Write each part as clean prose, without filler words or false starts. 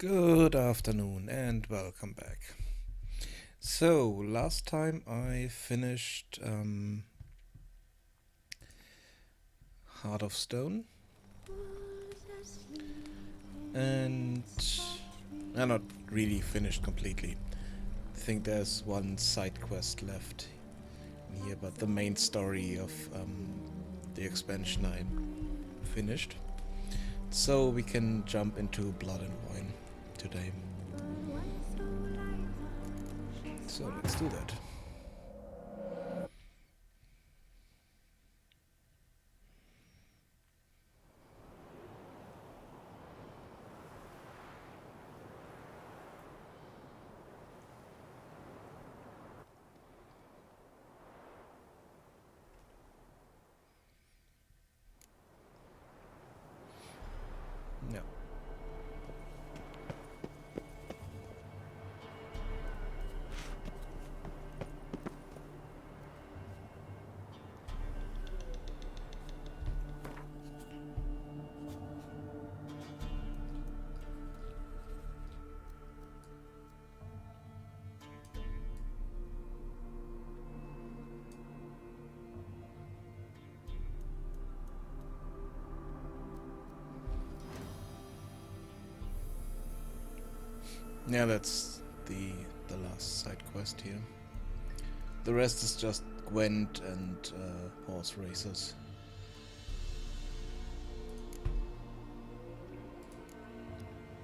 Good afternoon and welcome back. So, last time I finished Heart of Stone, and I'm not really finished completely. I think there's one side quest left here, but the main story of the expansion I finished. So we can jump into Blood and Wine today. So let's do that. Yeah. Yeah, that's the last side quest here. The rest is just Gwent and horse races.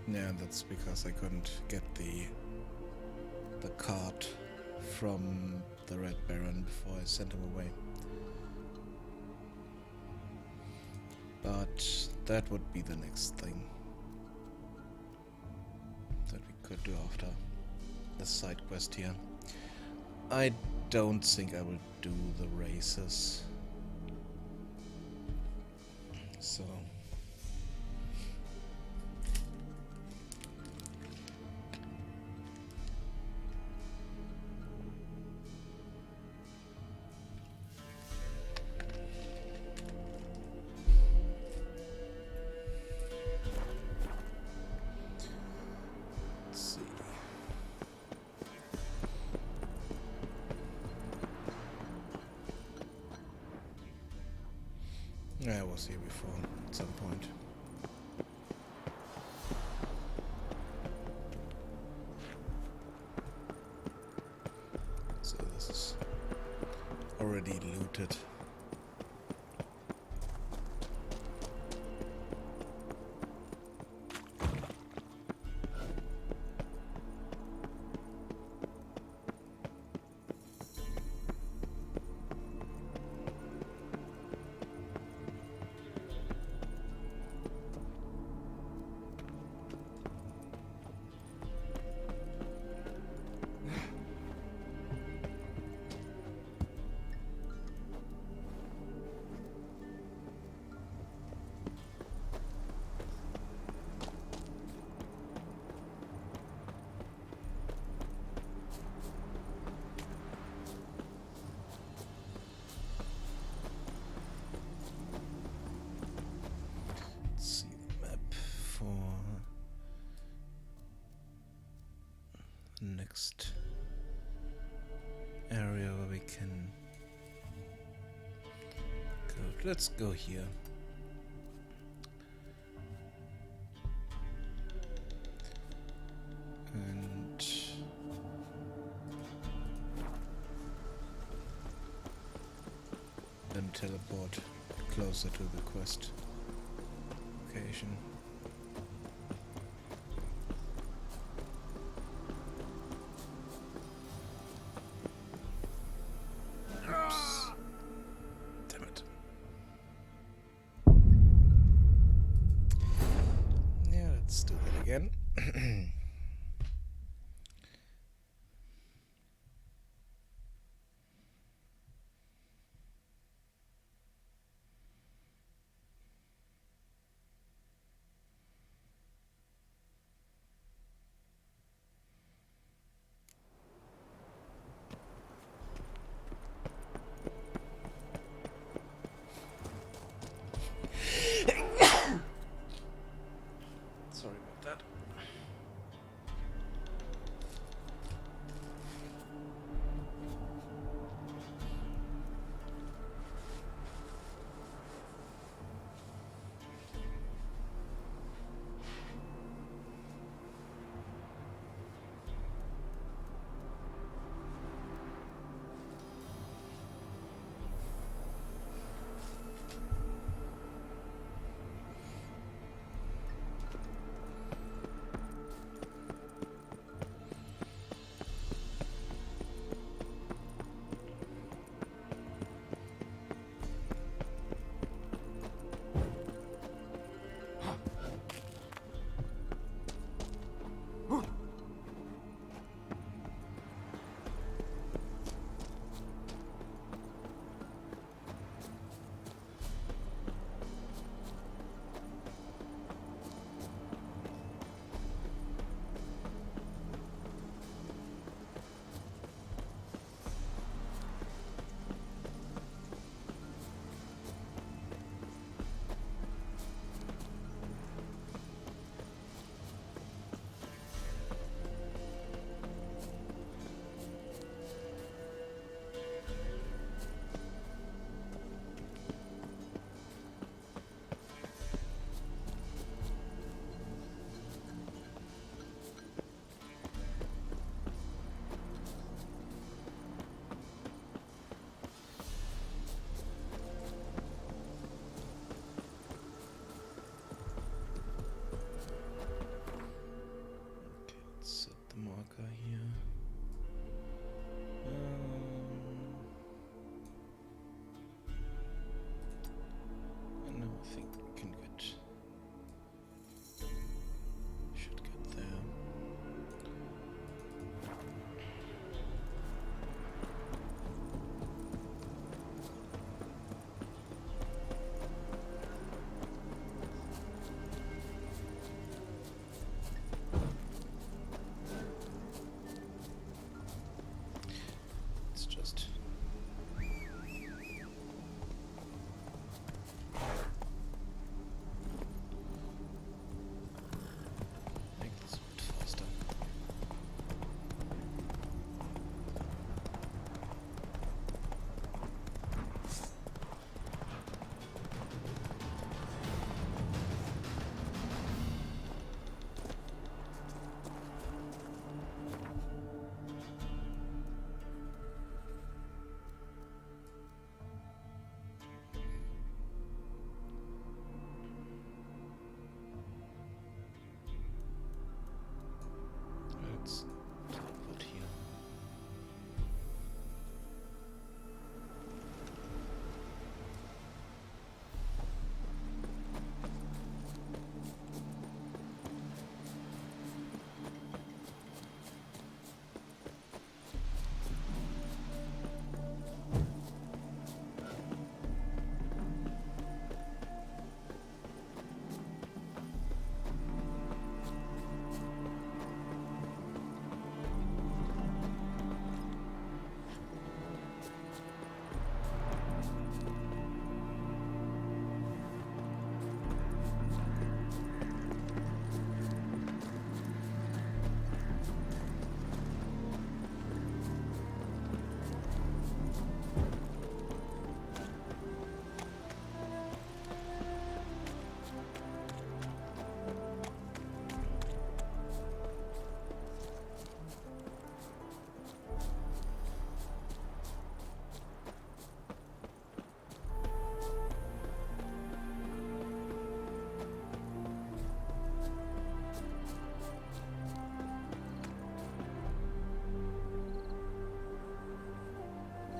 Yeah, that's because I couldn't get the card from the Red Baron before I sent him away. But that would be the next thing that we could do after the side quest here. I don't think I will do the races. So let's see. I was here before at some point. So this is already looted. Let's see the map for next area where we can go. Let's go here. And then teleport closer to the quest location. Oops. Damn it. Yeah, let's do that again. here. No, I think we can get. Should get there. It's just. Make this a bit faster. Let's teleport here.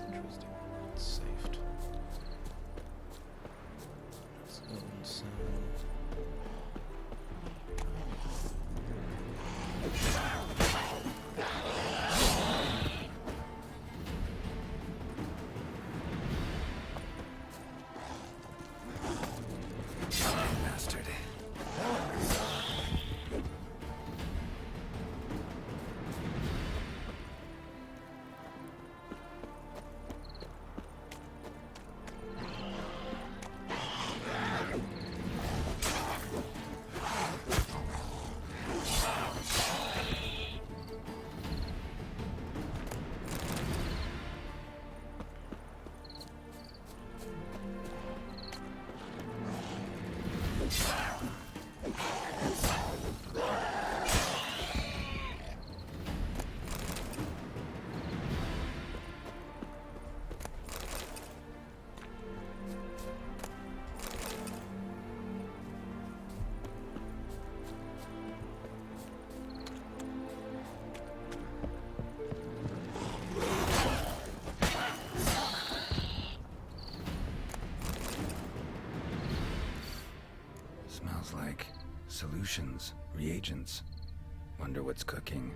Interesting. It's saved. Let's go inside. Bastard. Smells like solutions, reagents. Wonder what's cooking.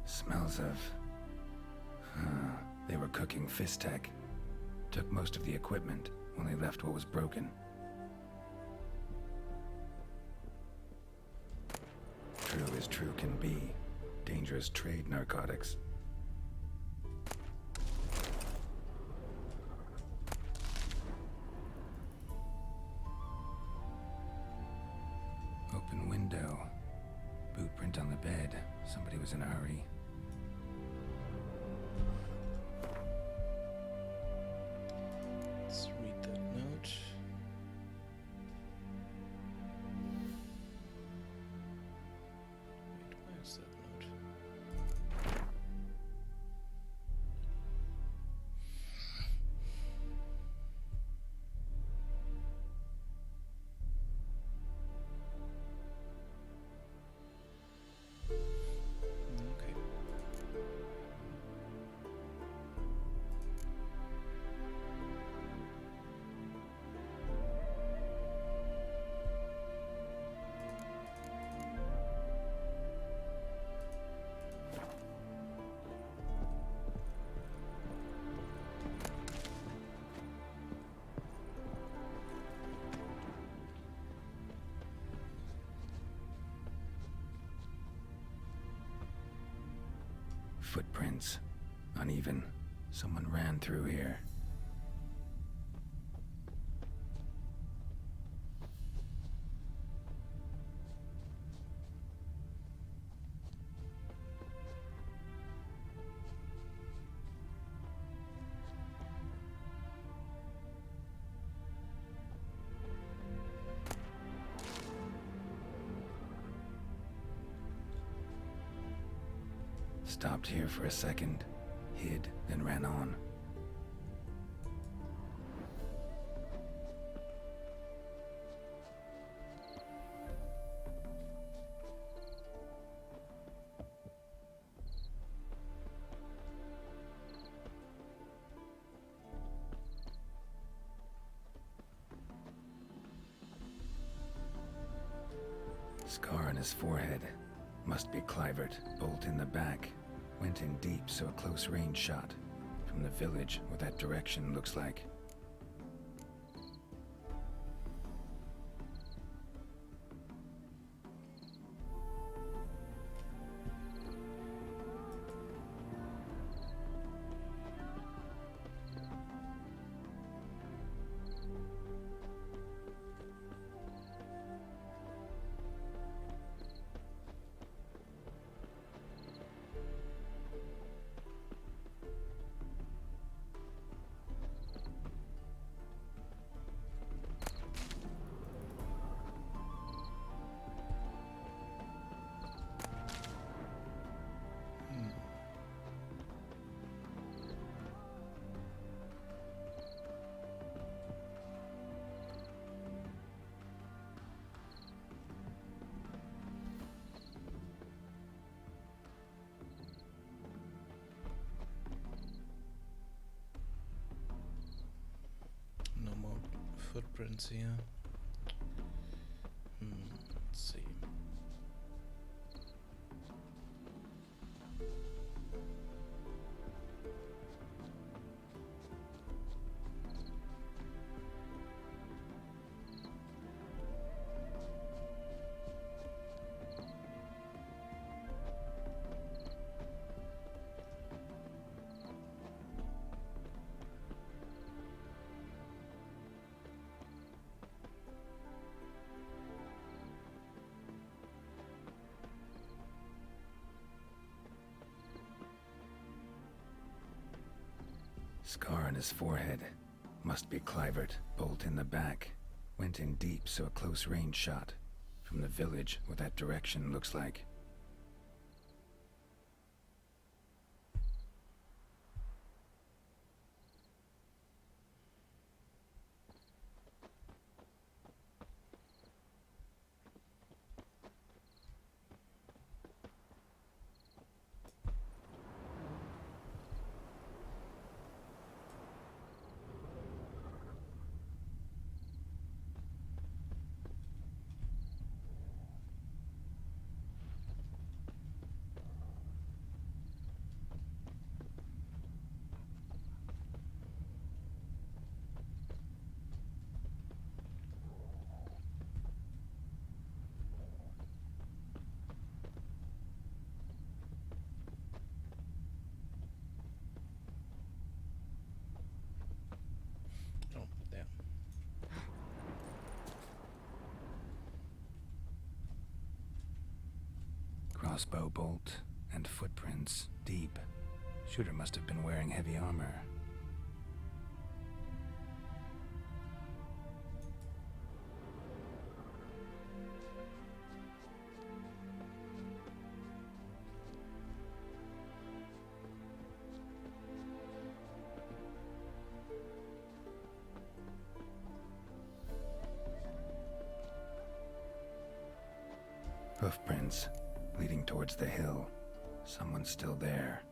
Smells of... They were cooking Fistech. Took most of the equipment. only left what was broken. True as true can be. Dangerous trade narcotics. Open window. Boot print on the bed. Somebody was in a hurry. Let's read that note. Wait, where is that note? Okay. Footprints. Uneven. Someone ran through here. Stopped here for a second, hid, then ran on. Scar on his forehead. Must be Clivert. Bolt in the back. Went in deep, so a close range shot. From the village, what that direction looks like. No more footprints here. Let's see. Scar on his forehead. Must be Clivert. Bolt in the back. Went in deep, so a close range shot. From the village, what that direction looks like. crossbow bolt and footprints deep. Shooter must have been wearing heavy armor. Hoofprints leading towards the hill. Someone's still there.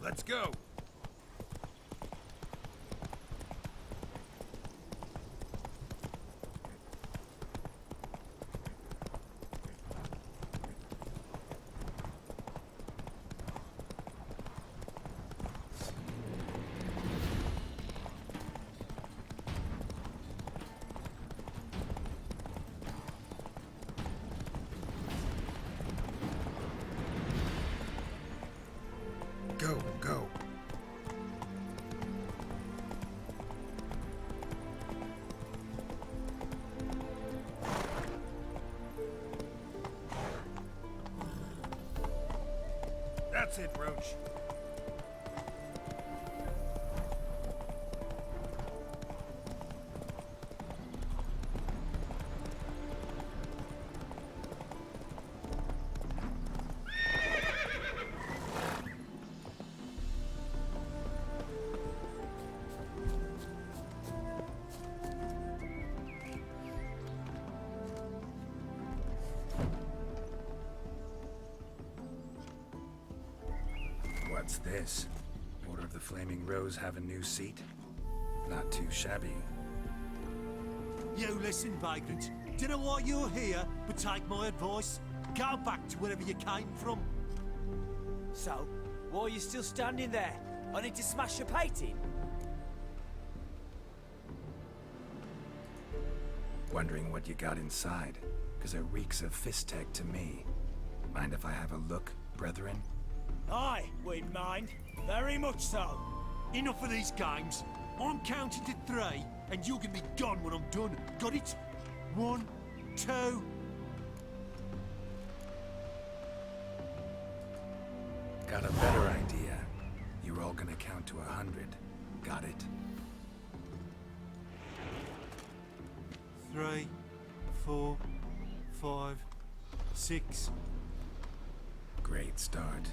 Let's go! Go, go. That's it, Roach. What's this? Order of the Flaming Rose have a new seat? Not too shabby. You listen, vagrant. Dunno why you're here, but take my advice. Go back to wherever you came from. So, why are you still standing there? I need to smash your painting? Wondering what you got inside, because it reeks of Fistech to me. Mind if I have a look, brethren? Aye, we mind. Very much so. enough of these games. I'm counting to 3, and you're gonna be gone when I'm done. Got it? 1, 2. Got a better idea. You're all gonna count to 100. Got it? 3, 4, 5, 6. Great start.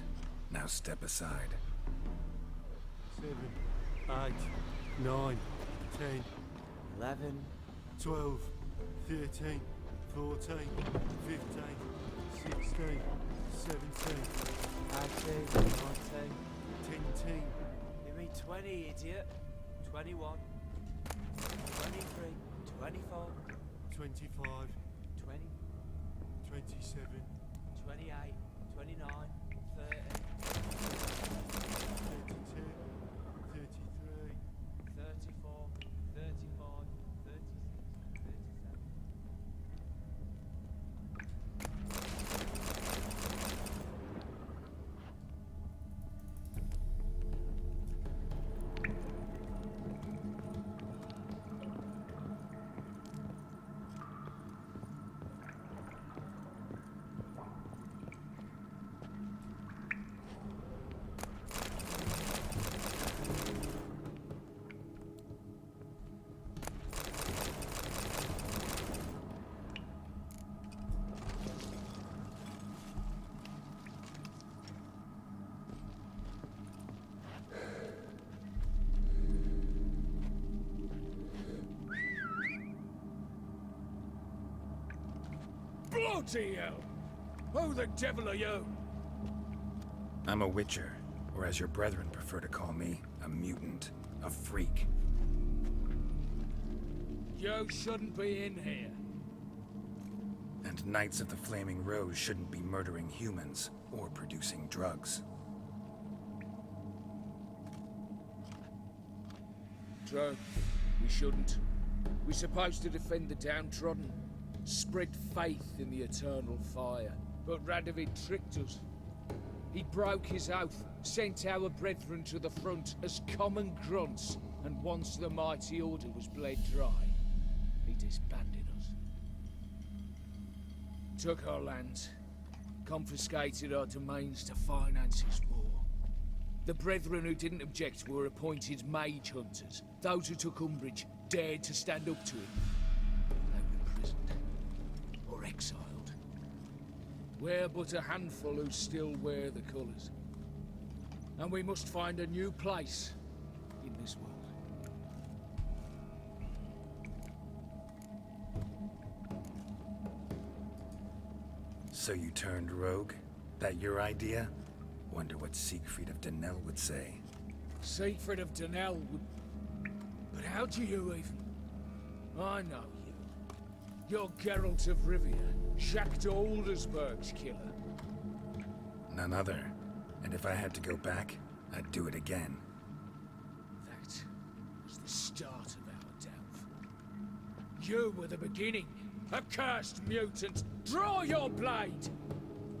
Now step aside. 7, 8, 9, 10, 11. 12, 13, 14, 15, 16, 17, 18. 19. 10. You mean 20, idiot. 21. 23. 24. 25, 20. 27, 28. 29. 30. 32, 33. 34. 35. 36. 37. Bloody hell! Who the devil are you? I'm a Witcher, or as your brethren prefer to call me, a mutant, a freak. You shouldn't be in here. And Knights of the Flaming Rose shouldn't be murdering humans or producing drugs. True. We shouldn't. We're supposed to defend the downtrodden, spread faith in the eternal fire. But Radovid tricked us. He broke his oath, sent our brethren to the front as common grunts, and once the mighty order was bled dry, he disbanded us. Took our lands, confiscated our domains to finance his war. The brethren who didn't object were appointed mage hunters. Those who took umbrage dared to stand up to him. They were imprisoned or exiled. We're but a handful who still wear the colours. And we must find a new place in this world. So you turned rogue? That your idea? Wonder what Siegfried of Denel would say. Siegfried of Denel would... But how do you even... I know you. You're Geralt of Rivia, Jacques de Aldersberg's killer. None other. And if I had to go back, I'd do it again. That was the start of our downfall. You were the beginning. A cursed mutant. Draw your blade!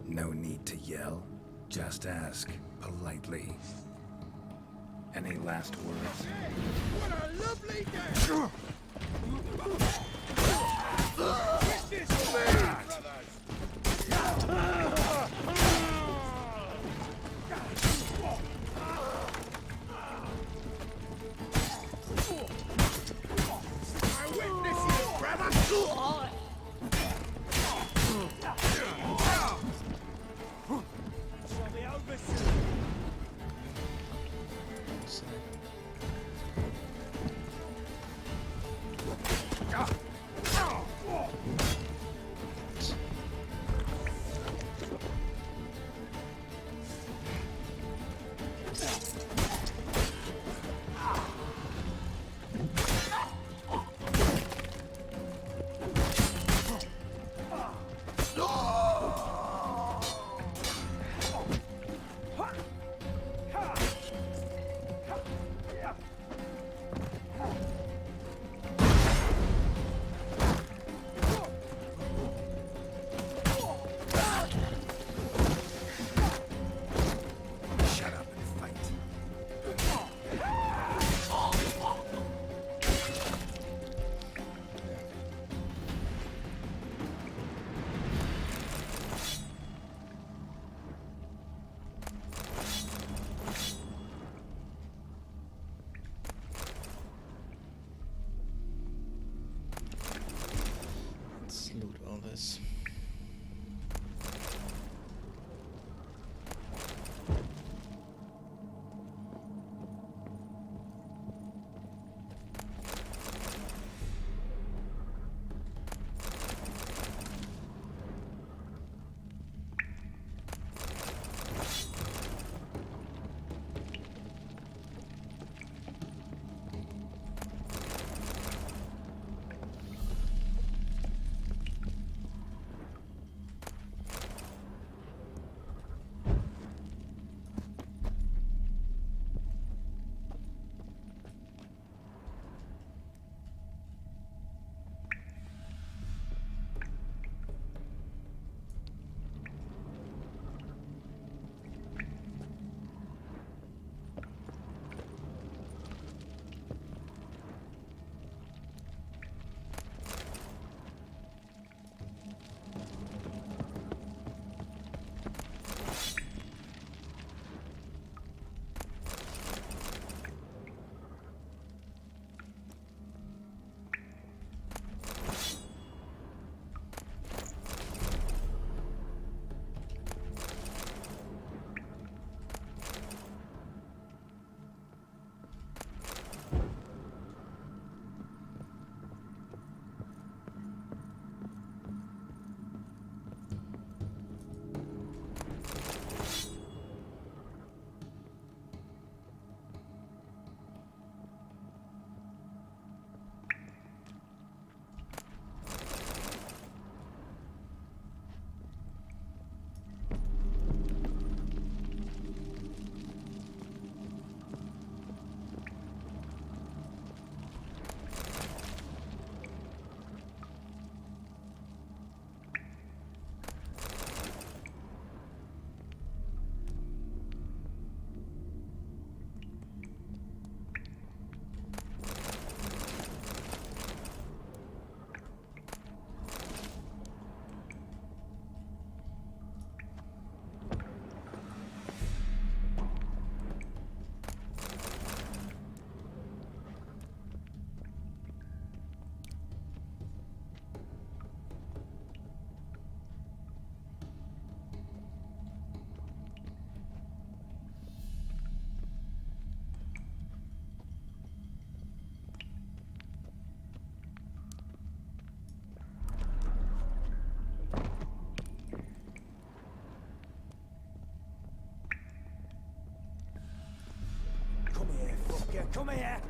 No need to yell. Just ask, politely. Any last words? What a lovely day! This is I witness you, brother! Shall be over soon. Come here!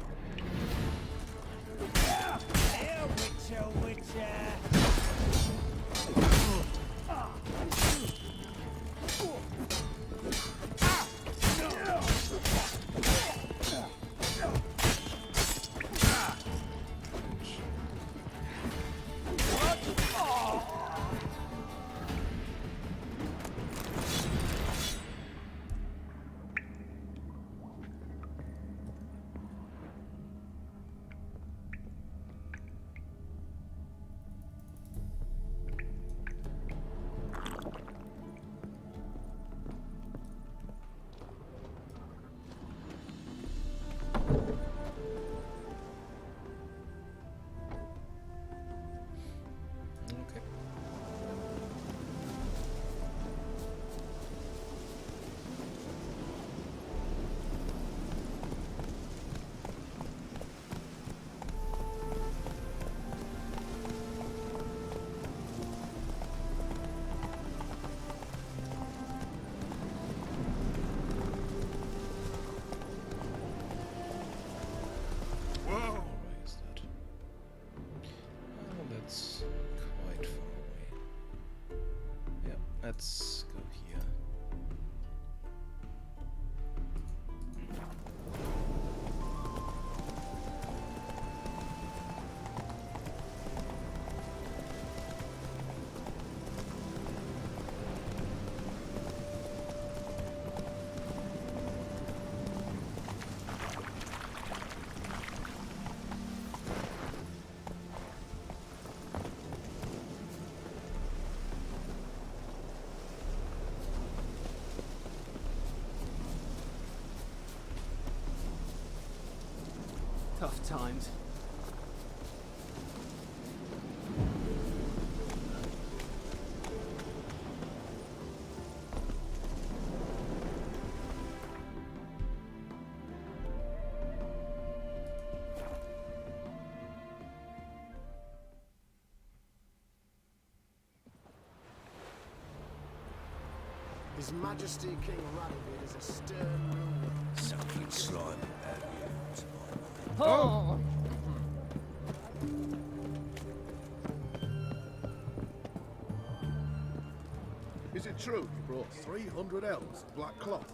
Here, Witcher, Witcher! Okay. Whoa! Where is that? Oh, that's quite far away. Yeah, let's go here. Tough times. His Majesty King Radovid is a stern ruler. Something slimy about you. Oh! Is it true you brought 300 elves in black cloth?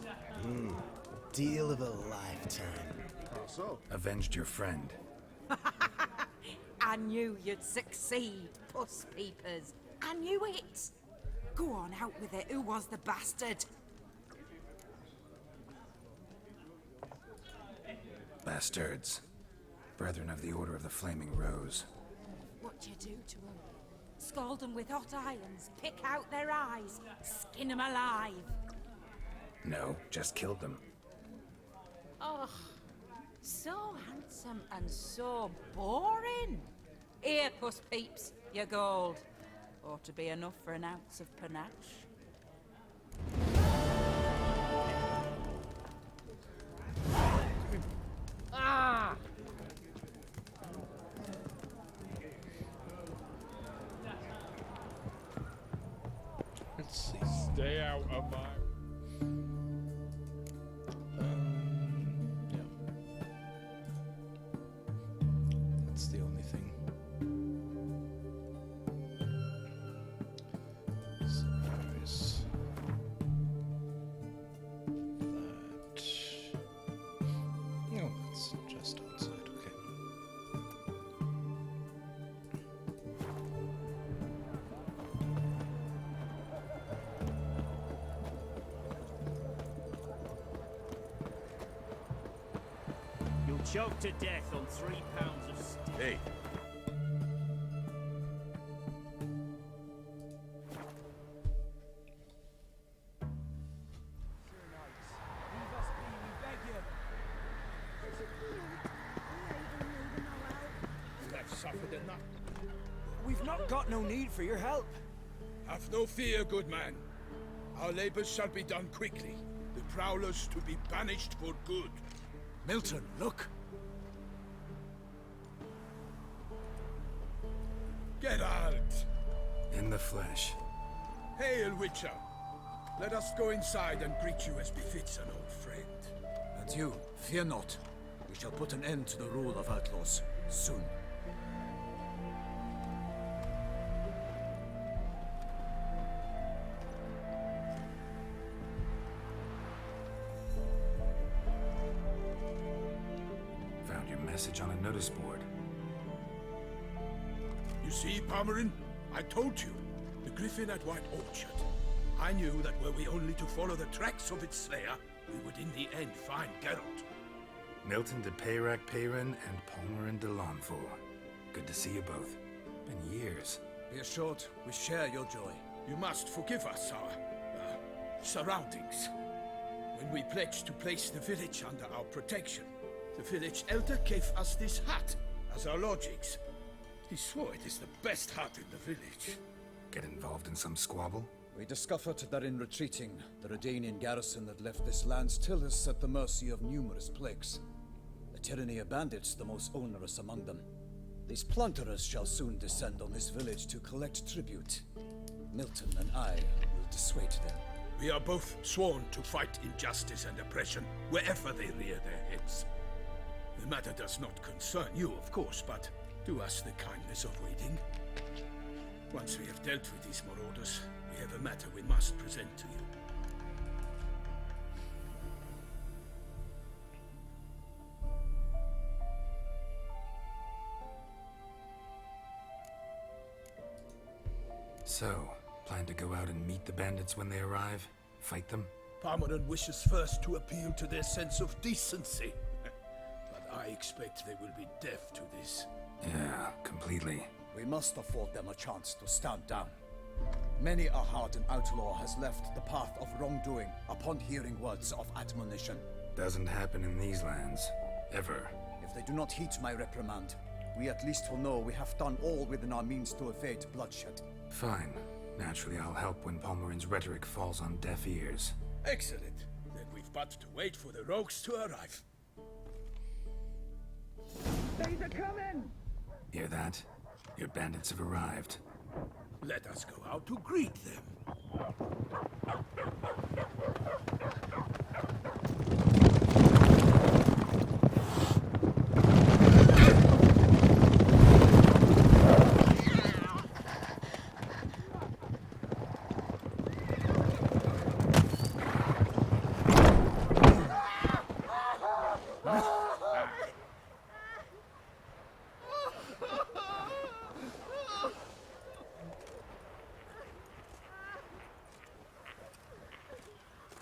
Deal of a lifetime. How so? Avenged your friend. I knew you'd succeed, puss peepers. I knew it. Go on, out with it. Who was the bastard? Bastards. Brethren of the Order of the Flaming Rose. What'd you do to them? Scald them with hot irons, pick out their eyes, skin them alive. No, just killed them. Oh, so handsome and so boring. Here, puss peeps, your gold. Ought to be enough for an ounce of panache. Ah! Let's see. Stay out of my... Yeah. That's the only thing. So where is that? No, that's just outside. Okay. You'll choke to death on 3 pounds of steak. Hey, I've suffered enough. We've not got no need for your help. Have no fear, good man. Our labors shall be done quickly. The prowlers to be banished for good. Milton, look. Geralt! In the flesh. Hail, Witcher. Let us go inside and greet you as befits an old friend. and you, fear not. We shall put an end to the rule of outlaws soon. Found your message on a notice board. You see, Palmerin? I told you. The Griffin at White Orchard. I knew that were we only to follow the tracks of its slayer, we would in the end find Geralt. Milton de Peyrac Peyran and Palmerin de Launfal. Good to see you both. Been years. Be assured, we share your joy. You must forgive us our surroundings. When we pledged to place the village under our protection, the village elder gave us this hut as our lodgings. He swore it is the best hut in the village. Get involved in some squabble? We discovered that in retreating, the Redanian garrison that left this land still is at the mercy of numerous plagues. The tyranny of bandits the most onerous among them. These plunderers shall soon descend on this village to collect tribute. Milton and I will dissuade them. We are both sworn to fight injustice and oppression wherever they rear their heads. The matter does not concern you, of course, but do us the kindness of waiting. Once we have dealt with these marauders, we have a matter we must present to you. So, plan to go out and meet the bandits when they arrive? Fight them? Palmerin wishes first to appeal to their sense of decency. But I expect they will be deaf to this. Yeah, completely. We must afford them a chance to stand down. Many a hardened outlaw has left the path of wrongdoing upon hearing words of admonition. Doesn't happen in these lands. Ever. If they do not heed my reprimand, we at least will know we have done all within our means to evade bloodshed. Fine. Naturally, I'll help when Palmerin's rhetoric falls on deaf ears. Excellent. Then we've but to wait for the rogues to arrive. They're coming! Hear that? Your bandits have arrived. Let us go out to greet them.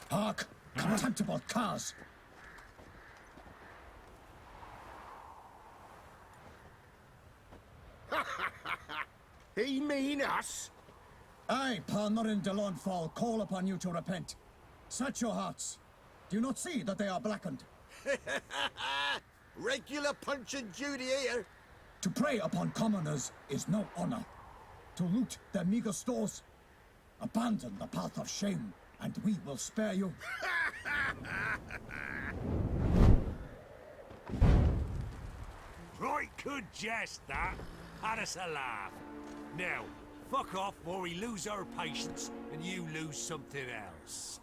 Hark! Contemptible cars! He mean us? I, Palmerin de Launfal, call upon you to repent. Set your hearts. Do you not see that they are blackened? Regular Punch and Judy here. To prey upon commoners is no honor. To loot their meager stores, abandon the path of shame, and we will spare you. Right good jest, that. Had us a laugh. Now, fuck off or we lose our patience and you lose something else.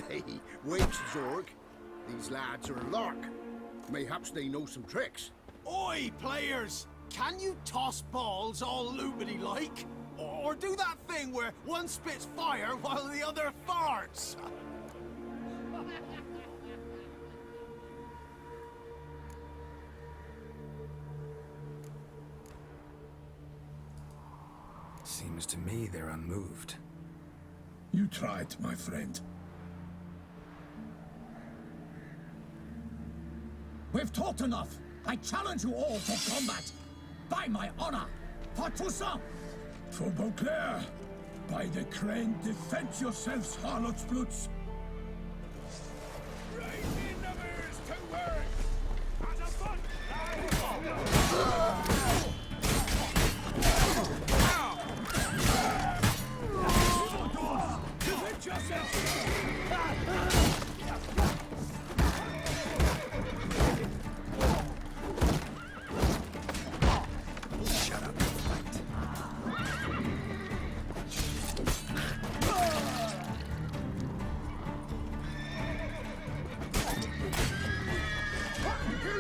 Nay, wait, Zorg. These lads are a lark. Mayhaps they know some tricks. Oi, players! Can you toss balls all loopity-like? Or do that thing where one spits fire while the other farts? Seems to me they're unmoved. You tried, my friend. We've talked enough. I challenge you all to combat. By my honor, for Toussaint! For Beauclair! By the crane, defend yourselves, harlots bloods! Raising numbers to work! As a foot! Defend yourself! Here!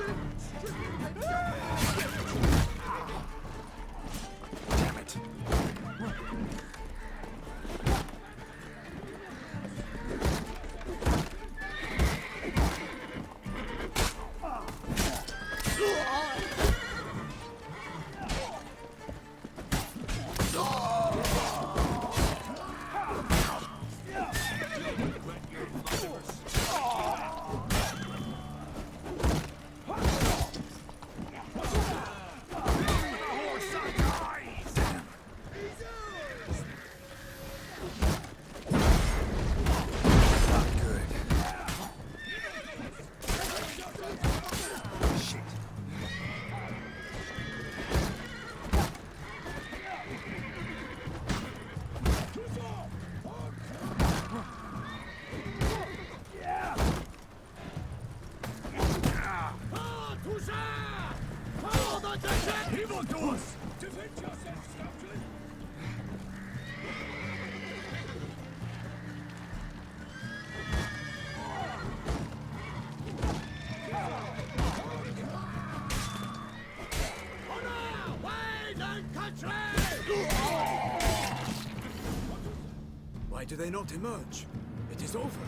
do they not emerge? It is over.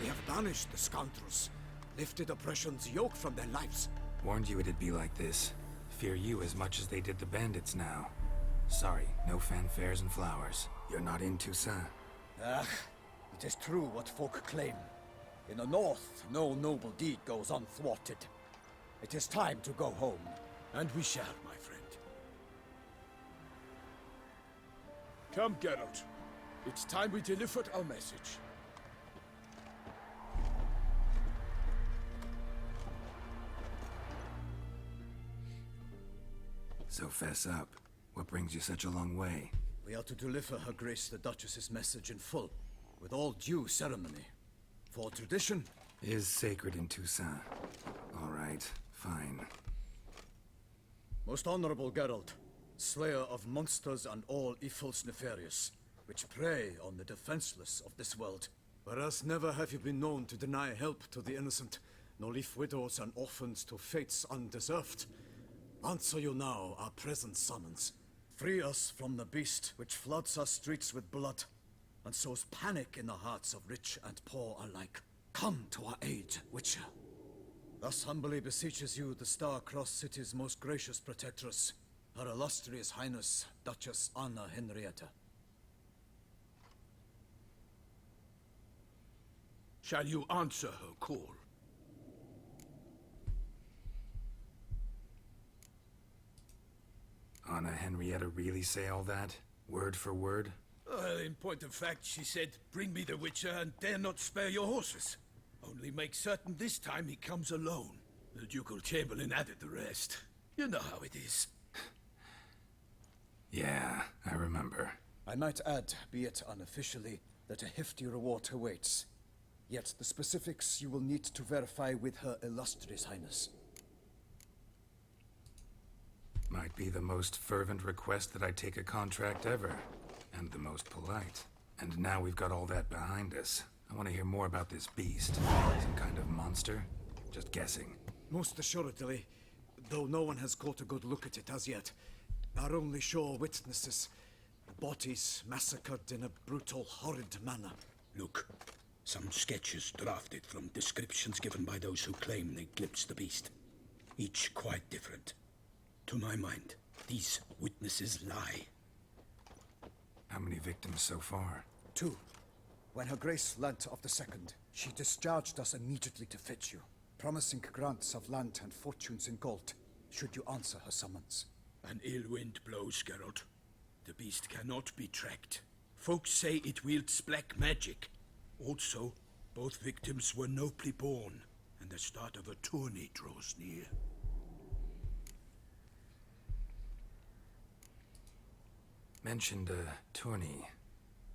We have banished the scoundrels, lifted oppression's yoke from their lives. Warned you it'd be like this. Fear you as much as they did the bandits now. Sorry, no fanfares and flowers. You're not in Toussaint. Ah, it is true what folk claim. In the north, no noble deed goes unthwarted. It is time to go home. And we shall, my friend. Come, Geralt. It's time we delivered our message. So fess up. What brings you such a long way? We are to deliver Her Grace the Duchess's message in full, with all due ceremony. For tradition is sacred in Toussaint. All right, fine. Most honorable Geralt, slayer of monsters and all evils nefarious, which prey on the defenseless of this world. Whereas never have you been known to deny help to the innocent, nor leave widows and orphans to fates undeserved. Answer you now our present summons. Free us from the beast which floods our streets with blood, and sows panic in the hearts of rich and poor alike. Come to our aid, Witcher. Thus humbly beseeches you the Star-Crossed City's most gracious protectress, Her Illustrious Highness, Duchess Anna Henrietta. Shall you answer her call? Anna Henrietta really say all that? Word for word? Well, in point of fact, she said, bring me the Witcher and dare not spare your horses. Only make certain this time he comes alone. The Ducal Chamberlain added the rest. You know how it is. Yeah, I remember. I might add, be it unofficially, that a hefty reward awaits. Yet the specifics you will need to verify with Her Illustrious Highness. Might be the most fervent request that I take a contract ever. And the most polite. And now we've got all that behind us. I want to hear more about this beast. Some kind of monster? Just guessing. Most assuredly, though no one has caught a good look at it as yet. Our only sure witnesses. Bodies massacred in a brutal, horrid manner. Look, some sketches drafted from descriptions given by those who claim they glimpsed the beast. Each quite different. To my mind, these witnesses lie. How many victims so far? 2. When Her Grace learnt of the second, she discharged us immediately to fetch you, promising grants of land and fortunes in gold, should you answer her summons. An ill wind blows, Geralt. The beast cannot be tracked. Folks say it wields black magic. Also, both victims were nobly born, and the start of a tourney draws near. Mentioned a tourney.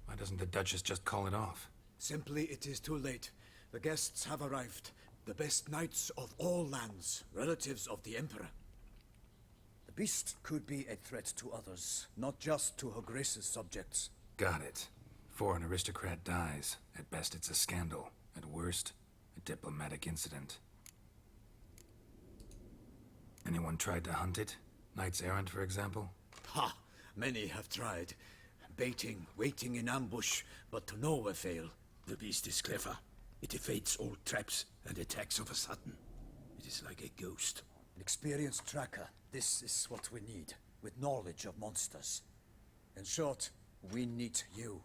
Why doesn't the Duchess just call it off? Simply, it is too late. The guests have arrived. The best knights of all lands, relatives of the Emperor. The beast could be a threat to others, not just to Her Grace's subjects. Got it. Before an aristocrat dies, at best it's a scandal. At worst, a diplomatic incident. Anyone tried to hunt it? Knights errant, for example? Ha! Many have tried. Baiting, waiting in ambush, but to no avail. The beast is clever. It evades all traps and attacks of a sudden. It is like a ghost. An experienced tracker. This is what we need, with knowledge of monsters. In short, we need you.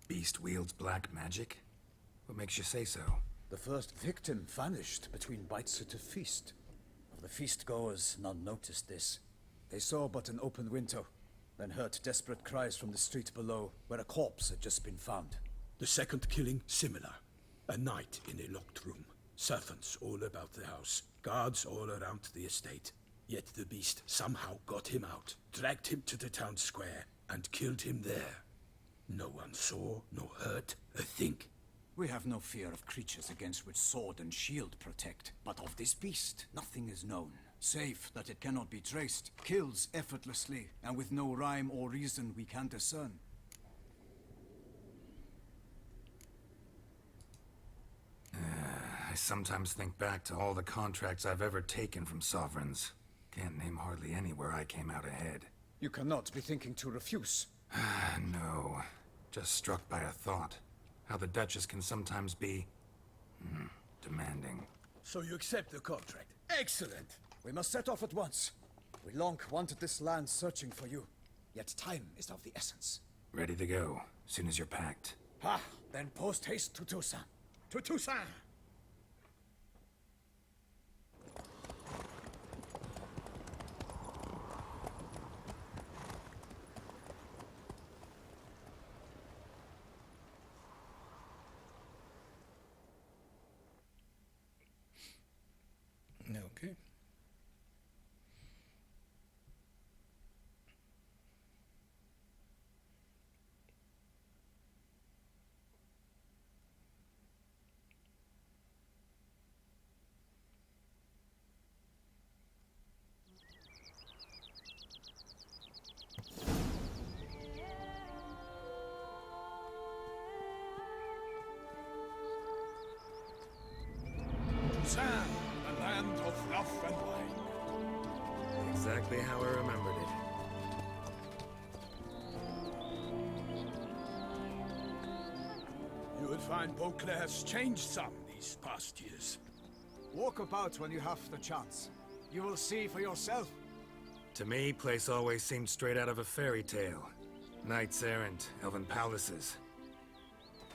Beast wields black magic? What makes you say so? The first victim vanished between bites at a feast. Of the feast-goers, none noticed this. They saw but an open window, then heard desperate cries from the street below, where a corpse had just been found. The second killing, similar. A knight in a locked room. Servants all about the house. Guards all around the estate. Yet the beast somehow got him out, dragged him to the town square, and killed him there. No one saw, nor heard a thing. We have no fear of creatures against which sword and shield protect. But of this beast, nothing is known. Save that it cannot be traced, kills effortlessly, and with no rhyme or reason we can discern. I sometimes think back to all the contracts I've ever taken from sovereigns. Can't name hardly any where I came out ahead. You cannot be thinking to refuse. No. Just struck by a thought. How the Duchess can sometimes be... demanding. So you accept the contract. Excellent! We must set off at once. We long wanted this land searching for you. Yet time is of the essence. Ready to go, soon as you're packed. Ha! Then post haste to Toussaint. To Toussaint! Okay. Toussaint, the land of love and wine. Exactly how I remembered it. You will find Beauclair's changed some these past years. Walk about when you have the chance. You will see for yourself. To me, place always seemed straight out of a fairy tale. Knights errant, elven palaces.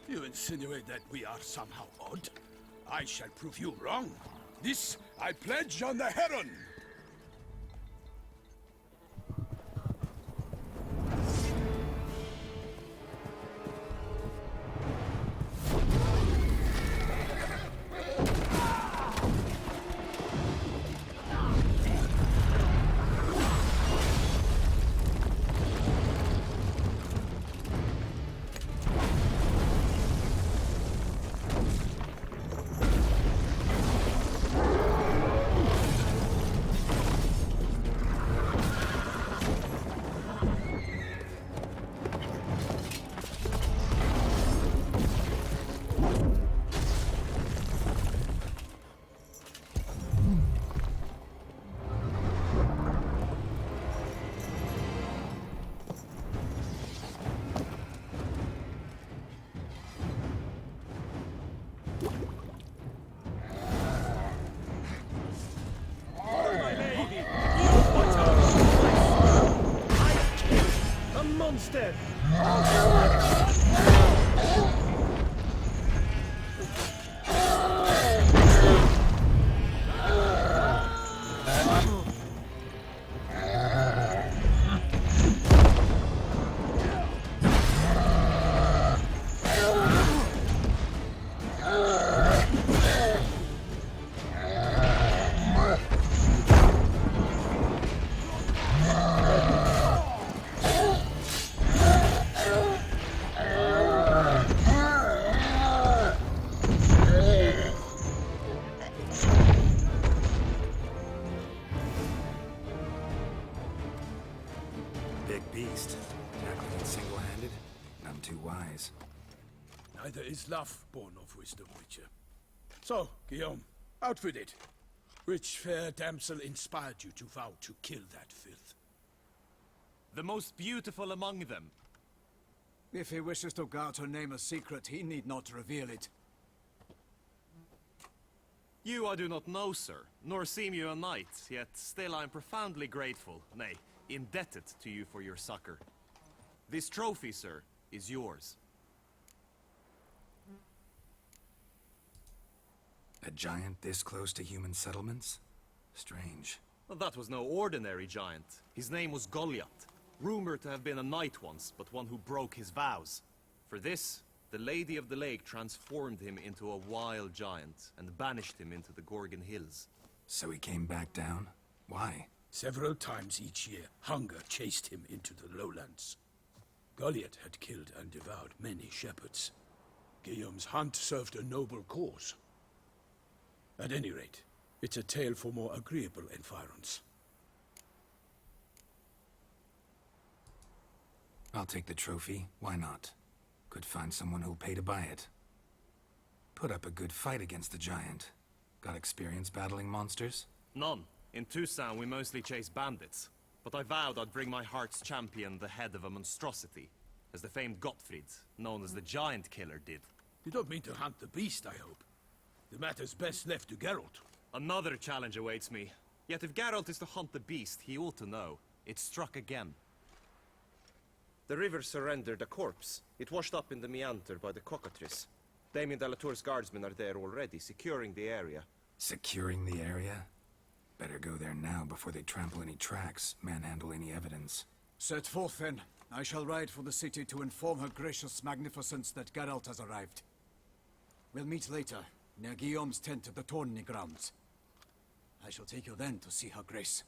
You insinuate that we are somehow odd? I shall prove you wrong. This I pledge on the Heron! Monster! Big beast. Tackling it single-handed? None too wise. Neither is love born of wisdom, Witcher. So, Guillaume, out with it. Which fair damsel inspired you to vow to kill that filth? The most beautiful among them. If he wishes to guard her name a secret, he need not reveal it. You I do not know, sir, nor seem you a knight, yet still I am profoundly grateful, nay, indebted to you for your succor. This trophy, sir, is yours. A giant this close to human settlements? Strange. Well, that was no ordinary giant. His name was Goliath, rumored to have been a knight once, but one who broke his vows. For this, the Lady of the Lake transformed him into a wild giant and banished him into the Gorgon Hills. So he came back down? Why? Several times each year, hunger chased him into the lowlands. Goliath had killed and devoured many shepherds. Guillaume's hunt served a noble cause. At any rate, it's a tale for more agreeable environs. I'll take the trophy. Why not? Could find someone who'll pay to buy it. Put up a good fight against the giant. Got experience battling monsters? None. In Toussaint, we mostly chase bandits. but I vowed I'd bring my heart's champion the head of a monstrosity, as the famed Gottfried, known as the Giant Killer, did. You don't mean to hunt the beast, I hope. The matter's best left to Geralt. Another challenge awaits me. Yet if Geralt is to hunt the beast, he ought to know. It struck again. The river surrendered a corpse. It washed up in the meander by the cockatrice. Damien de la Tour's guardsmen are there already, securing the area. Securing the area? Better go there now before they trample any tracks, manhandle any evidence. Set forth then. I shall ride for the city to inform her gracious magnificence that Geralt has arrived. We'll meet later, near Guillaume's tent at the Tourney grounds. I shall take you then to see her grace.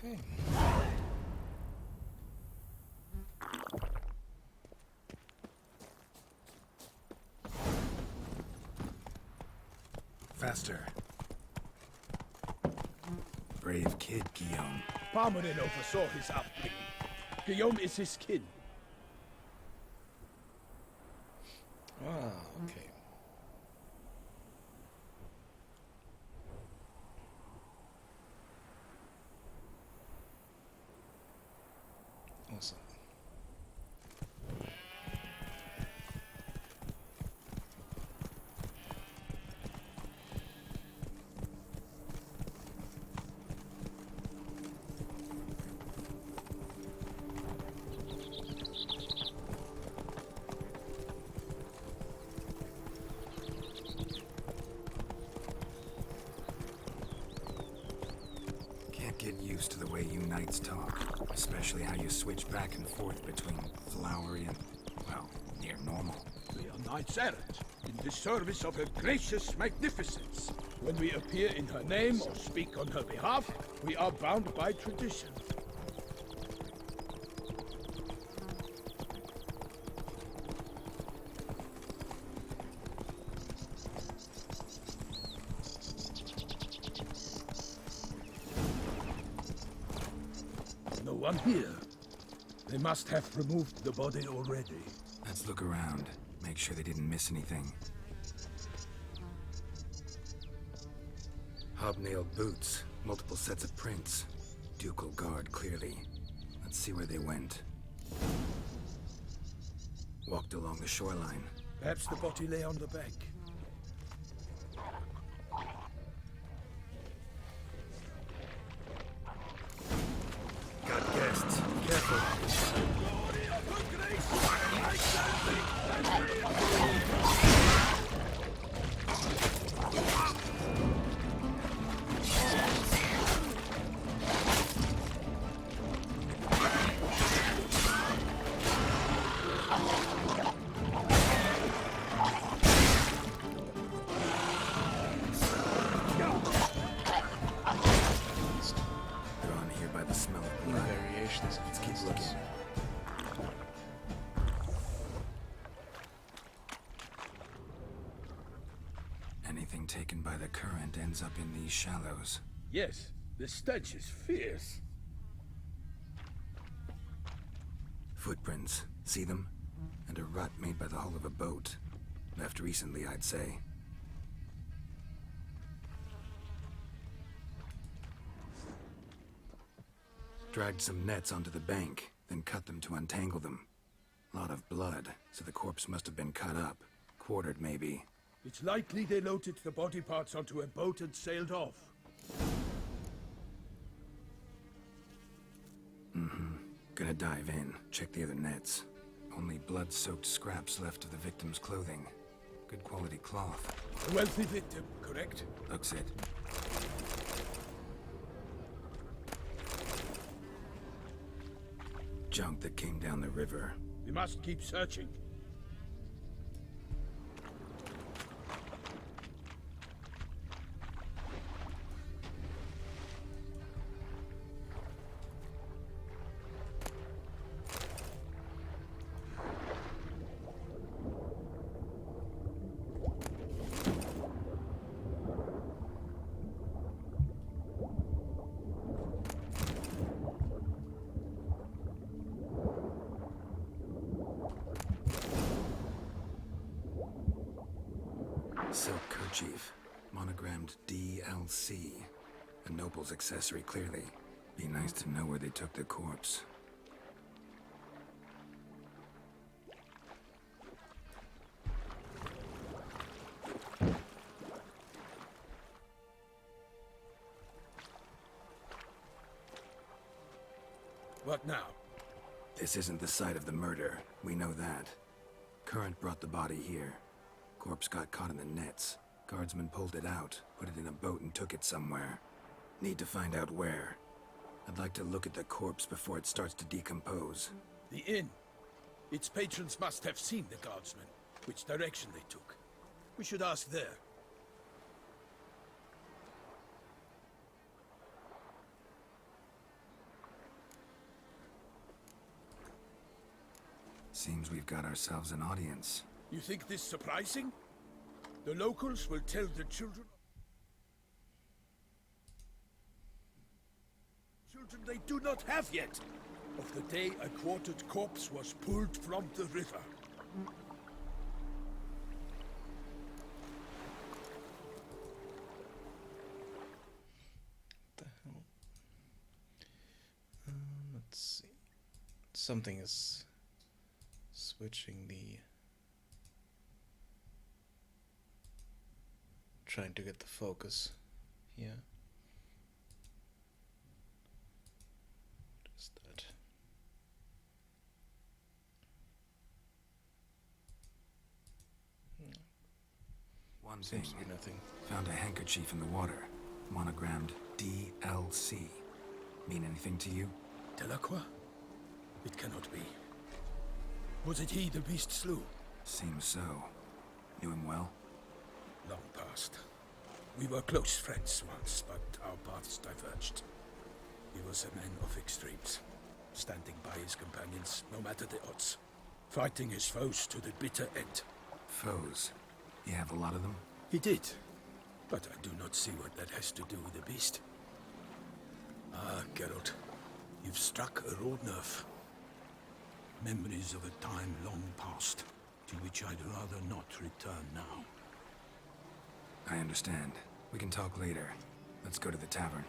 Okay. Faster. Brave kid, Guillaume. Parmanin oversaw his upbringing. Guillaume is his kin. Ah, okay. Awesome. Can't get used to the way you knights talk. Especially how you switch back and forth between flowery and, well, near normal. We are knights errant, in the service of her gracious magnificence. When we appear in her name or speak on her behalf, we are bound by tradition. No one here. They must have removed the body already. Let's look around. Make sure they didn't miss anything. Hobnailed boots, multiple sets of prints. Ducal guard, clearly. Let's see where they went. Walked along the shoreline. Perhaps the body lay on the bank. Got guests. Careful. They're on here by the smell of blood. Variations of Let's keep looking. Anything taken by the current ends up in these shallows. Yes, the stench is fierce. Footprints. See them? And a rut made by the hull of a boat. Left recently, I'd say. Dragged some nets onto the bank, then cut them to untangle them. Lot of blood, so the corpse must have been cut up. Quartered, maybe. It's likely they loaded the body parts onto a boat and sailed off. Gonna dive in, check the other nets. Only blood-soaked scraps left of the victim's clothing. Good quality cloth. A wealthy victim, correct? Looks it. Junk that came down the river. We must keep searching. handkerchief, monogrammed DLC. A noble's accessory, clearly. Be nice to know where they took the corpse. What now? This isn't the site of the murder. We know that. Current brought the body here. Corpse got caught in the nets. Guardsmen pulled it out, put it in a boat and took it somewhere. Need to find out where. I'd like to look at the corpse before it starts to decompose. The inn. Its patrons must have seen the guardsmen, which direction they took. We should ask there. Seems we've got ourselves an audience. You think this surprising? The locals will tell the children they do not have yet, of the day a quartered corpse was pulled from the river. What the hell? Let's see. Something is switching the... Trying to get the focus here. Just that. One Seems thing. to be nothing. Found a handkerchief in the water. Monogrammed DLC. Mean anything to you? Delacroix? It cannot be. Was it he the beast slew? Seems so. Knew him well? Long past. We were close friends once, but our paths diverged. He was a man of extremes, standing by his companions, no matter the odds. Fighting his foes to the bitter end. Foes? You have a lot of them? He did, but I do not see what that has to do with the beast. Ah, Geralt, you've struck a raw nerve. Memories of a time long past, to which I'd rather not return now. I understand. We can talk later. Let's go to the tavern.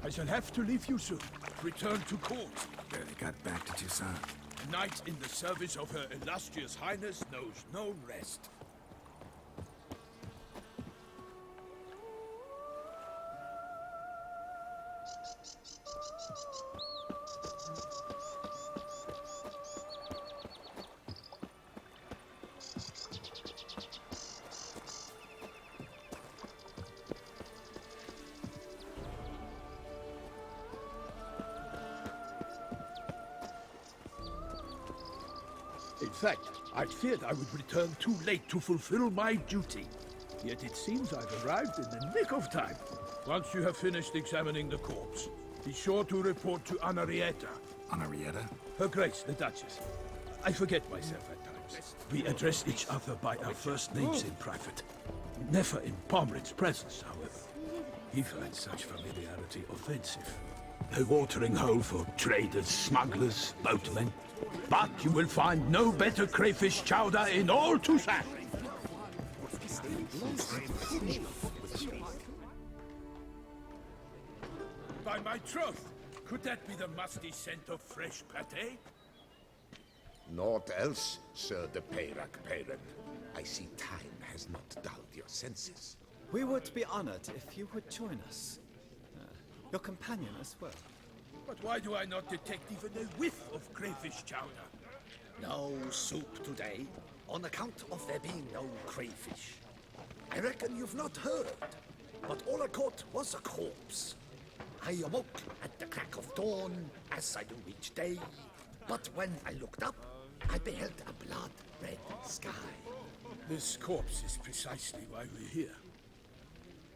I shall have to leave you soon. Return to court. Barely got back to Toussaint. A knight in the service of Her Illustrious Highness knows no rest. In fact, I feared I would return too late to fulfill my duty. Yet it seems I've arrived in the nick of time. Once you have finished examining the corpse, be sure to report to Anarietta. Anarietta? Her Grace, the Duchess. I forget myself at times. We address each other by our first names in private. Never in Pomred's presence, however. He finds such familiarity offensive. A watering hole for traders, smugglers, boatmen. But you will find no better crayfish chowder in all Toussaint. By my troth, could that be the musty scent of fresh pâté? Naught else, Sir de Peyrac Peyran. I see time has not dulled your senses. We would be honored if you would join us. Your companion as well. But why do I not detect even a whiff of crayfish chowder? No soup today, on account of there being no crayfish. I reckon you've not heard, but all I caught was a corpse. I awoke at the crack of dawn, as I do each day, but when I looked up, I beheld a blood-red sky. This corpse is precisely why we're here.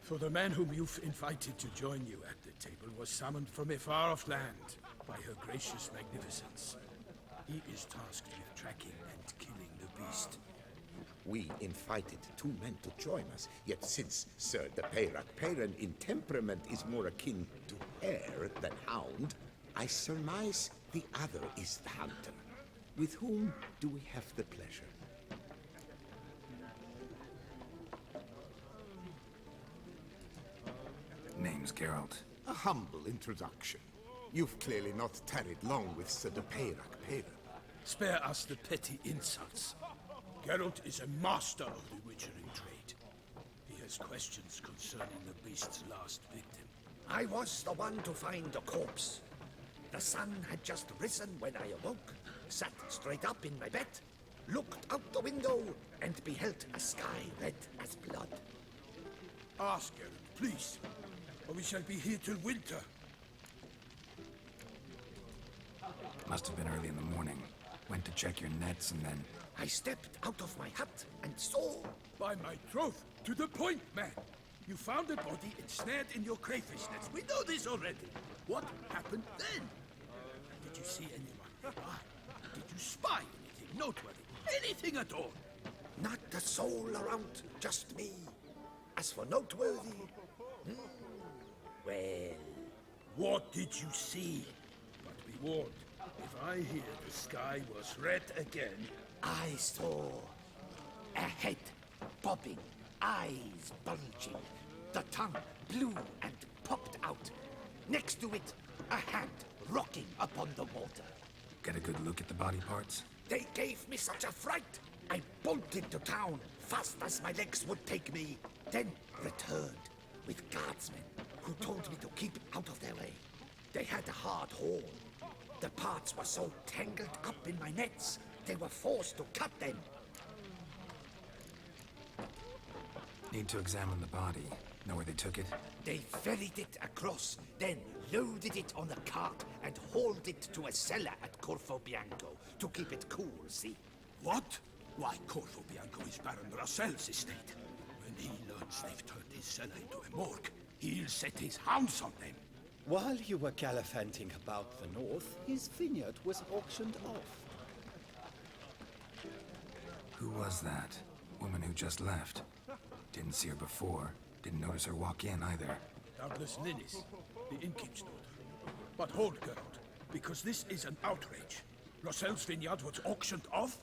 For the man whom you've invited to join you at the table was summoned from a far-off land by her gracious magnificence. He is tasked with tracking and killing the beast. We invited two men to join us, yet since Sir de Peyrac Peyran in temperament is more akin to hare than hound, I surmise the other is the hunter. With whom do we have the pleasure? Name's Geralt. A humble introduction. You've clearly not tarried long with Sir de Peyrac Peyran. Spare us the petty insults. Geralt is a master of the witchering trade. He has questions concerning the beast's last victim. I was the one to find the corpse. The sun had just risen when I awoke, sat straight up in my bed, looked out the window, and beheld a sky red as blood. Ask Geralt, please, or we shall be here till winter. Must have been early in the morning. Went to check your nets and then... I stepped out of my hut and saw... By my troth, to the point, man. You found a body ensnared in your crayfish nets. We know this already. What happened then? Did you see anyone nearby? Did you spy anything noteworthy? Anything at all? Not a soul around, just me. As for noteworthy... well... What did you see? But be warned, if I hear the sky was red again... I saw a head bobbing, eyes bulging, the tongue blue and popped out. Next to it, a hand rocking upon the water. Get a good look at the body parts? They gave me such a fright. I bolted to town fast as my legs would take me, then returned with guardsmen who told me to keep out of their way. They had a hard haul. The parts were so tangled up in my nets, they were forced to cut them. Need to examine the body. Know where they took it? They ferried it across, then loaded it on a cart and hauled it to a cellar at Corvo Bianco to keep it cool, see? What? Why, Corvo Bianco is Baron Russell's estate. When he learns they've turned his cellar into a morgue, he'll set his hounds on them. While you were gallivanting about the north, his vineyard was auctioned off. Who was that? Woman who just left. Didn't see her before. Didn't notice her walk in either. Doubtless Linnis, the innkeep's daughter. But hold, Geralt, because this is an outrage. Russell's vineyard was auctioned off?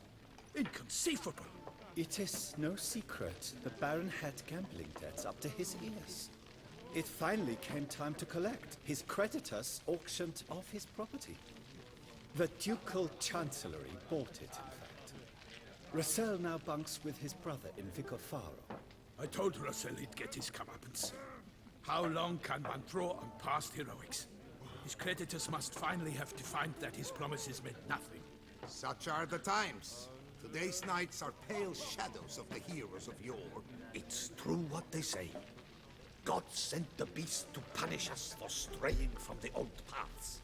Inconceivable! It is no secret the Baron had gambling debts up to his ears. It finally came time to collect. His creditors auctioned off his property. The Ducal Chancellery bought it, in fact. Russell now bunks with his brother in Vicofaro. I told Russell he'd get his comeuppance. How long can one draw on past heroics? His creditors must finally have to find that his promises meant nothing. Such are the times. Today's knights are pale shadows of the heroes of yore. It's true what they say. God sent the beast to punish us for straying from the old paths.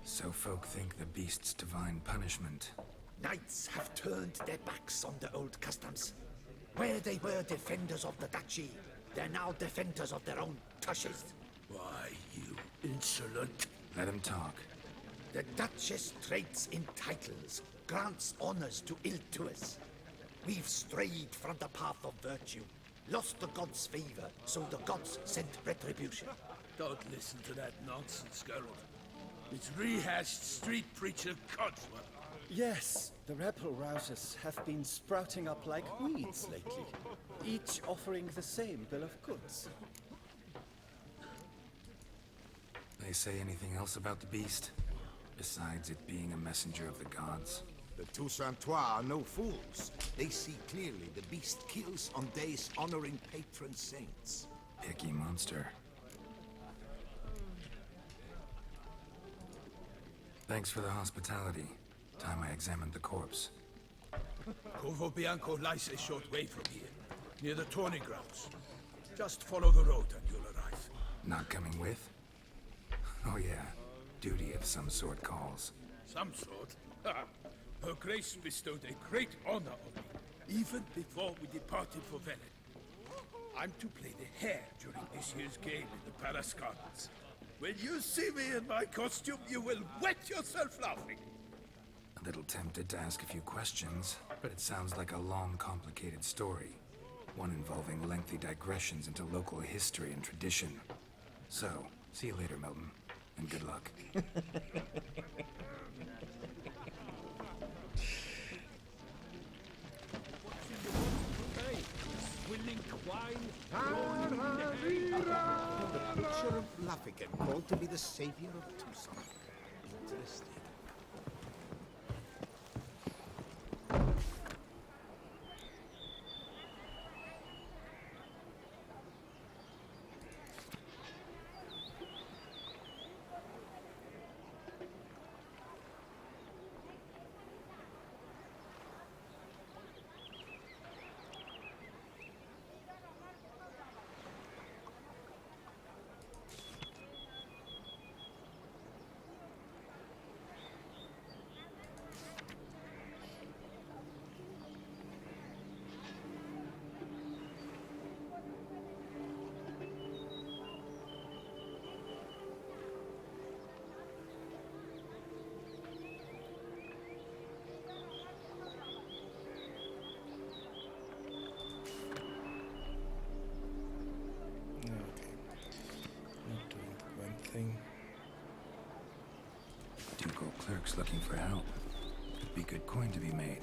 So folk think the beast's divine punishment. Knights have turned their backs on the old customs. Where they were defenders of the duchy, they're now defenders of their own tushes. Why, you insolent... Let him talk. The Duchess trades in titles, grants honors to ill-doers. We've strayed from the path of virtue, lost the gods' favor, so the gods sent retribution. Don't listen to that nonsense, Geralt. It's rehashed street preacher codsworth. Yes, the rebel rousers have been sprouting up like weeds lately, each offering the same bill of goods. They say anything else about the beast? Besides it being a messenger of the gods? The Toussaintois are no fools. They see clearly the beast kills on days honoring patron saints. Picky monster. Thanks for the hospitality. Time I examined the corpse. Corvo Bianco lies a short way from here, near the tourney grounds. Just follow the road and you'll arrive. Not coming with? Oh yeah, duty of some sort calls. Some sort? Her Grace bestowed a great honor on me, even before we departed for Velen. I'm to play the hare during this year's game in the Palace Gardens. When you see me in my costume, you will wet yourself laughing. A little tempted to ask a few questions, but it sounds like a long, complicated story. One involving lengthy digressions into local history and tradition. So, see you later, Milton, and good luck. The Butcher of Luffigan, called to be the savior of Tucson. Interesting. Thing. Ducal clerks looking for help. Could be good coin to be made.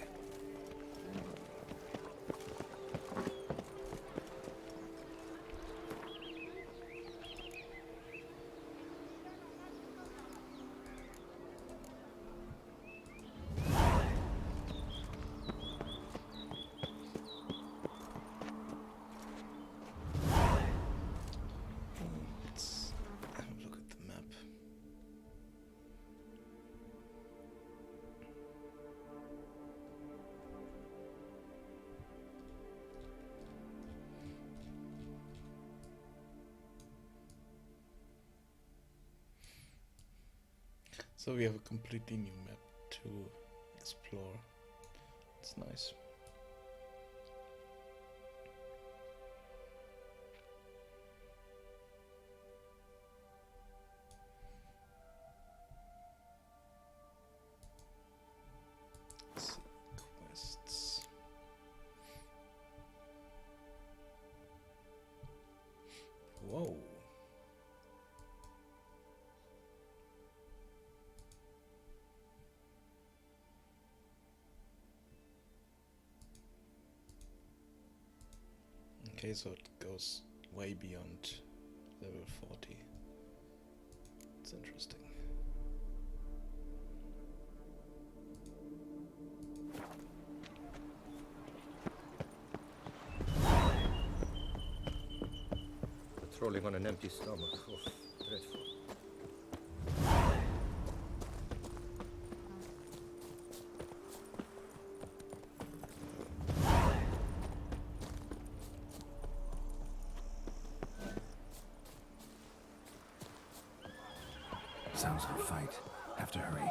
So we have a completely new map to explore. It's nice. Let's see, quests. Whoa. Okay, so it goes way beyond level 40. It's interesting. Patrolling on an empty stomach. Oh, dreadful. Sounds like a fight. Have to hurry.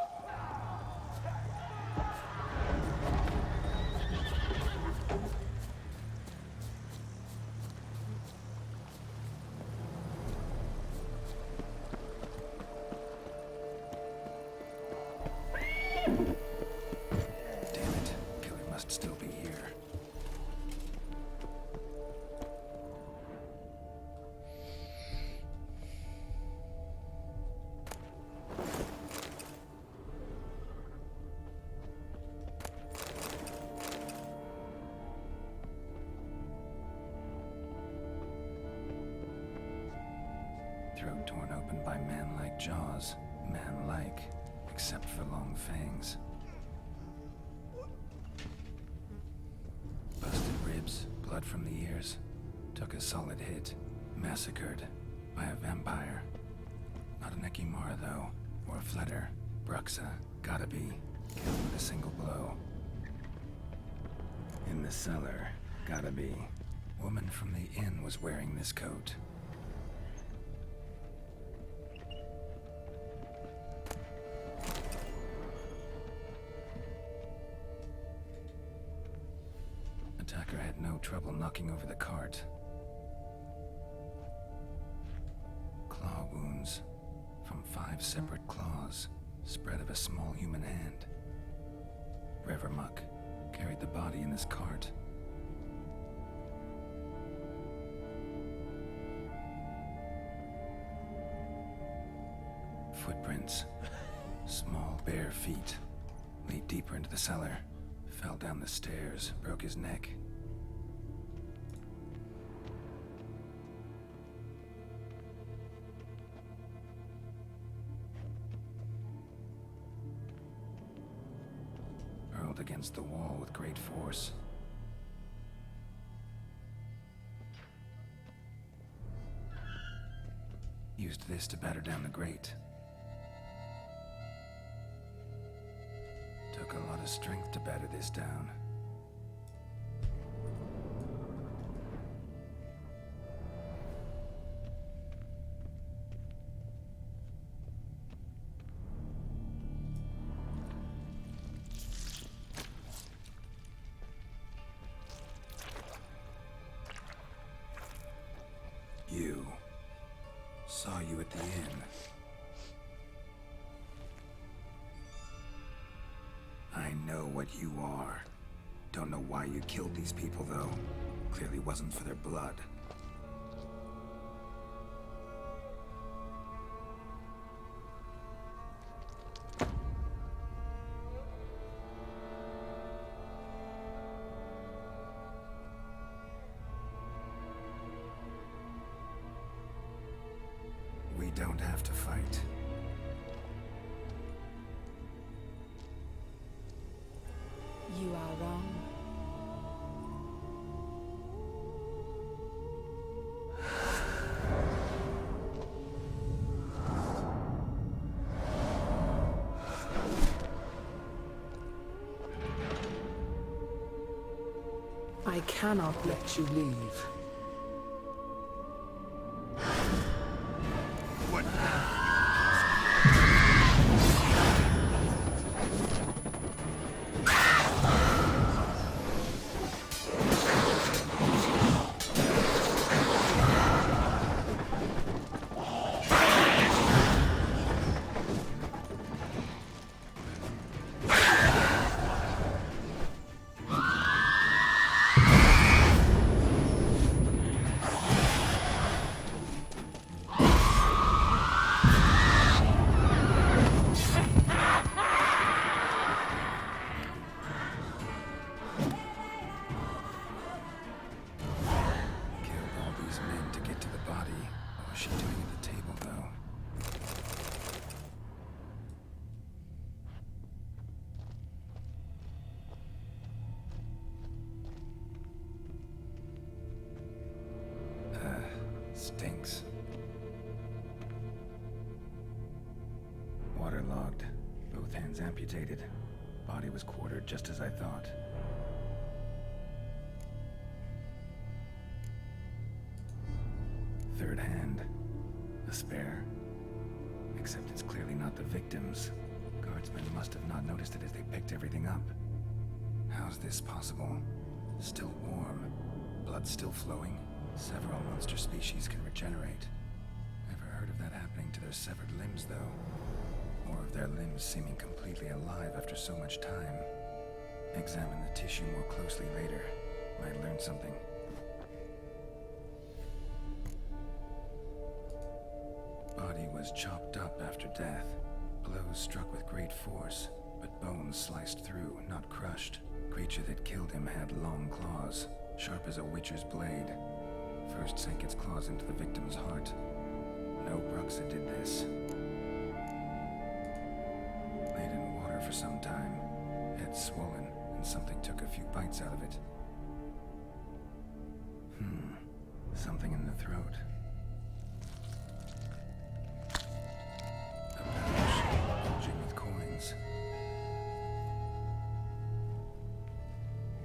Damn it. Killer must still be here. Throat torn open by man-like jaws. Man-like, except for long fangs. Busted ribs, blood from the ears. Took a solid hit. Massacred by a vampire. Not an Ekimara, though. Or a Fletter. Bruxa. Gotta be. Killed with a single blow. In the cellar. Gotta be. Woman from the inn was wearing this coat. Attacker had no trouble knocking over the cart. Claw wounds from 5 separate claws, spread of a small human hand. Revermuck carried the body in his cart. Footprints. Small, bare feet. Lead deeper into the cellar. Fell down the stairs, broke his neck. up against the wall with great force. Used this to batter down the grate. Took a lot of strength to batter this down. You. Saw you at the inn. I know what you are. Don't know why you killed these people, though. Clearly wasn't for their blood. We don't have to fight. You are wrong. I cannot let you leave. Stinks. Waterlogged. Both hands amputated. Body was quartered just as I thought. Third hand. A spare. Except it's clearly not the victim's. Guardsmen must have not noticed it as they picked everything up. How's this possible? Still warm. Blood still flowing. Several monster species can regenerate. Never heard of that happening to their severed limbs, though. Or of their limbs seeming completely alive after so much time. Examine the tissue more closely later. Might learn something. Body was chopped up after death. Blows struck with great force, but bones sliced through, not crushed. Creature that killed him had long claws, sharp as a witcher's blade. First sank its claws into the victim's heart. No Bruxa did this. Laid in water for some time. Head swollen, and something took a few bites out of it. Something in the throat. A pouch bulging with coins.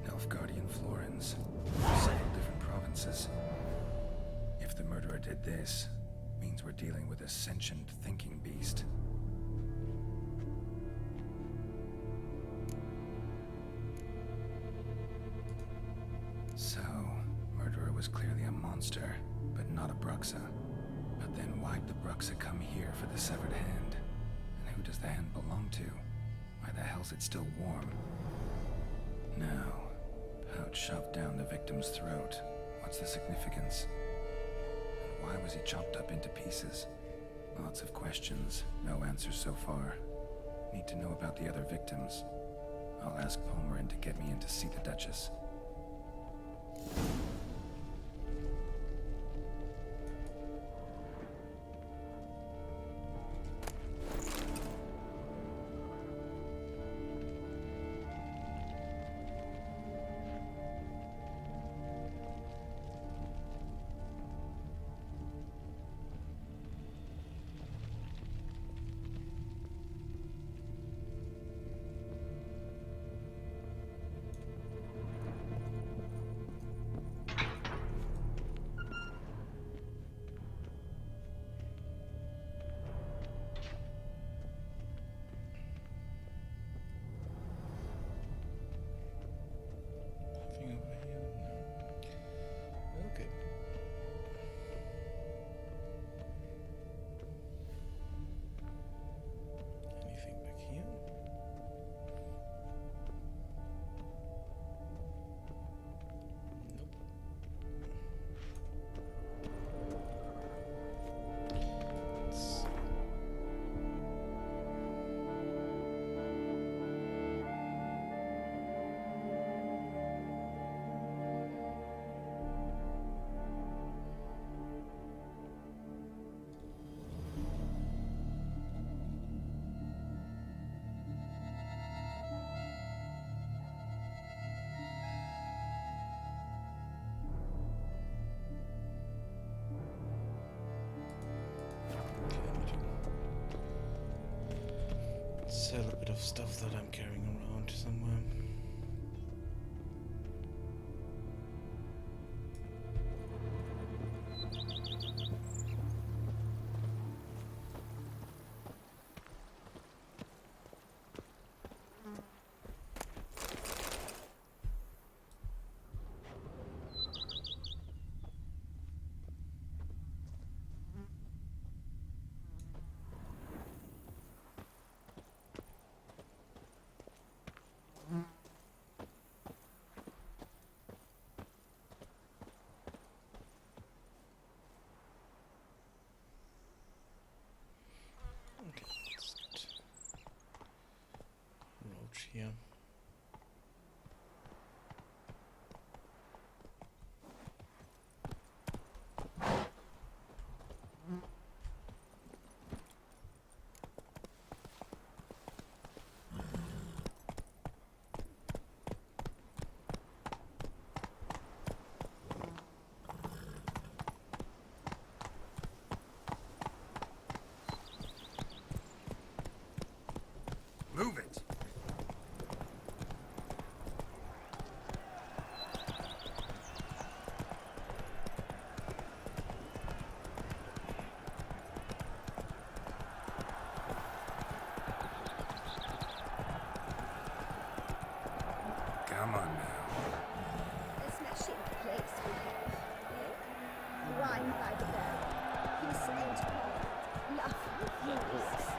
Nilfgaardian florins. Several different provinces. If the murderer did this, means we're dealing with a sentient thinking beast. So, murderer was clearly a monster, but not a Bruxa. But then why'd the Bruxa come here for the severed hand? And who does the hand belong to? Why the hell's it still warm? Now, pouch shoved down the victim's throat. What's the significance? And why was he chopped up into pieces? Lots of questions, no answers so far. Need to know about the other victims. I'll ask Palmerin to get me in to see the Duchess. sell a bit of stuff that I'm carrying around somewhere. Roach here. Move it! Come on now. A smashing place we have, eh? Wine by the bell, peace and quiet, love with peace.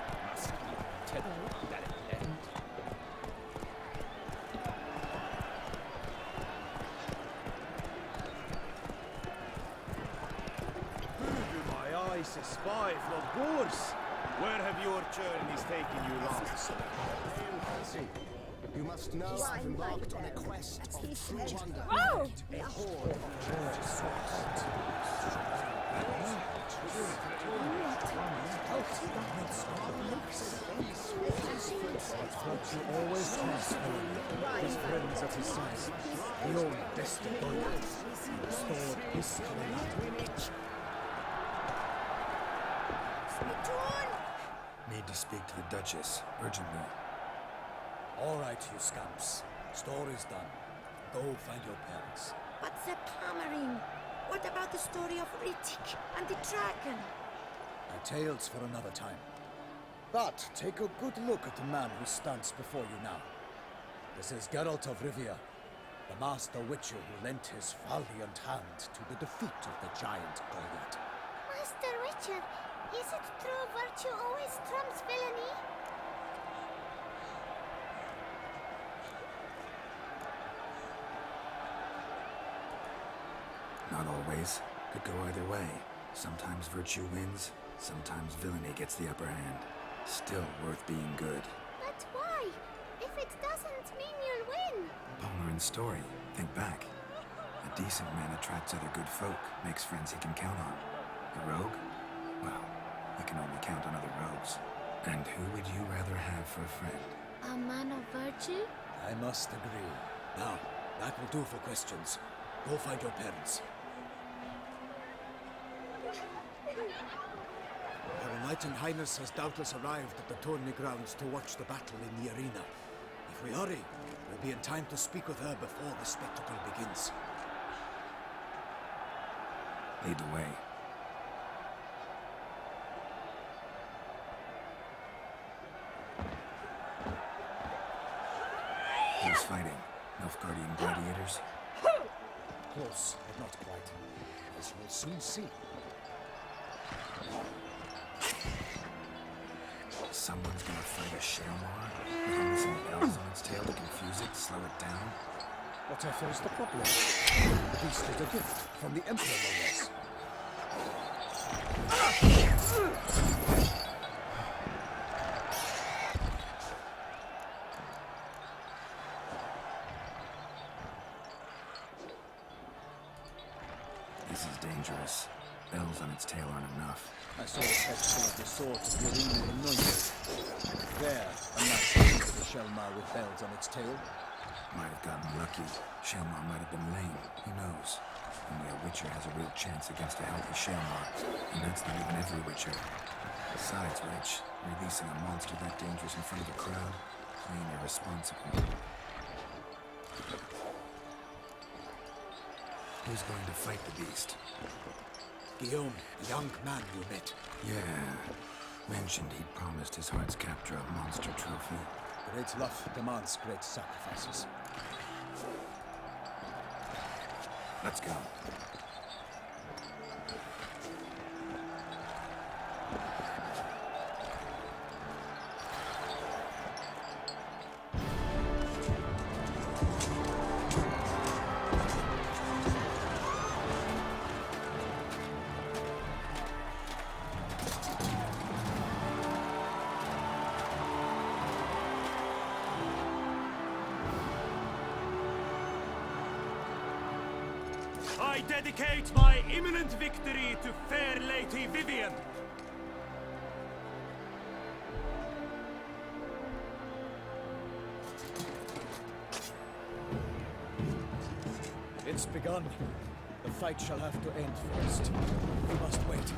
My eyes espy from Boers. Where have your journeys taken you last? You must know I've embarked on a quest of true wonder. Oh! A horde of What you always trust, his friends at his side. The old destined stored history. Need to speak to the Duchess, urgently. All right, you scamps. Story's done. Go find your parents. But the Palmerine, what about the story of Rittik and the dragon? Tales for another time. But take a good look at the man who stands before you now. This is Geralt of Rivia, the master witcher who lent his valiant hand to the defeat of the giant Goliath. Master Richard, is it true virtue always trumps villainy? Not always. Could go either way. Sometimes virtue wins, sometimes villainy gets the upper hand. Still worth being good. But why? If it doesn't mean you'll win. Palmerin's story. Think back. A decent man attracts other good folk, makes friends he can count on. A rogue? Well, you can only count on other rogues. And who would you rather have for a friend? A man of virtue? I must agree. Now, that will do for questions. Go find your parents. Her Knight and Highness has doubtless arrived at the tourney grounds to watch the battle in the arena. If we hurry, we'll be in time to speak with her before the spectacle begins. Lead the way. Who's fighting? Nilfgaardian gladiators? Close, but not quite. As you will soon see. Someone's gonna fight a Shelmar? Hang some bells on its tail to confuse it, slow it down? Whatever is the problem? The beast is a gift from the Emperor, no less. This is dangerous. Bells on its tail aren't enough. I saw the texture of the sword of the arena in Noye. There, a match with the Shelmar with bells on its tail. Might have gotten lucky. Shelmar might have been lame. Who knows? Only a Witcher has a real chance against a healthy Shelmar. And that's not even every Witcher. Besides which, releasing a monster that dangerous in front of a crowd, plain irresponsible. Who's going to fight the beast? Guillaume, the young man you met. Yeah. Mentioned he'd promised his heart's capture a monster trophy. Great love demands great sacrifices. Let's go. I dedicate my imminent victory to fair Lady Vivian. It's begun. The fight shall have to end first. We must wait.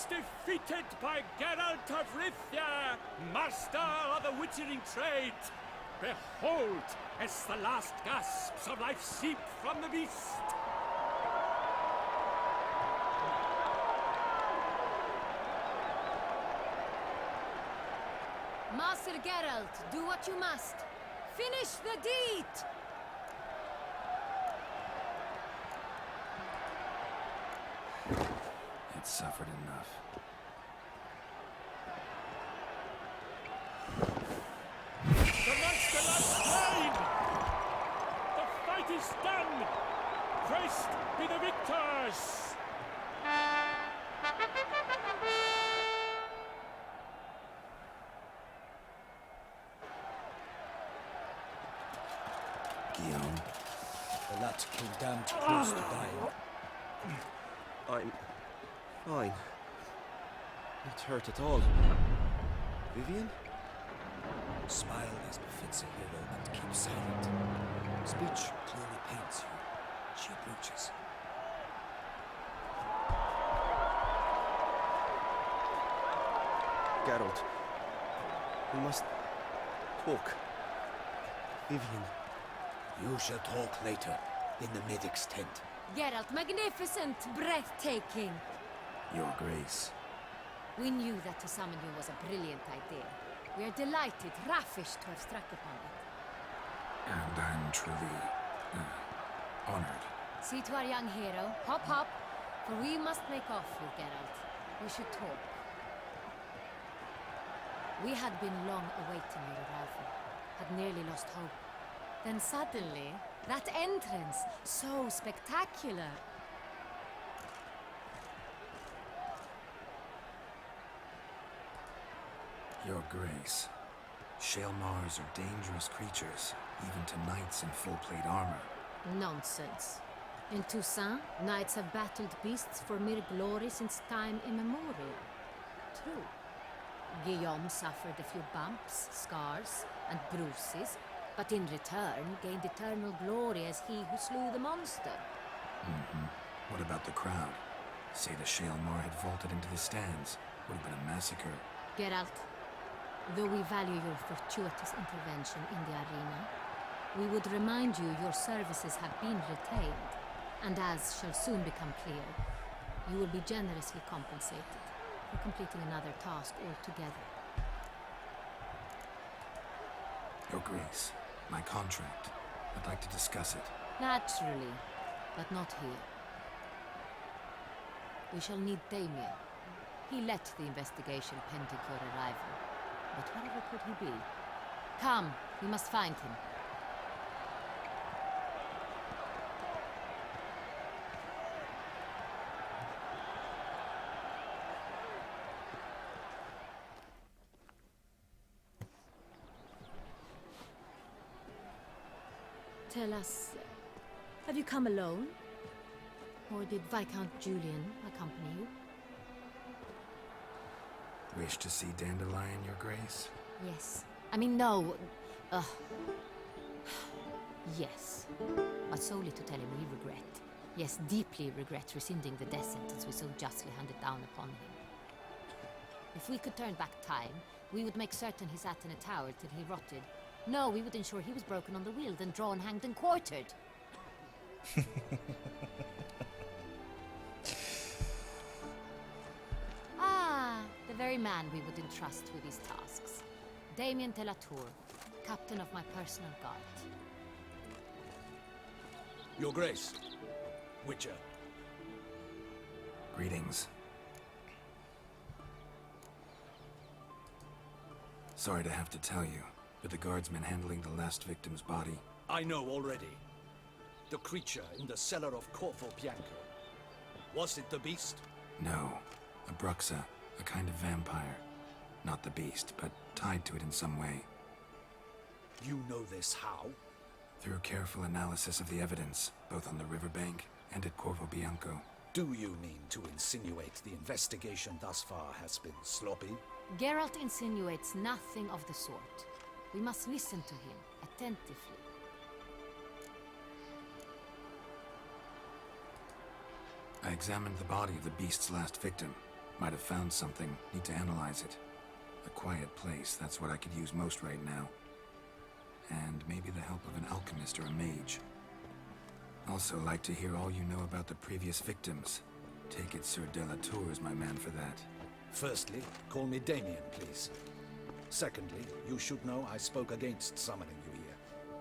Defeated by Geralt of Rivia, master of the witchering trade. Behold, as the last gasps of life seep from the beast. Master Geralt, do what you must. Finish the deed! It's suffered enough. The monster lies slain! The fight is done! Christ be the victors! Guillaume. The lad came damned close to dying. I'm fine. Not hurt at all. Vivian? Smile as befits a hero and keep silent. Speech clearly paints you. She approaches. Geralt. We must talk. Vivian. You shall talk later, in the medic's tent. Geralt, magnificent, breathtaking. Your Grace. We knew that to summon you was a brilliant idea. We are delighted, ravished to have struck upon it. And I'm truly honored. See to our young hero. Hop, hop. For we must make off you, Geralt. We should talk. We had been long awaiting your arrival. Had nearly lost hope. Then suddenly, that entrance, so spectacular. Your Grace. Shaelmars are dangerous creatures, even to knights in full-plate armor. Nonsense. In Toussaint, knights have battled beasts for mere glory since time immemorial. True. Guillaume suffered a few bumps, scars, and bruises, but in return gained eternal glory as he who slew the monster. What about the crowd? Say the Shaelmar had vaulted into the stands. Would have been a massacre. Geralt, though we value your fortuitous intervention in the arena, we would remind you your services have been retained, and as shall soon become clear, you will be generously compensated for completing another task altogether. Your Grace, my contract. I'd like to discuss it. Naturally, but not here. We shall need Damien. He led the investigation pending your arrival. But wherever could he be? Come, we must find him. Tell us, have you come alone? Or did Viscount Julian accompany you? Wish to see Dandelion, Your Grace? Yes. I mean, no. Yes. But solely to tell him we regret. Yes, deeply regret rescinding the death sentence we so justly handed down upon him. If we could turn back time, we would make certain he sat in a tower till he rotted. No, we would ensure he was broken on the wheel, then drawn, hanged, and quartered. The very man we would entrust with these tasks. Damien de la Tour, captain of my personal guard. Your Grace, Witcher. Greetings. Sorry to have to tell you, but the guardsman handling the last victim's body... I know already. The creature in the cellar of Corvo Bianco. Was it the beast? No. A Bruxa. A kind of vampire. Not the beast, but tied to it in some way. You know this how? Through careful analysis of the evidence, both on the riverbank and at Corvo Bianco. Do you mean to insinuate the investigation thus far has been sloppy? Geralt insinuates nothing of the sort. We must listen to him attentively. I examined the body of the beast's last victim. Might have found something. Need to analyze it. A quiet place, that's what I could use most right now. And maybe the help of an alchemist or a mage. Also like to hear all you know about the previous victims. Take it Sir de la Tour is my man for that. Firstly, call me Damien, please. Secondly, you should know I spoke against summoning you here.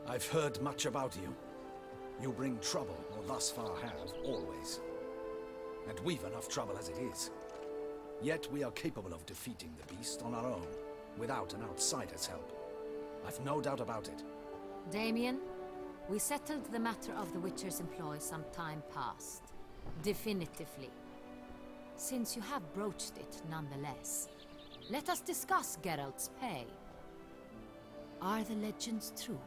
I've heard much about you. You bring trouble, or thus far have, always. And we've enough trouble as it is. Yet we are capable of defeating the beast on our own, without an outsider's help. I've no doubt about it. Damien, We settled the matter of the Witcher's employ some time past. Definitively. Since you have broached it nonetheless, let us discuss Geralt's pay. Are the legends true?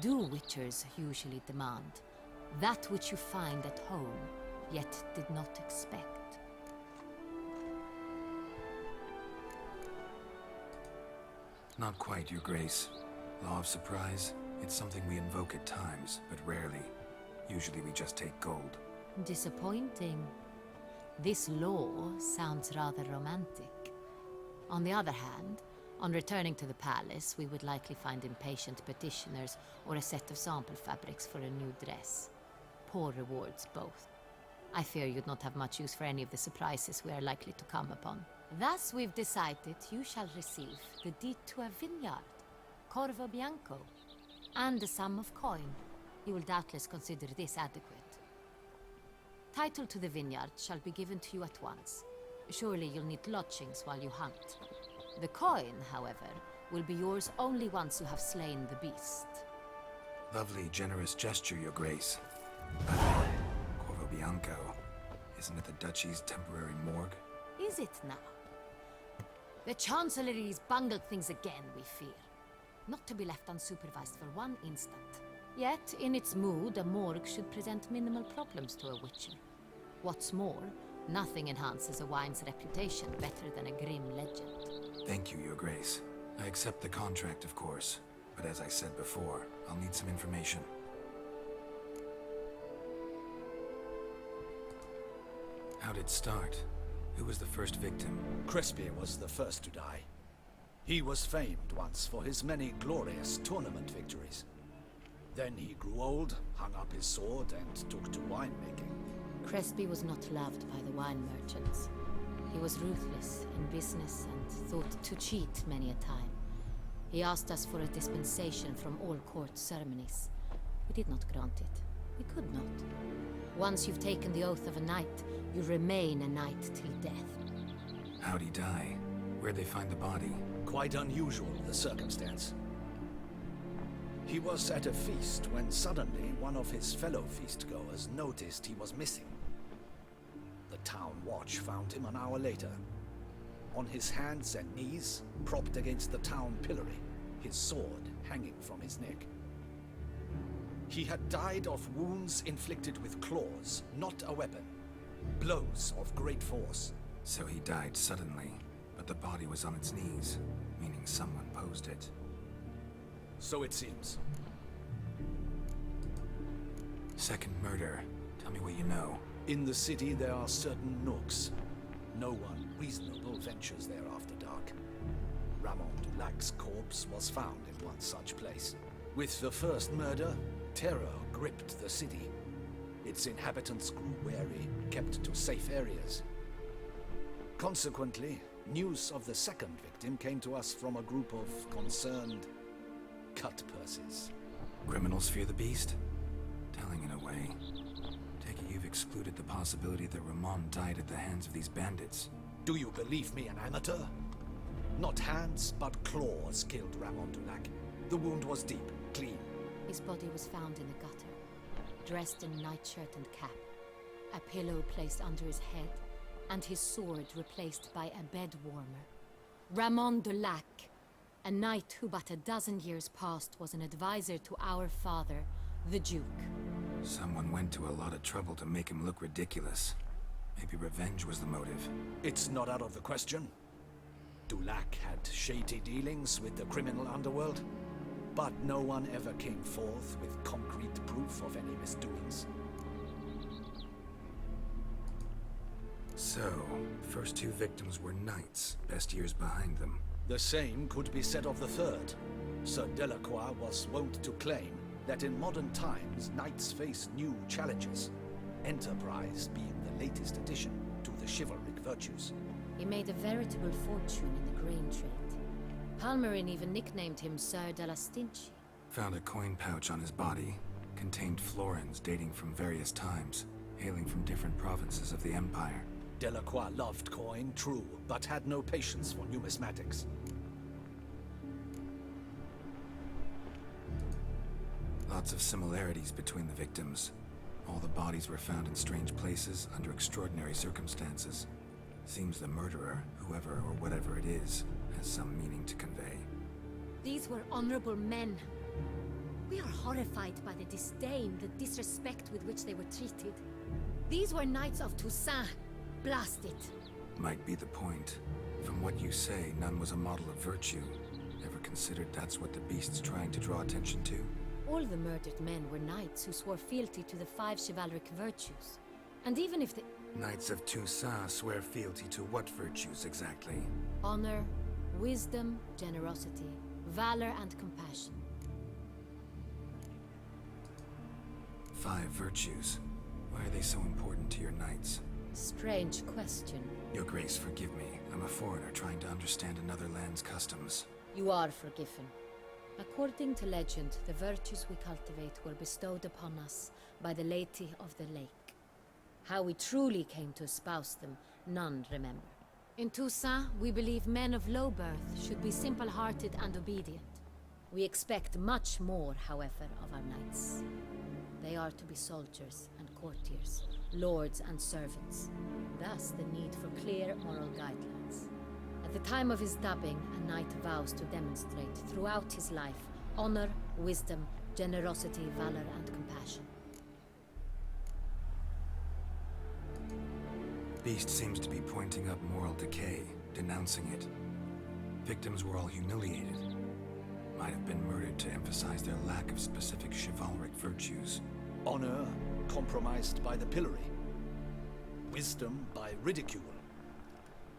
Do Witchers usually demand that which you find at home, yet did not expect? Not quite, Your Grace. Law of surprise, it's something we invoke at times, but rarely. Usually we just take gold. Disappointing. This law sounds rather romantic. On the other hand, on returning to the palace, we would likely find impatient petitioners or a set of sample fabrics for a new dress. Poor rewards, both. I fear you'd not have much use for any of the surprises we are likely to come upon. Thus, we've decided you shall receive the deed to a vineyard, Corvo Bianco, and a sum of coin. You will doubtless consider this adequate. Title to the vineyard shall be given to you at once. Surely you'll need lodgings while you hunt. The coin, however, will be yours only once you have slain the beast. Lovely, generous gesture, Your Grace. Corvo Bianco, isn't it the Duchy's temporary morgue? Is it now? The Chancellery's bungled things again, we fear. Not to be left unsupervised for one instant. Yet, in its mood, a morgue should present minimal problems to a Witcher. What's more, nothing enhances a wine's reputation better than a grim legend. Thank you, Your Grace. I accept the contract, of course. But as I said before, I'll need some information. How'd it start? Who was the first victim? Crespi was the first to die. He was famed once for his many glorious tournament victories. Then he grew old, hung up his sword, and took to winemaking. Crespi was not loved by the wine merchants. He was ruthless in business and thought to cheat many a time. He asked us for a dispensation from all court ceremonies. We did not grant it. We could not. Once you've taken the oath of a knight, you remain a knight till death. How'd he die? Where'd they find the body? Quite unusual, the circumstance. He was at a feast when suddenly one of his fellow feastgoers noticed he was missing. The town watch found him an hour later. On his hands and knees, propped against the town pillory, his sword hanging from his neck. He had died of wounds inflicted with claws, not a weapon. Blows of great force. So he died suddenly, but the body was on its knees, meaning someone posed it. So it seems. Second murder. Tell me what you know. In the city there are certain nooks. No one reasonable ventures there after dark. Ramon Dulac's corpse was found in one such place. With the first murder, terror gripped the city. Its inhabitants grew wary, kept to safe areas. Consequently, news of the second victim came to us from a group of concerned cut-purses. Criminals fear the beast? Telling in a way. Take it you've excluded the possibility that Ramon died at the hands of these bandits. Do you believe me an amateur? Not hands, but claws killed Ramon Dulac. The wound was deep, clean. His body was found in the gutter, dressed in nightshirt and cap, a pillow placed under his head, and his sword replaced by a bed warmer. Ramon Dulac, a knight who but a dozen years past was an advisor to our father, the Duke. Someone went to a lot of trouble to make him look ridiculous. Maybe revenge was the motive. It's not out of the question. Dulac had shady dealings with the criminal underworld, but no one ever came forth with concrete proof of any misdoings. So, first two victims were knights, best years behind them. The same could be said of the third. Sir Delacroix was wont to claim that in modern times, knights face new challenges, enterprise being the latest addition to the chivalric virtues. He made a veritable fortune in the grain trade. Palmerin even nicknamed him Sir de la Stinchi. Found a coin pouch on his body. Contained florins dating from various times, hailing from different provinces of the Empire. Delacroix loved coin, true, but had no patience for numismatics. Lots of similarities between the victims. All the bodies were found in strange places under extraordinary circumstances. Seems the murderer, whoever or whatever it is, has some meaning to convey. These were honorable men. We are horrified by the disdain, the disrespect with which they were treated. These were Knights of Toussaint. Blast it. Might be the point. From what you say, none was a model of virtue. Ever considered that's what the beast's trying to draw attention to? All the murdered men were knights who swore fealty to the 5 chivalric virtues. And even if the Knights of Toussaint swear fealty to what virtues exactly? honor, wisdom, generosity, valor, and compassion. 5 virtues. Why are they so important to your knights? Strange question. Your Grace, forgive me. I'm a foreigner trying to understand another land's customs. You are forgiven. According to legend, the virtues we cultivate were bestowed upon us by the Lady of the Lake. How we truly came to espouse them, none remember. In Toussaint, we believe men of low birth should be simple-hearted and obedient. We expect much more, however, of our knights. They are to be soldiers and courtiers, lords and servants. Thus, the need for clear moral guidelines. At the time of his dubbing, a knight vows to demonstrate throughout his life honor, wisdom, generosity, valor, and compassion. Beast seems to be pointing up moral decay, denouncing it. Victims were all humiliated. Might have been murdered to emphasize their lack of specific chivalric virtues. Honor compromised by the pillory. Wisdom by ridicule.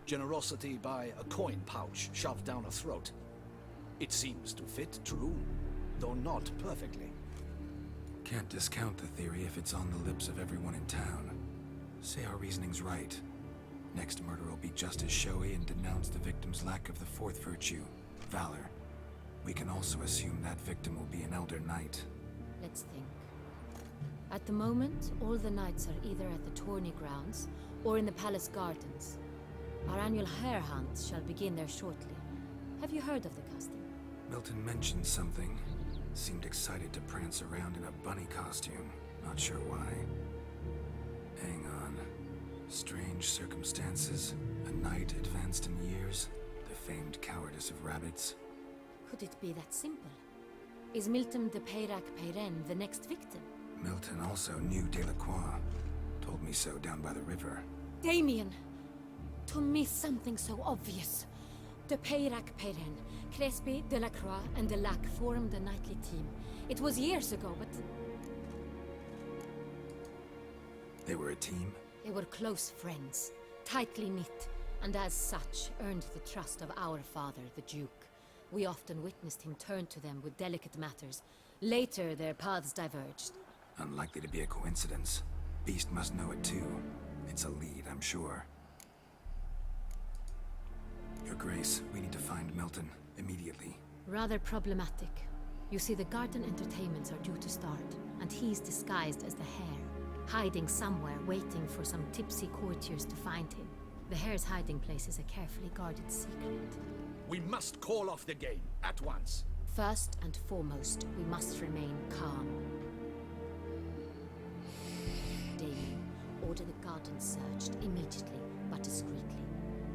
Generosity by a coin pouch shoved down a throat. It seems to fit true, though not perfectly. Can't discount the theory if it's on the lips of everyone in town. Say our reasoning's right. Next murder will be just as showy and denounce the victim's lack of the 4th virtue, valor. We can also assume that victim will be an elder knight. Let's think. At the moment, all the knights are either at the tourney grounds or in the palace gardens. Our annual hare hunt shall begin there shortly. Have you heard of the custom? Milton mentioned something. Seemed excited to prance around in a bunny costume. Not sure why. Hang on. Strange circumstances. A knight advanced in years. The famed cowardice of rabbits. Could it be that simple? Is Milton de Peyrac-Peyren the next victim? Milton also knew Delacroix. Told me so down by the river. Damien! To miss something so obvious. De Peyrac-Peyren, Crespi, Delacroix, and Delac formed a knightly team. It was years ago, but They were a team? they were close friends, tightly knit, and as such earned the trust of our father, the Duke. We often witnessed him turn to them with delicate matters. Later, their paths diverged. Unlikely to be a coincidence. Beast must know it too. It's a lead, I'm sure. Your Grace, we need to find Milton, immediately. Rather problematic. You see, the garden entertainments are due to start, and he's disguised as the hare, hiding somewhere, waiting for some tipsy courtiers to find him. The hare's hiding place is a carefully guarded secret. We must call off the game, at once. First and foremost, we must remain calm. Damien, order the garden searched immediately, but discreetly.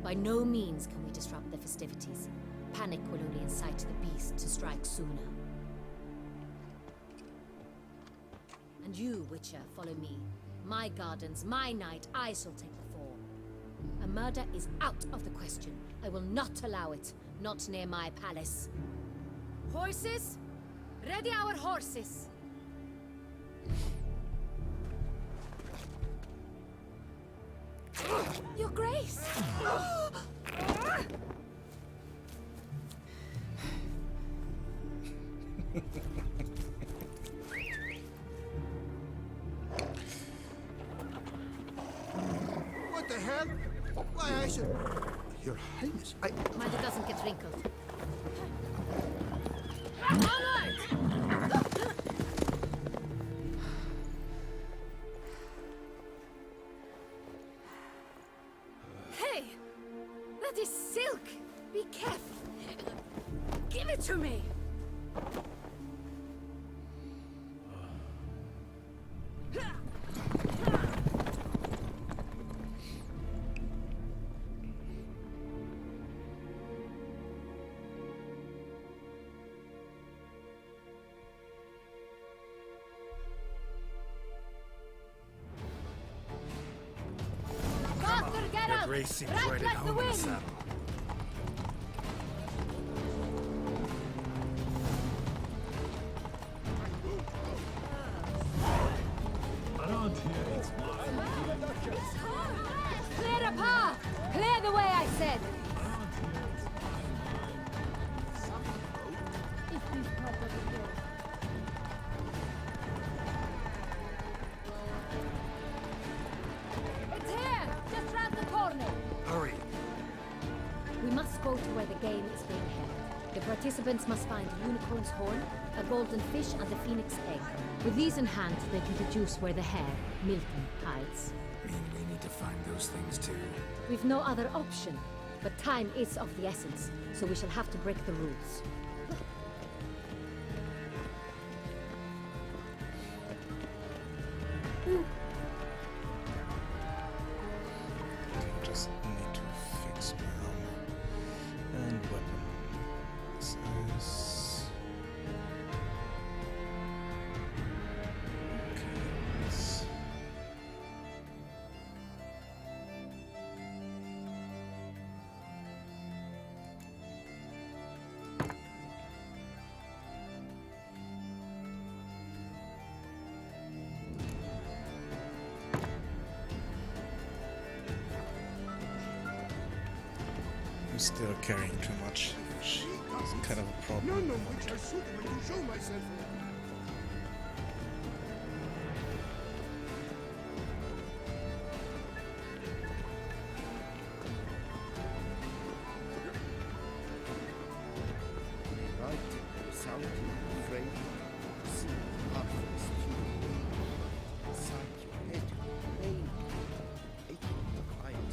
By no means can we disrupt the festivities. Panic will only incite the beast to strike sooner. And you, Witcher, follow me. My gardens, my night, I shall take the fall. A murder is out of the question. I will not allow it. Not near my palace. Horses? Ready our horses! Your Grace! What the hell? Why, I should... Your Highness, I... Mind it doesn't get wrinkled. Onward! Hey! That is silk! Be careful! Give it to me! Grace seems Right right at like the home in the wind. saddle. Clear a path! Clear the way, I said! It's here! Just round the corner! Hurry! We must go to where the game is being held. The participants must find a unicorn's horn, a golden fish, and the phoenix egg. With these in hand, they can deduce where the hare, Milton, hides. Mean we need to find those things too. We've no other option, but time is of the essence, so we shall have to break the rules. Just need to fix my armor and weapon. This is... Okay, this... I'm still carrying too much, which is kind of a problem. None of which are suitable to show myself. Right, sound, frame, see, harvest, inside your head, pain, aching the quiet.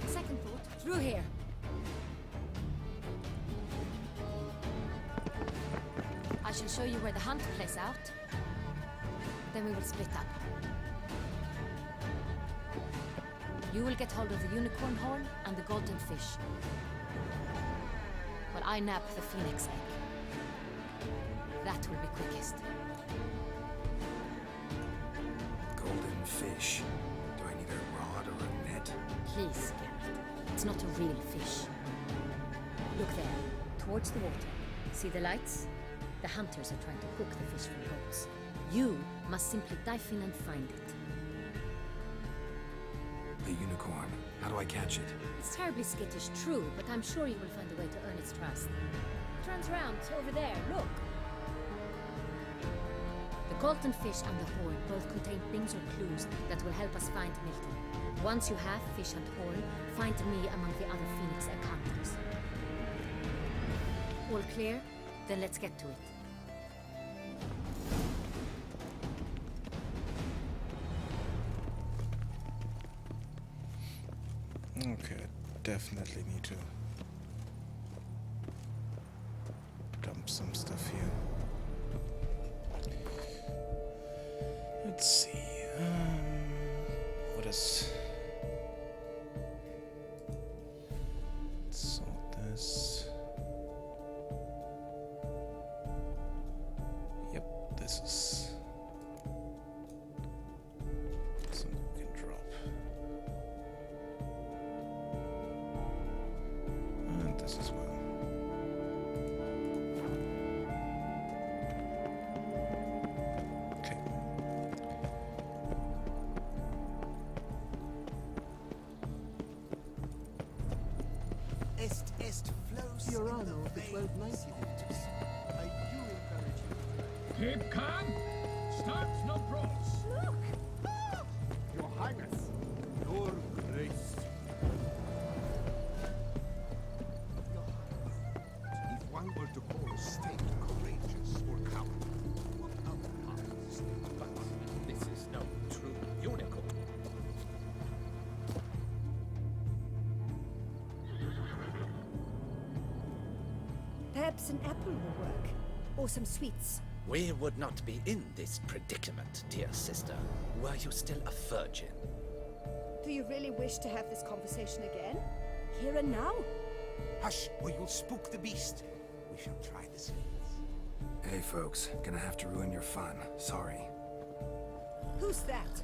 Second thought, through here. I shall show you where the hunt plays out. Then we will split up. You will get hold of the unicorn horn and the golden fish, while I nab the phoenix egg. That will be quickest. Golden fish. Do I need a rod or a net? Please, Geralt. It's not a real fish. Look there, towards the water. See the lights? The hunters are trying to hook the fish from boats. You must simply dive in and find it. The unicorn. How do I catch it? It's terribly skittish, true, but I'm sure you will find a way to earn its trust. Turns round, over there, look. The golden fish and the horn both contain things or clues that will help us find Milton. Once you have fish and horn, find me among the other phoenix egg hunters. All clear? Then let's get to it. Okay, definitely need to dump some stuff here. Let's see. What is... Let's sort this. Yep, this is something we can drop. And this as well. Okay. Est flows. Your Honor of the 1290 Victus. I do encourage you. Keep calm. Start no brawls. Look! Your Highness, Your Grace. If one were to call a state courageous or cowardly, what other part of the state? But this is no true unicorn. Perhaps an apple will work. Or some sweets. We would not be in this predicament, dear sister, were you still a virgin. Do you really wish to have this conversation again? Here and now? Hush, or you'll spook the beast. We shall try the sweets. Hey folks, gonna have to ruin your fun. Sorry. Who's that?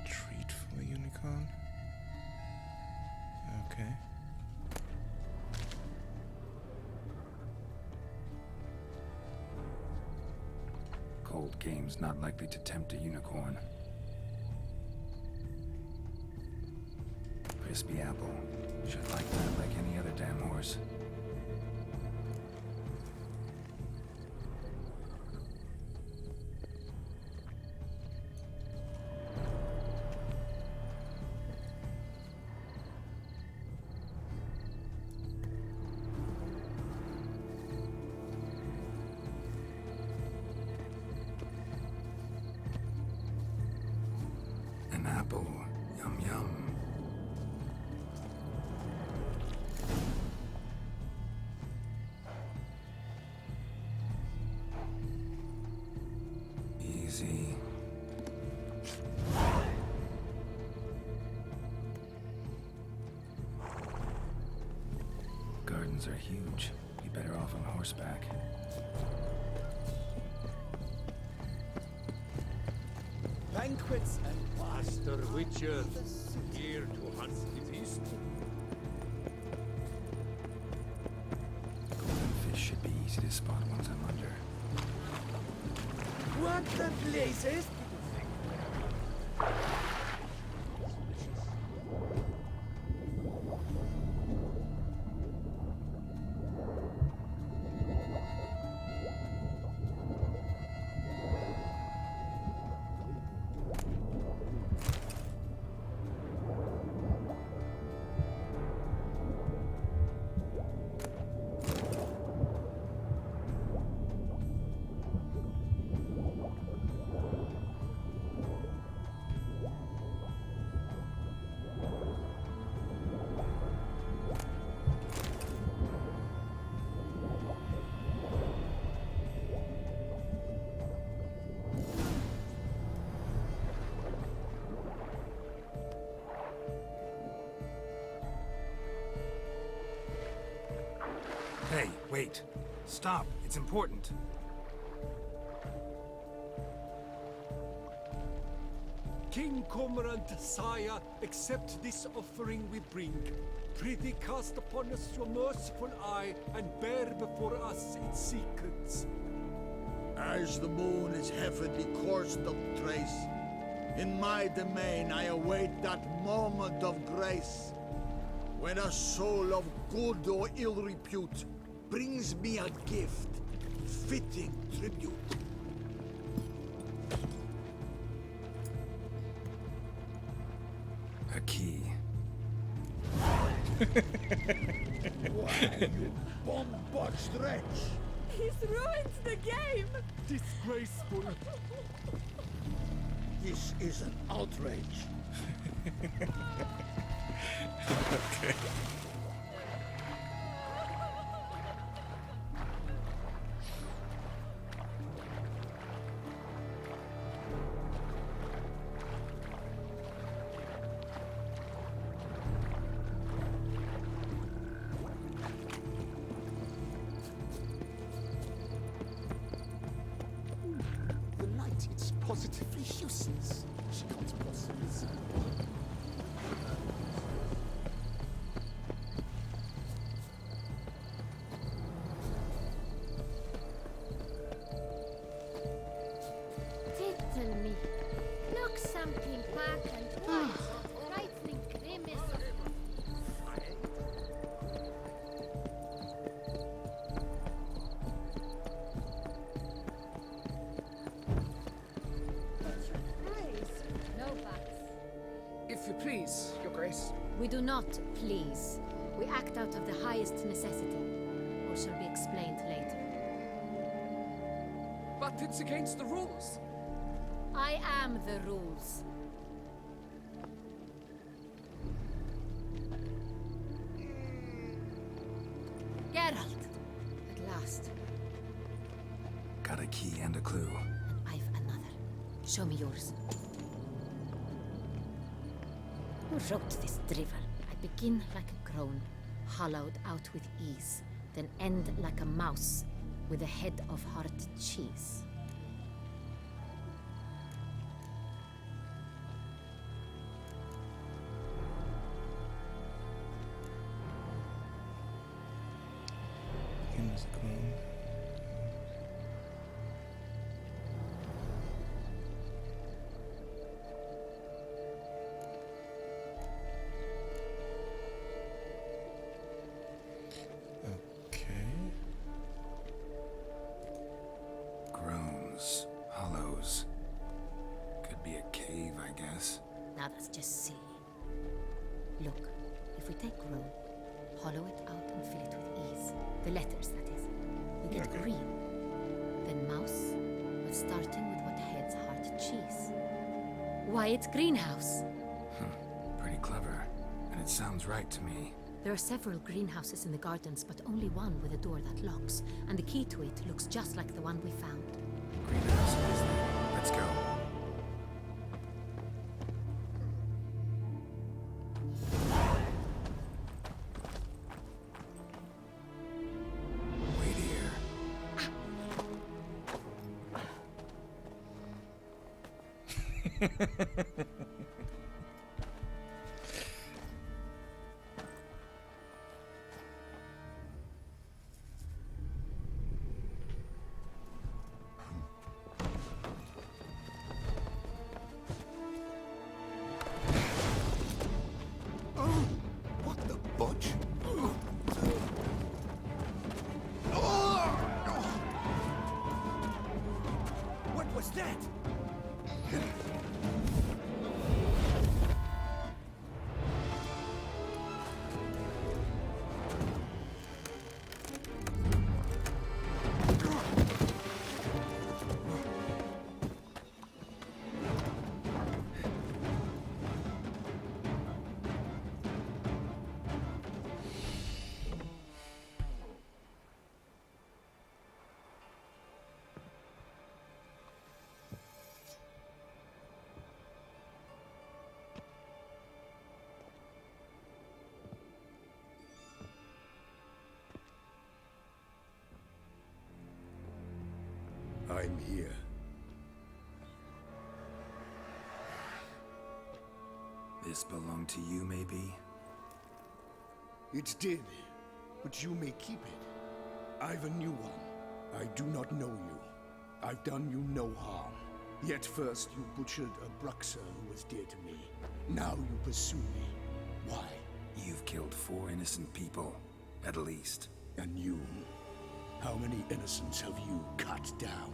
Treat for the unicorn. Okay. Cold game's not likely to tempt a unicorn. Crispy apple. Should like that like any other damn horse. An apple. Yum yum. Easy. Gardens are huge. Be better off on horseback. Banquets and Master Witcher, here to hunt the beast. Golden fish should be easy to spot once I'm under. what the blazes? Hey, wait. Stop. It's important. King Cormorant, sire, accept this offering we bring. Prithee cast upon us your merciful eye, and bear before us its secrets. As the moon is heavily coursed of trace, in my domain I await that moment of grace, when a soul of good or ill repute brings me a gift, fitting tribute. A key. Why, you bomb-botched wretch! He's ruined the game! Disgraceful! This is an outrage. Okay. The light, it's positively useless. She can't possibly see. Tickle me. Look something back and twice. Frightening grimace of no buts. If you please, Your Grace. We do not please. We act out of the highest necessity, or shall be explained later. But it's against the rules. I am the rules. Got a key and a clue. And I've another. Show me yours. Who wrote this drivel? I begin like a crone, hollowed out with ease, then end like a mouse with a head of hard cheese. Begin as a crone. Groans, hollows. Could be a cave, I guess. Now that's just silly. Look, if we take room, hollow it out and fill it with ease. The letters, that is. We get green. Then mouse, but starting with what heads hard cheese. Why, it's greenhouse. Pretty clever. And it sounds right to me. There are several greenhouses in the gardens, but only one with a door that locks. And the key to it looks just like the one we found. Greenhouse it is then. Let's go. Wait here. What was that? I'm here. This belonged to you, maybe? It did, but you may keep it. I've a new one. I do not know you. I've done you no harm. Yet first you butchered a Bruxer who was dear to me. Now you pursue me. Why? You've killed 4 innocent people, at least. And you? How many innocents have you cut down?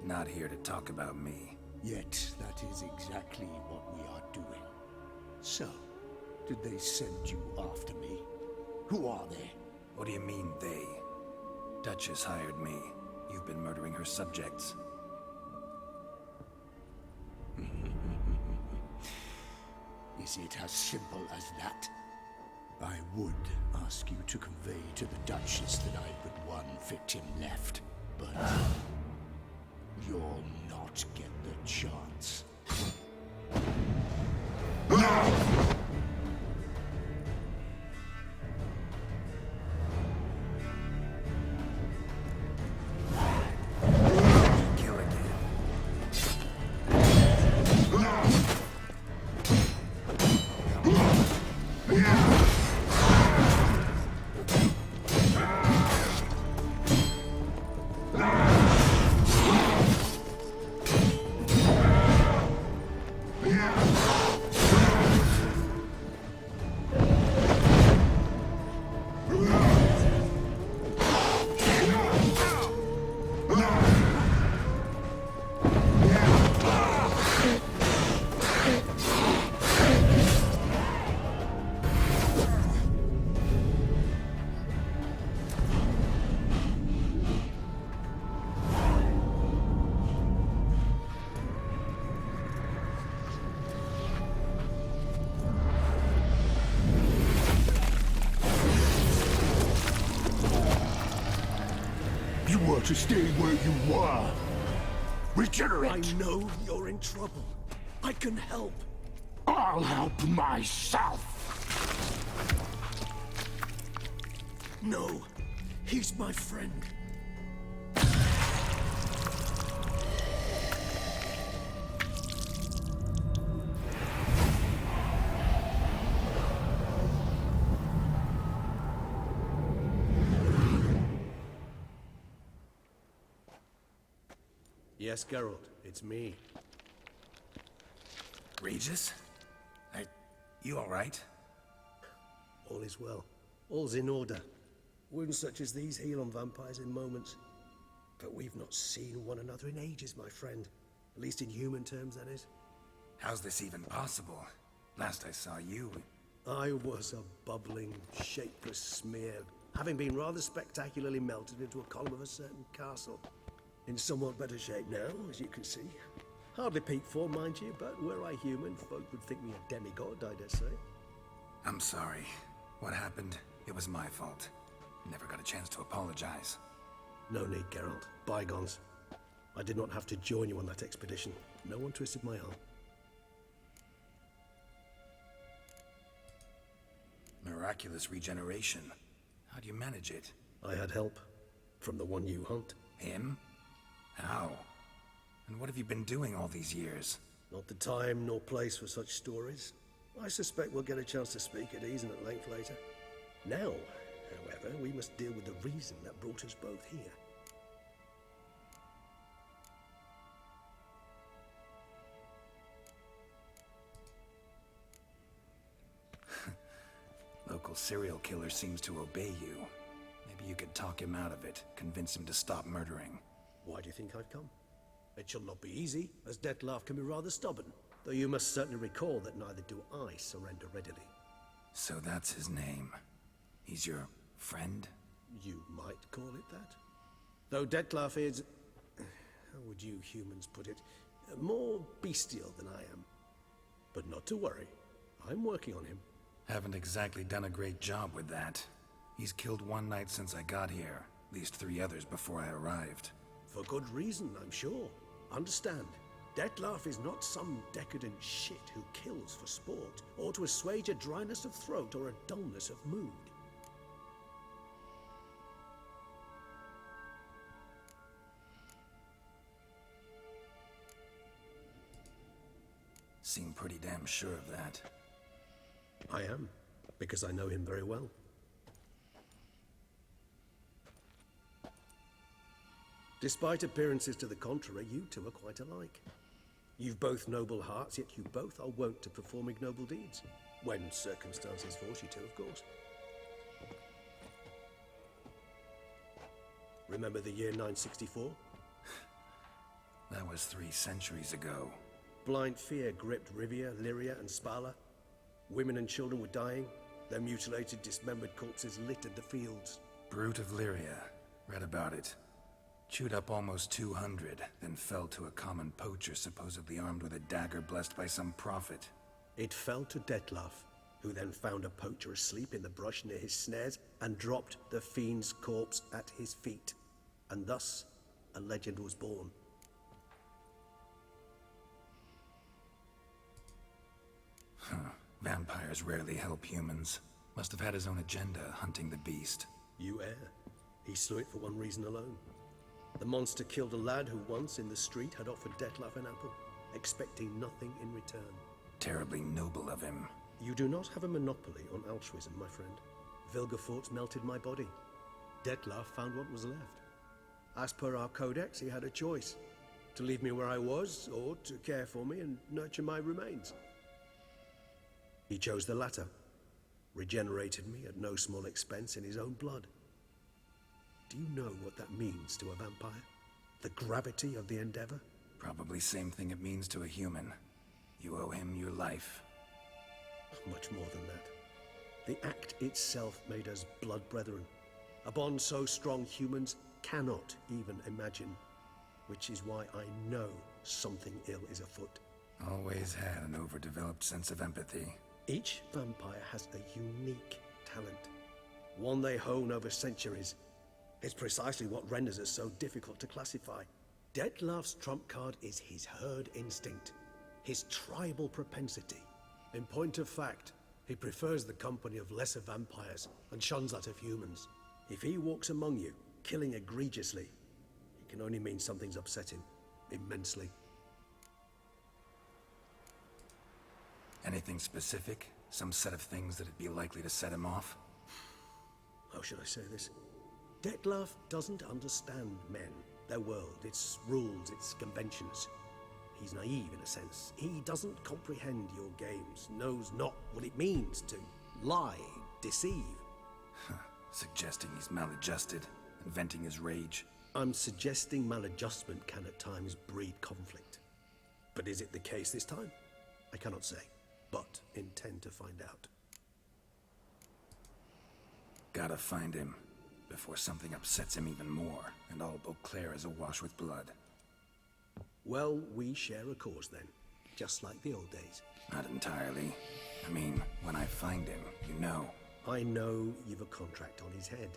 Not here to talk about me. Yet that is exactly what we are doing. So, did they send you after me? Who are they? What do you mean, they? Duchess hired me. You've been murdering her subjects. Is it as simple as that? I would ask you to convey to the Duchess that I've but one victim left, but you'll not get the chance. Kill again. to stay where you were. Regenerate! I know you're in trouble. I can help. I'll help myself! No, he's my friend. Yes, Geralt, it's me. Regis? You alright? All is well. All's in order. Wounds such as these heal on vampires in moments. But we've not seen one another in ages, my friend. At least in human terms, that is. How's this even possible? Last I saw you... I was a bubbling, shapeless smear, having been rather spectacularly melted into a column of a certain castle. In somewhat better shape now, as you can see. Hardly peak form, mind you, but were I human, folk would think me a demigod, I dare say. I'm sorry. What happened, it was my fault. Never got a chance to apologize. No need, Geralt. Bygones. I did not have to join you on that expedition. No one twisted my arm. Miraculous regeneration. How do you manage it? I had help. From the one you hunt. Him? How? And what have you been doing all these years? Not the time nor place for such stories. I suspect we'll get a chance to speak at ease and at length later. Now, however, we must deal with the reason that brought us both here. Local serial killer seems to obey you. Maybe you could talk him out of it, convince him to stop murdering. Why do you think I've come? It shall not be easy, as Dettlaff can be rather stubborn. Though you must certainly recall that neither do I surrender readily. So that's his name. He's your friend? You might call it that. Though Dettlaff is... how would you humans put it? More bestial than I am. But not to worry. I'm working on him. Haven't exactly done a great job with that. He's killed one knight since I got here. At least 3 others before I arrived. For good reason, I'm sure. Understand, Dettlaff is not some decadent shit who kills for sport, or to assuage a dryness of throat or a dullness of mood. Seem pretty damn sure of that. I am, because I know him very well. Despite appearances to the contrary, you two are quite alike. You've both noble hearts, yet you both are wont to perform ignoble deeds. When circumstances force you to, of course. Remember the year 964? That was 3 centuries ago. Blind fear gripped Rivia, Lyria, and Spala. Women and children were dying. Their mutilated, dismembered corpses littered the fields. Brute of Lyria. Read about it. Chewed up almost 200, then fell to a common poacher supposedly armed with a dagger blessed by some prophet. It fell to Dettlaff, who then found a poacher asleep in the brush near his snares and dropped the fiend's corpse at his feet. And thus, a legend was born. Vampires rarely help humans. Must have had his own agenda, hunting the beast. You err. He slew it for one reason alone. The monster killed a lad who once, in the street, had offered Dettlaff an apple, expecting nothing in return. Terribly noble of him. You do not have a monopoly on altruism, my friend. Vilgefortz melted my body. Dettlaff found what was left. As per our codex, he had a choice. To leave me where I was, or to care for me and nurture my remains. He chose the latter. Regenerated me at no small expense in his own blood. Do you know what that means to a vampire? The gravity of the endeavor? Probably same thing it means to a human. You owe him your life. Much more than that. The act itself made us blood brethren. A bond so strong humans cannot even imagine. Which is why I know something ill is afoot. Always had an overdeveloped sense of empathy. Each vampire has a unique talent. One they hone over centuries. It's precisely what renders it so difficult to classify. Dettlaff's trump card is his herd instinct, his tribal propensity. In point of fact, he prefers the company of lesser vampires and shuns that of humans. If he walks among you, killing egregiously, it can only mean something's upset him immensely. Anything specific? Some set of things that'd be likely to set him off? How should I say this? Dettlaff doesn't understand men, their world, its rules, its conventions. He's naive in a sense. He doesn't comprehend your games, knows not what it means to lie, deceive. Suggesting he's maladjusted, and venting his rage. I'm suggesting maladjustment can at times breed conflict. But is it the case this time? I cannot say, but intend to find out. Gotta find him, before something upsets him even more, and all Beauclair is awash with blood. Well, we share a cause then, just like the old days. Not entirely. I mean, when I find him, you know. I know you've a contract on his head.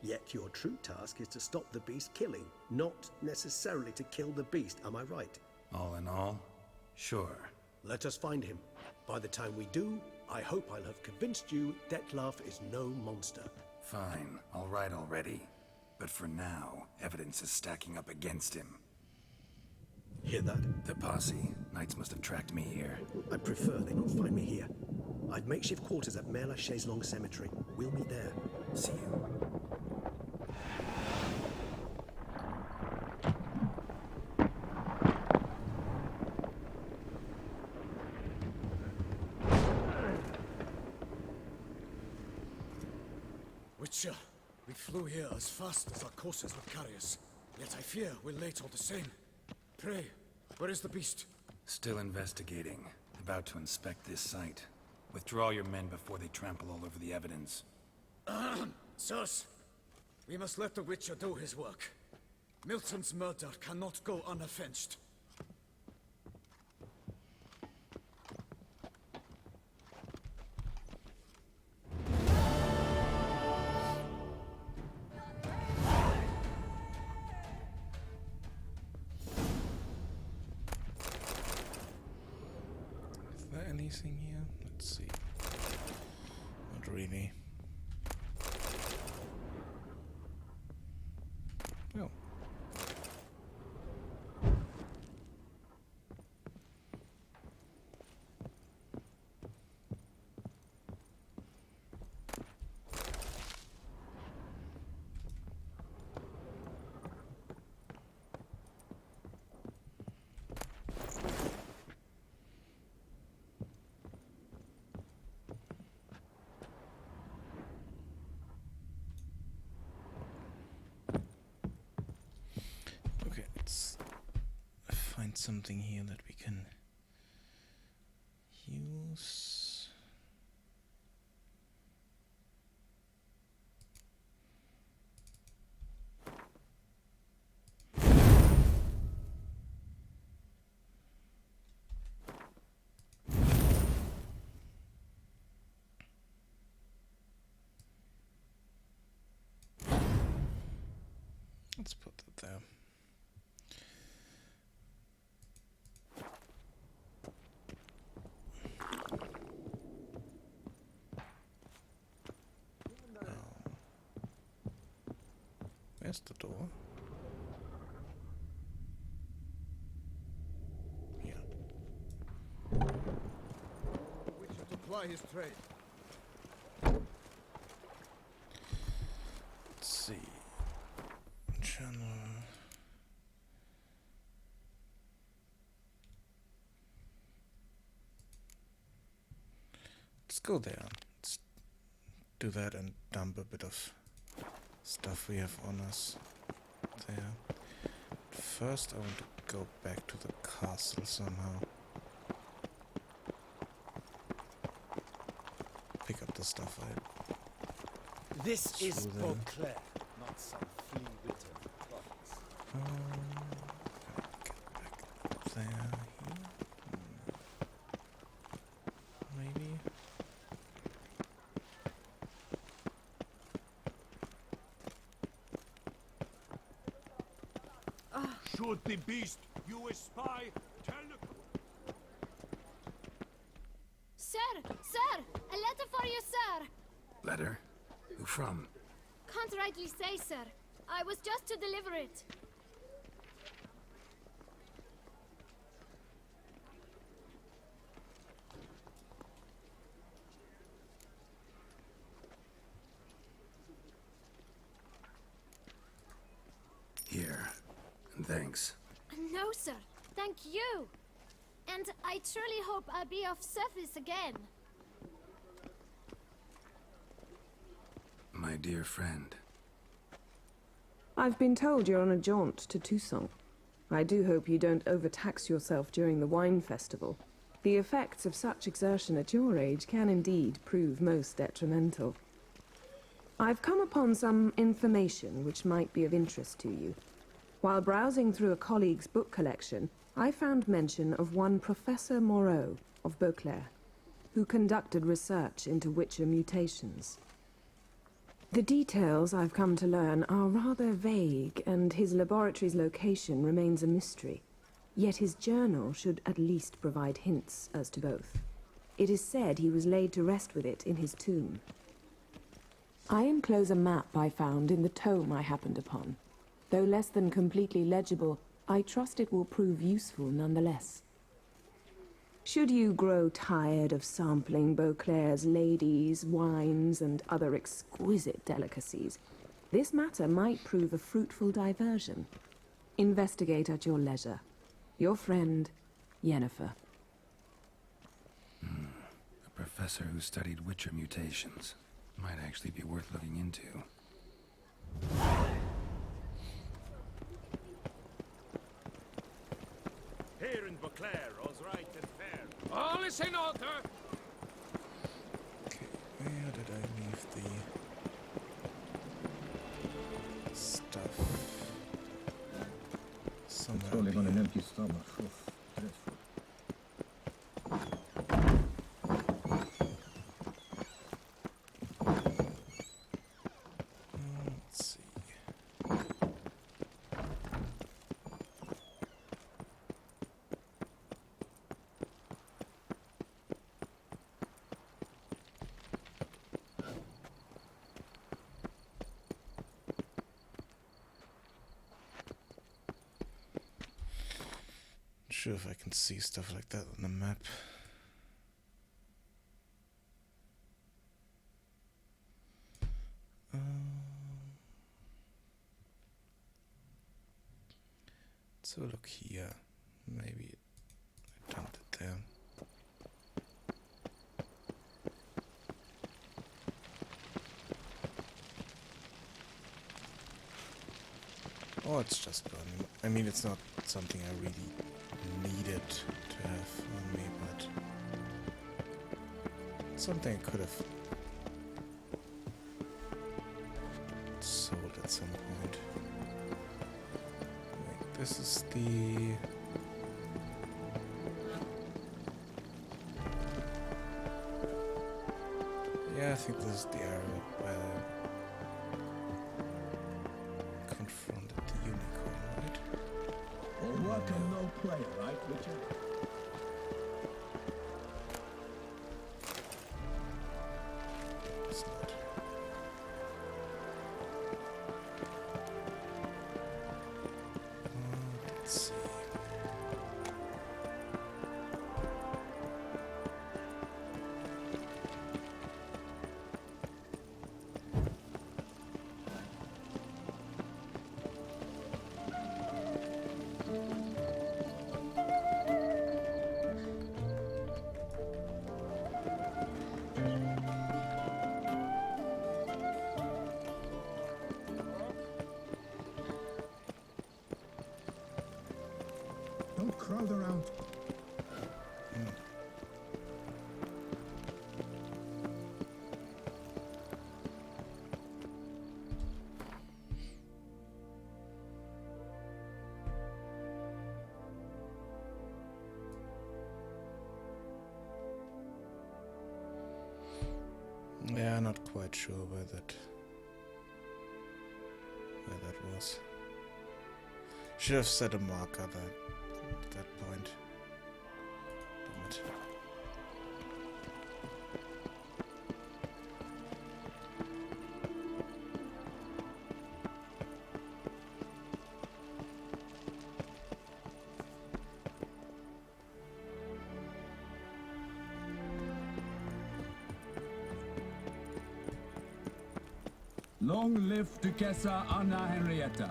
Yet your true task is to stop the beast killing, not necessarily to kill the beast, am I right? All in all, sure. Let us find him. By the time we do, I hope I'll have convinced you Dettlaff is no monster. Fine, all right already. But for now, evidence is stacking up against him. Hear that? The posse. Knights must have tracked me here. I prefer they not find me here. I've makeshift quarters at Mère Lachaise Long Cemetery. We'll meet there. See you. Witcher, we flew here as fast as our courses would carry us. Yet I fear we're late all the same. Pray, where is the beast? Still investigating. About to inspect this site. Withdraw your men before they trample all over the evidence. Sirs, we must let the Witcher do his work. Milton's murder cannot go unavenged. Is there anything here? Let's see. Not really. Oh. Okay, let's find something here that we can use. Let's put that there. Where's the door? Here. Witcher to ply his trade. Let's see. Channel. Let's go there. Let's do that and dump a bit of stuff we have on us there. First I want to go back to the castle somehow. Pick up the stuff I This is threw there. Beauclair, not some flea-bitten clots. There, here. Maybe. Should the beast you espy tell the... Sir! Sir! A letter for you, sir! Letter? Who from? Can't rightly say, sir. I was just to deliver it. Here. And thanks. No, sir. Thank you. And I truly hope I'll be of service again. My dear friend. I've been told you're on a jaunt to Toussaint. I do hope you don't overtax yourself during the wine festival. The effects of such exertion at your age can indeed prove most detrimental. I've come upon some information which might be of interest to you. While browsing through a colleague's book collection, I found mention of one Professor Moreau of Beauclair, who conducted research into Witcher mutations. The details I've come to learn are rather vague, and his laboratory's location remains a mystery. Yet his journal should at least provide hints as to both. It is said he was laid to rest with it in his tomb. I enclose a map I found in the tome I happened upon. Though less than completely legible, I trust it will prove useful nonetheless. Should you grow tired of sampling Beauclair's ladies, wines, and other exquisite delicacies, this matter might prove a fruitful diversion. Investigate at your leisure. Your friend, Yennefer. A professor who studied Witcher mutations. Might actually be worth looking into. Here in Beauclair, all's right and fair. All is in order! Okay, where did I leave the stuff? Somewhere. Patrolling on an empty stomach. Oof, dreadful. Let's see. Not sure if I can see stuff like that on the map. So look here. Maybe I dumped it there. Oh, it's just gone. I mean, it's not something I really needed to have on me, but something I could have sold at some point. Wait, this is the... Yeah, I think this is the area where I confronted the unicorn, right? All work and no play, right, Witcher? It's not. Let's see. Don't crowd around. Yeah, not quite sure where that was. Should have set a marker at that point. Damn it. Long live Duchessa Anna Henrietta.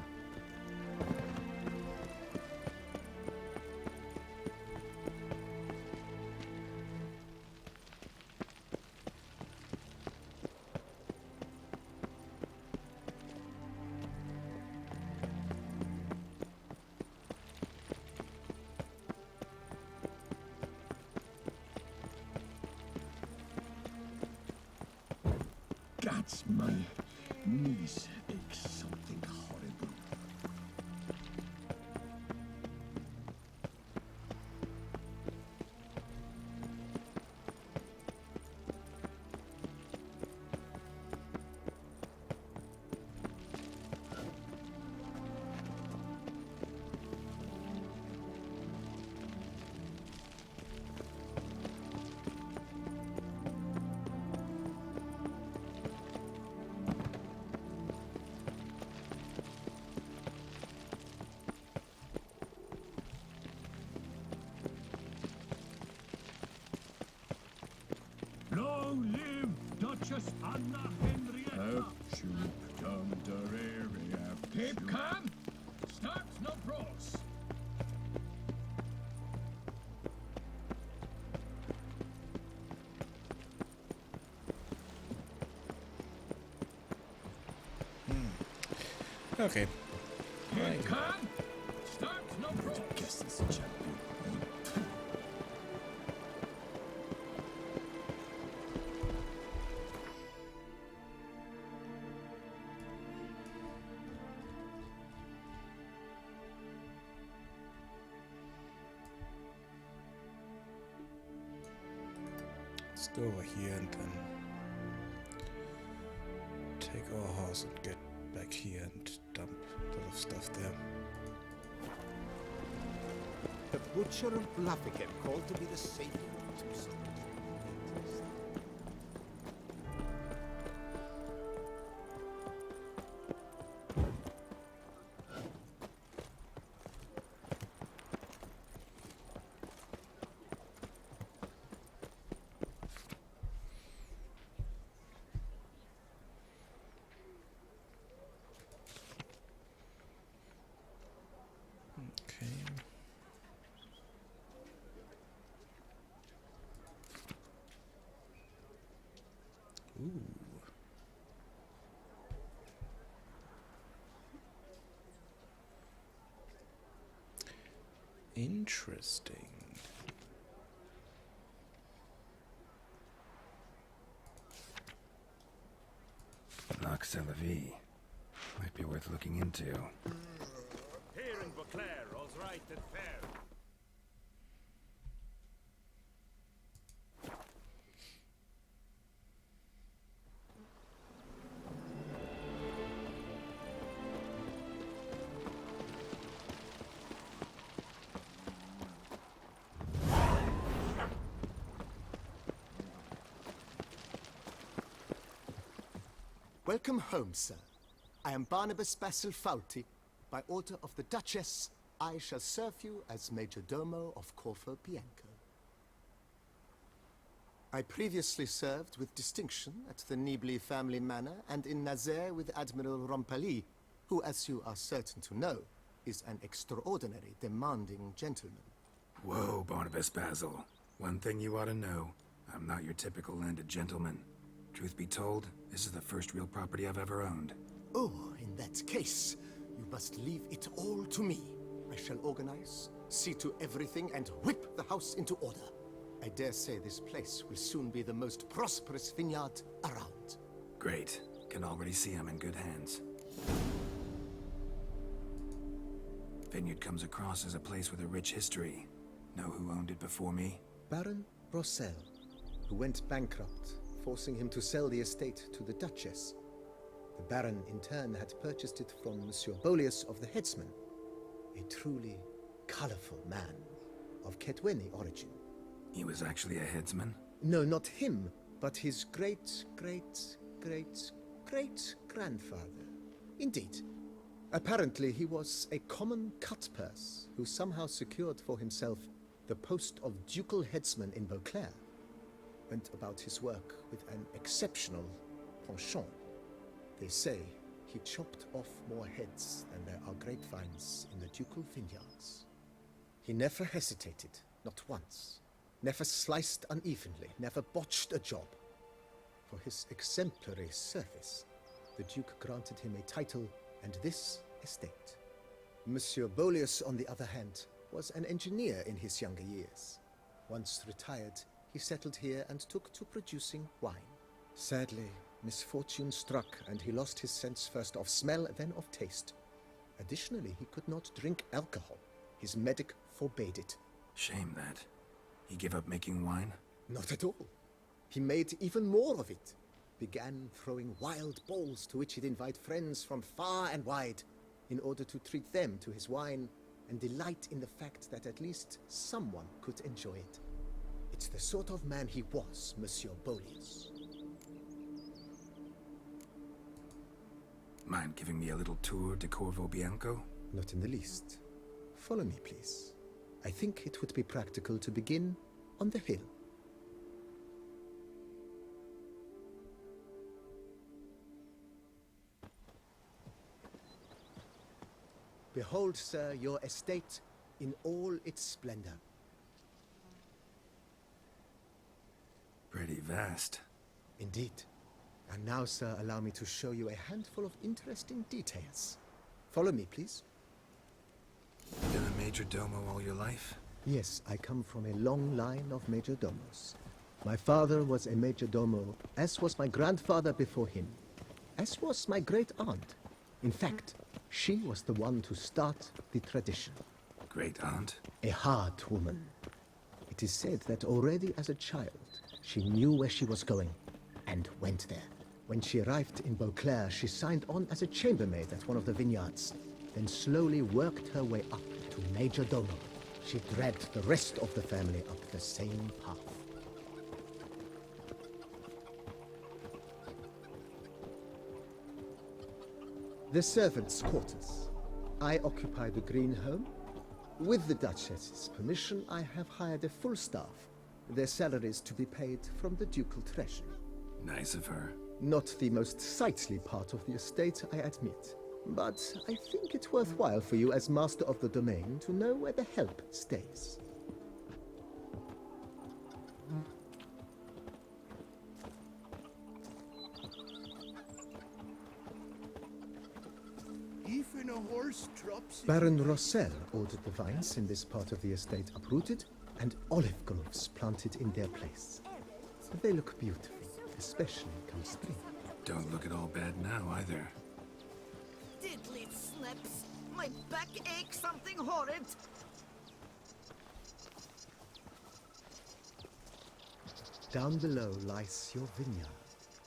That's my knees ache something horrible. Long live Duchess Anna Henrietta. Keep calm. Start no pros. Okay. Keep calm. Start no pros. Guess it's a champion. Let's go over here and then take our horse and get back here and dump a lot of stuff there. The Butcher of Bluffican called to be the savior of Tucson. Interesting. Lac Celavie. Might be worth looking into. Here in Beauclair, all's right and fair. Welcome home, sir. I am Barnabas Basil Fawlty. By order of the Duchess, I shall serve you as Major Domo of Corfu Bianco. I previously served with distinction at the Nibli family manor and in Nazaire with Admiral Rompali, who, as you are certain to know, is an extraordinary, demanding gentleman. Whoa, Barnabas Basil. One thing you ought to know. I'm not your typical landed gentleman. Truth be told, this is the first real property I've ever owned. Oh, in that case, you must leave it all to me. I shall organize, see to everything, and whip the house into order. I dare say this place will soon be the most prosperous vineyard around. Great. Can already see I'm in good hands. Vineyard comes across as a place with a rich history. Know who owned it before me? Baron Rossel, who went bankrupt, forcing him to sell the estate to the Duchess. The Baron, in turn, had purchased it from Monsieur Bolius of the Headsman. A truly colorful man of Ketweni origin. He was actually a headsman? No, not him, but his great-great-great-great-grandfather. Indeed. Apparently, he was a common cutpurse who somehow secured for himself the post of ducal headsman in Beauclair. Went about his work with an exceptional penchant. They say he chopped off more heads than there are grapevines in the ducal vineyards. He never hesitated, not once. Never sliced unevenly, never botched a job. For his exemplary service, the Duke granted him a title and this estate. Monsieur Bolius, on the other hand, was an engineer in his younger years. Once retired, he settled here and took to producing wine. Sadly, misfortune struck and he lost his sense first of smell, then of taste. Additionally, he could not drink alcohol. His medic forbade it. Shame that. He gave up making wine? Not at all. He made even more of it. Began throwing wild balls to which he'd invite friends from far and wide in order to treat them to his wine and delight in the fact that at least someone could enjoy it. It's the sort of man he was, Monsieur Bolius. Mind giving me a little tour de Corvo Bianco? Not in the least. Follow me, please. I think it would be practical to begin on the hill. Behold, sir, your estate in all its splendor. Pretty vast. Indeed. And now, sir, allow me to show you a handful of interesting details. Follow me, please. Been a major domo all your life? Yes, I come from a long line of major domos. My father was a major domo, as was my grandfather before him, as was my great-aunt. In fact, she was the one to start the tradition. Great-aunt? A hard woman. It is said that already as a child, she knew where she was going, and went there. When she arrived in Beauclair, she signed on as a chambermaid at one of the vineyards, then slowly worked her way up to major domo. She dragged the rest of the family up the same path. The servants' quarters. I occupy the green home. With the Duchess's permission, I have hired a full staff. Their salaries to be paid from the ducal treasury. Nice of her. Not the most sightly part of the estate, I admit. But I think it's worthwhile for you as master of the domain to know where the help stays. Even a horse drops. Baron Rossel ordered the vines in this part of the estate uprooted and olive groves planted in their place. They look beautiful, especially come spring. Don't look at all bad now, either. Diddly slips! My back aches something horrid! Down below lies your vineyard,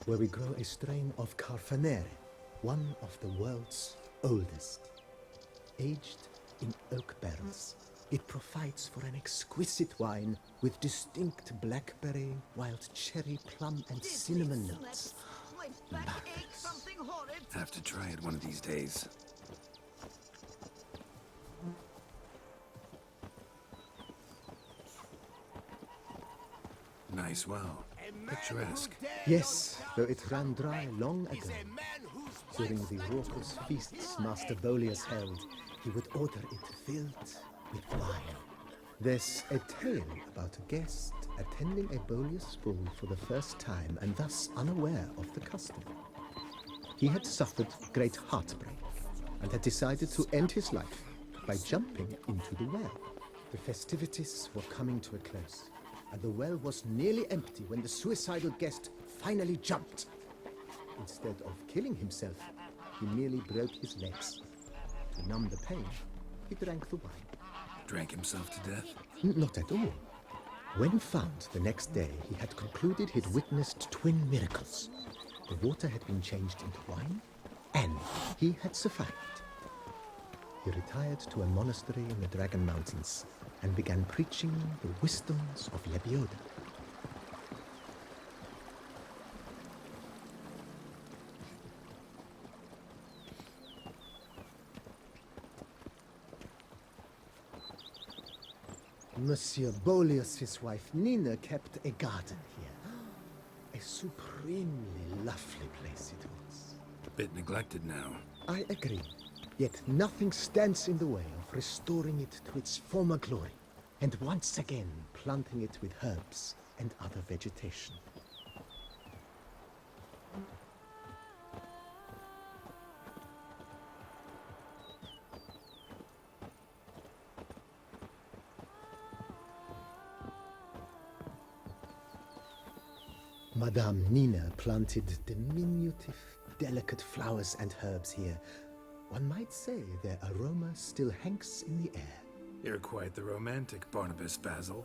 where we grow a strain of Carfanere, one of the world's oldest. Aged in oak barrels, it provides for an exquisite wine with distinct blackberry, wild cherry, plum, and cinnamon notes. My back aches something horrid! Have to try it one of these days. Nice well. Picturesque. Yes, though it ran dry long ago. During the raucous feasts Master Bolius held, he would order it filled with wine. There's a tale about a guest attending a Bolius ball for the first time and thus unaware of the custom. He had suffered great heartbreak and had decided to end his life by jumping into the well. The festivities were coming to a close, and the well was nearly empty when the suicidal guest finally jumped. Instead of killing himself, he merely broke his legs. To numb the pain, he drank the wine. Drank himself to death? Not at all. When found the next day, he had concluded he'd witnessed twin miracles. The water had been changed into wine, and he had survived. he retired to a monastery in the Dragon Mountains and began preaching the wisdoms of Lebioda. Monsieur Bolius, his wife Nina, kept a garden here. A supremely lovely place it was. A bit neglected now. I agree. Yet nothing stands in the way of restoring it to its former glory, and once again planting it with herbs and other vegetation. Madame Nina planted diminutive, delicate flowers and herbs here. One might say their aroma still hangs in the air. You're quite the romantic, Barnabas Basil.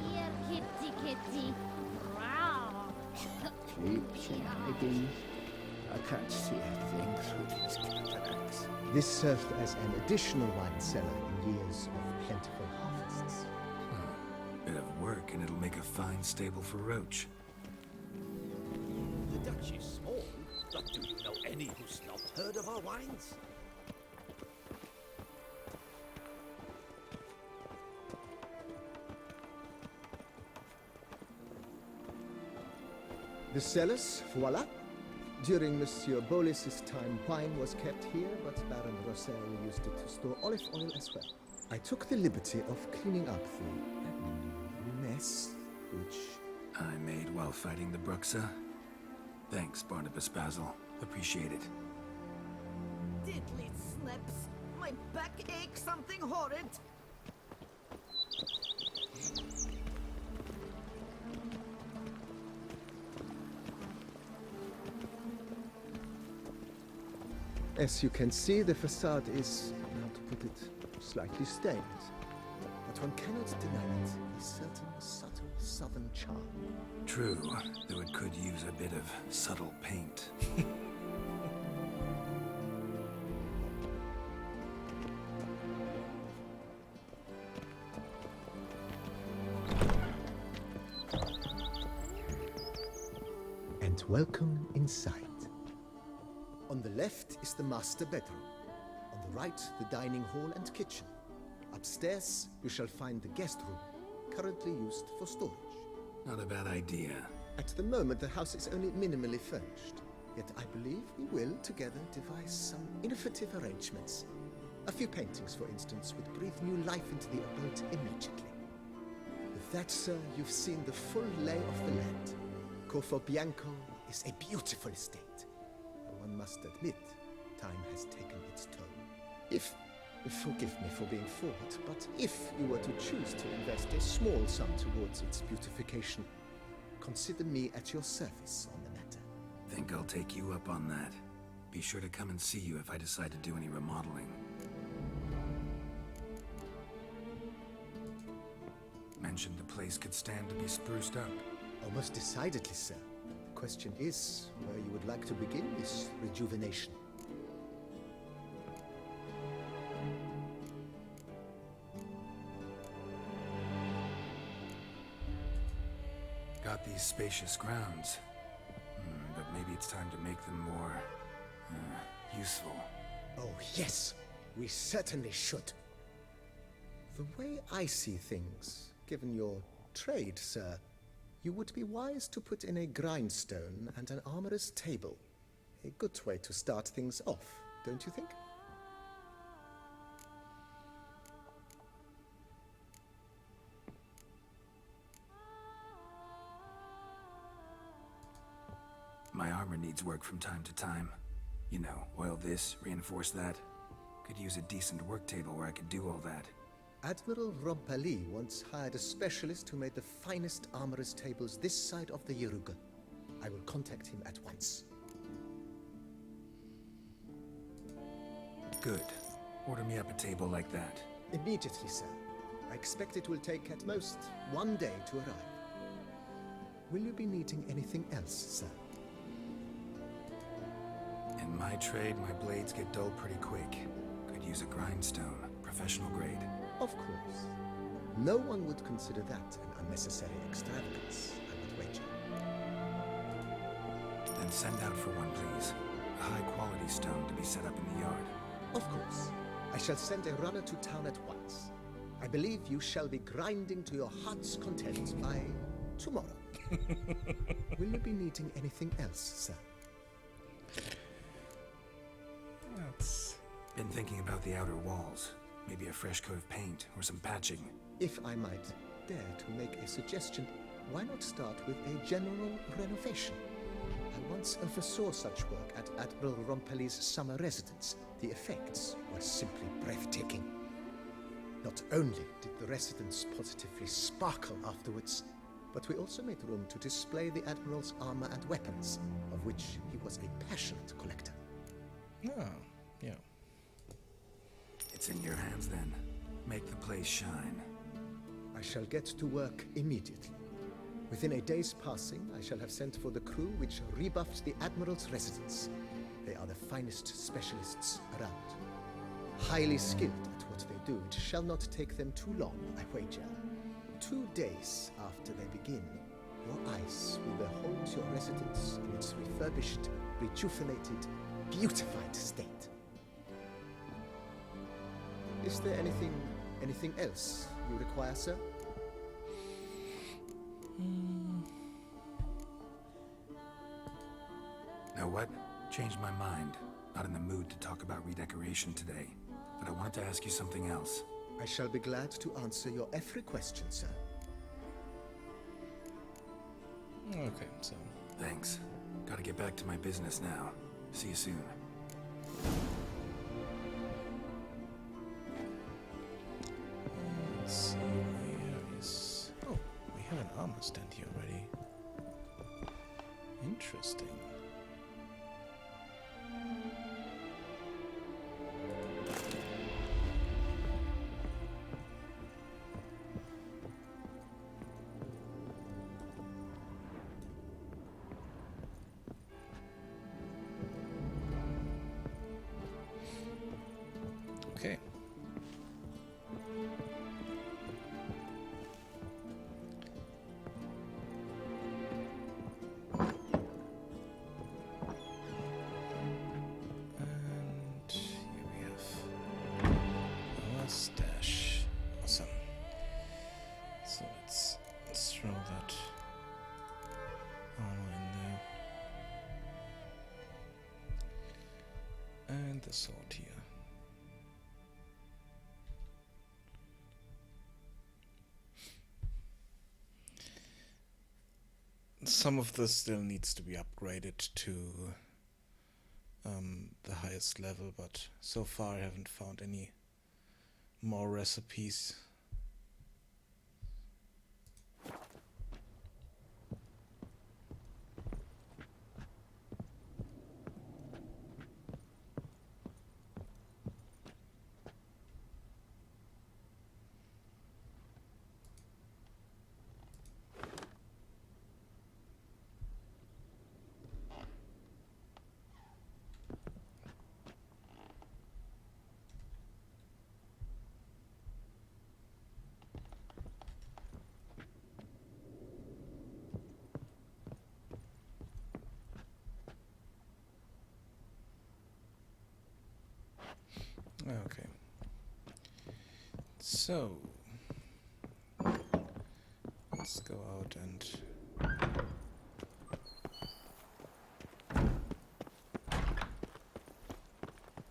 Here, kitty, kitty. Keep hiding. I can't see a thing through these cataracts. This served as an additional wine cellar in years of plentiful harvests. Bit of work, and it'll make a fine stable for Roach. The Dutch is small, but do you know any who's not heard of our wines? The cellars, voila. During Monsieur Bolis's time, wine was kept here, but Baron Rossel used it to store olive oil as well. I took the liberty of cleaning up the mess, which I made while fighting the Bruxa. Thanks, Barnabas Basil. Appreciate it. Diddly snips. My back aches something horrid. As you can see, the facade is, how to put it, slightly stained. But one cannot deny it, a certain subtle southern charm. True, though it could use a bit of subtle paint. And welcome inside. On the left is the master bedroom. On the right, the dining hall and kitchen. Upstairs, you shall find the guest room, currently used for storage. Not a bad idea. At the moment, the house is only minimally furnished. Yet I believe we will, together, devise some innovative arrangements. A few paintings, for instance, would breathe new life into the abode immediately. With that, sir, you've seen the full lay of the land. Corfo Bianco is a beautiful estate. One must admit, time has taken its toll. Forgive me for being forward, but if you were to choose to invest a small sum towards its beautification, consider me at your service on the matter. Think I'll take you up on that. Be sure to come and see you if I decide to do any remodeling. Mentioned the place could stand to be spruced up. Almost decidedly, sir. The question is where you would like to begin this rejuvenation. Got these spacious grounds. But maybe it's time to make them more... useful. Oh, yes! We certainly should. The way I see things, given your trade, sir, you would be wise to put in a grindstone and an armorer's table. A good way to start things off, don't you think? My armor needs work from time to time. You know, oil this, reinforce that. Could use a decent work table where I could do all that. Admiral Rompali once hired a specialist who made the finest armorer's tables this side of the Yaruga. I will contact him at once. Good. Order me up a table like that. Immediately, sir. I expect it will take at most 1 day to arrive. Will you be needing anything else, sir? In my trade, my blades get dull pretty quick. Could use a grindstone, professional grade. Of course. No one would consider that an unnecessary extravagance, I would wager. Then send out for one, please. A high-quality stone to be set up in the yard. Of course. I shall send a runner to town at once. I believe you shall be grinding to your heart's content by tomorrow. Will you be needing anything else, sir? Been thinking about the outer walls. Maybe a fresh coat of paint or some patching. If I might dare to make a suggestion, why not start with a general renovation? I once oversaw such work at Admiral Rompali's summer residence. The effects were simply breathtaking. Not only did the residence positively sparkle afterwards, but we also made room to display the Admiral's armor and weapons, of which he was a passionate collector. Ah, yeah. It's in your hands then. Make the place shine. I shall get to work immediately. Within a day's passing, I shall have sent for the crew which rebuffed the Admiral's residence. They are the finest specialists around. Highly skilled at what they do, it shall not take them too long, I wager. 2 days after they begin, your eyes will behold your residence in its refurbished, rejuvenated, beautified state. Is there anything else you require, sir? Know what? Changed my mind. Not in the mood to talk about redecoration today. But I wanted to ask you something else. I shall be glad to answer your every question, sir. Okay, so... Thanks. Gotta get back to my business now. See you soon. Let's see, where is... Oh, we have an armor stand here already. Interesting. Okay. And here we have our stash. Awesome. So let's throw that armor in there. And the sword here. Some of this still needs to be upgraded to the highest level, but so far I haven't found any more recipes. Okay. So let's go out and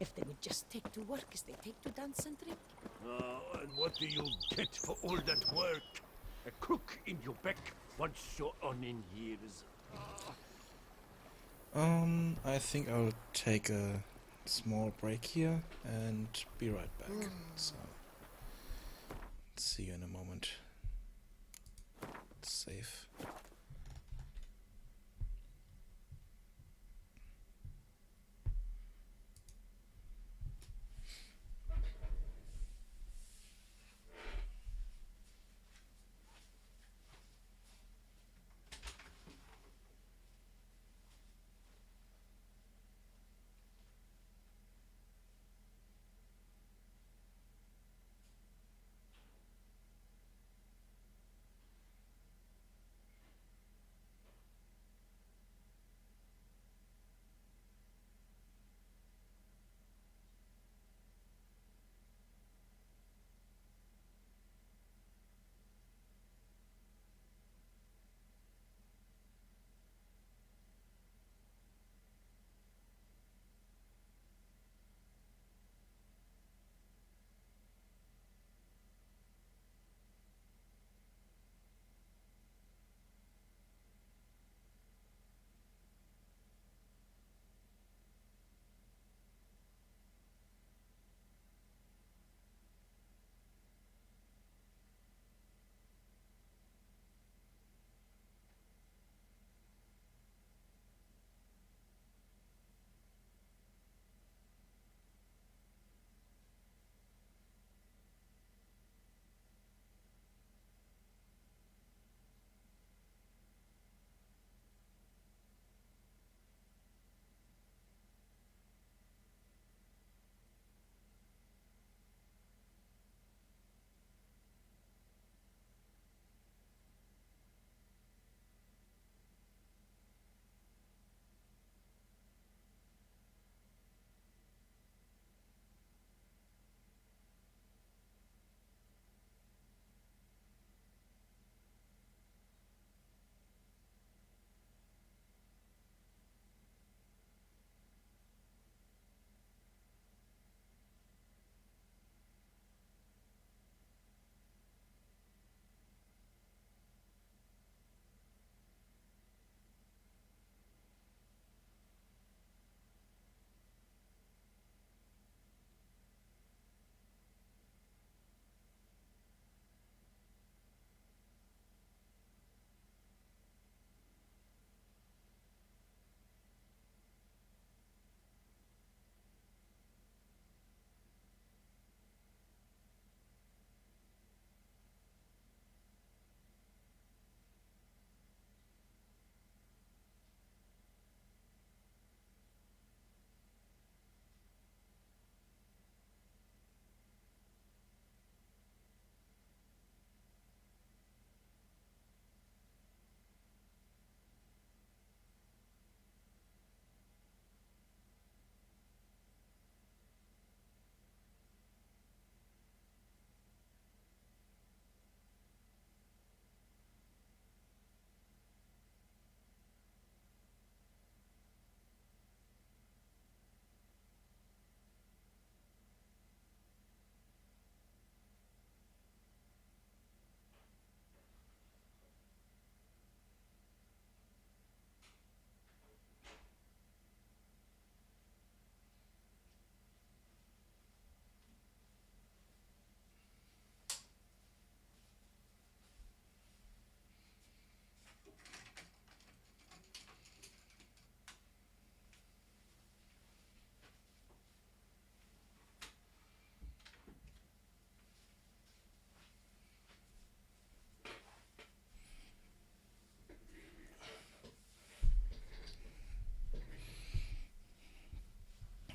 If they would just take to work as they take to dance and drink. And what do you get for all that work? A crook in your back once you're on in years. I think I'll take a small break here and be right back. So See you in a moment. Save.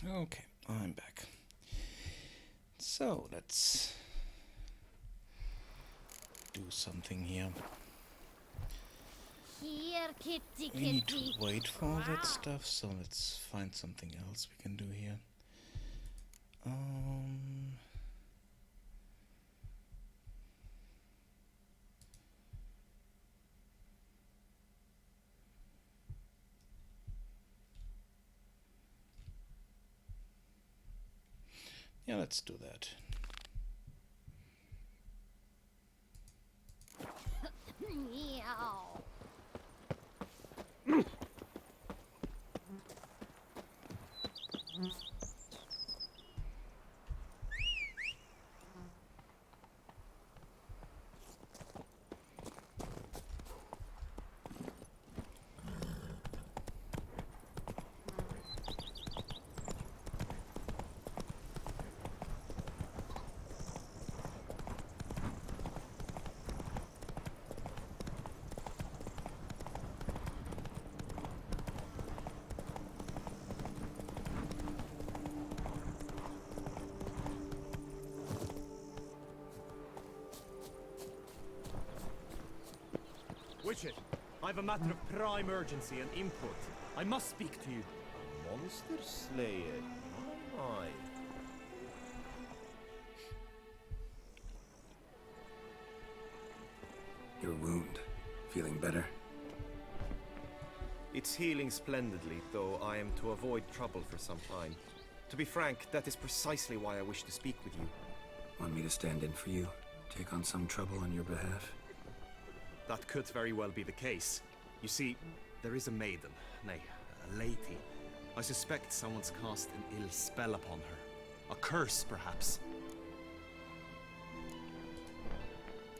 Okay, I'm back. So let's do something here. Here, kitty, We need to kitty. wait for all that stuff, so let's find something else we can do here. Yeah, let's do that. Meow. Witcher, I have a matter of prime urgency and import. I must speak to you. Monster Slayer. Aye. Your wound. Feeling better? It's healing splendidly, though I am to avoid trouble for some time. To be frank, that is precisely why I wish to speak with you. Want me to stand in for you? Take on some trouble on your behalf? That could very well be the case. You see, there is a maiden, nay, a lady. I suspect someone's cast an ill spell upon her. A curse, perhaps.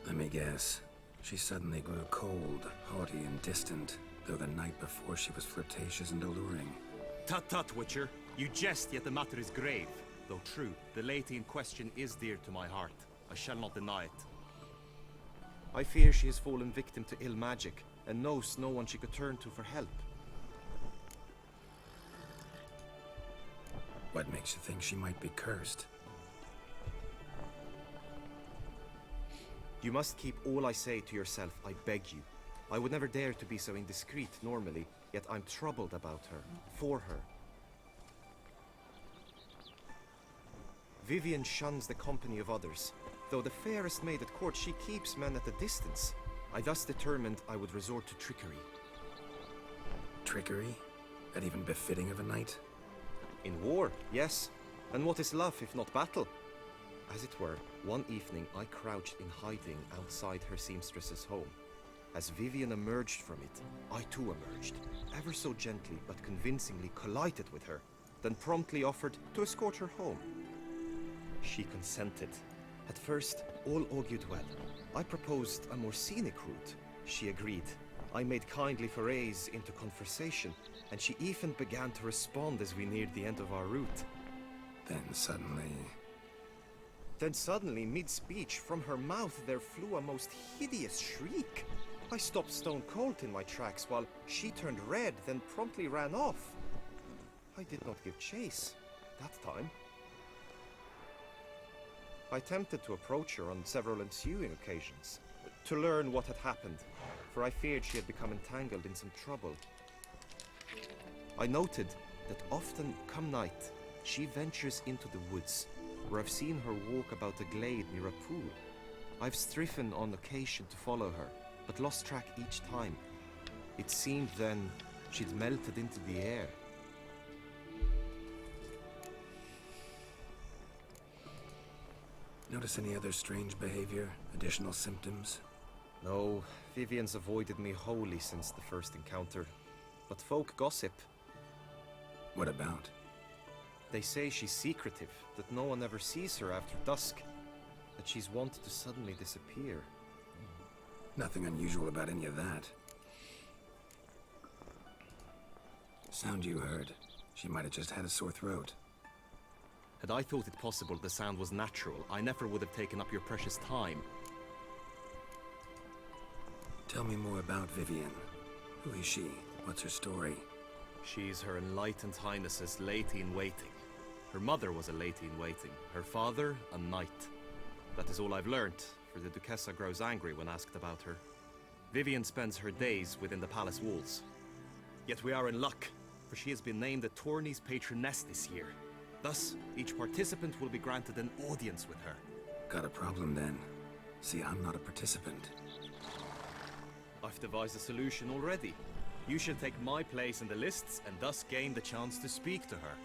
Let me guess. She suddenly grew cold, haughty, and distant, though the night before she was flirtatious and alluring. Tut tut, Witcher. You jest, yet the matter is grave. Though true, the lady in question is dear to my heart. I shall not deny it. I fear she has fallen victim to ill magic, and knows no one she could turn to for help. What makes you think she might be cursed? You must keep all I say to yourself, I beg you. I would never dare to be so indiscreet normally, yet I'm troubled about her, for her. Vivienne shuns the company of others. Though the fairest maid at court, she keeps men at a distance. I thus determined I would resort to trickery. Trickery? That even befitting of a knight? In war, yes. And what is love if not battle? As it were, one evening I crouched in hiding outside her seamstress's home. As Vivienne emerged from it, I too emerged, ever so gently but convincingly collided with her, then promptly offered to escort her home. She consented. At first, all augured well. I proposed a more scenic route. She agreed. I made kindly forays into conversation, and she even began to respond as we neared the end of our route. Then suddenly, mid-speech, from her mouth there flew a most hideous shriek. I stopped stone cold in my tracks while she turned red, then promptly ran off. I did not give chase, that time. I attempted to approach her on several ensuing occasions, to learn what had happened, for I feared she had become entangled in some trouble. I noted that often, come night, she ventures into the woods, where I've seen her walk about a glade near a pool. I've striven on occasion to follow her, but lost track each time. It seemed then she'd melted into the air. Notice any other strange behavior? Additional symptoms? No, Vivienne's avoided me wholly since the first encounter. But folk gossip. What about? They say she's secretive, that no one ever sees her after dusk, that she's wont to suddenly disappear. Nothing unusual about any of that. Sound you heard. She might have just had a sore throat. Had I thought it possible the sound was natural, I never would have taken up your precious time. Tell me more about Vivienne. Who is she? What's her story? She's Her Enlightened Highness's lady-in-waiting. Her mother was a lady-in-waiting, her father a knight. That is all I've learnt, for the Duchessa grows angry when asked about her. Vivienne spends her days within the palace walls. Yet we are in luck, for she has been named the tourney's patroness this year. Thus, each participant will be granted an audience with her. Got a problem then. See, I'm not a participant. I've devised a solution already. You shall take my place in the lists and thus gain the chance to speak to her.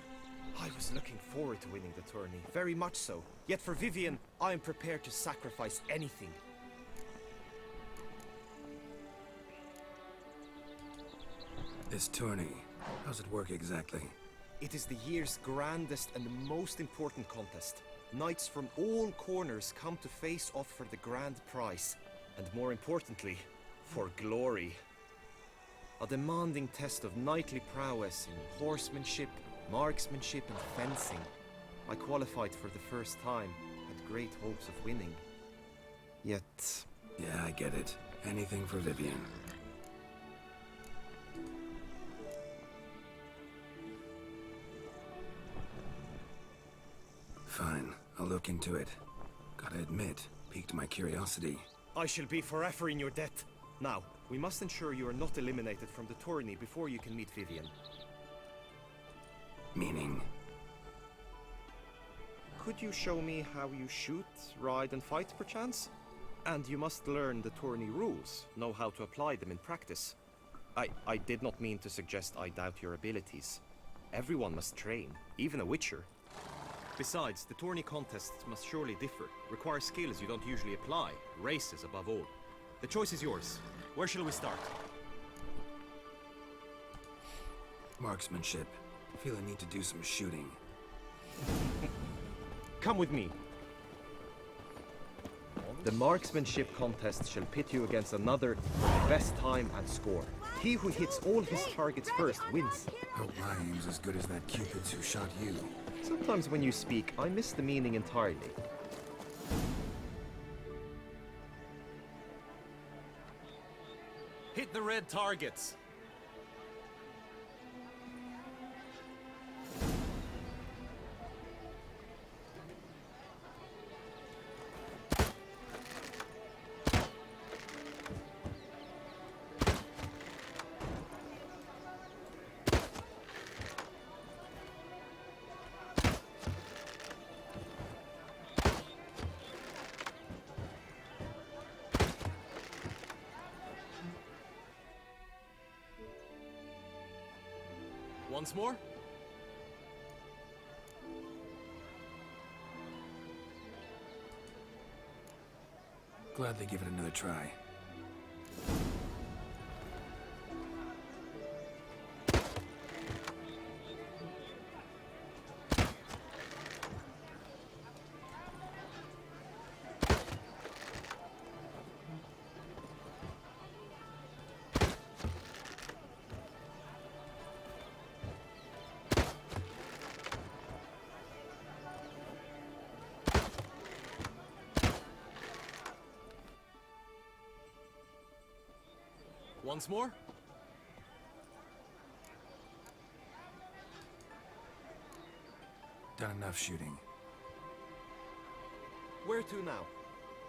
I was looking forward to winning the tourney, very much so. Yet for Vivienne, I am prepared to sacrifice anything. This tourney, how's it work exactly? It is the year's grandest and most important contest. Knights from all corners come to face off for the grand prize, and more importantly, for glory. A demanding test of knightly prowess in horsemanship, marksmanship, and fencing. I qualified for the first time, had great hopes of winning. Yet... Yeah, I get it. Anything for Vivienne. Fine, I'll look into it. Gotta admit, piqued my curiosity. I shall be forever in your debt. Now, We must ensure you are not eliminated from the tourney before you can meet Vivian. Meaning? Could you show me how you shoot, ride and fight, perchance? And you must learn the tourney rules, know how to apply them in practice. I did not mean to suggest I doubt your abilities. Everyone must train, even a witcher. Besides, the tourney contests must surely differ, require skills you don't usually apply, races above all. The choice is yours. Where shall we start? Marksmanship. I feel I need to do some shooting. Come with me. The marksmanship contest shall pit you against another for the best time and score. He who hits all his targets first wins. Hope my aim's as good as that Cupid's who shot you. Sometimes when you speak, I miss the meaning entirely. Hit the red targets. Once more? Gladly give it another try. Once more? Done enough shooting. Where to now?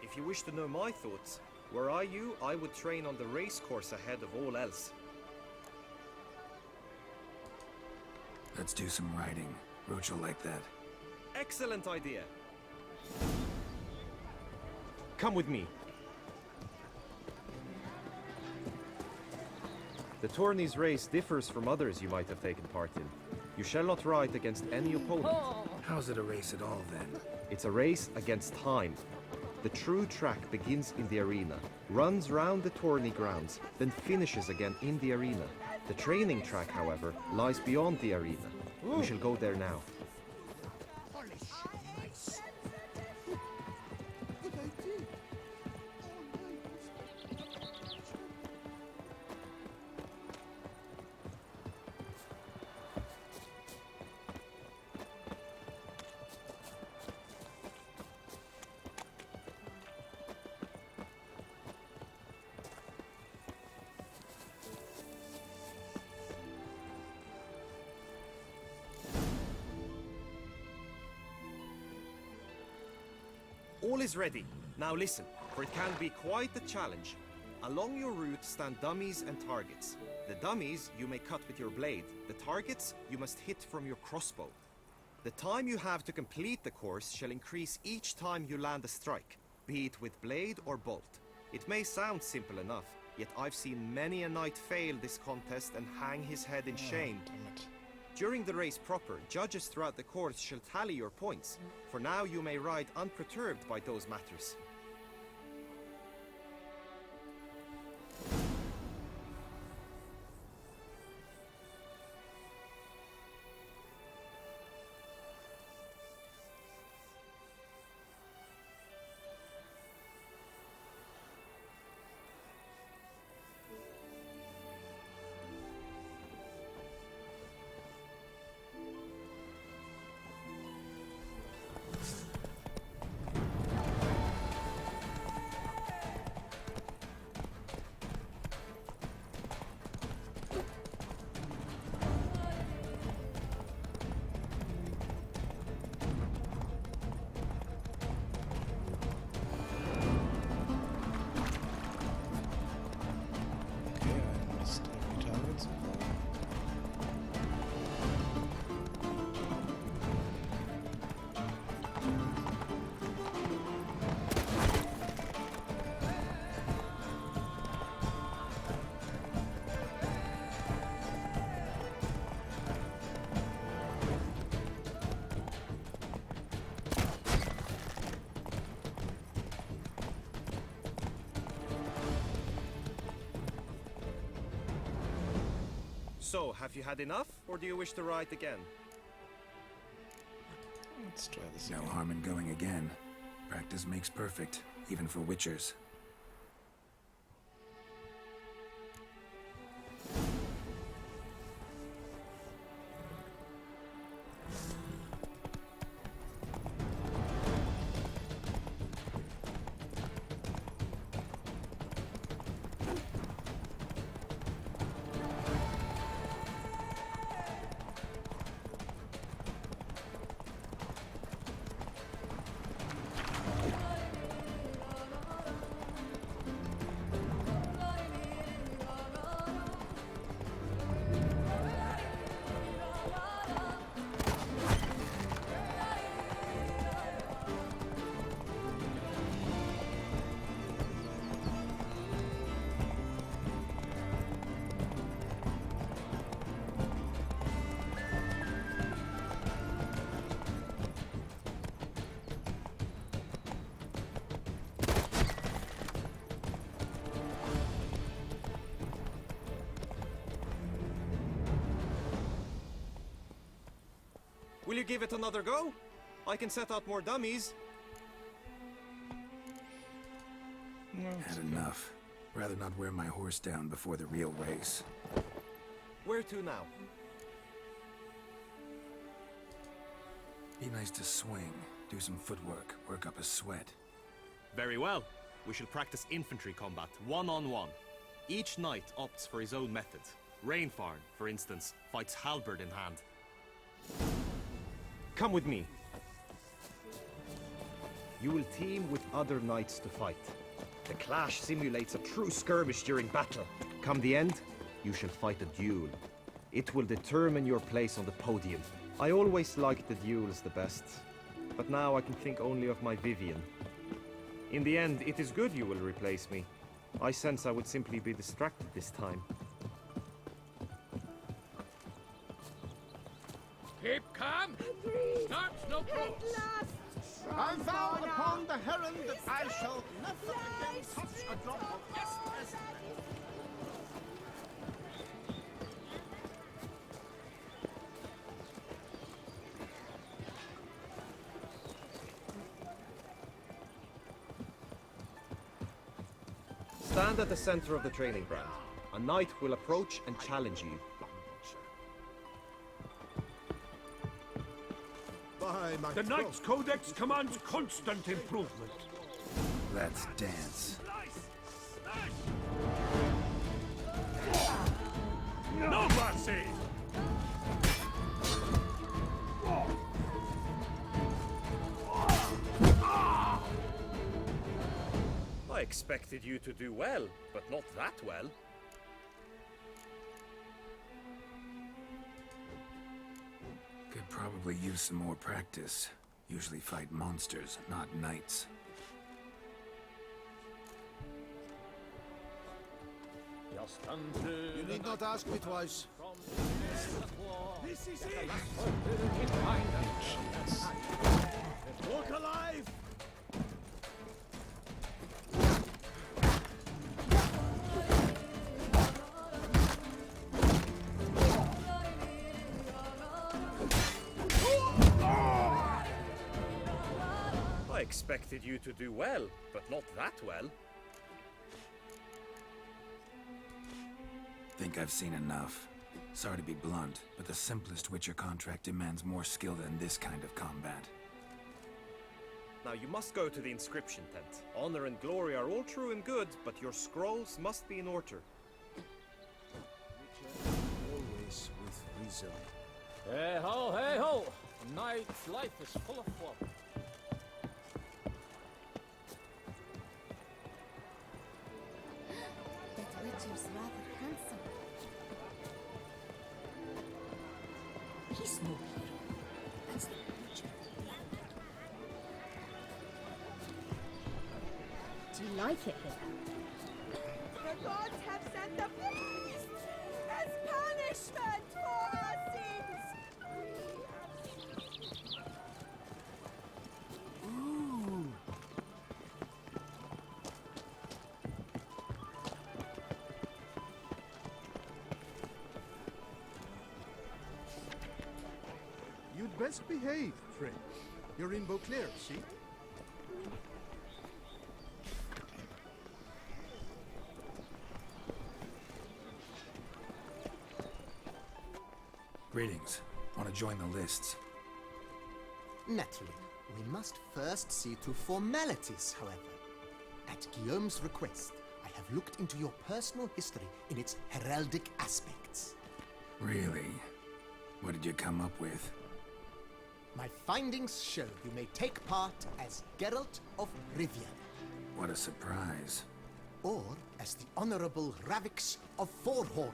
If you wish to know my thoughts, were I you, I would train on the race course ahead of all else. Let's do some riding. Roach will like that. Excellent idea. Come with me. The tourney's race differs from others you might have taken part in. You shall not ride against any opponent. How's it a race at all, then? It's a race against time. The true track begins in the arena, runs round the tourney grounds, then finishes again in the arena. The training track, however, lies beyond the arena. We shall go there now. All is ready. Now listen, for it can be quite a challenge. Along your route stand dummies and targets. The dummies you may cut with your blade. The targets you must hit from your crossbow. The time you have to complete the course shall increase each time you land a strike, be it with blade or bolt. It may sound simple enough, yet I've seen many a knight fail this contest and hang his head in shame. During the race proper, judges throughout the course shall tally your points. For now you may ride unperturbed by those matters. So, have you had enough, or do you wish to ride again? Let's try this No again. harm in going again. Practice makes perfect, even for witchers. Will you give it another go? I can set out more dummies. Had enough. Rather not wear my horse down before the real race. Where to now? Be nice to swing, do some footwork, work up a sweat. Very well. We shall practice infantry combat, one-on-one. Each knight opts for his own method. Rainfarn, for instance, fights halberd in hand. Come with me. You will team with other knights to fight. The clash simulates a true skirmish during battle. Come the end, you shall fight a duel. It will determine your place on the podium. I always liked the duels the best, but now I can think only of my Vivian. In the end, it is good you will replace me. I sense I would simply be distracted this time. Keep calm. Start no cross. I vow upon the heron that I shall never again touch a drop of justice. Stand at the center of the training ground. A knight will approach and challenge you. The Knight's Codex commands constant improvement. Let's dance. No mercy! I expected you to do well, but not that well. Could probably use some more practice. Usually fight monsters, not knights. You need not ask me twice. This is it! Walk alive! I expected you to do well, but not that well. Think I've seen enough. Sorry to be blunt, but the simplest Witcher contract demands more skill than this kind of combat. Now you must go to the inscription tent. Honor and glory are all true and good, but your scrolls must be in order. Always with reason. Hey ho, hey ho! A knight's life is full of fun. That Witcher's rather handsome. He's no hero. That's the Witcher. Do you like it here? The gods have sent the beast as punishment for our sins. Ooh. Best behaved, friend. You're in Beauclair, see? Greetings. Want to join the lists? Naturally. We must first see to formalities, however. At Guillaume's request, I have looked into your personal history in its heraldic aspects. Really? What did you come up with? My findings show you may take part as Geralt of Rivia. What a surprise. Or as the Honorable Ravix of Forhorn.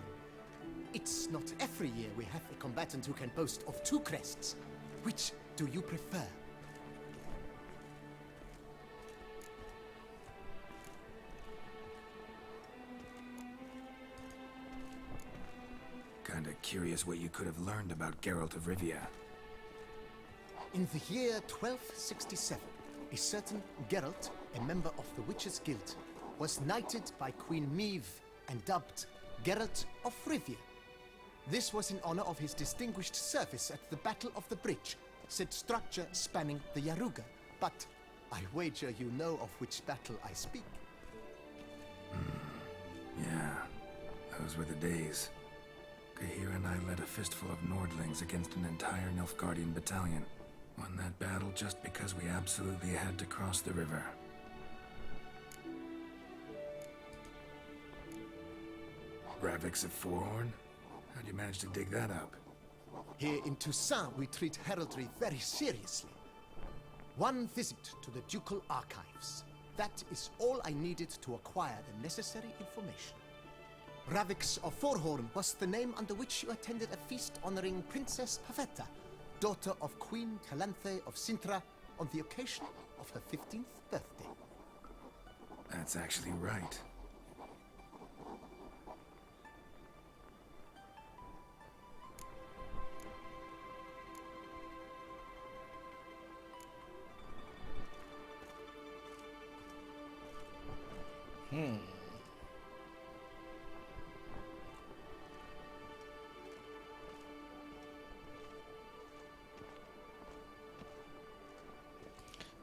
It's not every year we have a combatant who can boast of 2 crests. Which do you prefer? Kinda curious what you could have learned about Geralt of Rivia. In the year 1267, a certain Geralt, a member of the Witches' Guild, was knighted by Queen Meve and dubbed Geralt of Rivia. This was in honor of his distinguished service at the Battle of the Bridge, said structure spanning the Yaruga. But I wager you know of which battle I speak. Yeah, those were the days. Kahir and I led a fistful of Nordlings against an entire Nilfgaardian battalion. Won that battle just because we absolutely had to cross the river. Ravix of Forhorn? How'd you manage to dig that up? Here in Toussaint, we treat heraldry very seriously. One visit to the Ducal Archives. That is all I needed to acquire the necessary information. Ravix of Forhorn was the name under which you attended a feast honoring Princess Pavetta, daughter of Queen Calanthe of Sintra, on the occasion of her 15th birthday. That's actually right.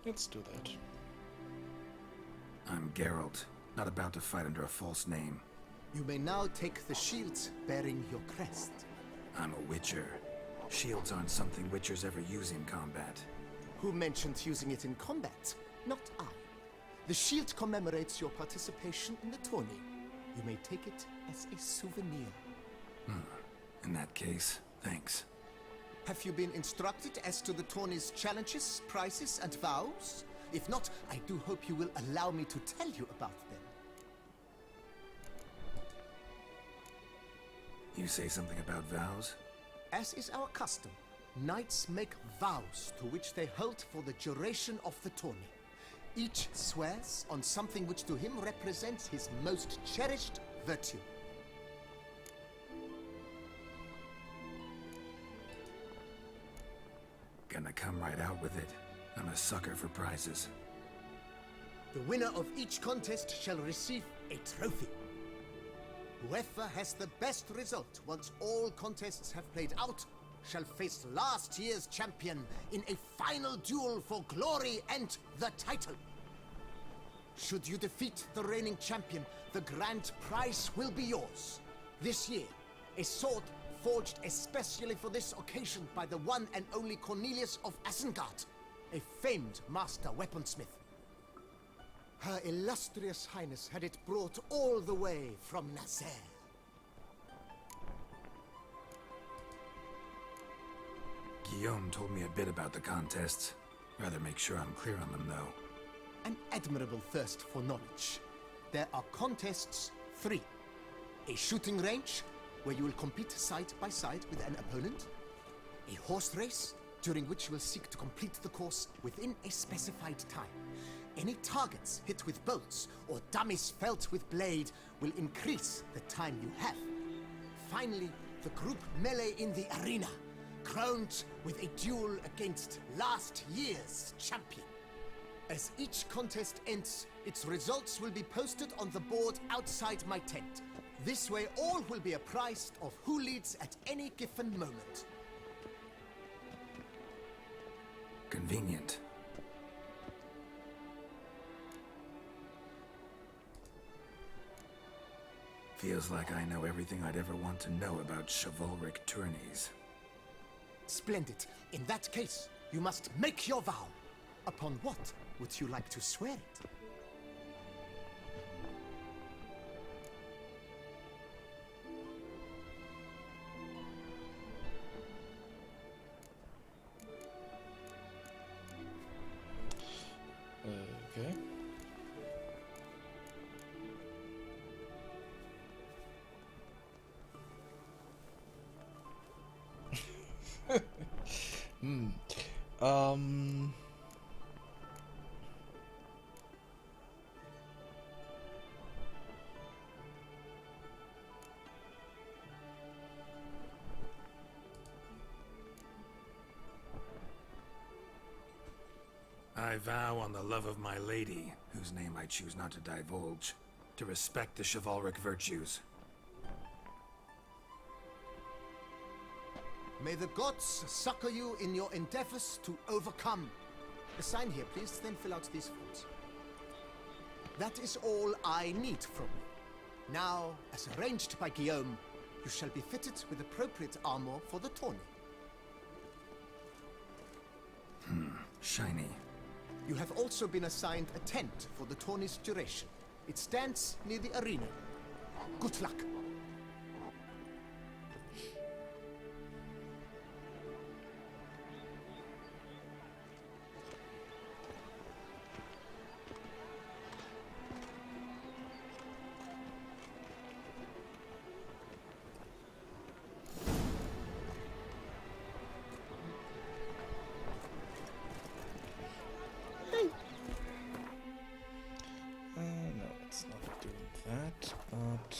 Let's do that. I'm Geralt, not about to fight under a false name. You may now take the shields bearing your crest. I'm a Witcher. Shields aren't something Witchers ever use in combat. Who mentioned using it in combat? Not I. The shield commemorates your participation in the tourney. You may take it as a souvenir. In that case, thanks. Have you been instructed as to the tourney's challenges, prizes, and vows? If not, I do hope you will allow me to tell you about them. You say something about vows? As is our custom, knights make vows to which they hold for the duration of the tourney. Each swears on something which to him represents his most cherished virtue. Gonna come right out with it. I'm a sucker for prizes. The winner of each contest shall receive a trophy. Whoever has the best result once all contests have played out shall face last year's champion in a final duel for glory and the title. Should you defeat the reigning champion, the grand prize will be yours. This year, a sword forged especially for this occasion by the one and only Cornelius of Isengard, a famed master weaponsmith. Her illustrious highness had it brought all the way from Nazaire. Guillaume told me a bit about the contests. Rather make sure I'm clear on them, though. An admirable thirst for knowledge. There are contests 3. A shooting range, where you will compete side by side with an opponent. A horse race, during which you will seek to complete the course within a specified time. Any targets hit with bolts or dummies felt with blade will increase the time you have. Finally, the group melee in the arena, crowned with a duel against last year's champion. As each contest ends, its results will be posted on the board outside my tent. This way all will be apprised of who leads at any given moment. Convenient. Feels like I know everything I'd ever want to know about chivalric tourneys. Splendid. In that case, you must make your vow. Upon what would you like to swear it? Okay. Um. I vow on the love of my lady, whose name I choose not to divulge, to respect the chivalric virtues. May the gods succor you in your endeavors to overcome. Sign here, please, then fill out these forms. That is all I need from you. Now, as arranged by Guillaume, you shall be fitted with appropriate armor for the tourney. Shiny. You have also been assigned a tent for the tourney's duration. It stands near the arena. Good luck. No, it's not doing that, but...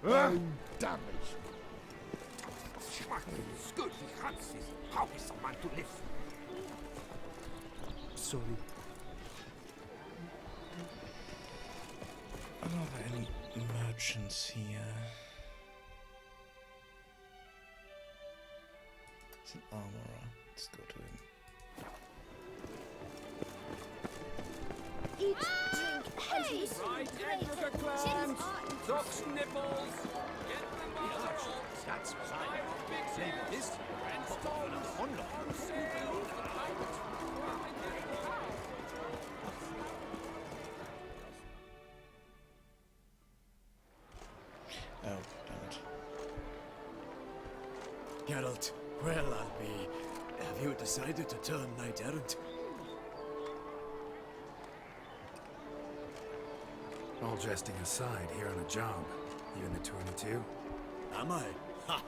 Oh, damage! Scurvy Hanses, how is a man to live? Sorry. Are there any merchants here? It's an armorer. Let's go to him. Eat, drink, healthy, Right, great. Edgar clams, duck's nipples, get them bottle. That's right. Big Maybe this and stones stones on on sale. Oh, damn it. Geralt, well, I'll be. Have you decided to turn knight errant? All jesting aside, here on a job. You in the tourney too? Am I? Ha!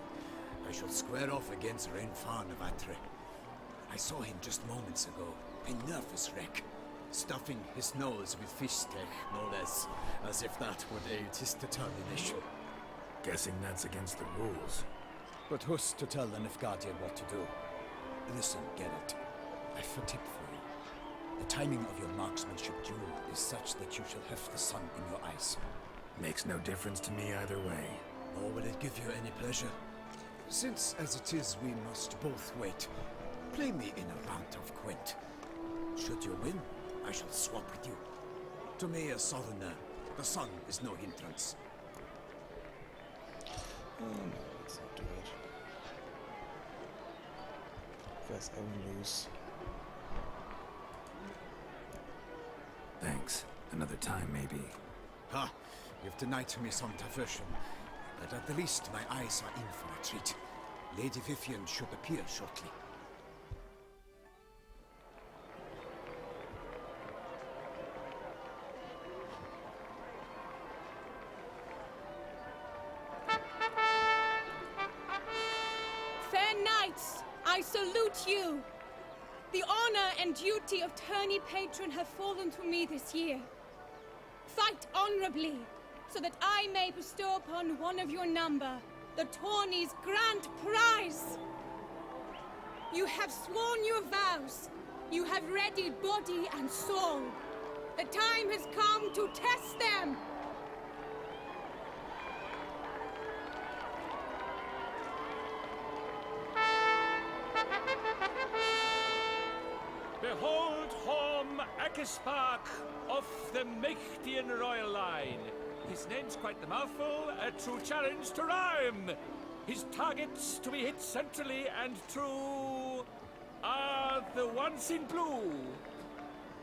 I shall square off against Renfan of Atre. I saw him just moments ago. A nervous wreck. Stuffing his nose with fish steak, no less. As if that would aid his determination. Guessing that's against the rules. But who's to tell the Nilfgaardian what to do? Listen, Geralt. I've a tip for you. The timing of your marksmanship duel is such that you shall have the sun in your eyes. Makes no difference to me either way. Nor will it give you any pleasure. Since, as it is, we must both wait, play me in a round of Gwent. Should you win, I shall swap with you. To me, a southerner, the sun is no hindrance. Oh no, let's not do it. Guess I will lose. Thanks. Another time, maybe. Ha! You've denied me some diversion. But at the least, my eyes are in for a treat. Lady Vivian should appear shortly. Fair knights, I salute you. The honor and duty of tourney patron have fallen to me this year. Fight honorably, so that I may bestow upon one of your number the tourney's grand prize. You have sworn your vows. You have readied body and soul. The time has come to test them. Behold Horm Akispark of the Mechtian royal line. His name's quite the mouthful, a true challenge to rhyme. His targets to be hit centrally and true are the ones in blue.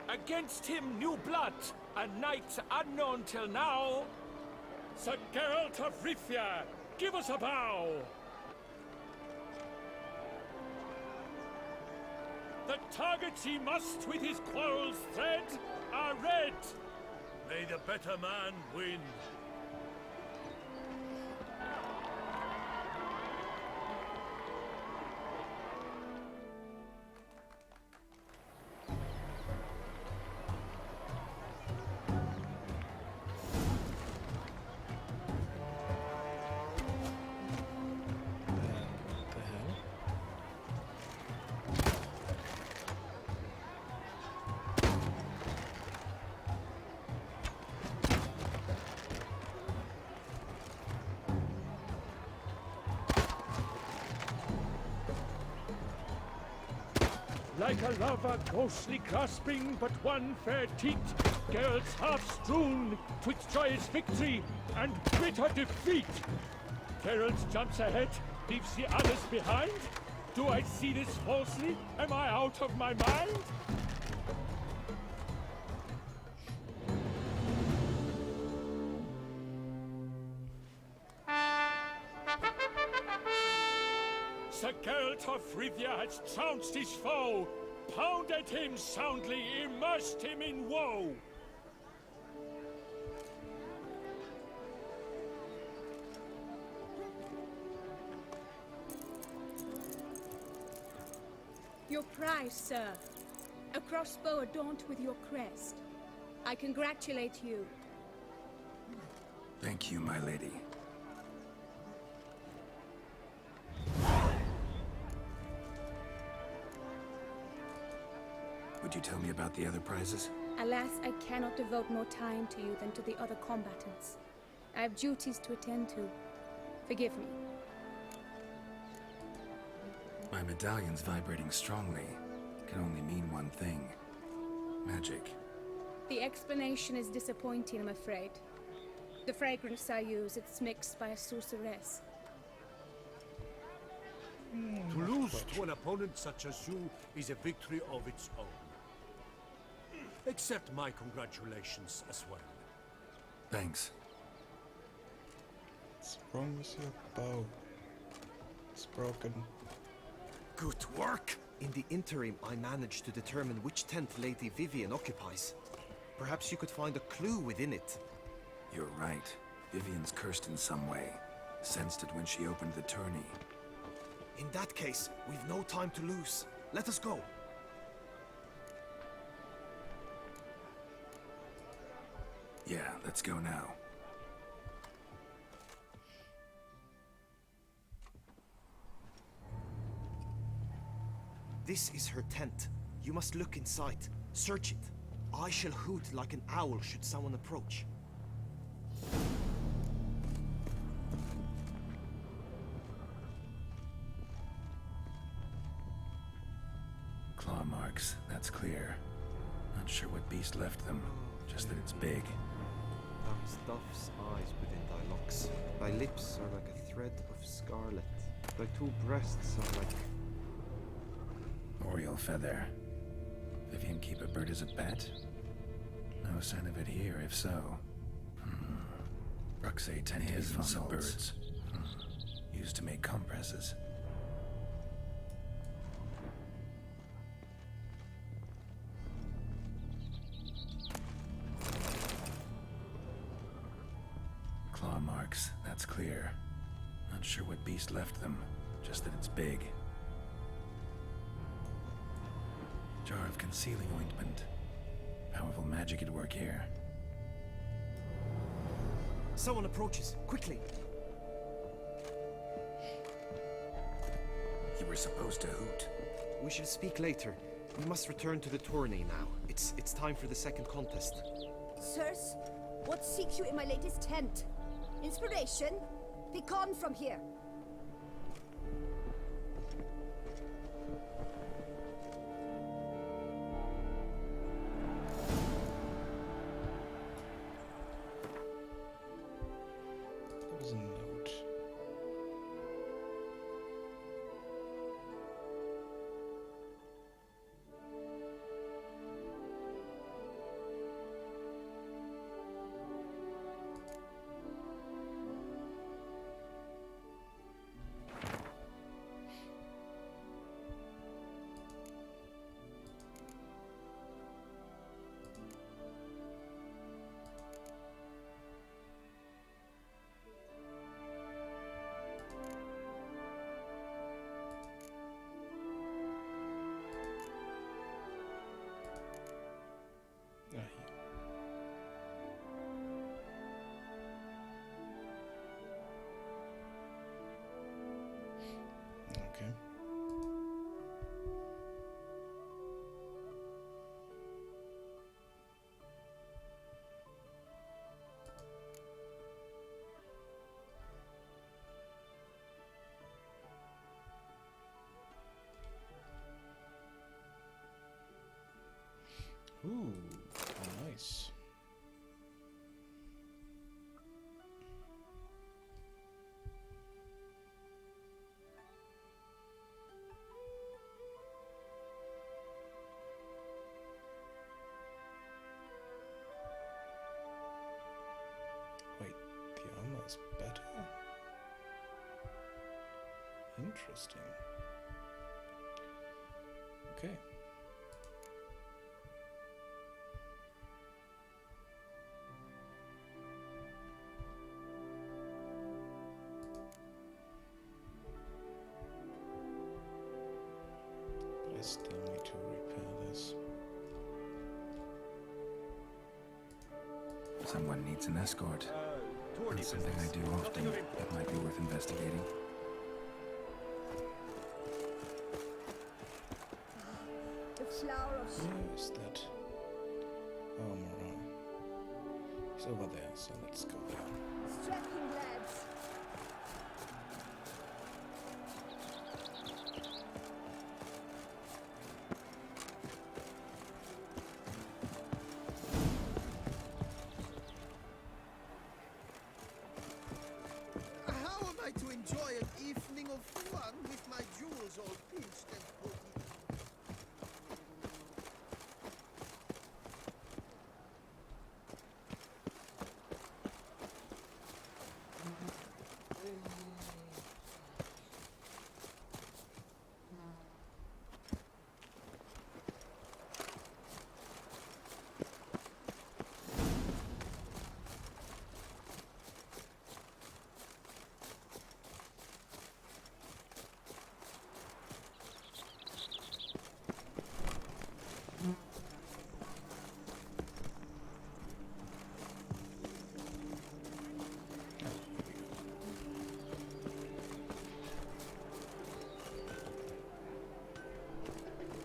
Against him new blood, a knight unknown till now. Sir Geralt of Rivia, give us a bow! The targets he must with his quarrels thread are red. May the better man win. Like a lover ghostly grasping but one fair teat, Geralt's heart strewn twixt joyous victory and bitter defeat. Geralt jumps ahead, leaves the others behind. Do I see this falsely? Am I out of my mind? Sir Geralt of Rivia has trounced his foe, pounded him soundly, immersed him in woe. Your prize, sir. A crossbow adorned with your crest. I congratulate you. Thank you, my lady. Would you tell me about the other prizes? Alas, I cannot devote more time to you than to the other combatants. I have duties to attend to. Forgive me. My medallion's vibrating strongly. Can only mean one thing. Magic. The explanation is disappointing, I'm afraid. The fragrance I use, it's mixed by a sorceress. To lose to an opponent such as you is a victory of its own. Accept my congratulations as well. Thanks. What's wrong with your bow? It's broken. Good work! In the interim, I managed to determine which tent Lady Vivian occupies. Perhaps you could find a clue within it. You're right. Vivian's cursed in some way. Sensed it when she opened the tourney. In that case, we've no time to lose. Let us go. Yeah, let's go now. This is her tent. You must look inside. Search it. I shall hoot like an owl should someone approach. Claw marks, that's clear. Not sure what beast left them, just that it's big. Thou stuff's eyes within thy locks. Thy lips are like a thread of scarlet. Thy two breasts are like... Oriole feather. Vivian keep a bird as a pet? No sign of it here, if so. Bruxae tend to be some birds. Used to make compresses. Claw marks, that's clear. Not sure what beast left them, just that it's big. Jar of concealing ointment. Powerful magic at work here. Someone approaches, quickly! You were supposed to hoot. We shall speak later. We must return to the tourney now. It's time for the second contest. Sirs, what seeks you in my lady's tent? Inspiration? Be gone from here. is better. Interesting. Okay. But I still need to repair this. Someone needs an escort. That's something I do often. That might be worth investigating. The flower of Where is that? Oh, Moran. He's over there, so let's go there. striking lads. How am I to enjoy an evening of fun with my jewels all pinched and poking?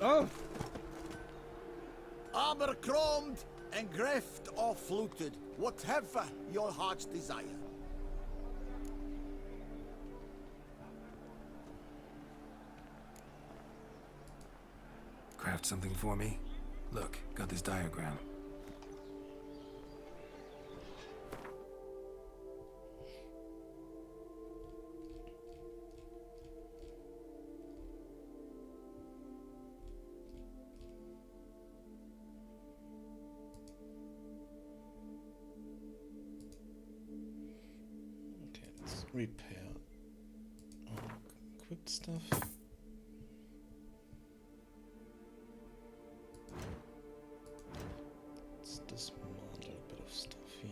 Oh! Armor chromed and greft or fluted, whatever your heart's desire. Craft something for me? Look, got this diagram. Okay, let's repair our equipped stuff. Let's dismantle a bit of stuff here.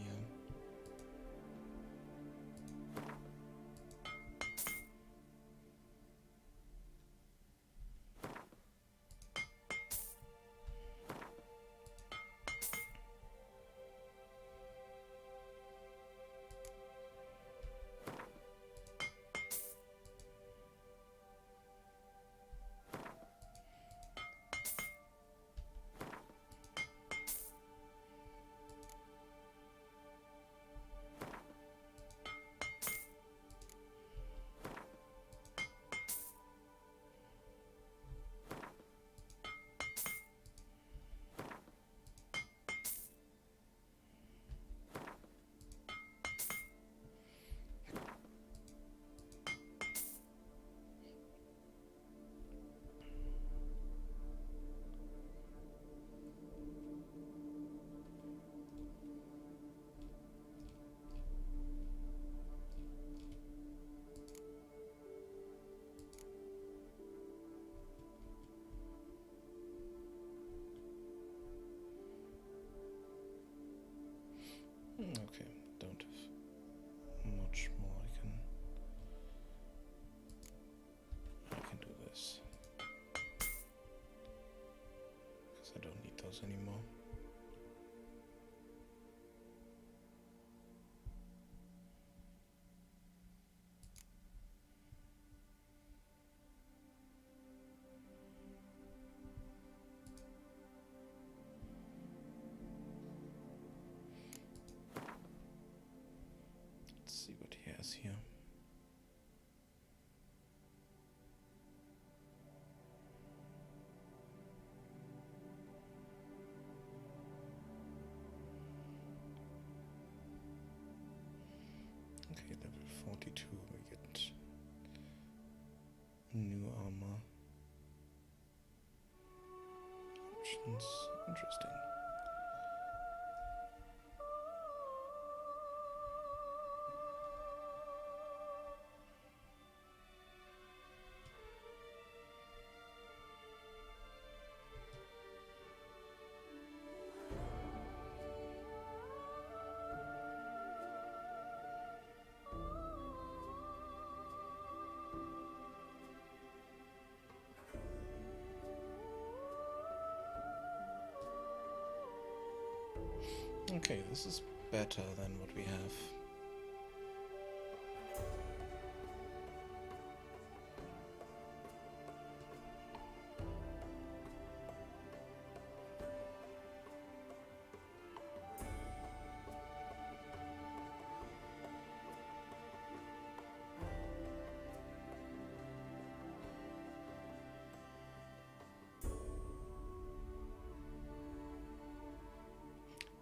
Okay, don't have much more I can do this. Because I don't need those anymore. Let's see what he has here. Okay, level 42, we get new armor. Options, interesting. Okay, this is better than what we have.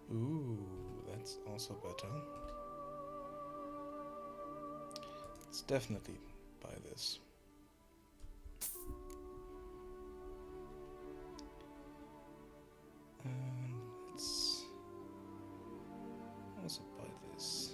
Ooh, that's also better. Let's definitely buy this. And let's also buy this.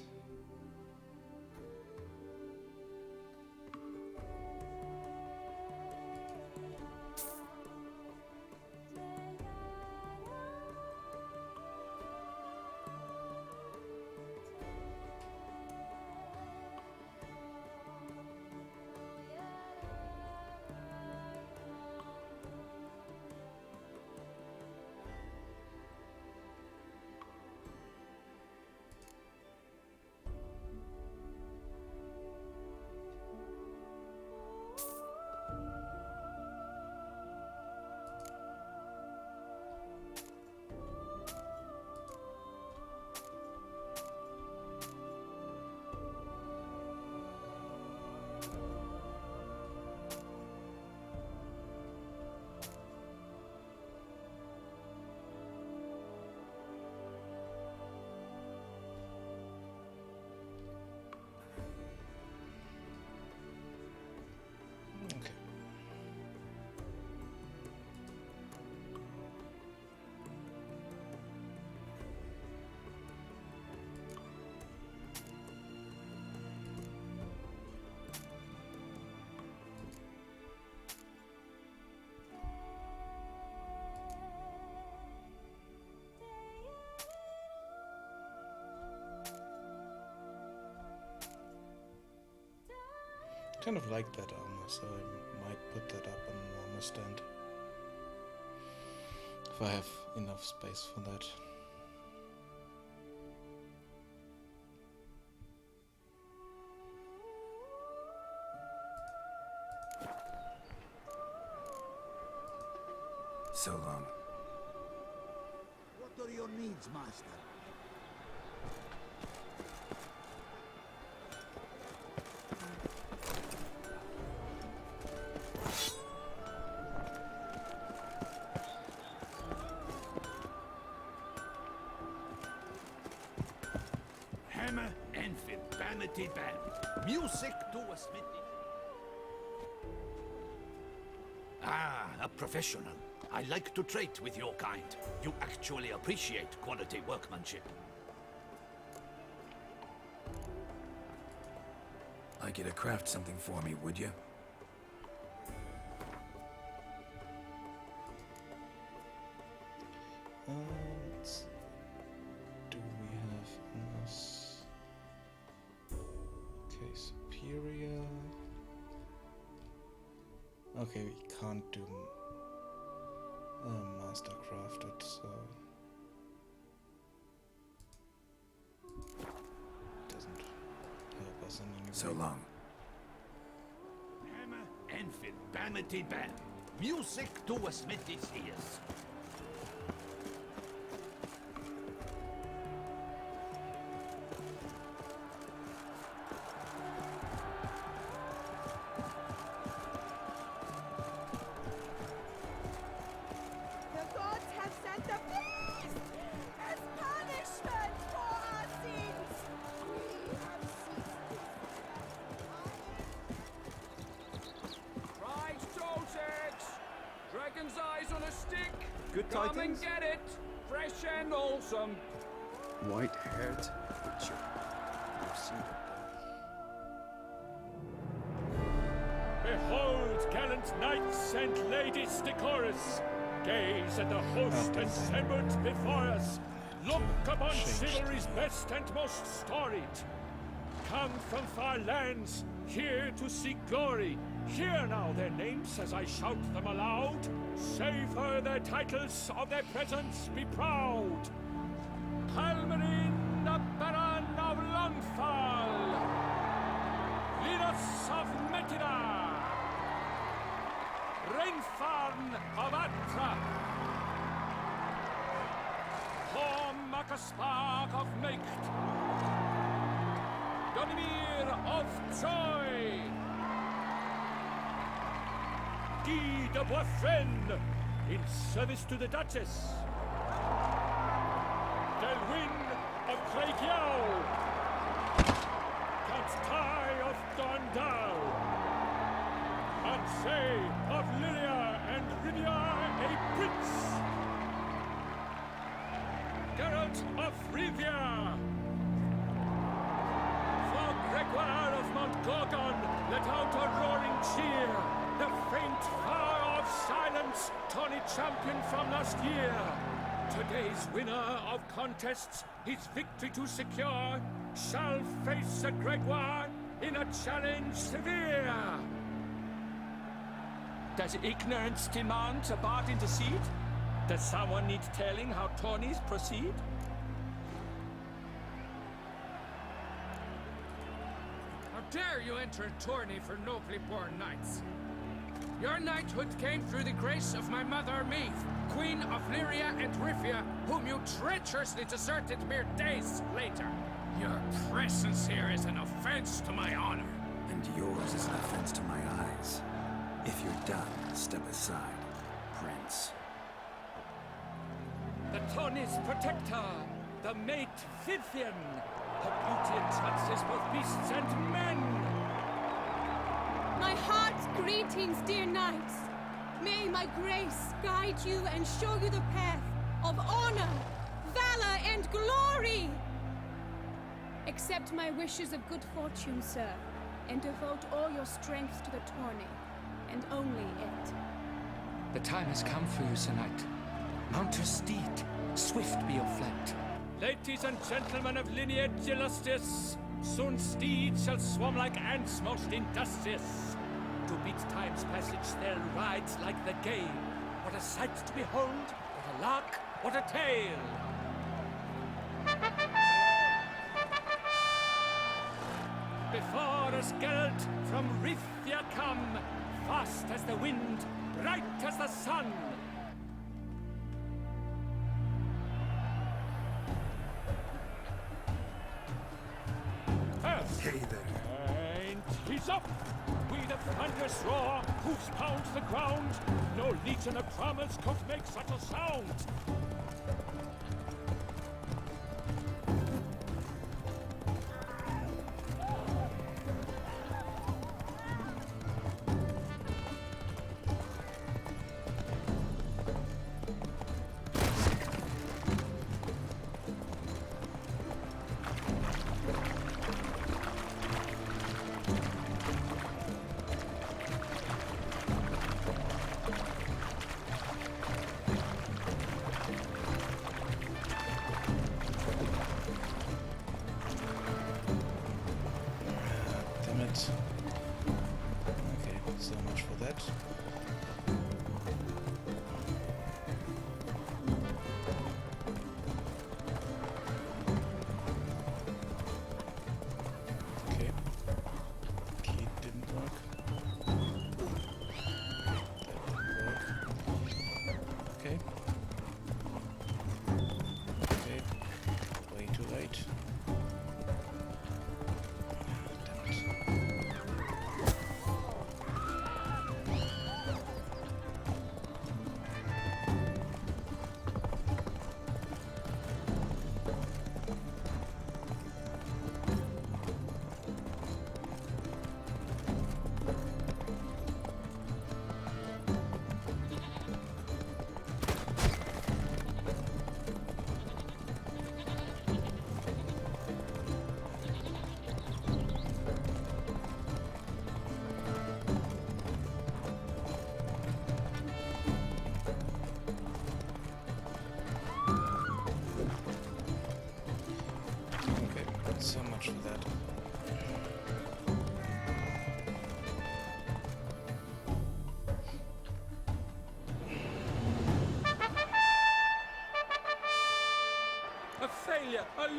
Kind of like that armor, so I might put that up on an armor stand. If I have enough space for that. So long. What are your needs, master? Hammer, Enfield, Vanity Band. Music to a smithy. Ah, a professional. I like to trade with your kind. You actually appreciate quality workmanship. Like you to craft something for me, would you? Let's see. Do we have us? Okay, superior. Okay, we can't do master crafted, so doesn't help us in any way. So long. Hammer, Enfield, Vanity Band. Music to a smithy's ears. The gods have sent the beast as punishment for our sins. We have Right, Totex! Dragon's eyes on a stick! Good Come tidings? and get it! Fresh and wholesome! White-haired witcher. I've seen it. Behold, gallant knights and ladies decorous! Gaze at the host assembled before us! Look upon chivalry's best and most storied! Come from far lands, here to seek glory! Hear now their names as I shout them aloud! Savor their titles, of their presence be proud! Halmarin, the Baron of Longfall, Linus of Metida, Rainfarn of Atra, Thom Akaspark of Meicht, Donimir of Troy, Guy de Boisfren, in service to the Duchess, Delwyn of Craigyow, Count Tai of Dondal, Ansay of Lilia and Rivia a prince, Geralt of Rivia, for Gregoire of Montgorgon let out a roaring cheer, the faint fire of silence, Tawny champion from last year. Today's winner of contests, his victory to secure, shall face a Gregoire in a challenge severe. Does ignorance demand a bard intercede? Does someone need telling how tourneys proceed? How dare you enter a tourney for nobly born knights? Your knighthood came through the grace of my mother Meath, Queen of Lyria and Rifia, whom you treacherously deserted mere days later. Your presence here is an offense to my honor. And yours is an offense to my eyes. If you're done, step aside, Prince. The Tawny's protector, the mate Vivian, her beauty entrances both beasts and men. My heart's greetings, dear knights. May my grace guide you and show you the path of honor, valor, and glory. Accept my wishes of good fortune, sir, and devote all your strength to the tourney, and only it. The time has come for you, Sir Knight. Mount your steed, swift be your flight. Ladies and gentlemen of lineage illustrious, soon steeds shall swarm like ants most industrious. To beat time's passage, they'll ride like the gale. What a sight to behold, what a lark, what a tale! Before us Geralt from Rithia come, fast as the wind, bright as the sun. Hey there. And he's up! With a thunderous roar, hoofs pound the ground. No legion of drummers could make such a sound. Okay, so much for that. Okay. Key didn't work. That didn't work. Okay. Okay. Way too late. Damn it.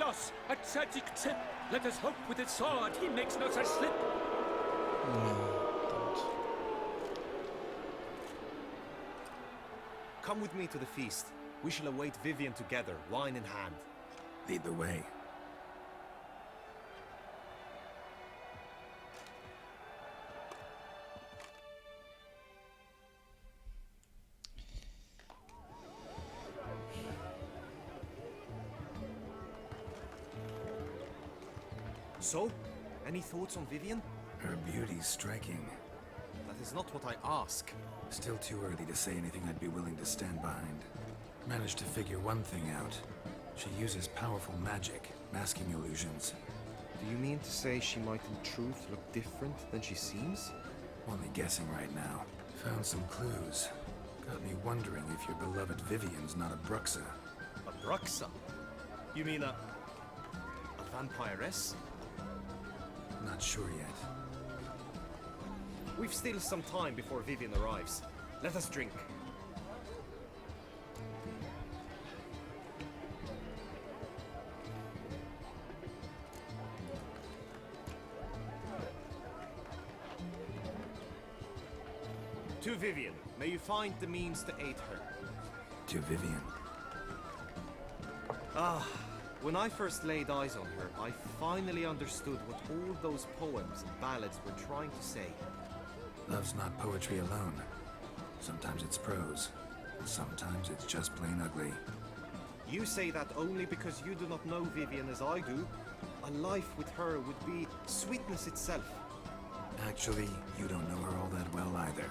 loss, a tragic trip. Let us hope with his sword he makes no such slip. Come with me to the feast. We shall await Vivian together, wine in hand. Lead the way. So, any thoughts on Vivian? Her beauty's striking. That is not what I ask. Still too early to say anything I'd be willing to stand behind. Managed to figure one thing out. She uses powerful magic, masking illusions. Do you mean to say she might in truth look different than she seems? Only guessing right now. Found some clues. Got me wondering if your beloved Vivian's not a Bruxa. A Bruxa? You mean a vampiress? Not sure yet. We've still some time before Vivian arrives. Let us drink. To Vivian, may you find the means to aid her. To Vivian. Ah, when I first laid eyes on her, I finally understood what all those poems and ballads were trying to say. Love's not poetry alone. Sometimes it's prose. Sometimes it's just plain ugly. You say that only because you do not know Vivian as I do. A life with her would be sweetness itself. Actually, you don't know her all that well either.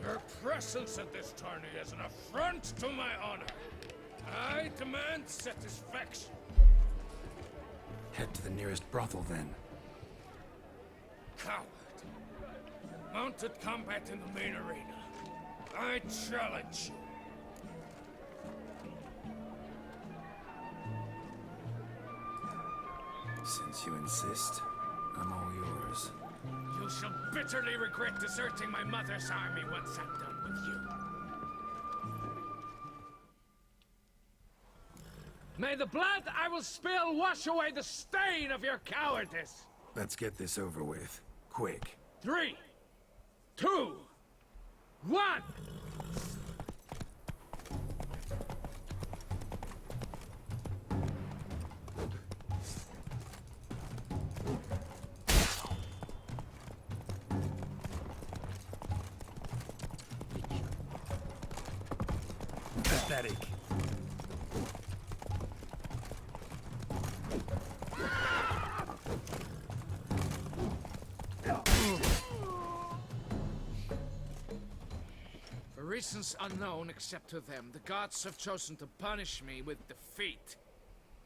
Your presence at this tourney is an affront to my honor. I demand satisfaction. Head to the nearest brothel, then. Coward. Mounted combat in the main arena. I challenge you. Since you insist, I'm all yours. You shall bitterly regret deserting my mother's army once I'm done with you. May the blood I will spill wash away the stain of your cowardice! Let's get this over with. Quick. 3, 2, 1! Pathetic. For reasons unknown except to them, the gods have chosen to punish me with defeat.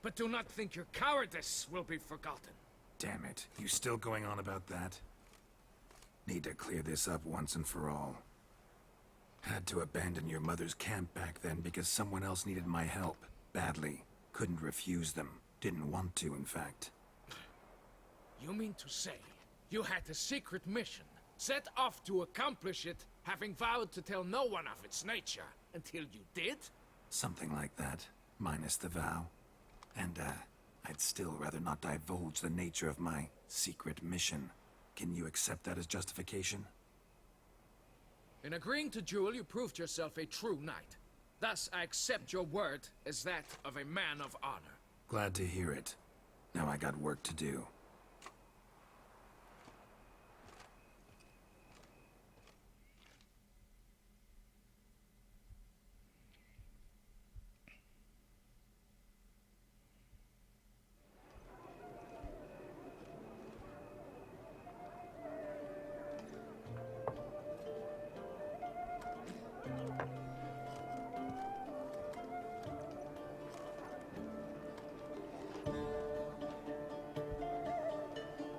But do not think your cowardice will be forgotten. Damn it. You still going on about that? Need to clear this up once and for all. Had to abandon your mother's camp back then because someone else needed my help. Badly. Couldn't refuse them. Didn't want to, in fact. You mean to say you had a secret mission, set off to accomplish it, having vowed to tell no one of its nature, until you did? Something like that. Minus the vow. And, I'd still rather not divulge the nature of my secret mission. Can you accept that as justification? In agreeing to duel, you proved yourself a true knight. Thus, I accept your word as that of a man of honor. Glad to hear it. Now I got work to do.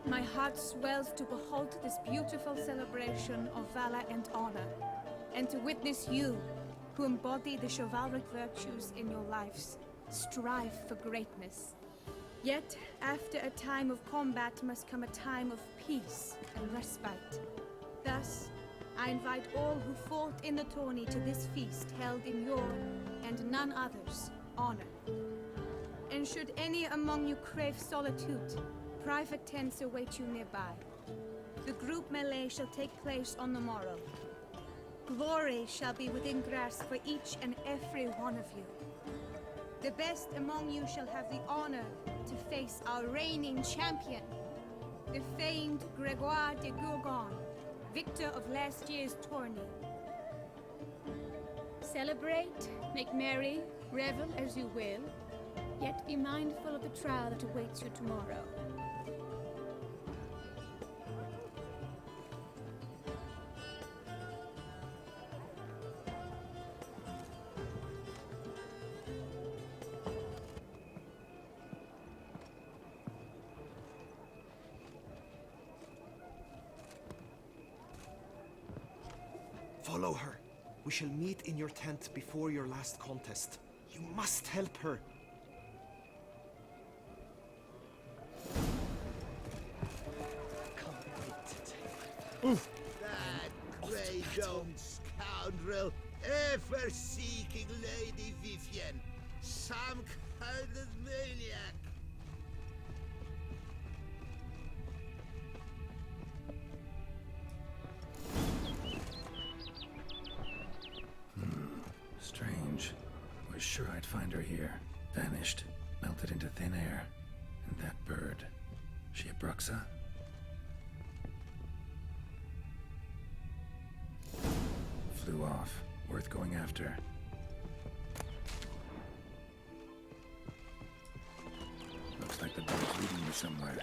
My heart swells to behold this beautiful celebration of valor and honor, and to witness you, who embody the chivalric virtues in your lives, strive for greatness. Yet, after a time of combat must come a time of peace and respite. Thus, I invite all who fought in the tourney to this feast held in your, and none other's, honor. And should any among you crave solitude, private tents await you nearby. The group melee shall take place on the morrow. Glory shall be within grasp for each and every one of you. The best among you shall have the honor to face our reigning champion, the famed Gregoire de Gourgon, victor of last year's tourney. Celebrate, make merry, revel as you will, yet be mindful of the trial that awaits you tomorrow. Follow her. We shall meet in your tent before your last contest. You must help her. That grey-domed scoundrel, ever seeking Lady Vivienne. Some kind of maniac. Strange. Was sure I'd find her here. Vanished. Melted into thin air. And that bird. She a Bruxa? Flew off. Worth going after. Looks like the bird's leading me somewhere.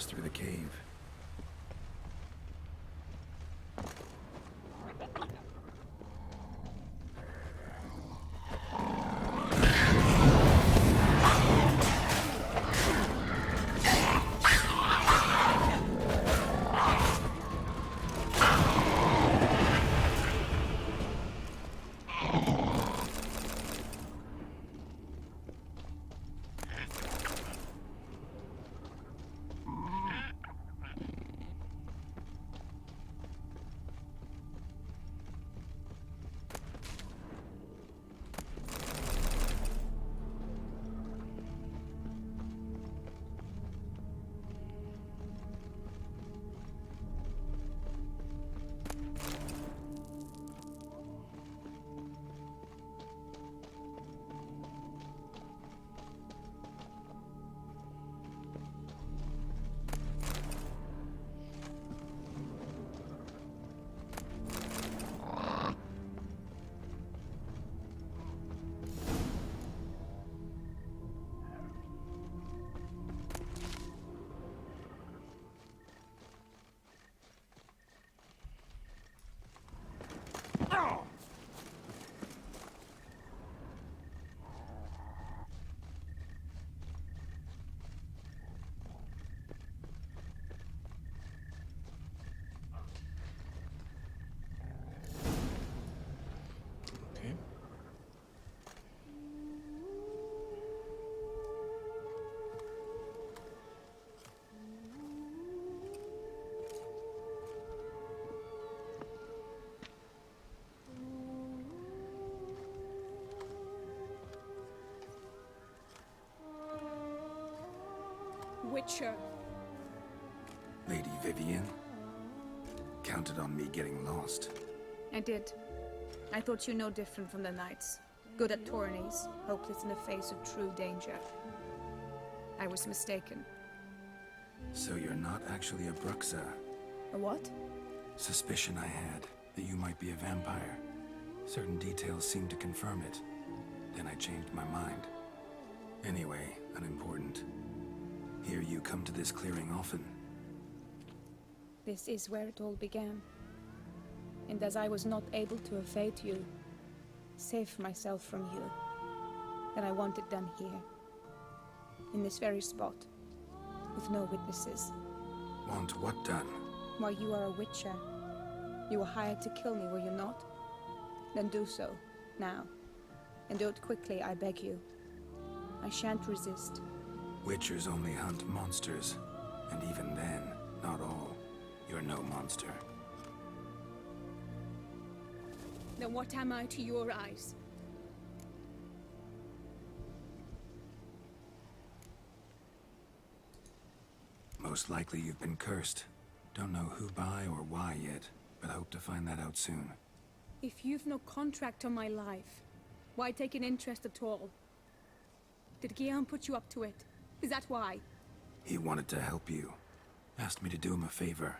us through the cave. Witcher. Lady Vivienne? Counted on me getting lost. I did. I thought you no different from the knights. Good at tourneys, hopeless in the face of true danger. I was mistaken. So you're not actually a Bruxa? A what? Suspicion I had, that you might be a vampire. Certain details seemed to confirm it. Then I changed my mind. Anyway, unimportant. Hear you come to this clearing often. This is where it all began. And as I was not able to evade you, save myself from you, then I want it done here. In this very spot. With no witnesses. Want what done? Why, you are a witcher. You were hired to kill me, were you not? Then do so, now. And do it quickly, I beg you. I shan't resist. Witchers only hunt monsters. And even then, not all. You're no monster. Then what am I to your eyes? Most likely you've been cursed. Don't know who by or why yet, but hope to find that out soon. If you've no contract on my life, why take an interest at all? Did Guillaume put you up to it? Is that why? He wanted to help you. Asked me to do him a favor.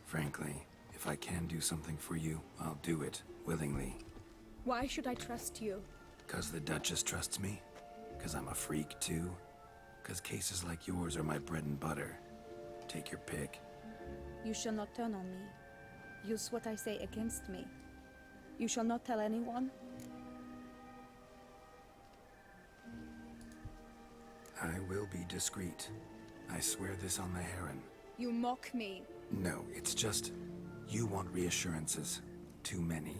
Frankly, if I can do something for you, I'll do it, willingly. Why should I trust you? 'Cause the Duchess trusts me? 'Cause I'm a freak, too? 'Cause cases like yours are my bread and butter. Take your pick. You shall not turn on me. Use what I say against me. You shall not tell anyone? I will be discreet. I swear this on the Heron. You mock me. No, it's just... you want reassurances. Too many.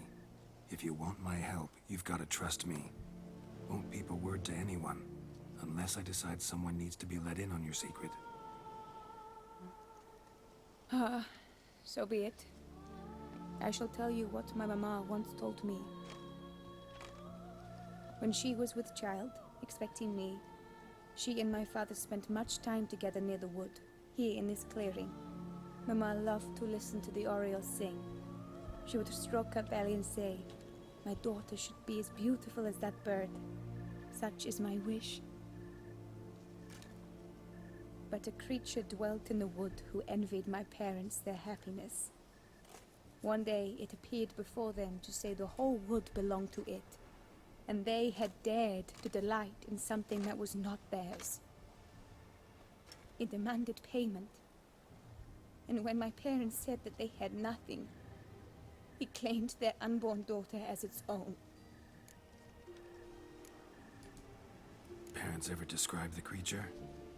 If you want my help, you've got to trust me. Won't peep a word to anyone. Unless I decide someone needs to be let in on your secret. So be it. I shall tell you what my mama once told me. When she was with child, expecting me, she and my father spent much time together near the wood, here in this clearing. Mama loved to listen to the orioles sing. She would stroke her belly and say, "My daughter should be as beautiful as that bird. Such is my wish." But a creature dwelt in the wood who envied my parents their happiness. One day it appeared before them to say the whole wood belonged to it, and they had dared to delight in something that was not theirs. It demanded payment. And when my parents said that they had nothing, it claimed their unborn daughter as its own. Parents ever describe the creature?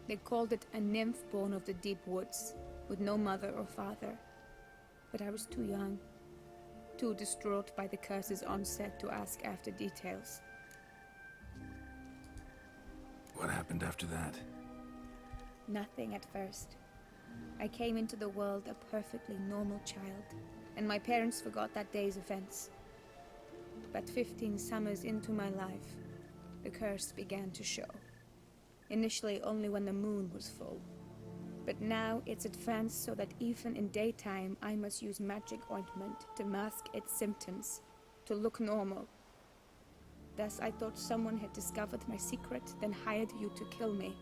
They called it a nymph born of the deep woods, with no mother or father. But I was too young, too distraught by the curse's onset to ask after details. What happened after that? Nothing at first. I came into the world a perfectly normal child, and my parents forgot that day's events. But 15 summers into my life, the curse began to show. Initially only when the moon was full. But now it's advanced so that even in daytime I must use magic ointment to mask its symptoms, to look normal. Thus I thought someone had discovered my secret, then hired you to kill me.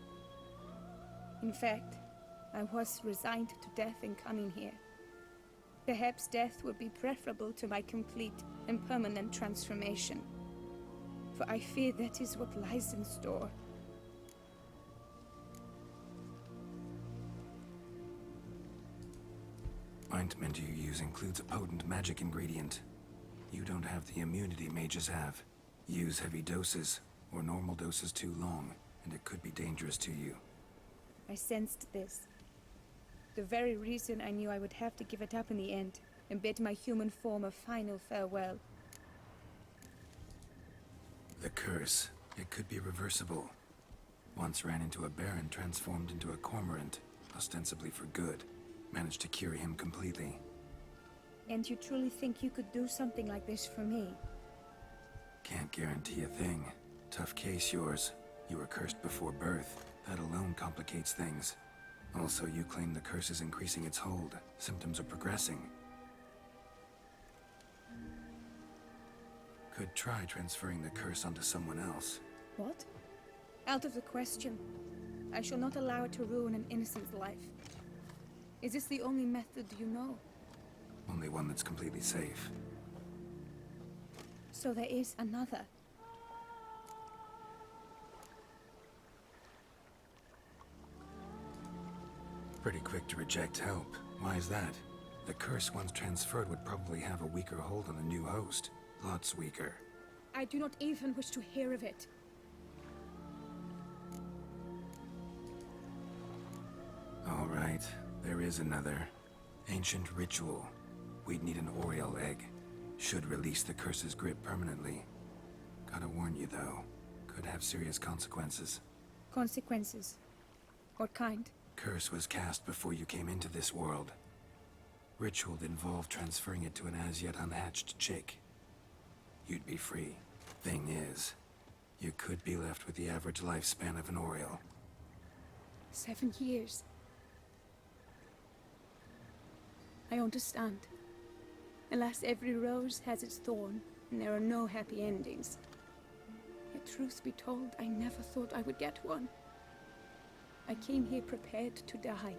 In fact, I was resigned to death in coming here. Perhaps death would be preferable to my complete and permanent transformation. For I fear that is what lies in store. Ointment you use includes a potent magic ingredient. You don't have the immunity mages have. Use heavy doses, or normal doses too long, and it could be dangerous to you. I sensed this. The very reason I knew I would have to give it up in the end, and bid my human form a final farewell. The curse, it could be reversible. Once ran into a baron transformed into a cormorant, ostensibly for good. Managed to cure him completely. And you truly think you could do something like this for me? Can't guarantee a thing. Tough case, yours. You were cursed before birth. That alone complicates things. Also, you claim the curse is increasing its hold. Symptoms are progressing. Could try transferring the curse onto someone else. What? Out of the question. I shall not allow it to ruin an innocent's life. Is this the only method you know? Only one that's completely safe. So there is another. Pretty quick to reject help. Why is that? The curse once transferred would probably have a weaker hold on the new host. Lots weaker. I do not even wish to hear of it. All right. There is another. Ancient ritual. We'd need an Oriole egg. Should release the curse's grip permanently. Gotta warn you, though. Could have serious consequences. Consequences? What kind? Curse was cast before you came into this world. Ritual involved transferring it to an as-yet unhatched chick. You'd be free. Thing is, you could be left with the average lifespan of an Oriole. 7 years. I understand. Alas, every rose has its thorn, and there are no happy endings. Yet truth be told, I never thought I would get one. I came here prepared to die,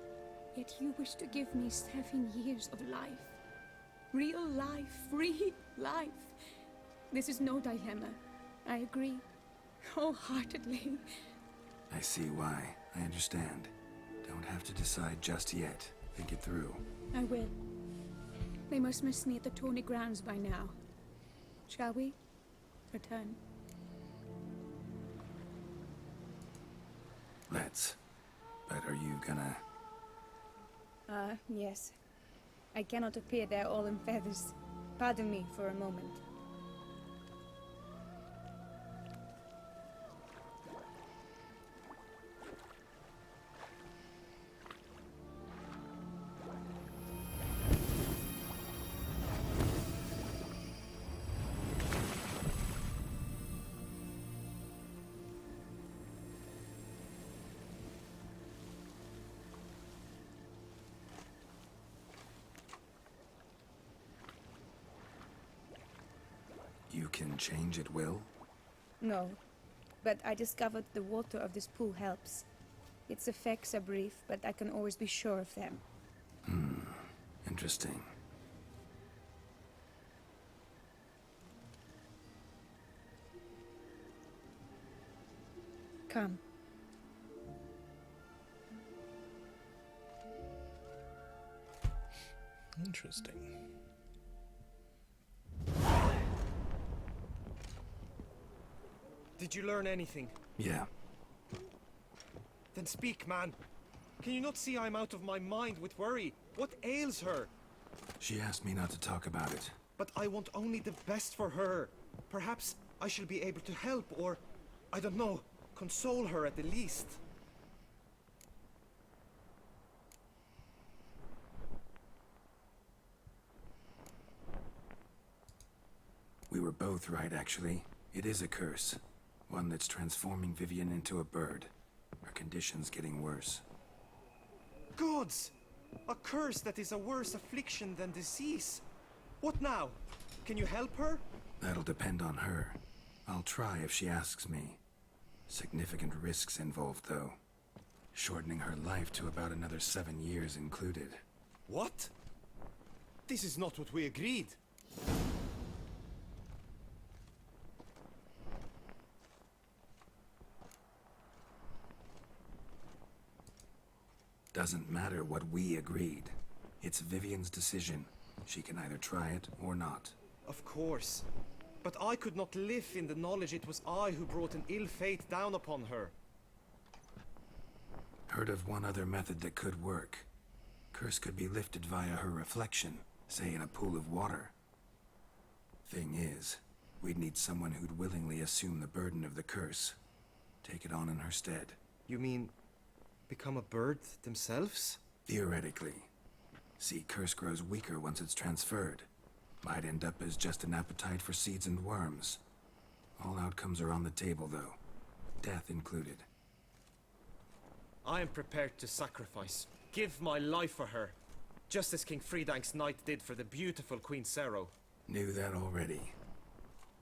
yet you wish to give me 7 years of life. Real life, free life. This is no dilemma. I agree, wholeheartedly. I see why. I understand. Don't have to decide just yet. Think it through. I will. They must miss me at the Tawny grounds by now. Shall we? Return. Let's. But are you gonna... Yes. I cannot appear there all in feathers. Pardon me for a moment. You can change at will? No, but I discovered the water of this pool helps. Its effects are brief, but I can always be sure of them. Interesting. Come. Interesting. Did you learn anything? Yeah. Then speak, man. Can you not see I'm out of my mind with worry? What ails her? She asked me not to talk about it. But I want only the best for her. Perhaps I shall be able to help, or, I don't know, console her at the least. We were both right, actually. It is a curse. One that's transforming Vivian into a bird. Her condition's getting worse. Gods! A curse that is a worse affliction than disease. What now? Can you help her? That'll depend on her. I'll try if she asks me. Significant risks involved, though. Shortening her life to about another 7 years included. What? This is not what we agreed. Doesn't matter what we agreed. It's Vivian's decision. She can either try it or not. Of course. But I could not live in the knowledge it was I who brought an ill fate down upon her. Heard of one other method that could work. Curse could be lifted via her reflection, say in a pool of water. Thing is, we'd need someone who'd willingly assume the burden of the curse. Take it on in her stead. You mean become a bird themselves? Theoretically. See, curse grows weaker once it's transferred. Might end up as just an appetite for seeds and worms. All outcomes are on the table, though. Death included. I am prepared to sacrifice. Give my life for her. Just as King Fridank's knight did for the beautiful Queen Sero. Knew that already.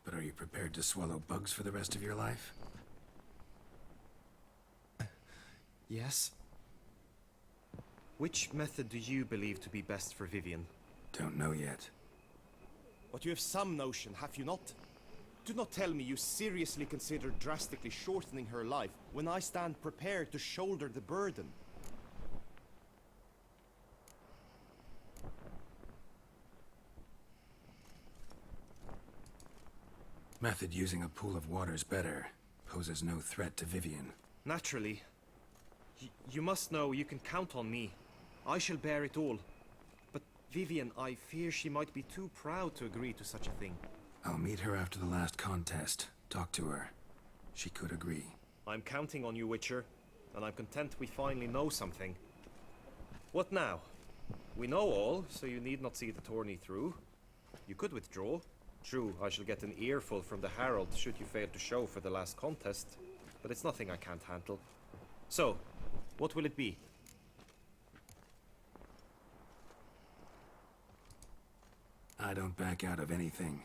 But are you prepared to swallow bugs for the rest of your life? Yes. Which method do you believe to be best for Vivian? Don't know yet. But you have some notion, have you not? Do not tell me you seriously consider drastically shortening her life when I stand prepared to shoulder the burden. Method using a pool of water's better. Poses no threat to Vivian. Naturally. You must know you can count on me. I shall bear it all. But Vivian, I fear she might be too proud to agree to such a thing. I'll meet her after the last contest. Talk to her. She could agree. I'm counting on you, Witcher. And I'm content we finally know something. What now? We know all, so you need not see the tourney through. You could withdraw. True, I shall get an earful from the Herald should you fail to show for the last contest. But it's nothing I can't handle. So, what will it be? I don't back out of anything.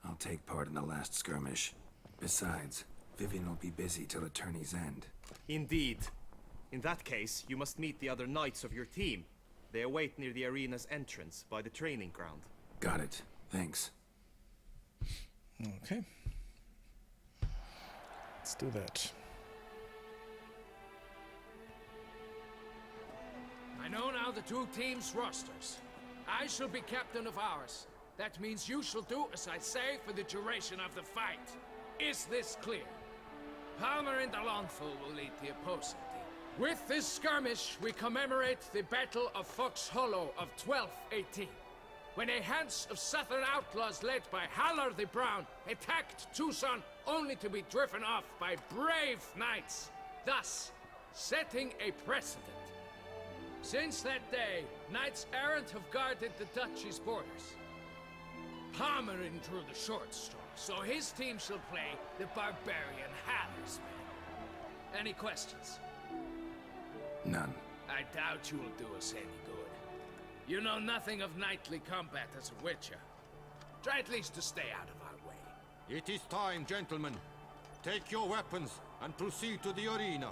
I'll take part in the last skirmish. Besides, Vivian will be busy till the tourney's end. Indeed. In that case, you must meet the other knights of your team. They await near the arena's entrance, by the training ground. Got it. Thanks. Okay. Let's do that. I know now the two teams' rosters. I shall be captain of ours. That means you shall do as I say for the duration of the fight. Is this clear? Palmer and Alonso will lead the opposing team. With this skirmish, we commemorate the Battle of Fox Hollow of 1218, when a Hans of Southern outlaws led by Halar the Brown attacked Tucson only to be driven off by brave knights, thus setting a precedent. Since that day, knights errant have guarded the duchy's borders. Palmerin drew the short straw, so his team shall play the barbarian Haller's men. Any questions? None. I doubt you will do us any good. You know nothing of knightly combat as a witcher. Try at least to stay out of our way. It is time, gentlemen. Take your weapons and proceed to the arena.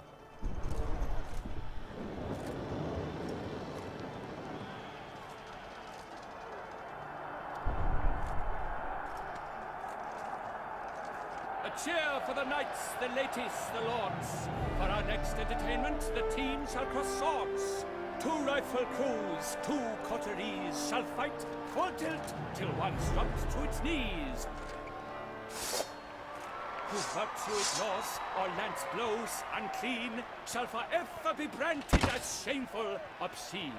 A cheer for the knights, the ladies, the lords. For our next entertainment, the team shall cross swords. 2 rifle crews, 2 coteries shall fight full tilt till one drops to its knees. Who virtue ignores or lance blows unclean shall forever be branded as shameful, obscene.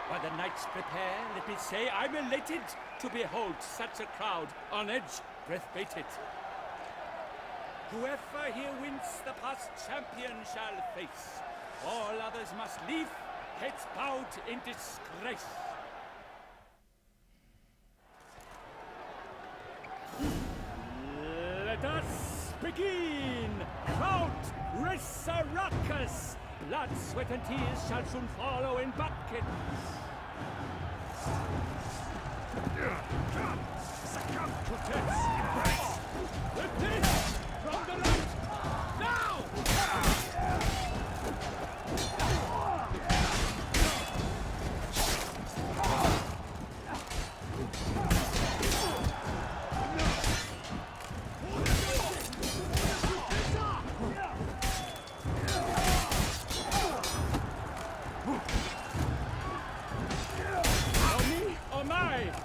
While the knights prepare, let me say I'm elated to behold such a crowd on edge, breath-baited. Whoever here wins the past champion shall face. All others must leave, heads bowed in disgrace. Let us begin! Count Resurrecus! Blood, sweat, and tears shall soon follow in buckets. Succumb to death's embrace! With this, from the light, now!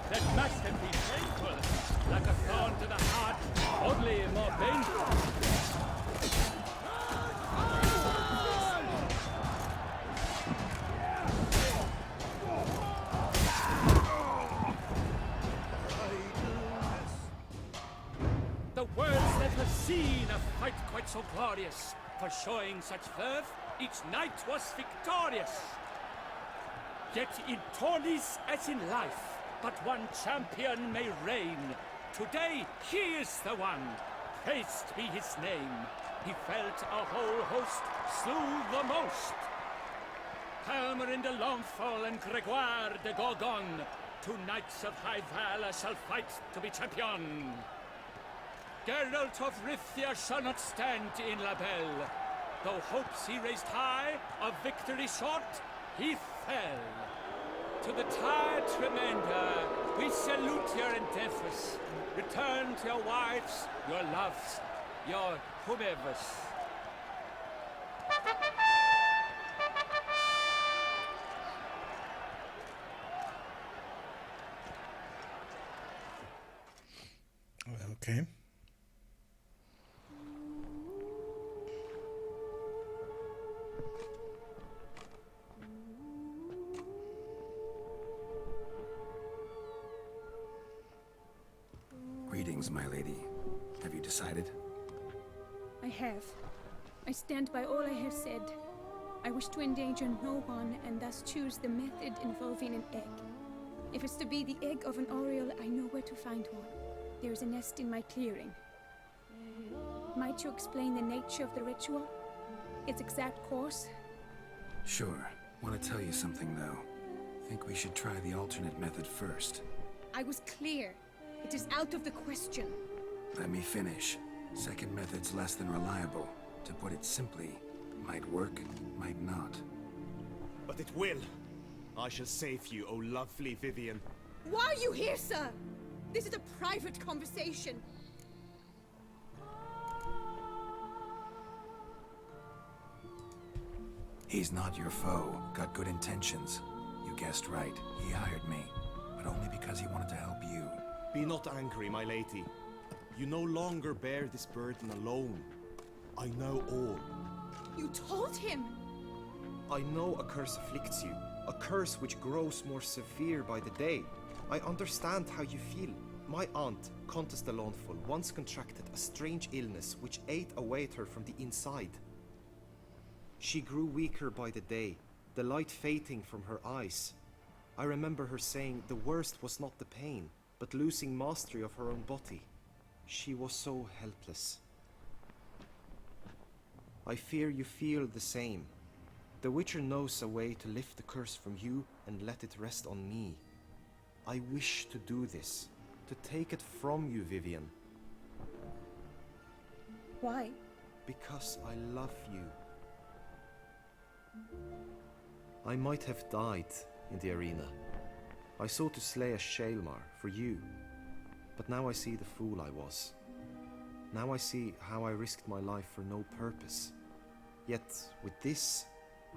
That must have been painful, like a thorn to the heart, only more painful. The words that have seen a fight quite so glorious, for showing such verve, each knight was victorious. Yet in tourneys as in life, but one champion may reign. Today, he is the one. Praised be his name. He felt a whole host, slew the most. Helmer in de Longfall and Gregoire de Gorgon, 2 knights of high valor shall fight to be champion. Geralt of Rivia shall not stand in La Belle. Though hopes he raised high, of victory short, he fell. To the tired remainder, we salute your endeavors. Return to your wives, your loves, your whomevers. Okay. Greetings, my lady. Have you decided? I have. I stand by all I have said. I wish to endanger no one and thus choose the method involving an egg. If it's to be the egg of an oriole, I know where to find one. There is a nest in my clearing. Might you explain the nature of the ritual? Its exact course? Sure. Want to tell you something, though. Think we should try the alternate method first. I was clear. It is out of the question. Let me finish. Second method's less than reliable. To put it simply, might work, might not. But it will. I shall save you, O lovely Vivian. Why are you here, sir? This is a private conversation. He's not your foe. Got good intentions. You guessed right. He hired me. But only because he wanted to help you. Be not angry, my lady. You no longer bear this burden alone. I know all. You told him! I know a curse afflicts you. A curse which grows more severe by the day. I understand how you feel. My aunt, Countess de Launfal, once contracted a strange illness which ate away at her from the inside. She grew weaker by the day, the light fading from her eyes. I remember her saying the worst was not the pain, but losing mastery of her own body. She was so helpless. I fear you feel the same. The Witcher knows a way to lift the curse from you and let it rest on me. I wish to do this, to take it from you, Vivian. Why? Because I love you. I might have died in the arena. I sought to slay a Shaelmar for you, but now I see the fool I was. Now I see how I risked my life for no purpose. Yet, with this,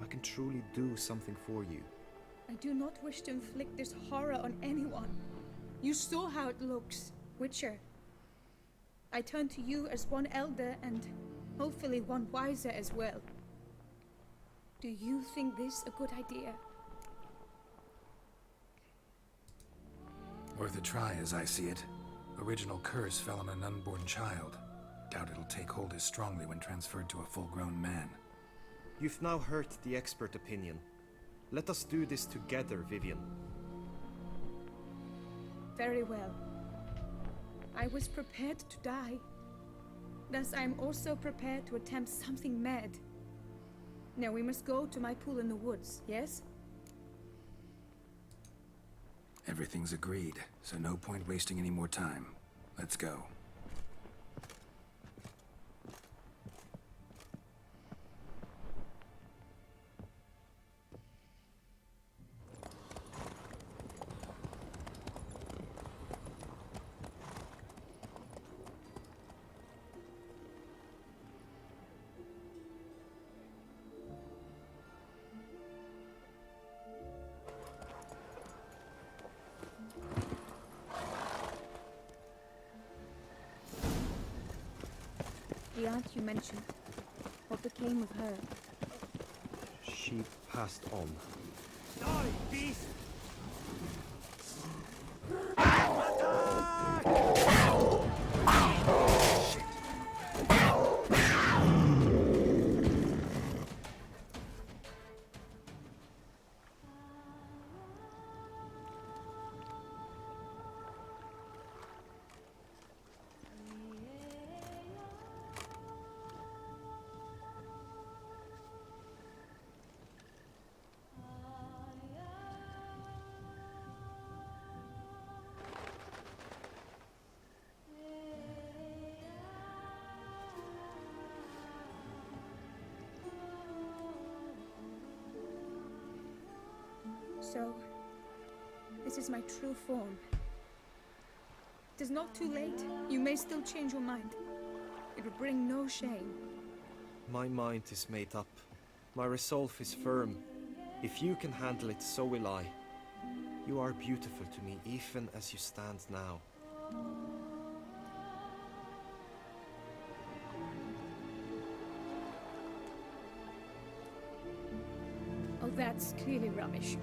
I can truly do something for you. I do not wish to inflict this horror on anyone. You saw how it looks, Witcher. I turn to you as one elder and hopefully one wiser as well. Do you think this a good idea? Worth a try, as I see it. Original curse fell on an unborn child. Doubt it'll take hold as strongly when transferred to a full-grown man. You've now heard the expert opinion. Let us do this together, Vivian. Very well. I was prepared to die. Thus I am also prepared to attempt something mad. Now we must go to my pool in the woods, yes? Everything's agreed, so no point wasting any more time. Let's go. The aunt you mentioned, what became of her? She passed on. Die, beast! So, this is my true form. It is not too late. You may still change your mind. It would bring no shame. My mind is made up. My resolve is firm. If you can handle it, so will I. You are beautiful to me, even as you stand now. Oh, that's clearly rubbish.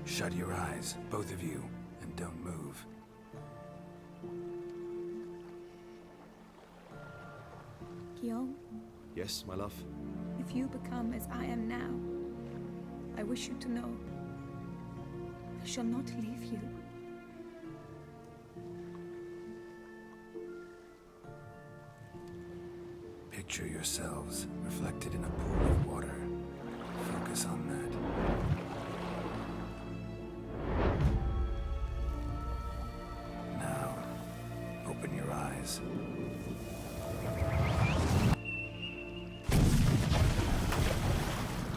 Shut your eyes, both of you, and don't move. Guillaume, Yes, my love? if you become as I am now, I wish you to know I shall not leave you. Picture yourselves reflected in a pool of water. Focus on that. Now, open your eyes.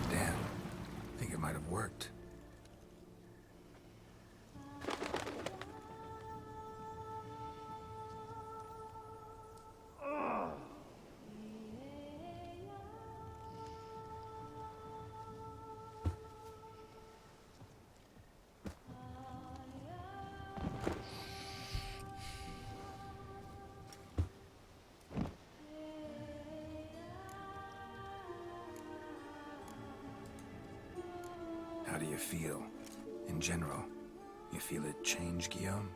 Damn, I think it might have worked. How do you feel? In general, you feel it change, Guillaume?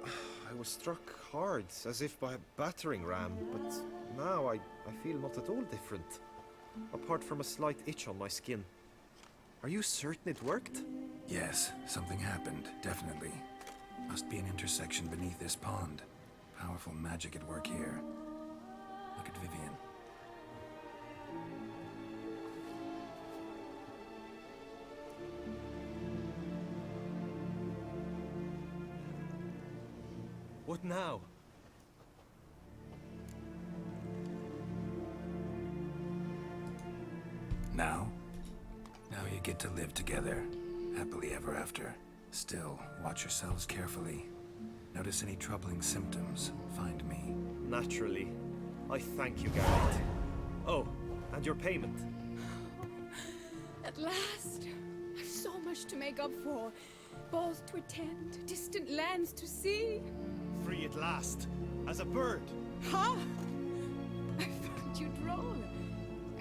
I was struck hard, as if by a battering ram, but now I feel not at all different. Apart from a slight itch on my skin. Are you certain it worked? Yes, something happened, definitely. Must be an intersection beneath this pond. Powerful magic at work here. Look at Vivian. What now? Now? Now you get to live together. Happily ever after. Still, watch yourselves carefully. Notice any troubling symptoms, find me. Naturally. I thank you, Garrett. Oh, and your payment. At last! I've so much to make up for. Balls to attend, distant lands to see. Free at last. As a bird. Ha! I found you droll.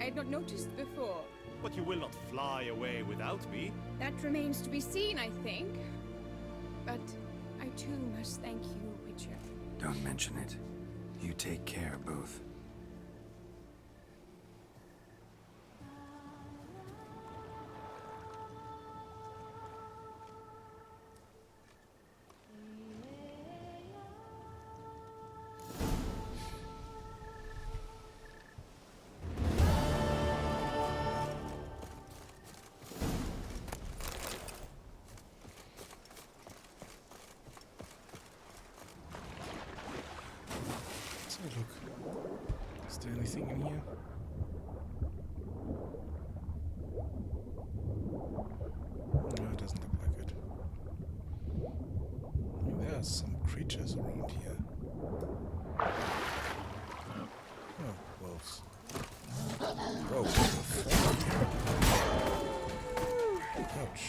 I had not noticed before. But you will not fly away without me. That remains to be seen, I think. But I too must thank you, Witcher. Don't mention it. You take care, both. Look, is there anything in here? No, it doesn't look like it. There are some creatures around here. Oh, wolves. Whoa, ouch.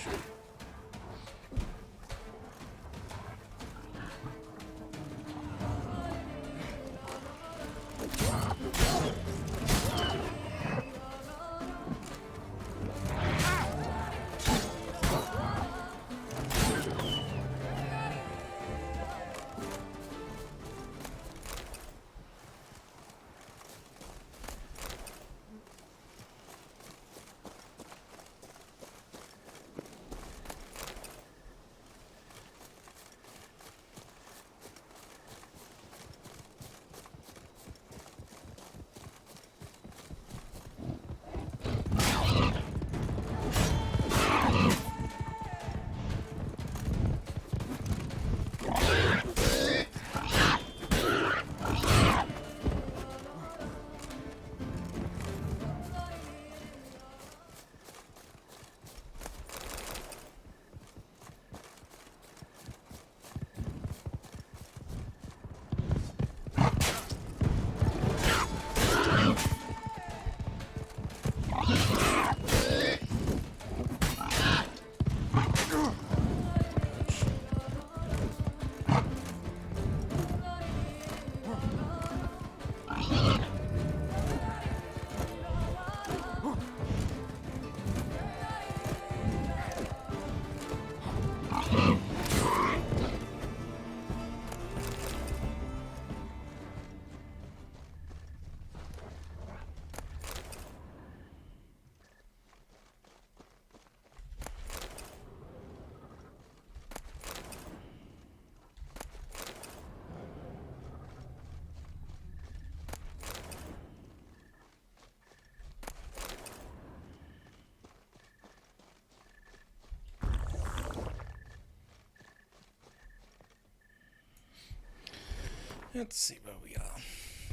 Let's see where we are.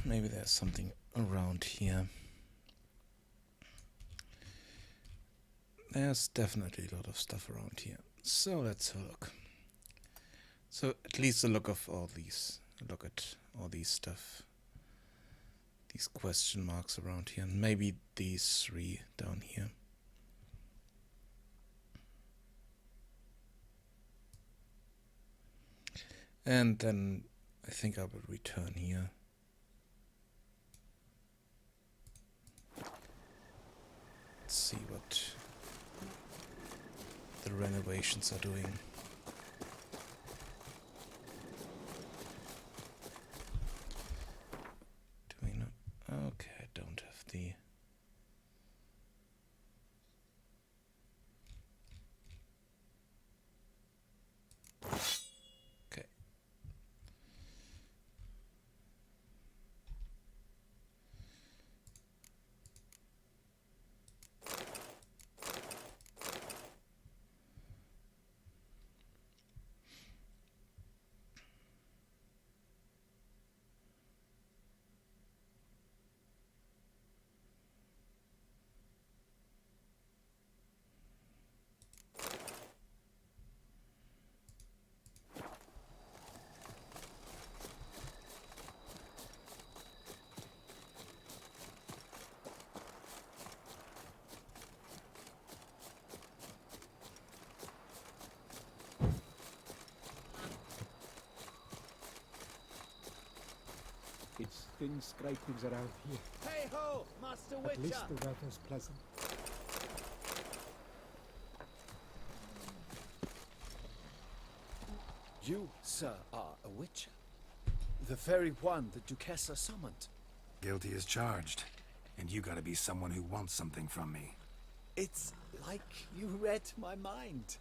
Maybe there's something around here. There's definitely a lot of stuff around here. So let's have a look. So at least a look of all these. Look at all these stuff. These question marks around here. And maybe these three down here. And then I think I will return here. Let's see what the renovations are doing. Do we not? Okay, I don't have the... Okay. It's thin scrapings around here. Hey ho, Master Witcher! At least the weather's pleasant. You, sir, are a witcher. The very one the Duchessa summoned. Guilty as charged. And you gotta be someone who wants something from me. It's like you read my mind.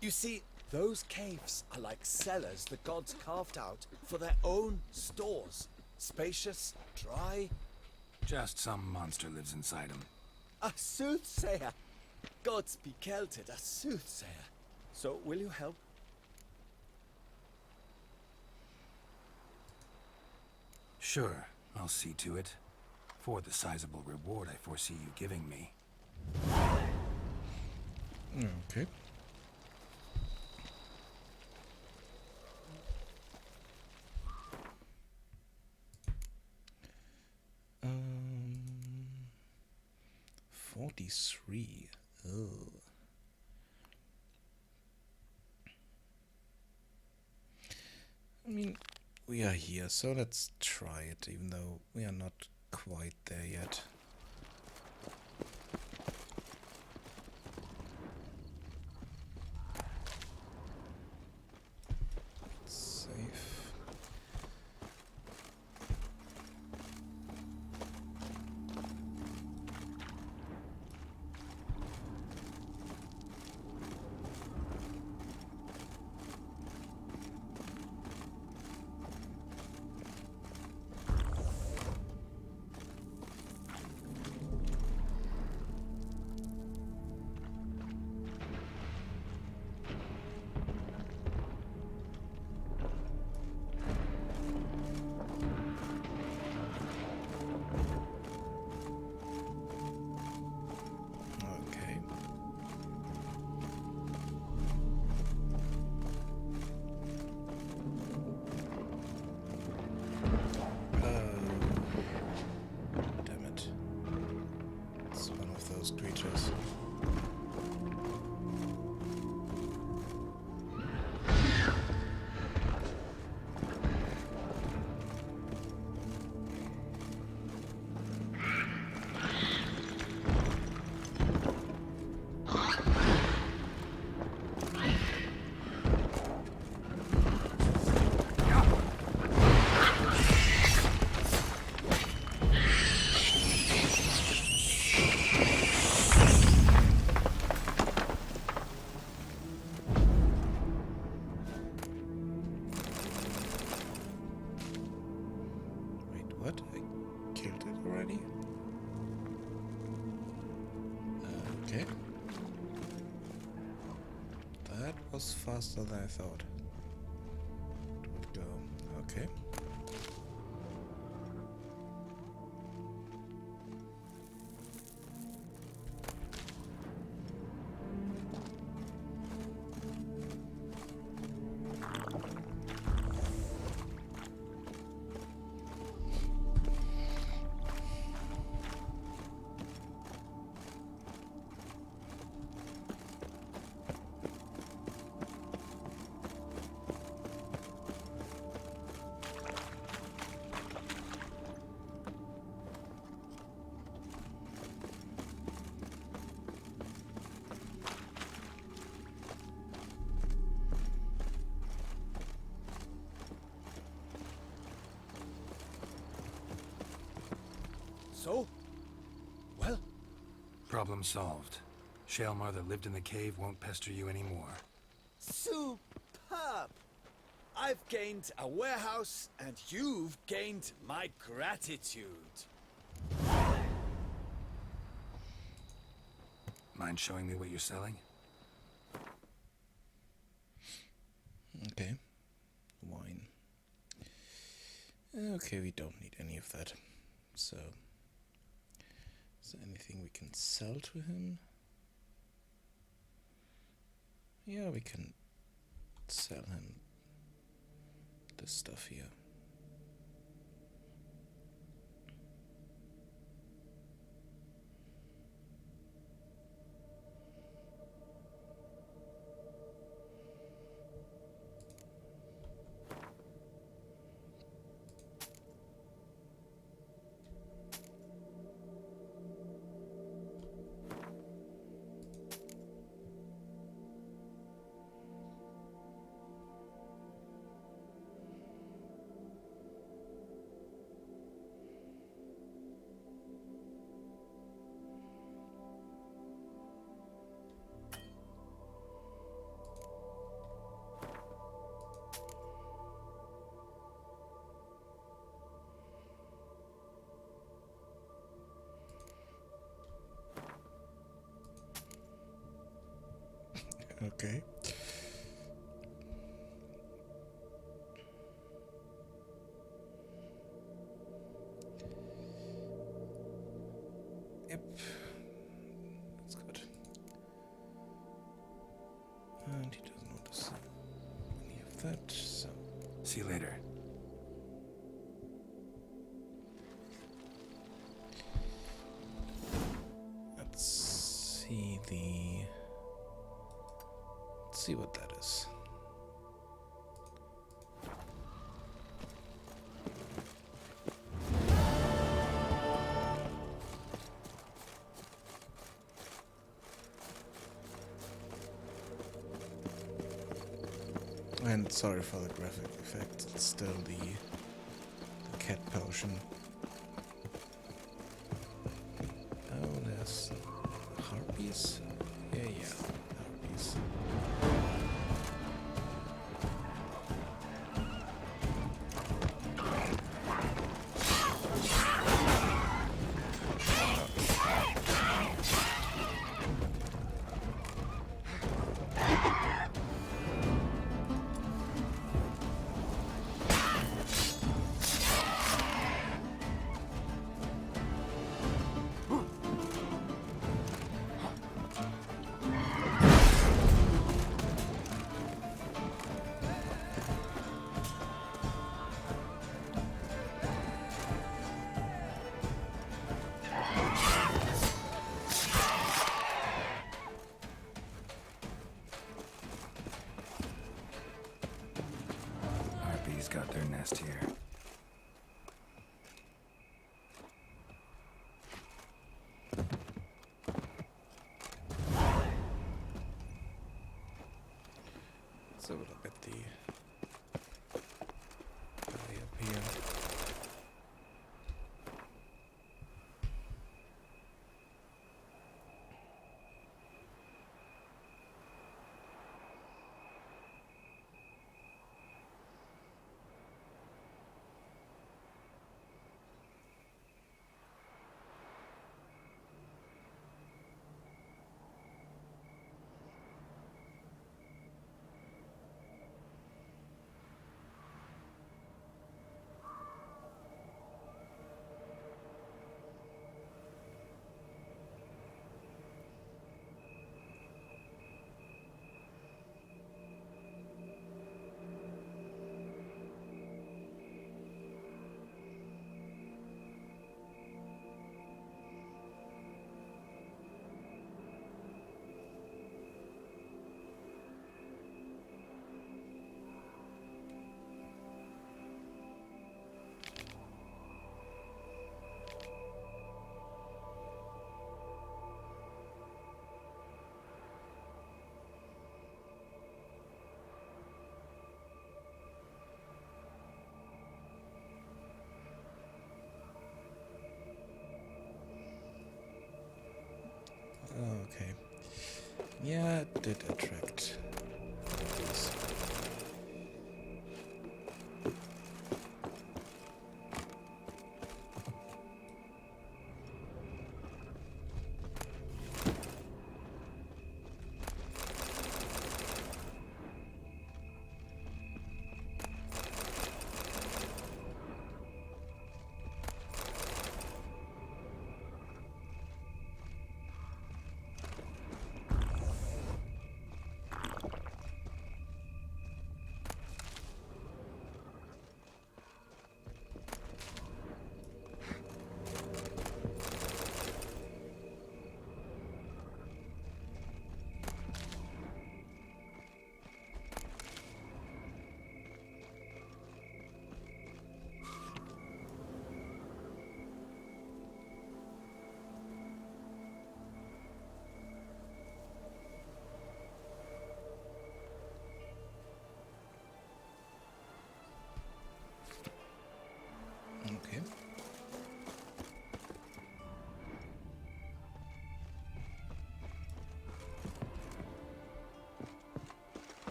You see, those caves are like cellars the gods carved out for their own stores. Spacious, dry. Just some monster lives inside him. A soothsayer! Gods be Celted, a soothsayer. So, will you help? Sure, I'll see to it. For the sizable reward I foresee you giving me. Okay. Um, 43. Oh. I mean, we are here, so let's try it, even though we are not quite there yet. Safe. Creatures. What? I killed it already? Okay. That was faster than I thought it would go. Okay. So? Well? Problem solved. Shaelmar that lived in the cave won't pester you anymore. Superb! I've gained a warehouse, and you've gained my gratitude. Mind showing me what you're selling? Okay. Wine. Okay, we don't need any of that. So, is there anything we can sell to him? Yeah, we can sell him this stuff here. Okay. Yep. That's good. And he doesn't want to see any of that, so... See you later. Let's see the... Let's see what that is. And sorry for the graphic effect, it's still the cat potion. Oh, there's harpies? Yeah, harpies. Harpies got their nest here. Let's have a look at the guy up here. Okay. Yeah, it did attract these.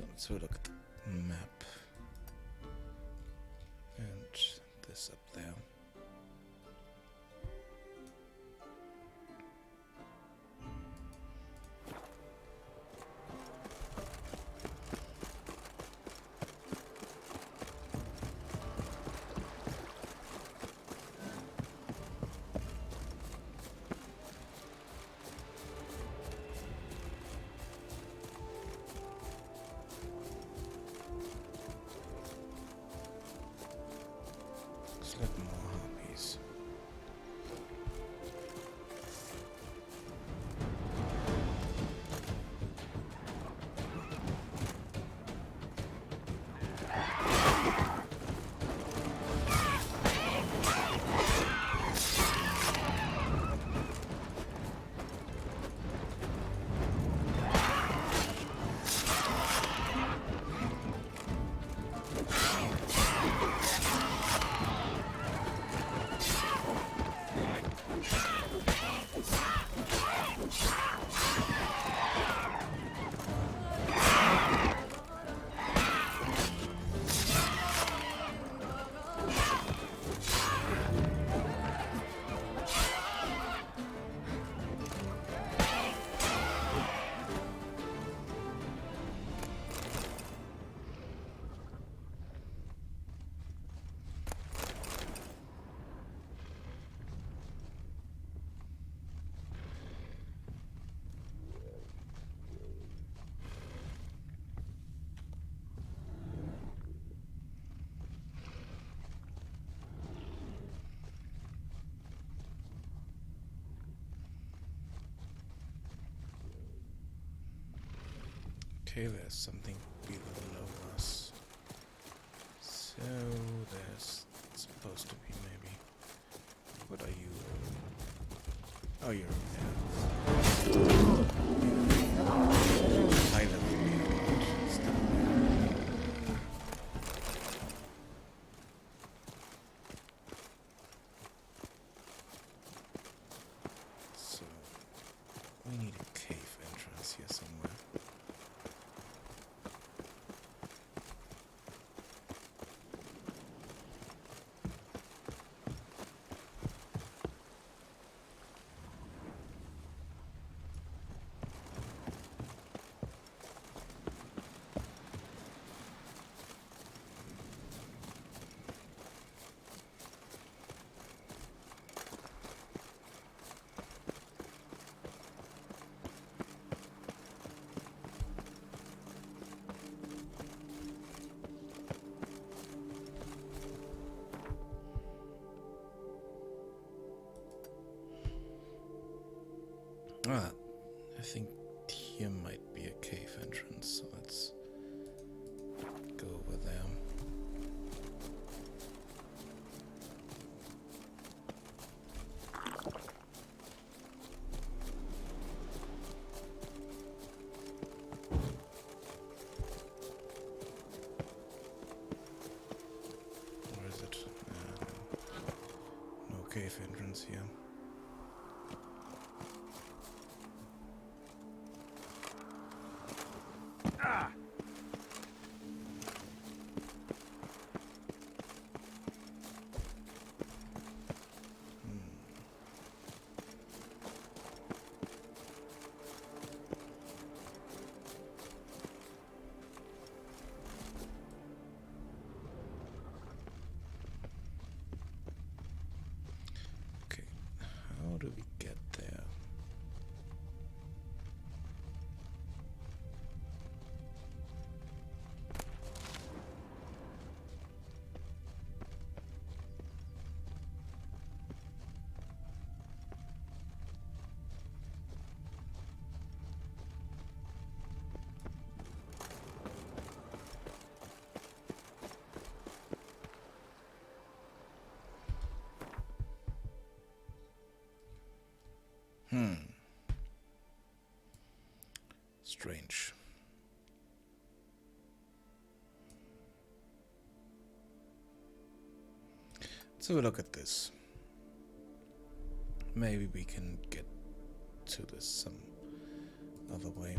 So let's have a look at the map. And this up there. Let more harpies. Okay, there's something below us. So there's supposed to be maybe. What are you? Oh, you're high level. So we need a cave entrance here somewhere. Ah, I think here might be a cave entrance, so let's go over there. Where is it? No cave entrance here. Okay, how do we get there? Strange. Let's have a look at this. Maybe we can get to this some other way.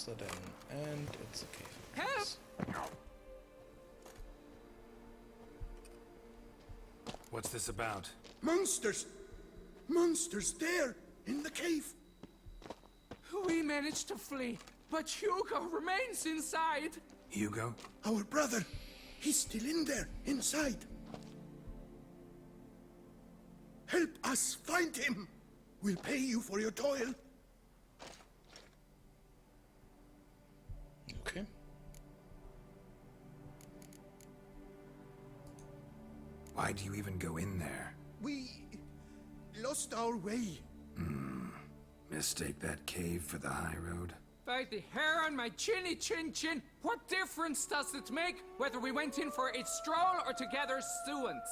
So then, and it's a cave. Help! What's this about? Monsters! Monsters there, in the cave! We managed to flee, but Hugo remains inside. Hugo? Our brother! He's still in there, inside! Help us find him! We'll pay you for your toil. Okay. Why do you even go in there? We lost our way. Mistake that cave for the high road? By the hair on my chinny chin chin, what difference does it make whether we went in for a stroll or to gather students?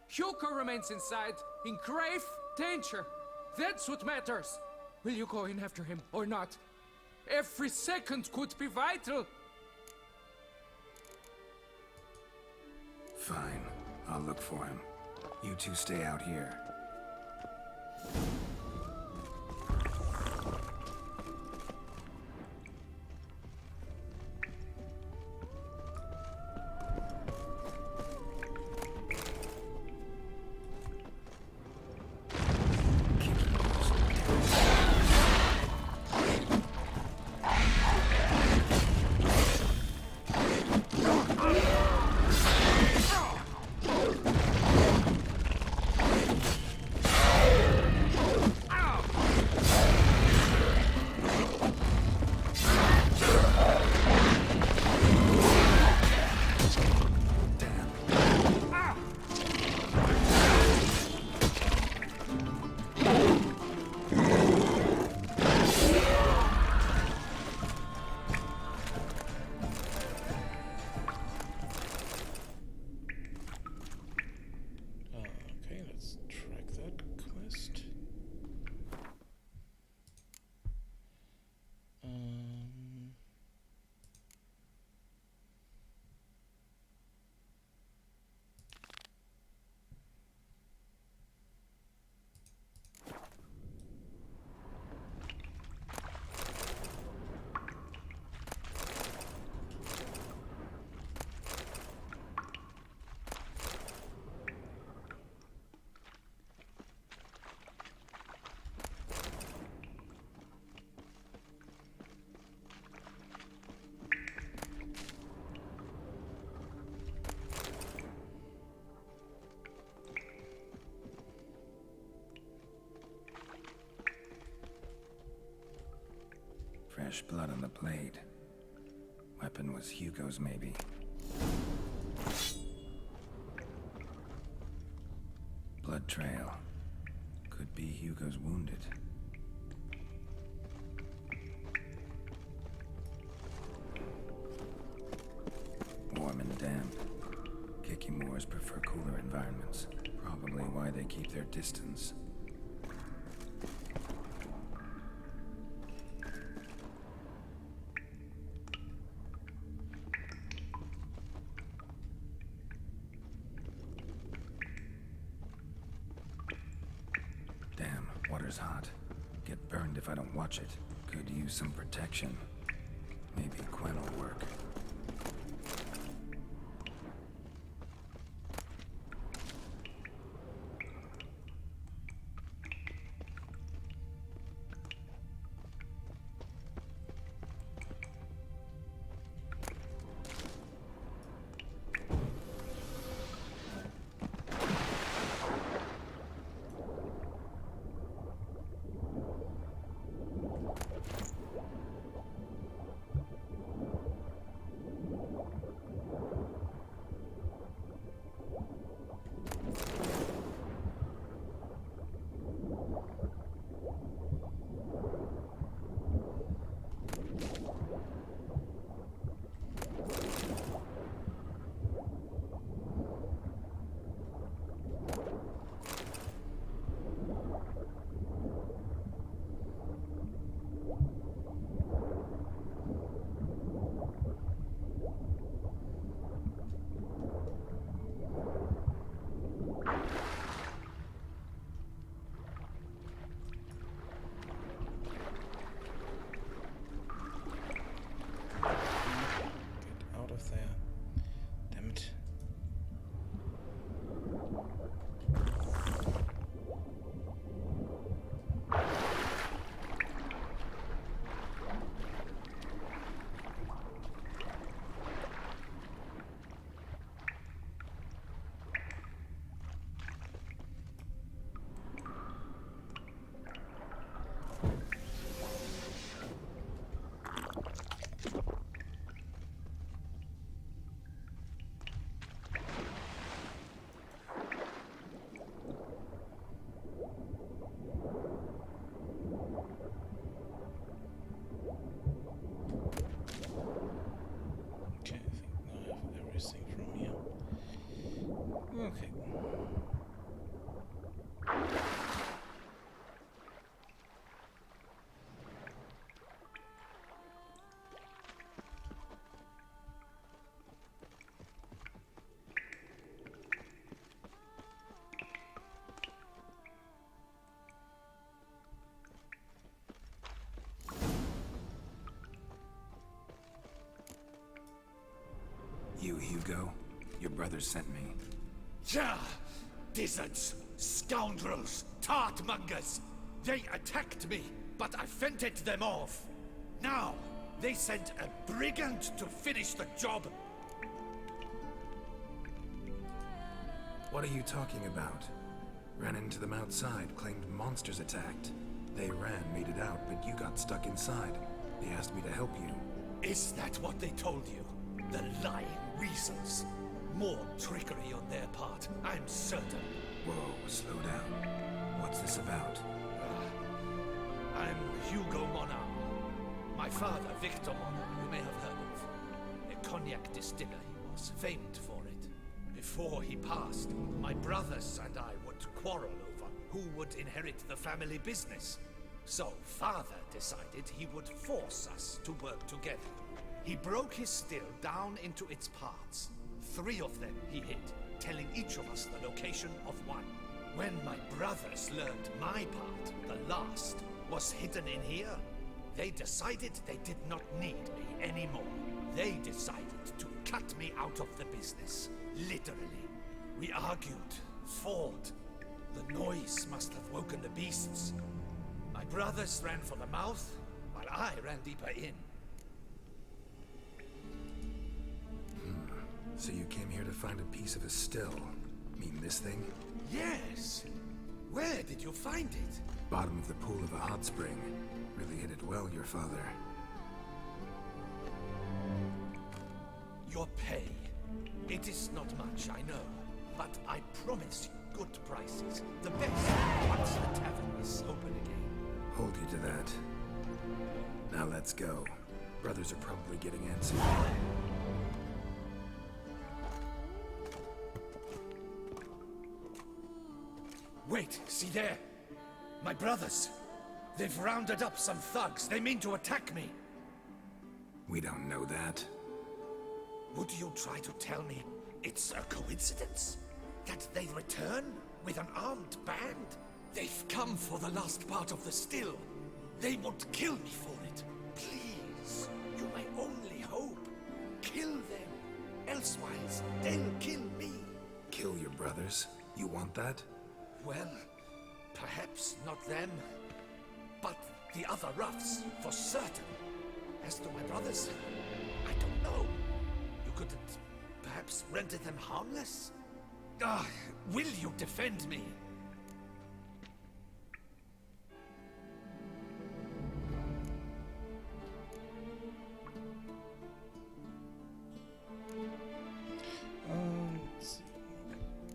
Hugo remains inside, in grave danger. That's what matters. Will you go in after him or not? Every second could be vital. Fine. I'll look for him. You two stay out here. Okay, let's track that quest. Fresh blood on the blade. Weapon was Hugo's, maybe. Blood trail. Could be Hugo's wounded. Warm and damp. Kikimores prefer cooler environments. Probably why they keep their distance. Damn, water's hot. Get burned if I don't watch it. Could use some protection. Maybe Quen will work. Okay. You, Hugo? Your brother sent me. Yeah! Dizzards, scoundrels, tartmongers! They attacked me, but I fended them off. Now, they sent a brigand to finish the job. What are you talking about? Ran into them outside, claimed monsters attacked. They ran, made it out, but you got stuck inside. They asked me to help you. Is that what they told you? The lying weasels. More trickery on their part, I'm certain. Whoa, slow down. What's this about? I'm Hugo Monar. My father, Victor Monar, you may have heard of. A cognac distiller he was, famed for it. Before he passed, my brothers and I would quarrel over who would inherit the family business. So father decided he would force us to work together. He broke his still down into its parts. 3 of them he hid, telling each of us the location of one. When my brothers learned my part, the last, was hidden in here, they decided they did not need me anymore. They decided to cut me out of the business, literally. We argued, fought. The noise must have woken the beasts. My brothers ran for the mouth, while I ran deeper in. So you came here to find a piece of a still? Mean this thing? Yes! Where did you find it? Bottom of the pool of a hot spring. Really hit it well, your father. Your pay. It is not much, I know. But I promise you good prices. The best, once the tavern is open again. Hold you to that. Now let's go. Brothers are probably getting antsy. Wait, see there? My brothers. They've rounded up some thugs. They mean to attack me. We don't know that. Would you try to tell me it's a coincidence? That they return with an armed band? They've come for the last part of the still. They would kill me for it. Please, you may only hope. Kill them. Elsewise, they'll kill me. Kill your brothers? You want that? Well, perhaps not them, but the other roughs, for certain. As to my brothers, I don't know. You couldn't perhaps render them harmless? Will you defend me?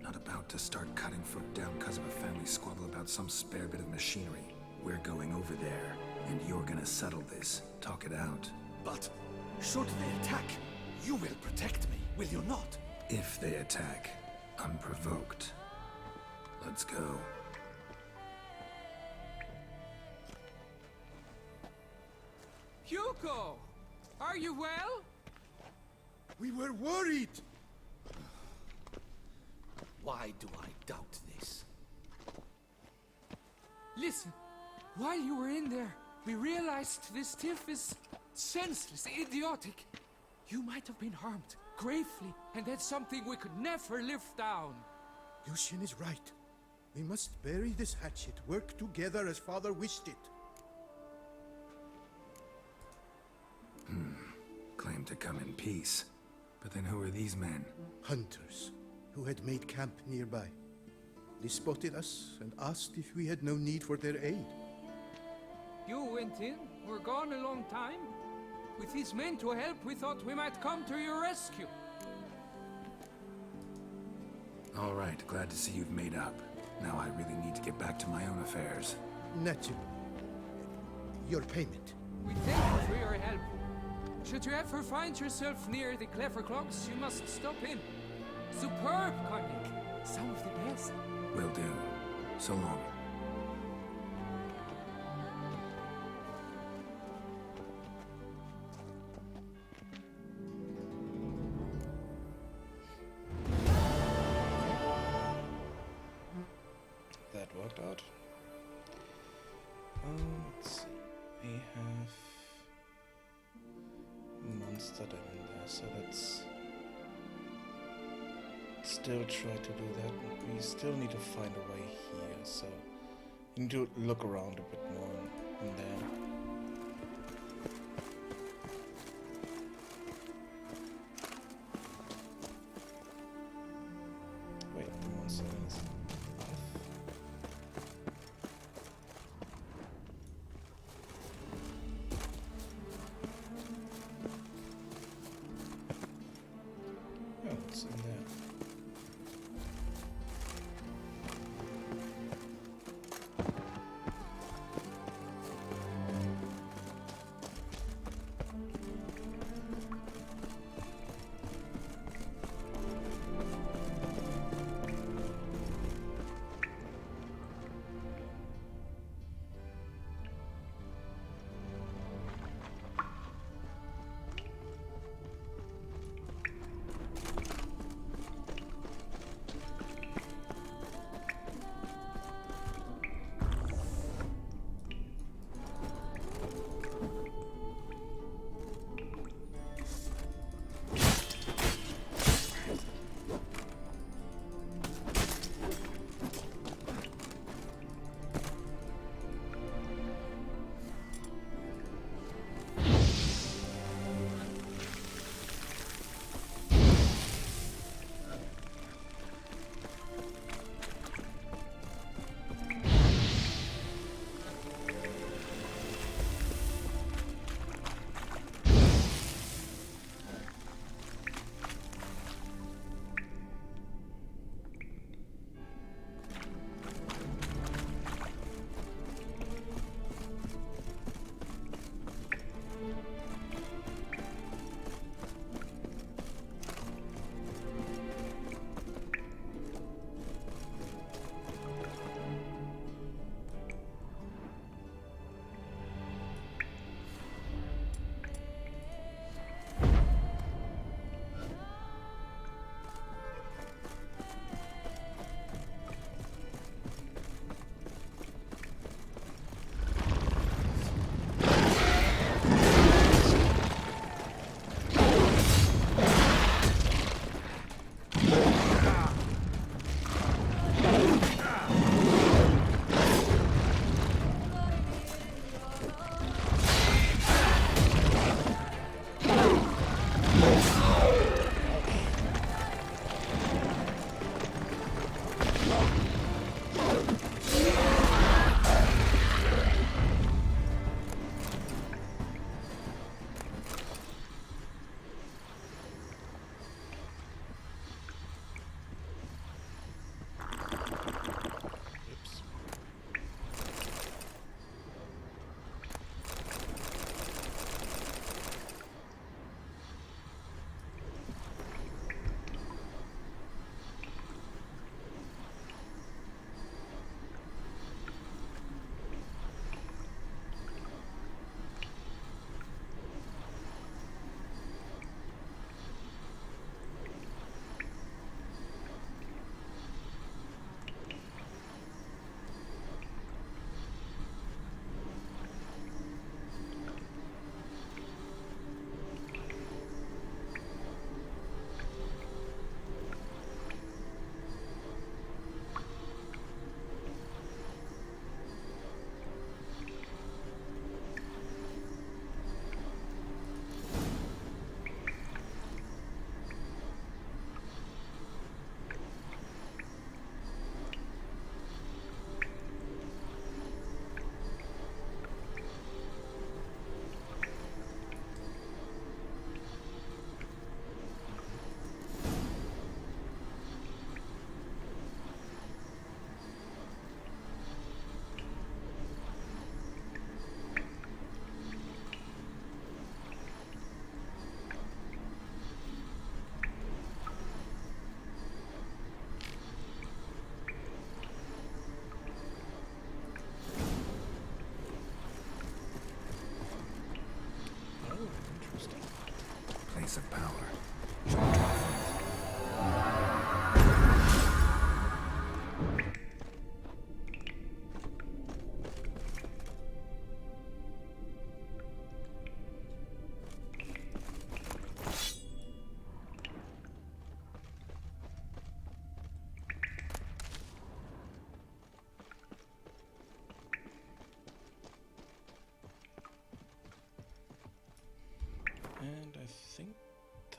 Not about to start cutting foot down because of a family squabble about some spare bit of machinery. We're going over there, and you're gonna settle this. Talk it out. But should they attack, you will protect me, will you not? If they attack, unprovoked. Let's go. Hugo! Are you well? We were worried! Why do I doubt this? Listen, while you were in there, we realized this tiff is senseless, idiotic. You might have been harmed, gravely, and that's something we could never live down. Lucian is right. We must bury this hatchet, work together as father wished it. Claim to come in peace. But then who are these men? Hunters, who had made camp nearby. They spotted us and asked if we had no need for their aid. You went in, were gone a long time. With these men to help, we thought we might come to your rescue. All right, glad to see you've made up. Now I really need to get back to my own affairs. Naturally. Your payment. We thank you for your help. Should you ever find yourself near the Clever Clogs, you must stop in. Superb cognac. some of the best. Will do. So long. That worked out. Let's see. We have monster den in there, so let's still try to do that. We still need to find a way here, so we need to look around a bit more in there. Wait, the monster den is off. Oh, it's in there.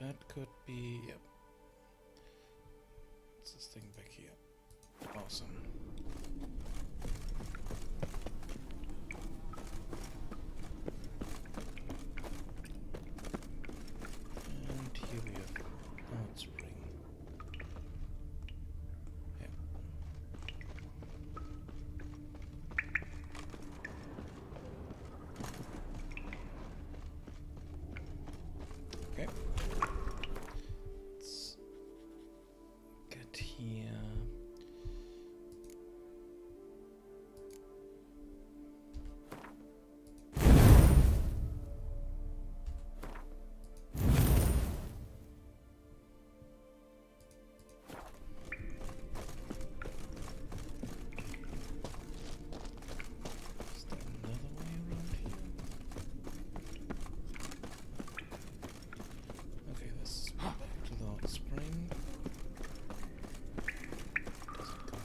That could be... Yep. What's this thing back here? Awesome. And here we have Hot Spring. Yep. Okay. Let's get here. Is there another way around here? Okay, this is back to the hot spring. Doesn't go.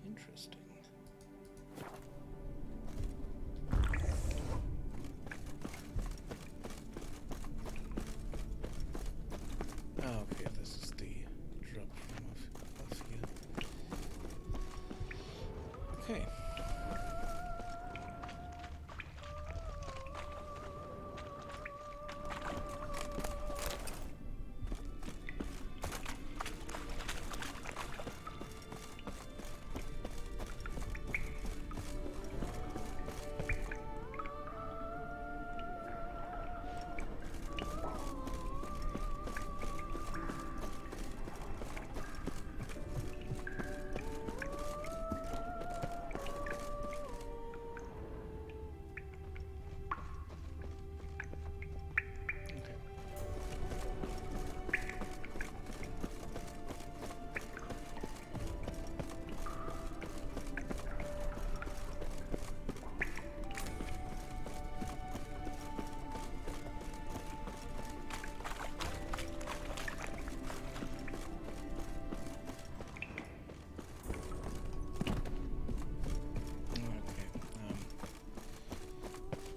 Interesting. Ah, okay, this is the drop from above here. Okay.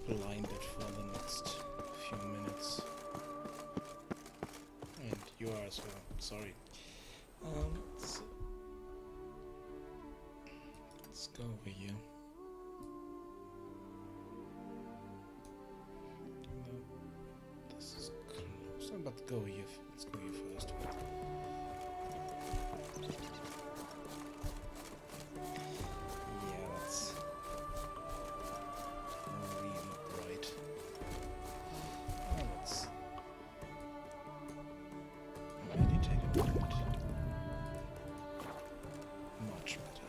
Blinded for the next few minutes. And you are as well, sorry. Let's go over here. No, this is close, but go here. Let's go here first. Yeah, that's really bright. Let's meditate a bit. Much better.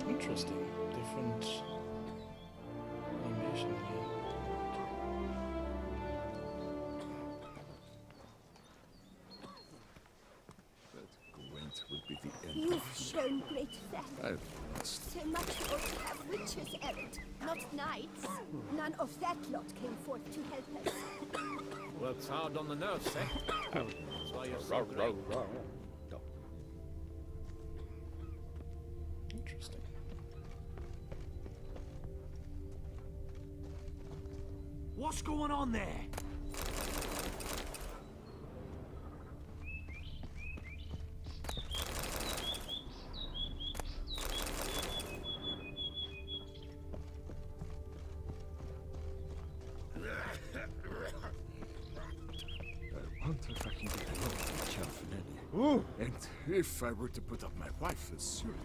Interesting. Different animation here. Gwent will be the end You've of you. shown great valor. I've lost. So much so to have witches errant, not knights. None of that lot came forth to help us. Works hard on the nerves, eh? That's why you're so great. Interesting. What's going on there? I wonder if I can get a look at Chalfanelli. Oh! And if I were to put up my wife as surety.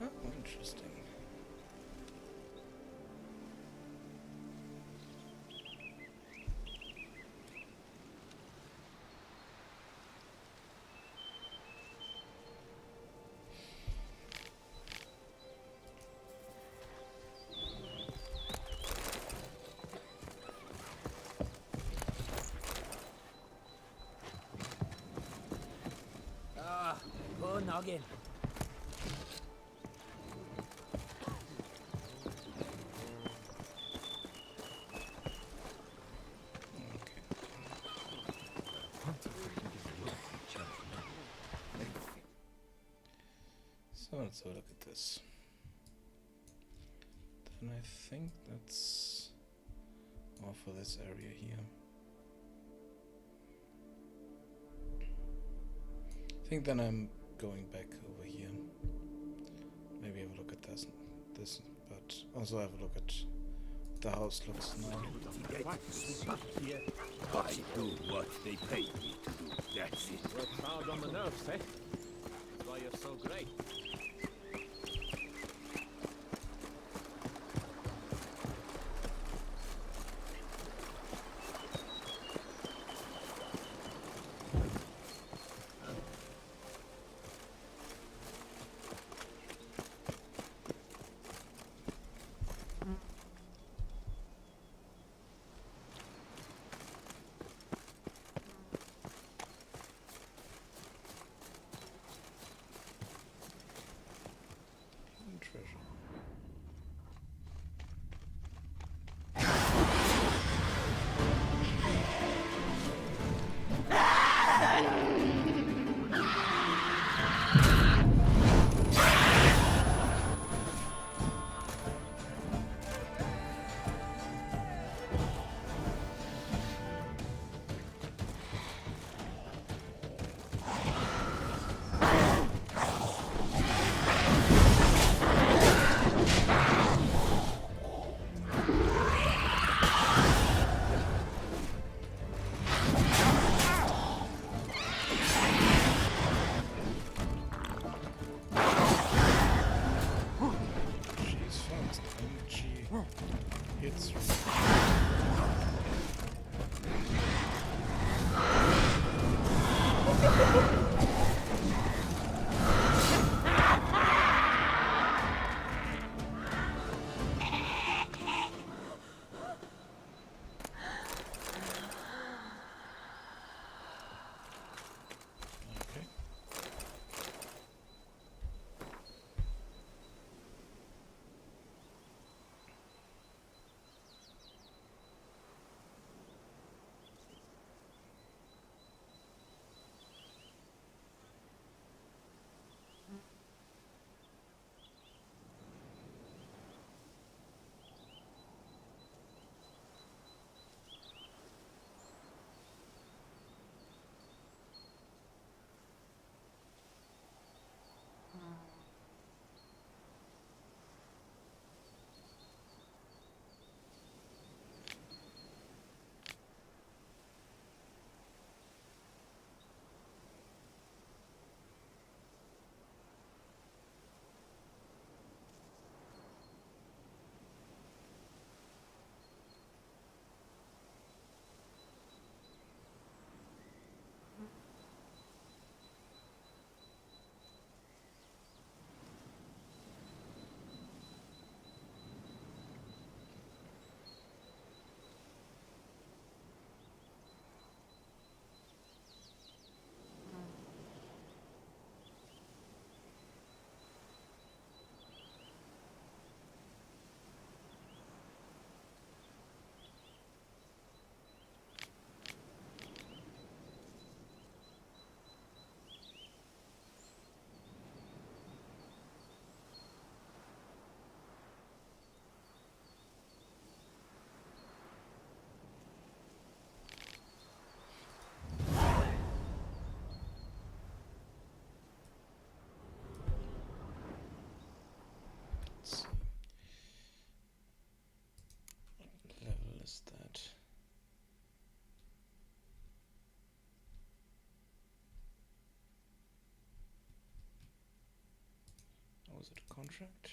Oh, interesting. Ah, poor noggin. So let's have a look at this. Then I think that's all for this area here. I think then I'm going back over here. Maybe have a look at this, but also have a look at the house looks now. I do what they pay me to do. That's it. Works hard on the nerves, eh? That's why you're so great. Was it a contract?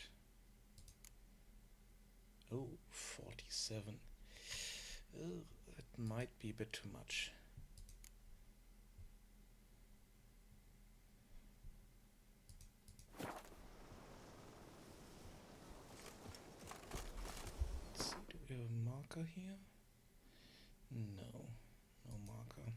Oh, 47. That might be a bit too much. Let's see, do we have a marker here? No, no marker.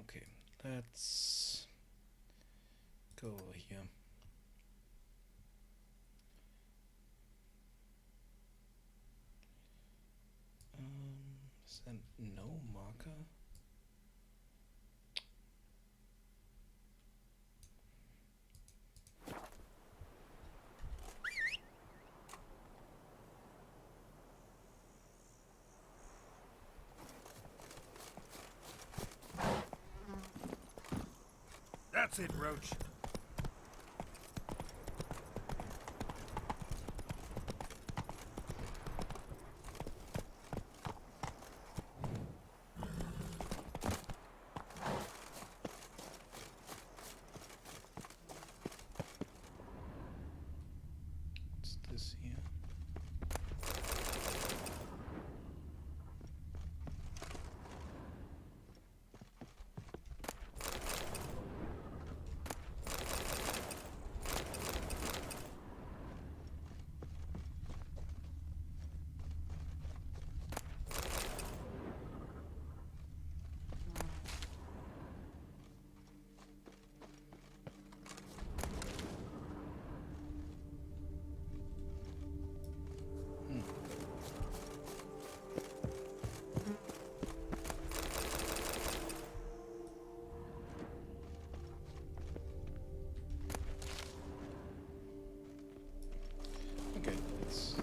Okay, let's go over here. Is there no marker? That's it, Roach. What's this here? Okay, let's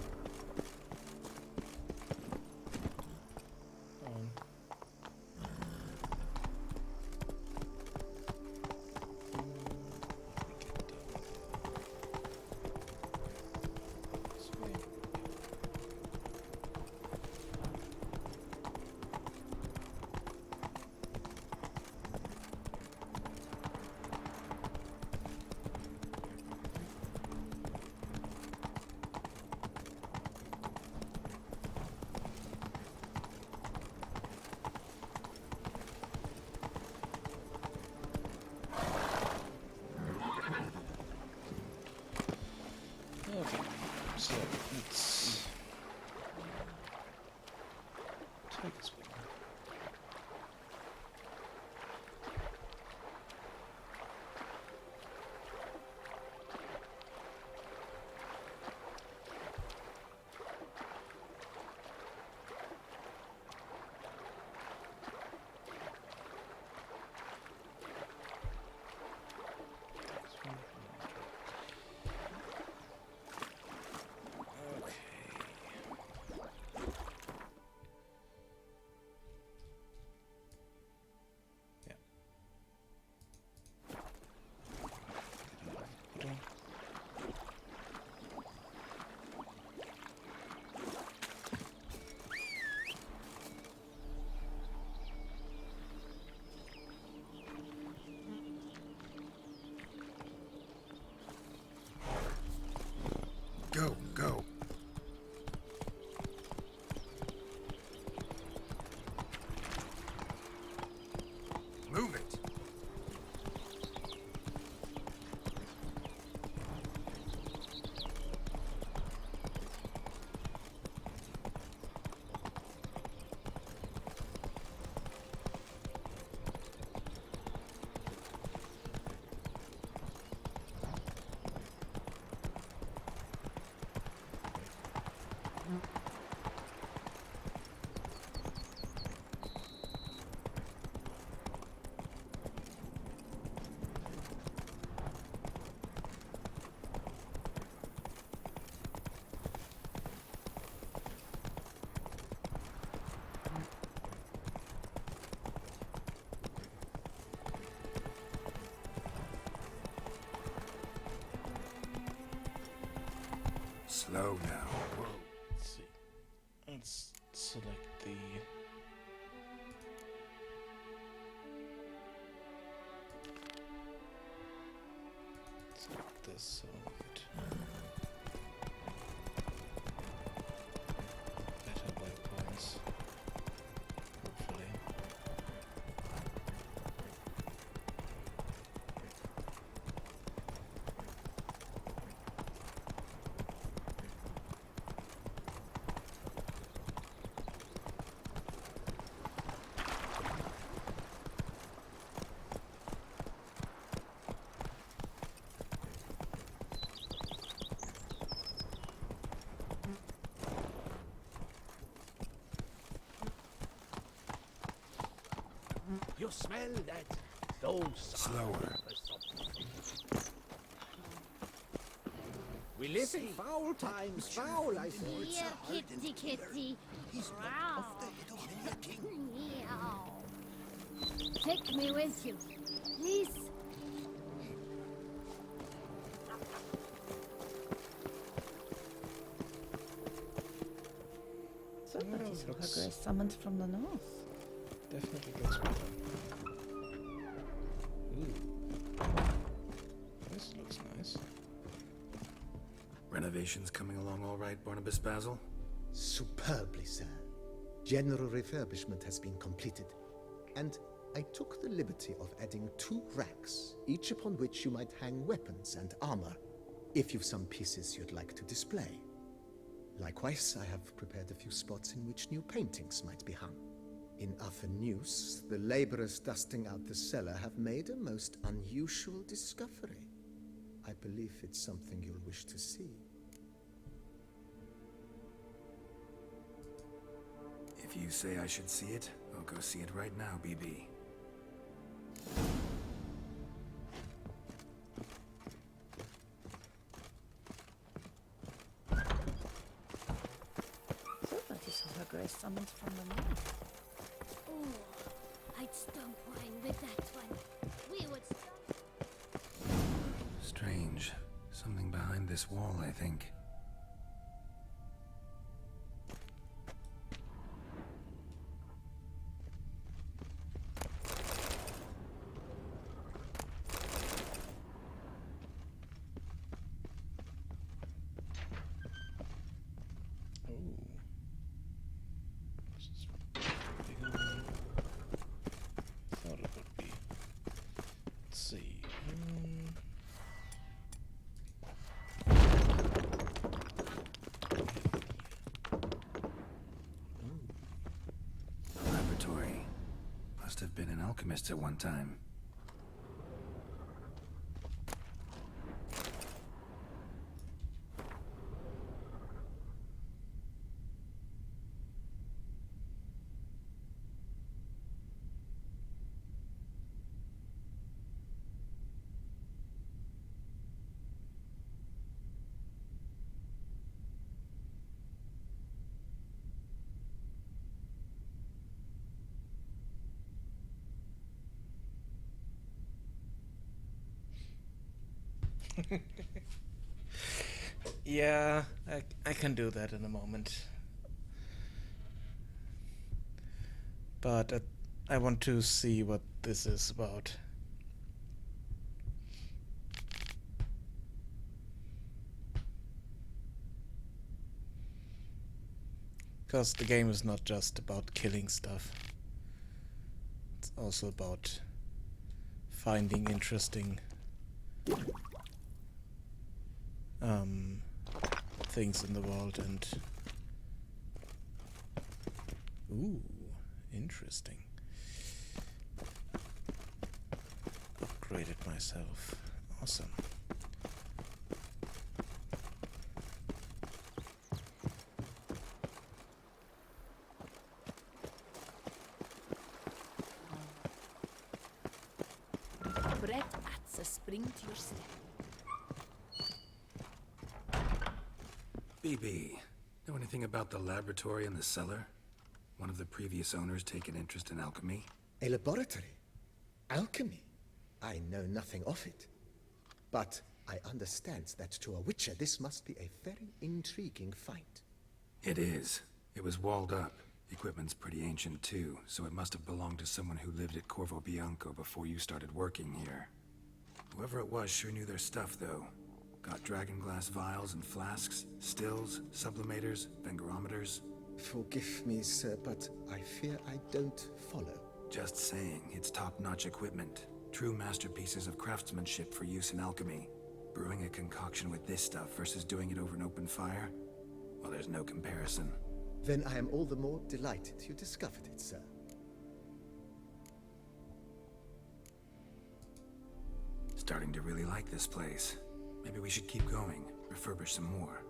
okay, so let's take this one. Slow now. Whoa. Let's see. Let's select the... Select this side. Better weapons. Hopefully. You smell that? Those Slower. We live in foul times, foul, I say. Here, kitty, kitty. Wow. Meow. Take me with you, please. So that is progress summoned from the north. Definitely looks better. Ooh. This looks nice. Renovations coming along all right, Barnabas Basil? Superbly, sir. General refurbishment has been completed, and I took the liberty of adding 2 racks, each upon which you might hang weapons and armor, if you've some pieces you'd like to display. Likewise, I have prepared a few spots in which new paintings might be hung. In other news, the laborers dusting out the cellar have made a most unusual discovery. I believe it's something you'll wish to see. If you say I should see it, I'll go see it right now, BB. So that is progress summoned from the north. Oh, I'd stomp wine with that one. We would stomp. Strange. Something behind this wall, I think. Have been an alchemist at one time. Yeah, I can do that in a moment. But I want to see what this is about. Because the game is not just about killing stuff. It's also about finding interesting things in the world and... Ooh, interesting. Upgraded myself. Awesome. Brett adds a spring to your step. BB, know anything about the laboratory in the cellar? One of the previous owners take an interest in alchemy? A laboratory? Alchemy? I know nothing of it. But I understand that to a witcher this must be a very intriguing find. It is. It was walled up. Equipment's pretty ancient too, so it must have belonged to someone who lived at Corvo Bianco before you started working here. Whoever it was sure knew their stuff, though. Got dragonglass vials and flasks, stills, sublimators, vengerometers. Forgive me, sir, but I fear I don't follow. Just saying, it's top-notch equipment. True masterpieces of craftsmanship for use in alchemy. Brewing a concoction with this stuff versus doing it over an open fire? Well, there's no comparison. Then I am all the more delighted you discovered it, sir. Starting to really like this place. Maybe we should keep going, refurbish some more.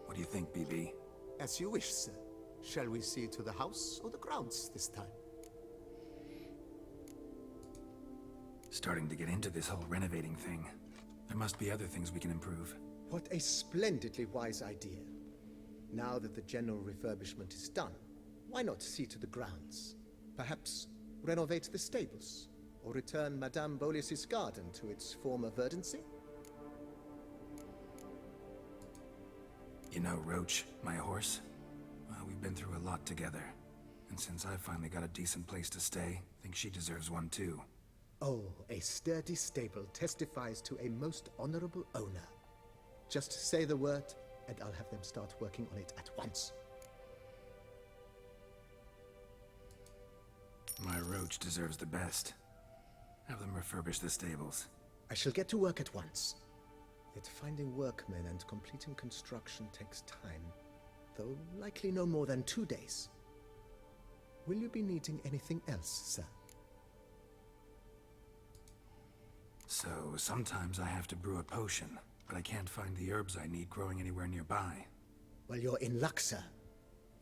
What do you think, BB? As you wish, sir. Shall we see to the house or the grounds this time? Starting to get into this whole renovating thing. There must be other things we can improve. What a splendidly wise idea. Now that the general refurbishment is done, why not see to the grounds? Perhaps renovate the stables, or return Madame Bolis's garden to its former verdancy? You know Roach, my horse? Well, we've been through a lot together. And since I finally got a decent place to stay, I think she deserves one too. Oh, a sturdy stable testifies to a most honorable owner. Just say the word, and I'll have them start working on it at once. My Roach deserves the best. Have them refurbish the stables. I shall get to work at once. Yet finding workmen and completing construction takes time, though likely no more than 2 days. Will you be needing anything else, sir? So, sometimes I have to brew a potion, but I can't find the herbs I need growing anywhere nearby. Well, you're in luck, sir.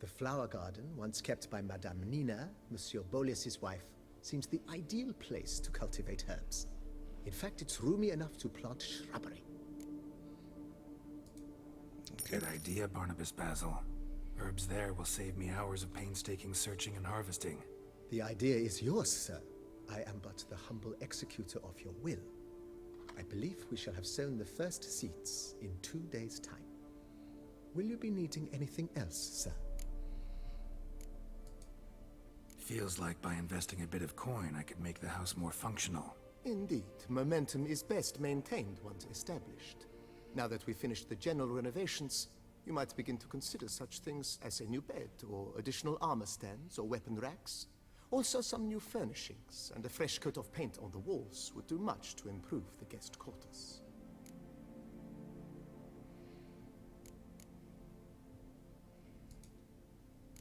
The flower garden, once kept by Madame Nina, Monsieur Bolis's wife, seems the ideal place to cultivate herbs. In fact, it's roomy enough to plant shrubbery. Good idea, Barnabas Basil. Herbs there will save me hours of painstaking searching and harvesting. The idea is yours, sir. I am but the humble executor of your will. I believe we shall have sown the first seeds in 2 days' time. Will you be needing anything else, sir? Feels like by investing a bit of coin, I could make the house more functional. Indeed, momentum is best maintained once established. Now that we've finished the general renovations, you might begin to consider such things as a new bed, or additional armor stands, or weapon racks. Also, some new furnishings and a fresh coat of paint on the walls would do much to improve the guest quarters.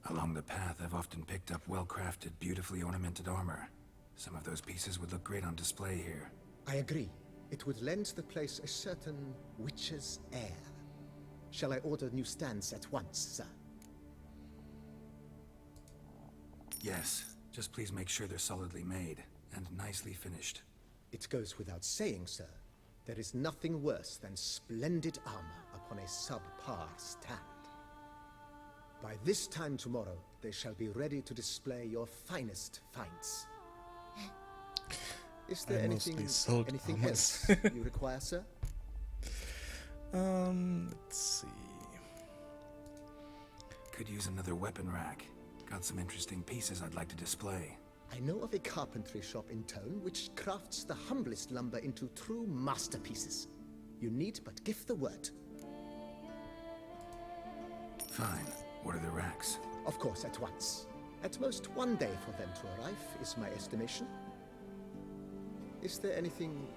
Along the path, I've often picked up well-crafted, beautifully ornamented armor. Some of those pieces would look great on display here. I agree. It would lend the place a certain witch's air. Shall I order new stands at once, sir? Yes, just please make sure they're solidly made and nicely finished. It goes without saying, sir. There is nothing worse than splendid armor upon a subpar stand. By this time tomorrow, they shall be ready to display your finest finds. Is there anything else you require, sir? Let's see. Could use another weapon rack. Got some interesting pieces I'd like to display. I know of a carpentry shop in town which crafts the humblest lumber into true masterpieces. You need but give the word. Fine. Order the racks. Of course, at once. At most 1 day for them to arrive, is my estimation. Is there anything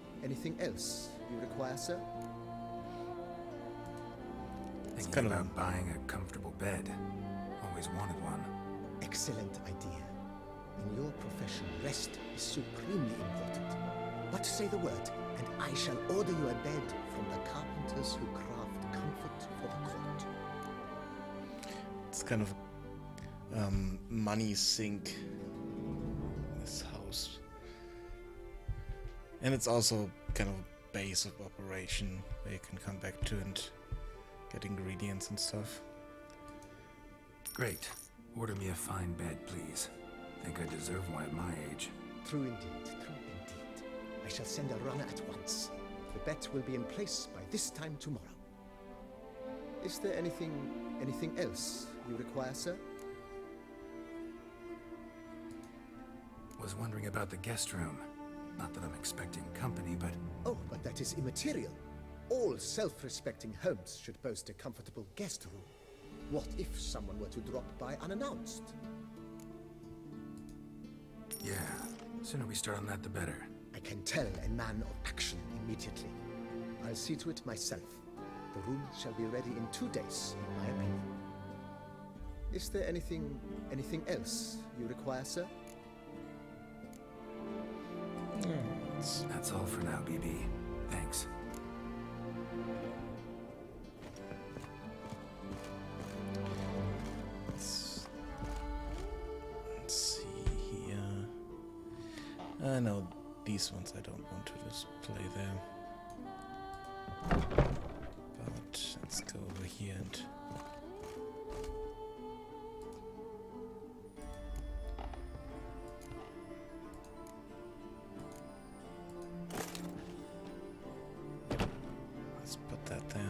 else you require, sir? Thinking about buying a comfortable bed. Always wanted one. Excellent idea. In your profession, rest is supremely important. But say the word, and I shall order you a bed from the carpenters who craft comfort for the court. It's kind of money sink, this house. And it's also kind of a base of operation where you can come back to and get ingredients and stuff. Great. Order me a fine bed, please. Think I deserve one at my age. True indeed, true indeed. I shall send a runner at once. The bet will be in place by this time tomorrow. Is there anything else you require, sir? Was wondering about the guest room. Not that I'm expecting company, but... Oh, but that is immaterial. All self-respecting homes should boast a comfortable guest room. What if someone were to drop by unannounced? Yeah, sooner we start on that, the better. I can tell a man of action immediately. I'll see to it myself. The room shall be ready in 2 days, in my opinion. Is there anything else you require, sir? That's all for now, BB. Thanks. Let's see here. No, these ones I don't want to display there. But let's go over here and... let's put that there.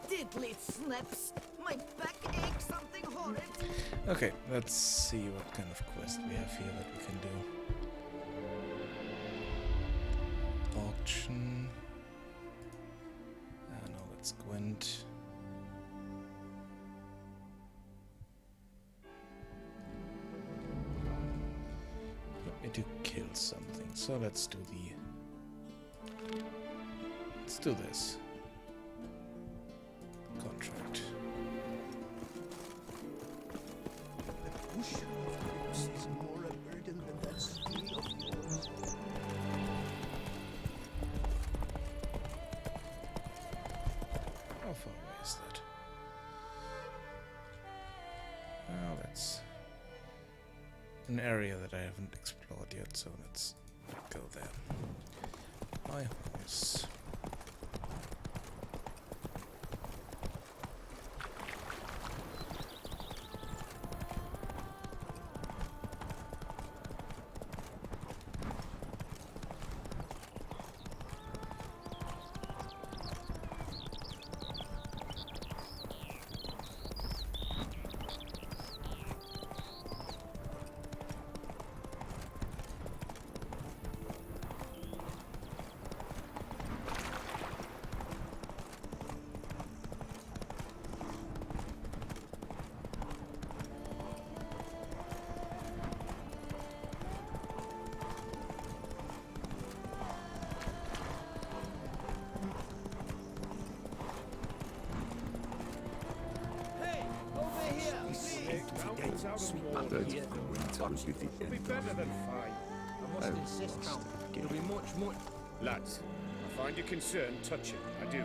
Diddly snaps! My back aches something horrid! Okay, let's see what kind of quest we have here that we can do. Auction. No, that's Gwent. Let me to kill something. So let's do this. Contract. The push of grips is more a burden than that steel of yours. How far away is that? Well, that's an area that I haven't explored yet, so let's go there. My horse. It'll be better than fine. I must insist, Count. It'll be much... Lads, I find your concern touching. I do.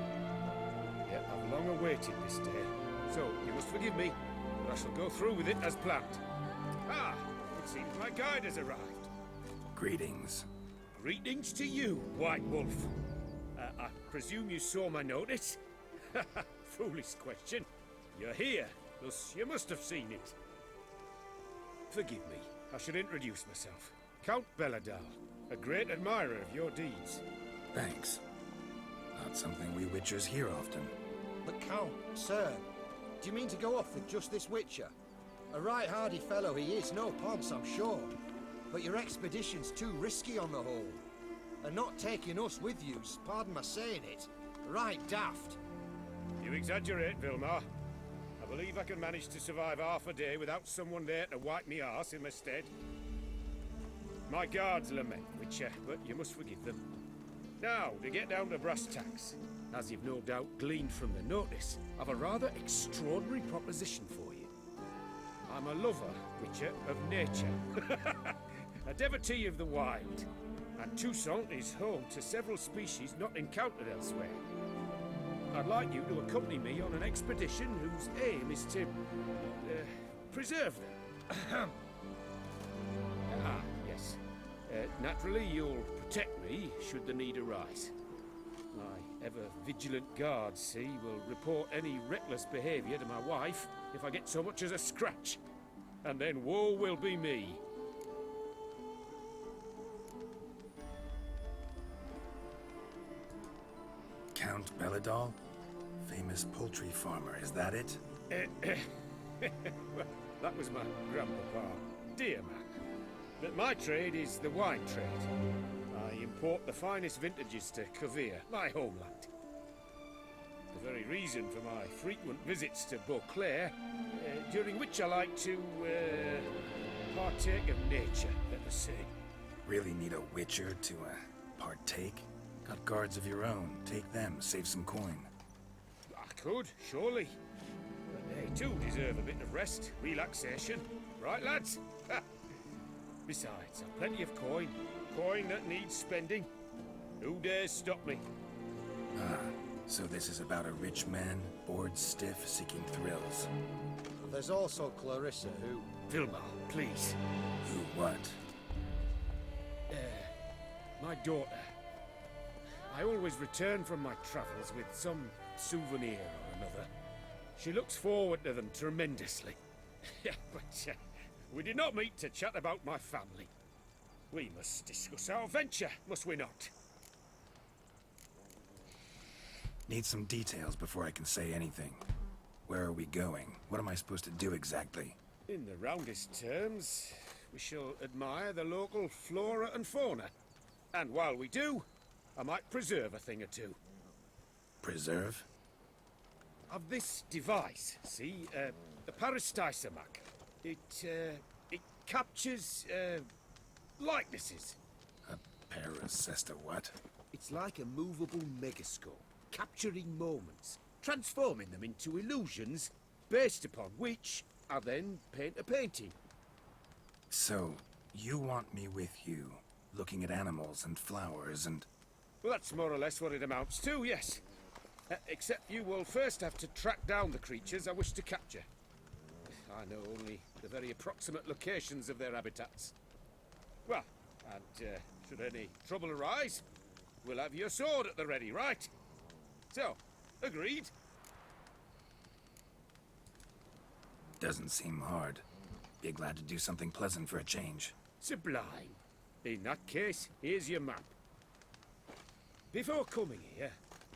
Yet I've long awaited this day. So, you must forgive me, but I shall go through with it as planned. Ah! It seems my guide has arrived. Greetings. Greetings to you, White Wolf. I presume you saw my notice? Foolish question. You're here, thus you must have seen it. Forgive me, I should introduce myself. Count Belladal, a great admirer of your deeds. Thanks. Not something we Witchers hear often. But Count, sir, do you mean to go off with just this Witcher? A right hardy fellow he is, no ponce, I'm sure. But your expedition's too risky on the whole. And not taking us with you's, pardon my saying it, right daft. You exaggerate, Vilmar. I believe I can manage to survive half a day without someone there to wipe me arse in my stead. My guards lament, Witcher, but you must forgive them. Now, to get down to brass tacks. As you've no doubt gleaned from the notice, I've a rather extraordinary proposition for you. I'm a lover, Witcher, of nature. A devotee of the wild. And Toussaint is home to several species not encountered elsewhere. I'd like you to accompany me on an expedition whose aim is to... preserve them. Yes. Naturally, you'll protect me should the need arise. My ever-vigilant guards, see, will report any reckless behavior to my wife if I get so much as a scratch. and then woe will be me. Count Belladol? Famous poultry farmer, is that it? Well, that was my grandpapa. Dear man. But my trade is the wine trade. I import the finest vintages to Kovir, my homeland. The very reason for my frequent visits to Beauclair, during which I like to, partake of nature, let us say. Really need a witcher to, partake? Got guards of your own. Take them, save some coin. I could, surely. But they too deserve a bit of rest, relaxation. Right, lads? Besides, I've plenty of coin. Coin that needs spending. Who dares stop me? Ah, so this is about a rich man, bored stiff, seeking thrills. There's also Clarissa, who... Vilma, please. Who what? My daughter. I always return from my travels with some souvenir or another. She looks forward to them tremendously. But we did not meet to chat about my family. We must discuss our venture, must we not? Need some details before I can say anything. Where are we going? What am I supposed to do exactly? In the roundest terms, we shall admire the local flora and fauna. And while we do, I might preserve a thing or two. Preserve? Of this device, see? The Parastysomac. It captures, likenesses. A paracesta what? It's like a movable megascope, capturing moments, transforming them into illusions, based upon which I then paint a painting. So, you want me with you, looking at animals and flowers and... Well, that's more or less what it amounts to, yes. Except you will first have to track down the creatures I wish to capture. I know only the very approximate locations of their habitats. Well, and should any trouble arise, we'll have your sword at the ready, right? So, agreed? Doesn't seem hard. Be glad to do something pleasant for a change. Sublime. In that case, here's your map. Before coming here,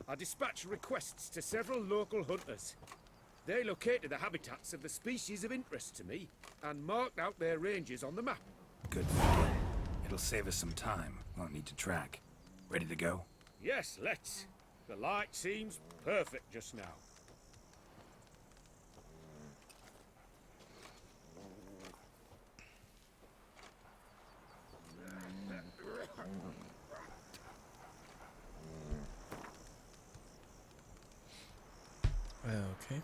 I dispatched requests to several local hunters. They located the habitats of the species of interest to me and marked out their ranges on the map. Good thinking. It'll save us some time. Won't need to track. Ready to go? Yes, let's. The light seems perfect just now. Okay.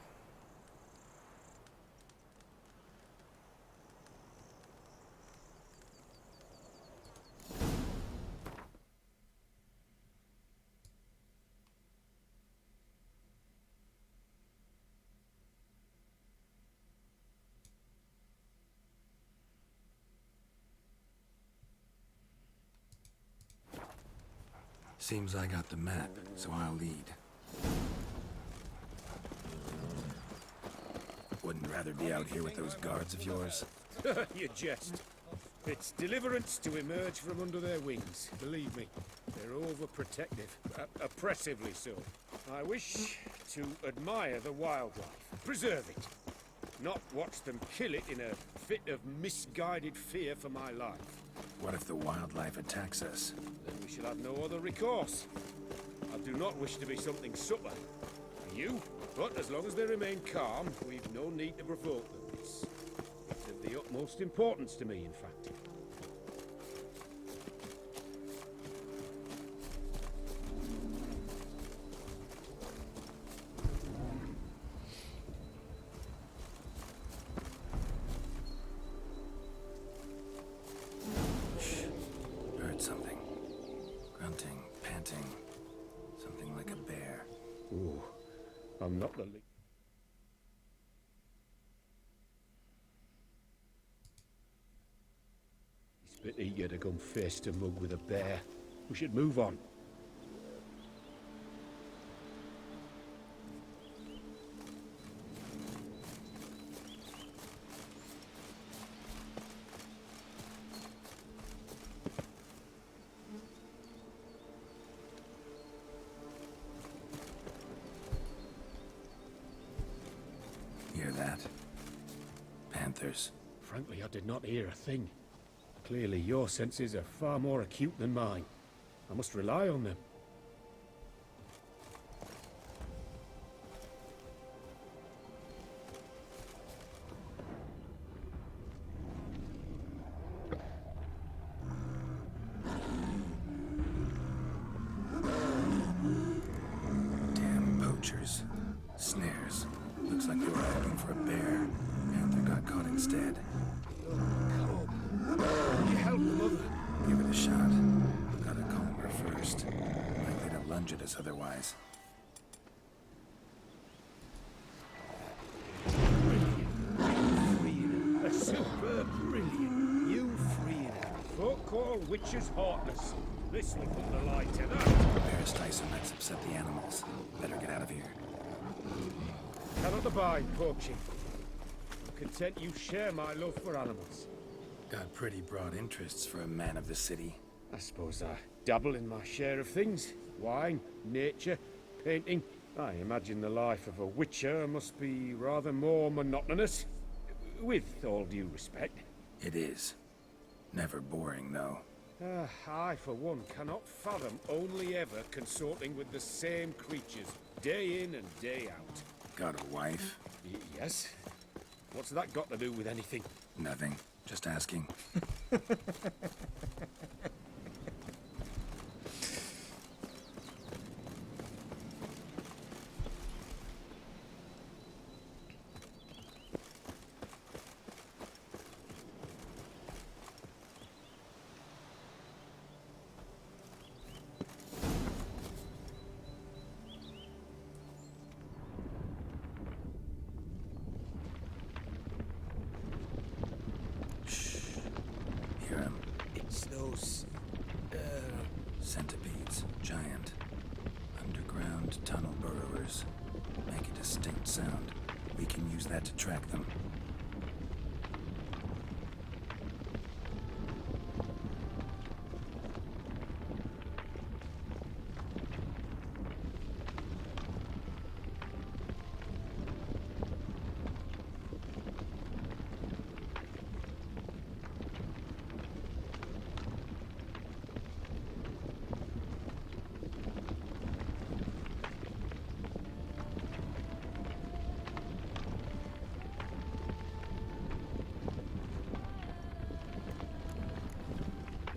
Seems I got the map, so I'll lead. Wouldn't rather be out here with those guards of yours? You jest. It's deliverance to emerge from under their wings, believe me. They're overprotective, oppressively so. I wish to admire the wildlife, preserve it, not watch them kill it in a fit of misguided fear for my life. What if the wildlife attacks us? Then we shall have no other recourse. I do not wish to be something subtle for you, but as long as they remain calm, we've no need to provoke them. It's of the utmost importance to me, in fact. Heard something. Grunting, panting. Something like a bear. Ooh, I'm not the least. He's a bit eager to come face to mug with a bear. We should move on. hear that? Panthers. Frankly, I did not hear a thing. Clearly, your senses are far more acute than mine. I must rely on them. Damn poachers. Snares. Looks like they were hoping for a bear. Panther got caught instead. Can you help the mother? Give it a shot. Gotta calm her first. Likely to lunge at us otherwise. A superb brilliant. You freed her. Folk call witches heartless. This will put the light to that. Bear Tyson might upset the animals. Better get out of here. Cannot abide poaching. I'm content you share my love for animals. Got pretty broad interests for a man of the city. I suppose I dabble in my share of things. Wine, nature, painting. I imagine the life of a witcher must be rather more monotonous. With all due respect. It is. Never boring, though. I, for one, cannot fathom only ever consorting with the same creatures, day in and day out. Got a wife? Yes. What's that got to do with anything? Nothing. Just asking. It's those... Centipedes. Giant. Underground tunnel burrowers. Make a distinct sound. We can use that to track them.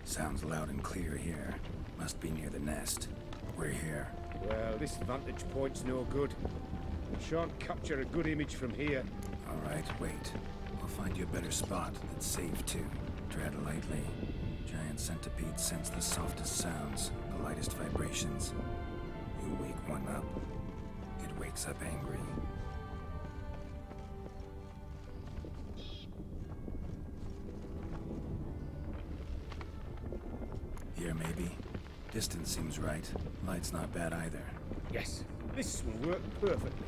Sounds loud and clear here. Must be near the nest. We're here. Well, this vantage point's no good. We shan't capture a good image from here. All right, wait. We'll find you a better spot that's safe, too. Tread lightly. Giant centipedes sense the softest sounds, the lightest vibrations. You wake one up. It wakes up angry. Here, maybe. Distance seems right. Light's not bad either. Yes, this will work perfectly.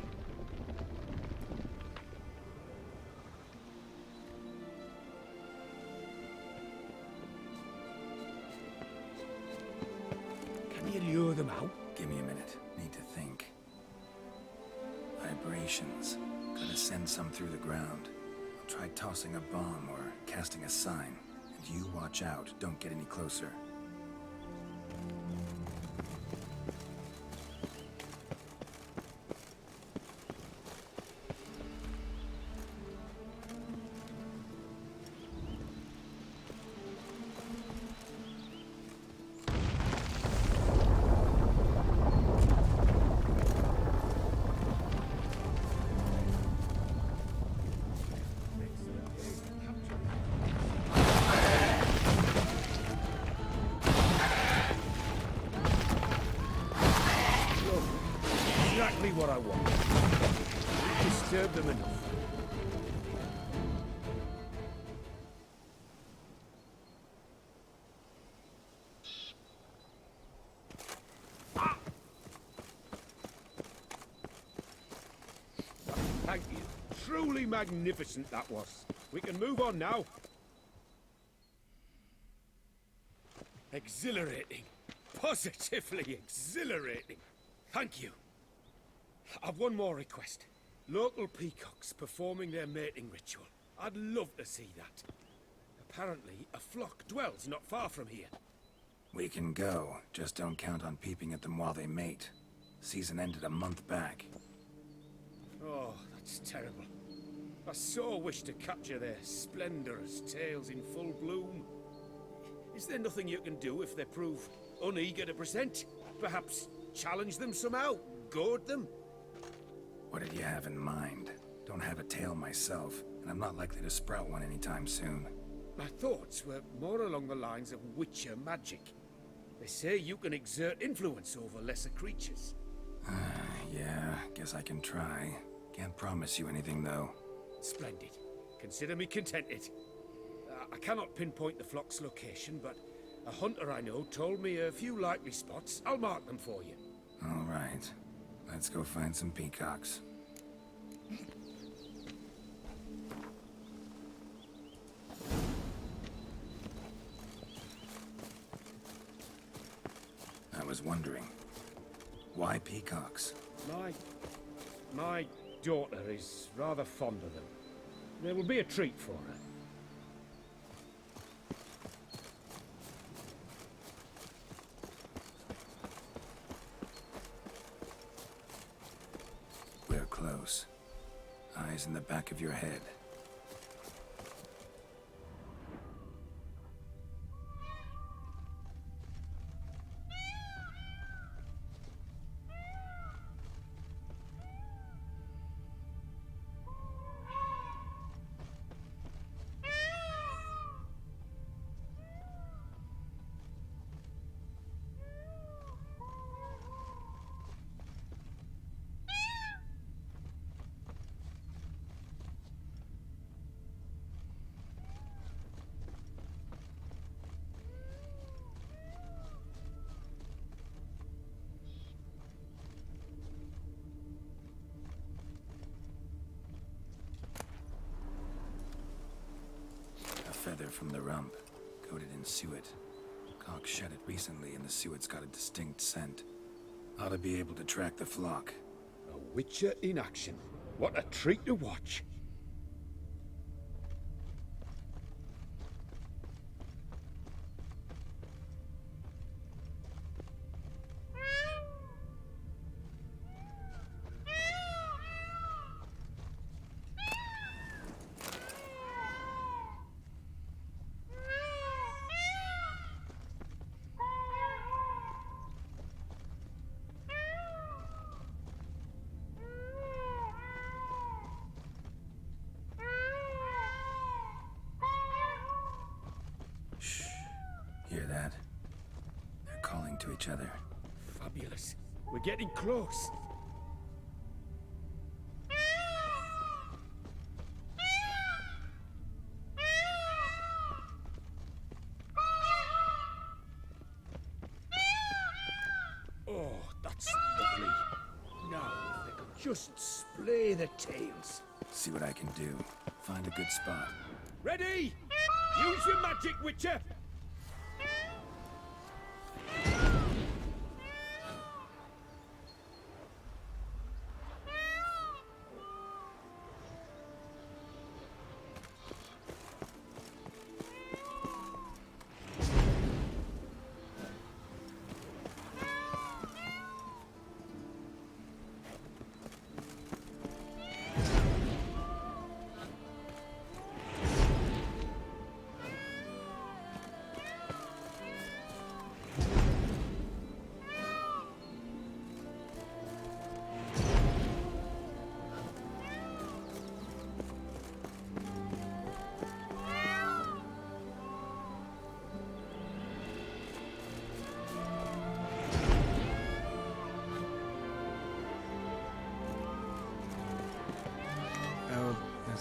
Can you lure them out? Give me a minute. Need to think. Vibrations. Gonna send some through the ground. I'll try tossing a bomb or casting a sign. And you watch out. Don't get any closer. Exactly what I want. We disturb them enough. Thank you. Truly magnificent that was. We can move on now. Exhilarating. Positively exhilarating. Thank you. I've one more request. Local peacocks performing their mating ritual. I'd love to see that. Apparently, a flock dwells not far from here. We can go. Just don't count on peeping at them while they mate. Season ended a month back. Oh, that's terrible. I so wish to capture their splendorous tails in full bloom. Is there nothing you can do if they prove uneager to present? Perhaps challenge them somehow? Goad them? What did you have in mind? Don't have a tail myself, and I'm not likely to sprout one anytime soon. My thoughts were more along the lines of Witcher magic. They say you can exert influence over lesser creatures. Yeah, guess I can try. Can't promise you anything, though. Splendid. Consider me contented. I cannot pinpoint the flock's location, but a hunter I know told me a few likely spots. I'll mark them for you. All right. Let's go find some peacocks. I was wondering, why peacocks? My daughter is rather fond of them. There will be a treat for her. We're close. Eyes in the back of your head. Feather from the rump, coated in suet. Cock shed it recently and the suet's got a distinct scent. Ought to be able to track the flock. A Witcher in action. What a treat to watch. Hear that? They're calling to each other. Fabulous. We're getting close. Oh, that's lovely. Now, if they could just splay the tails. See what I can do. Find a good spot. Ready? Use your magic, Witcher!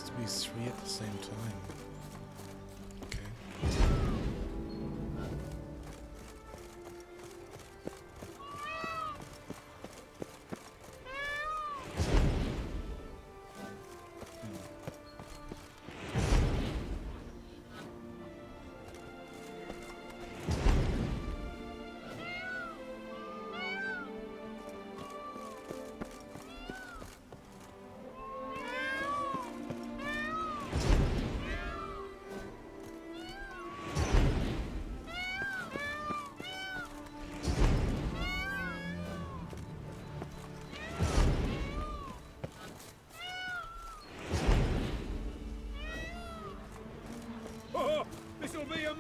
To be three at the same time. Okay.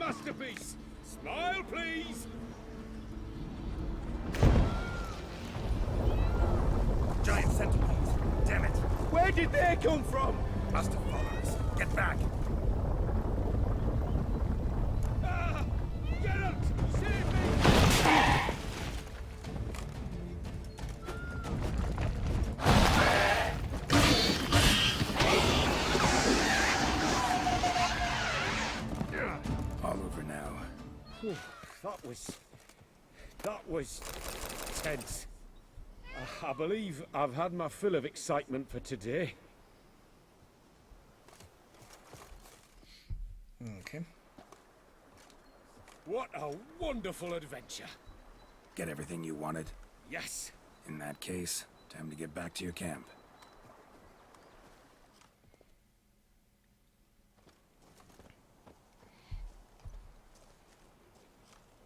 masterpiece! Smile, please! Giant centipedes! Damn it! Where did they come from? Must have followed us. Get back! Ah! Geralt! Save me! All over now. Whew, that was tense. I believe I've had my fill of excitement for today. Okay. What a wonderful adventure. Get everything you wanted? Yes. In that case, time to get back to your camp.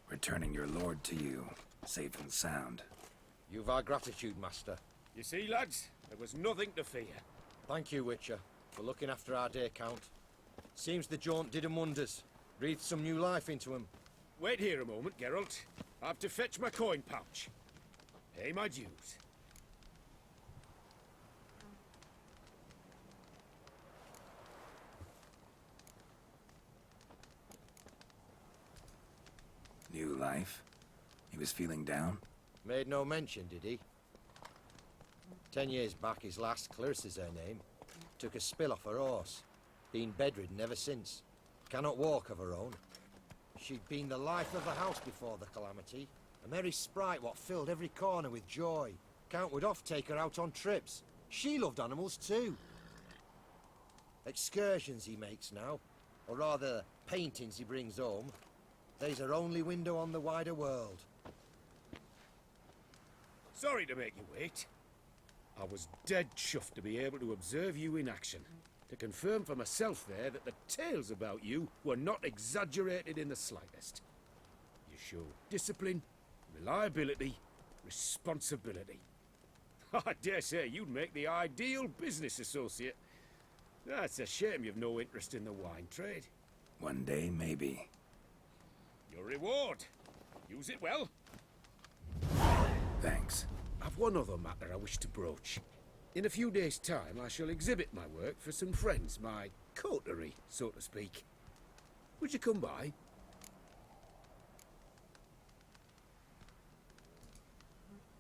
Returning your lord to you, safe and sound. You've our gratitude, Master. You see, lads, there was nothing to fear. Thank you, Witcher, for looking after our day count. Seems the jaunt did 'em wonders. Breathed some new life into 'em. Wait here a moment, Geralt. I have to fetch my coin pouch. Pay my dues. New life? He was feeling down? Made no mention, did he? 10 years back, his last, Clarissa's her name, took a spill off her horse. Been bedridden ever since. Cannot walk of her own. She'd been the life of the house before the calamity. A merry sprite what filled every corner with joy. Count would oft take her out on trips. She loved animals too. Excursions he makes now, or rather, paintings he brings home. They's her only window on the wider world. Sorry to make you wait. I was dead chuffed to be able to observe you in action. To confirm for myself there that the tales about you were not exaggerated in the slightest. You show discipline, reliability, responsibility. I dare say you'd make the ideal business associate. That's a shame you've no interest in the wine trade. One day, maybe. Your reward. Use it well. Thanks. I've one other matter I wish to broach. In a few days' time, I shall exhibit my work for some friends, my coterie, so to speak. Would you come by?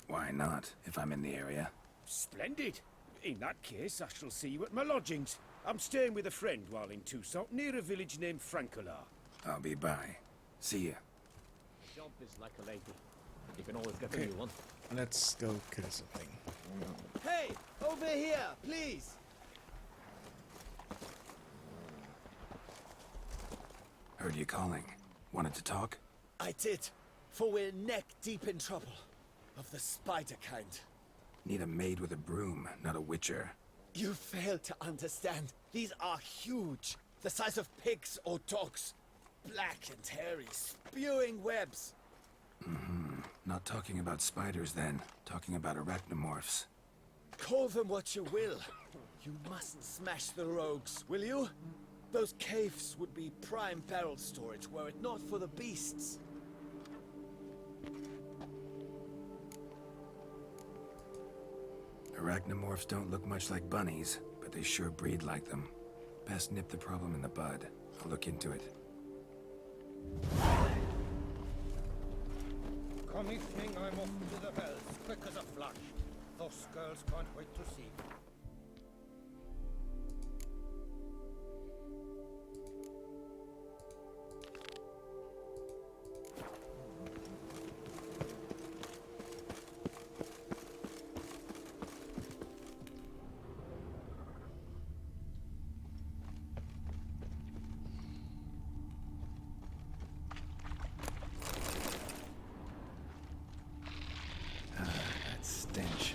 Why not, if I'm in the area? Splendid. In that case, I shall see you at my lodgings. I'm staying with a friend while in Toussaint, near a village named Francolar. I'll be by. See ya. Job is like a lady. You can always get Okay. a new one. Let's go kill something. Hey, over here, please. Heard you calling. Wanted to talk? I did, for we're neck deep in trouble. Of the spider kind. Need a maid with a broom, not a witcher. You fail to understand. These are huge. The size of pigs or dogs. Black and hairy, spewing webs. Not talking about spiders then. Talking about arachnomorphs. Call them what you will. You mustn't smash the rogues, will you? Those caves would be prime barrel storage were it not for the beasts. Arachnomorphs don't look much like bunnies, but they sure breed like them. Best nip the problem in the bud. I'll look into it. Come evening, I'm off to the bells, quick as a flash. Those girls can't wait to see me. That stench.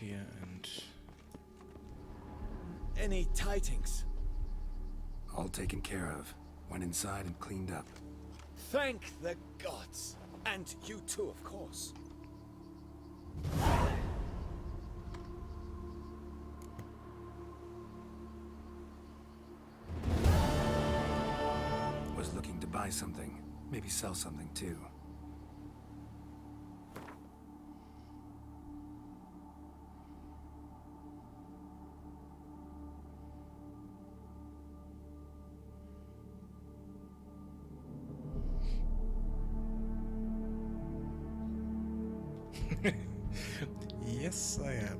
here and... Any tidings? All taken care of. Went inside and cleaned up. Thank the gods. And you too, of course. Was looking to buy something. Maybe sell something too. Yes, I am.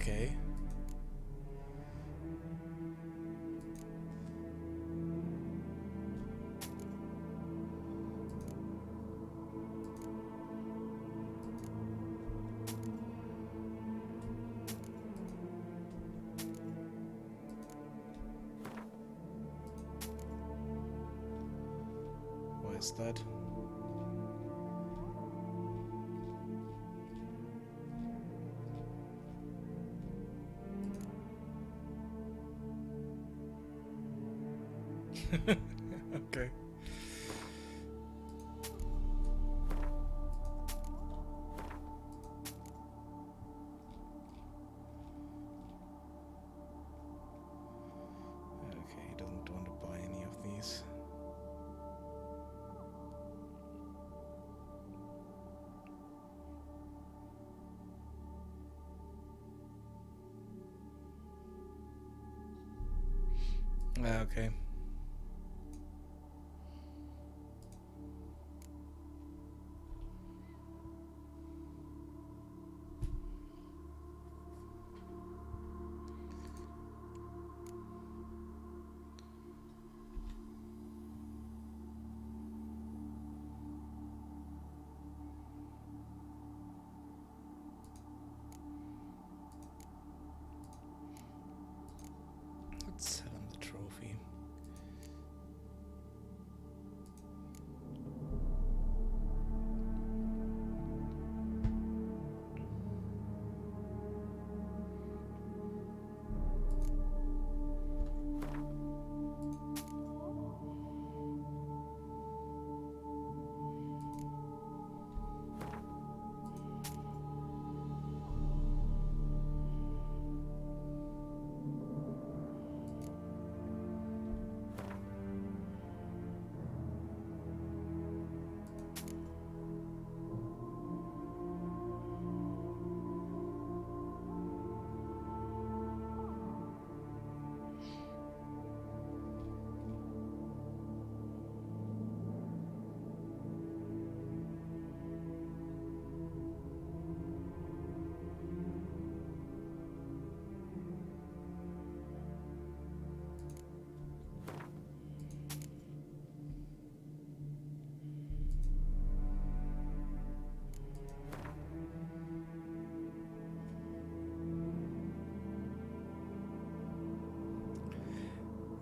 Okay. What is that? Okay. Okay, he doesn't want to buy any of these. Okay. Let's sell him the trophy.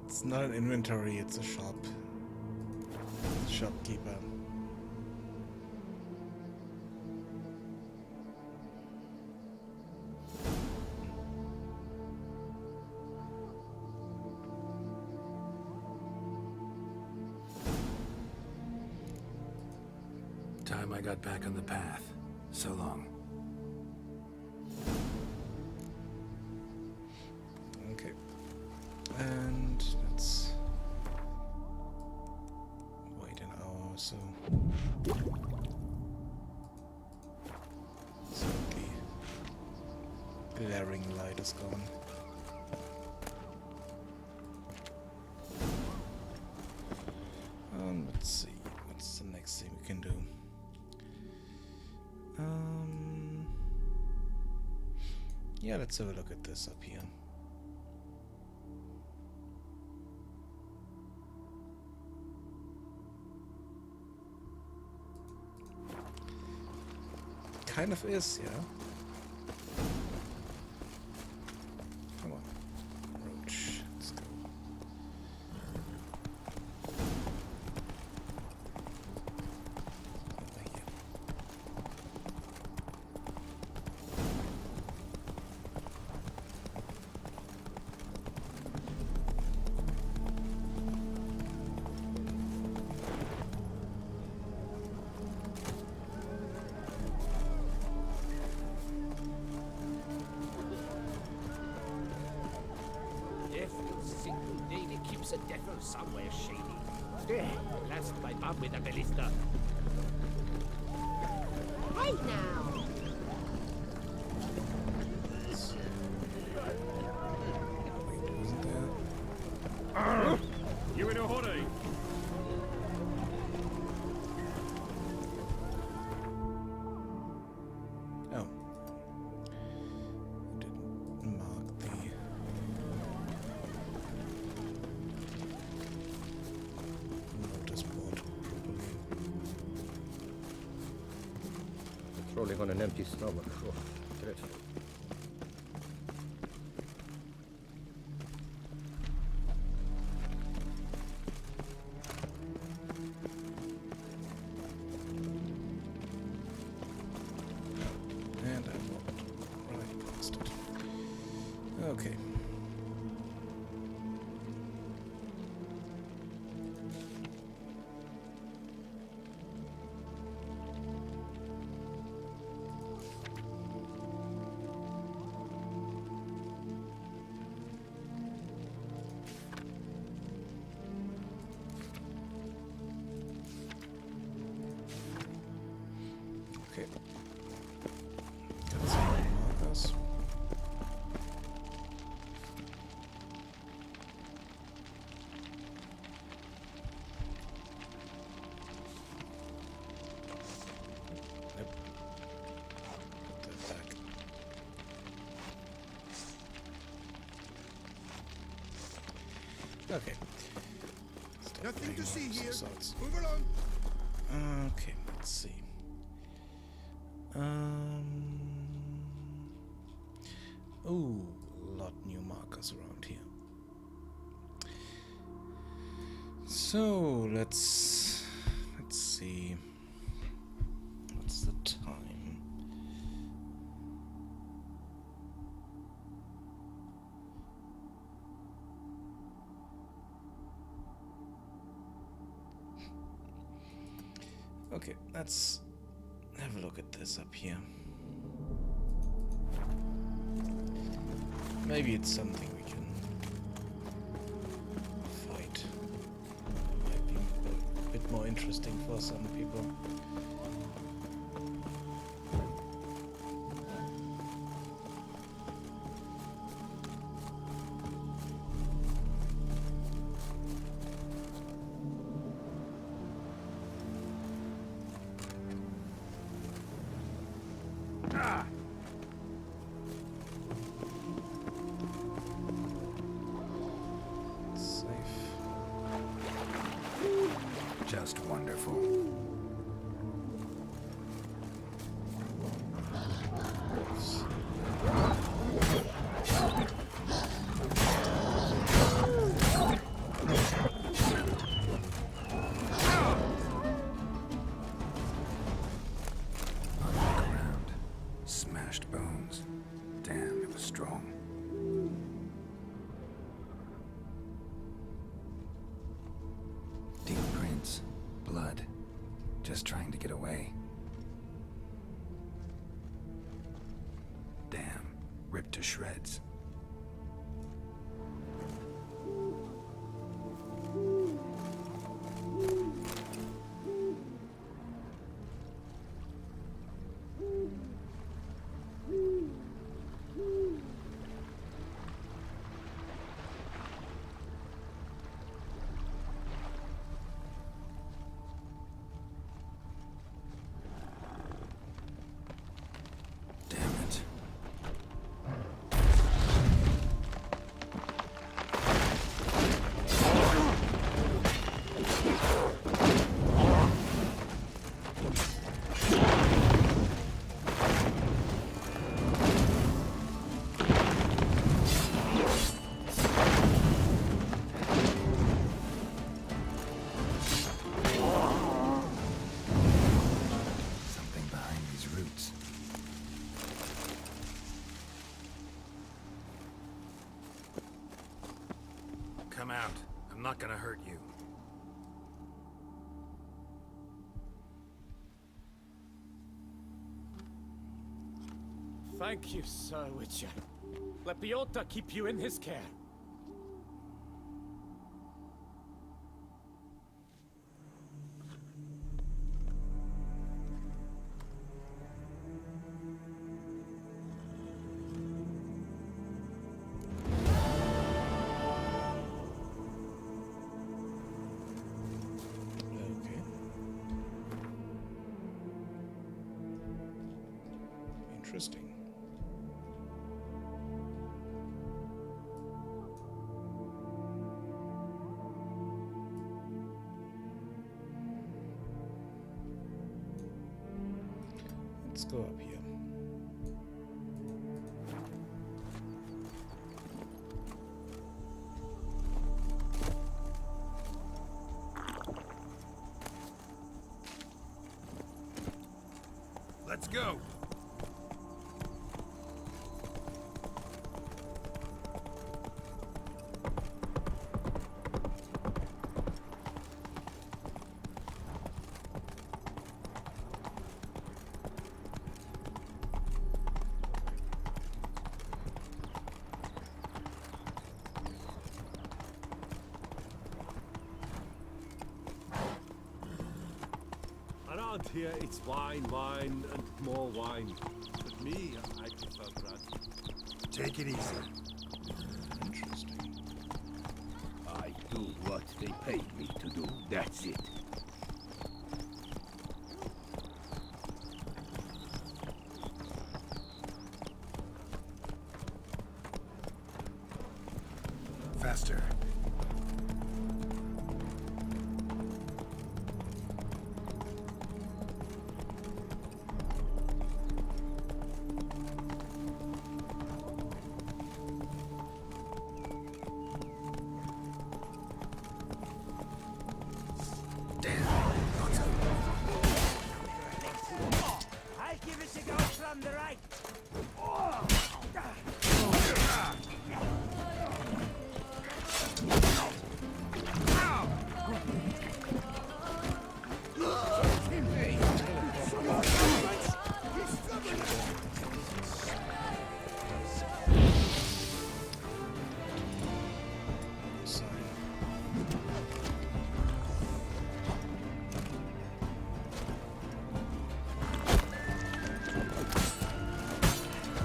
It's not an inventory, it's a shop. Shopkeeper. Time I got back on the path. So long. Okay. And let's glaring light is gone. Let's see, what's the next thing we can do? Yeah, let's have a look at this up here. Kind of is, yeah. Come on, Roach, let's go. Over here. Single lady keeps a devil somewhere shady. Blast my bum with a ballista. Right now. You in a hurry? Oh. Didn't mark the... notice board properly. Patrolling on an empty stomach. Oh, dreadful. And I walked right past it. Okay. Okay. Got some more markers. Yep. Put that back. Okay. Stop Nothing to playing see with here. results. Move along. Okay, let's see. Oh, a lot new markers around here. So let's see. What's the time? Okay, let's have a look at this up here. Maybe it's something we can fight. Might be a bit more interesting for some people. Just wonderful. Ground. Smashed bones. Damn, it was strong. Deep prints. Blood. Just trying to get away. Damn. Ripped to shreds. I'm out. I'm not gonna hurt you. Thank you, Sir Witcher. Let Biota keep you in his care. Okay. Interesting. Let's go up here. Let's go! Around here, it's wine, wine, and more wine. But me, I prefer brandy. Take it easy. Interesting. I do what they paid me to do, that's it. Faster. I'll give it a go from the right.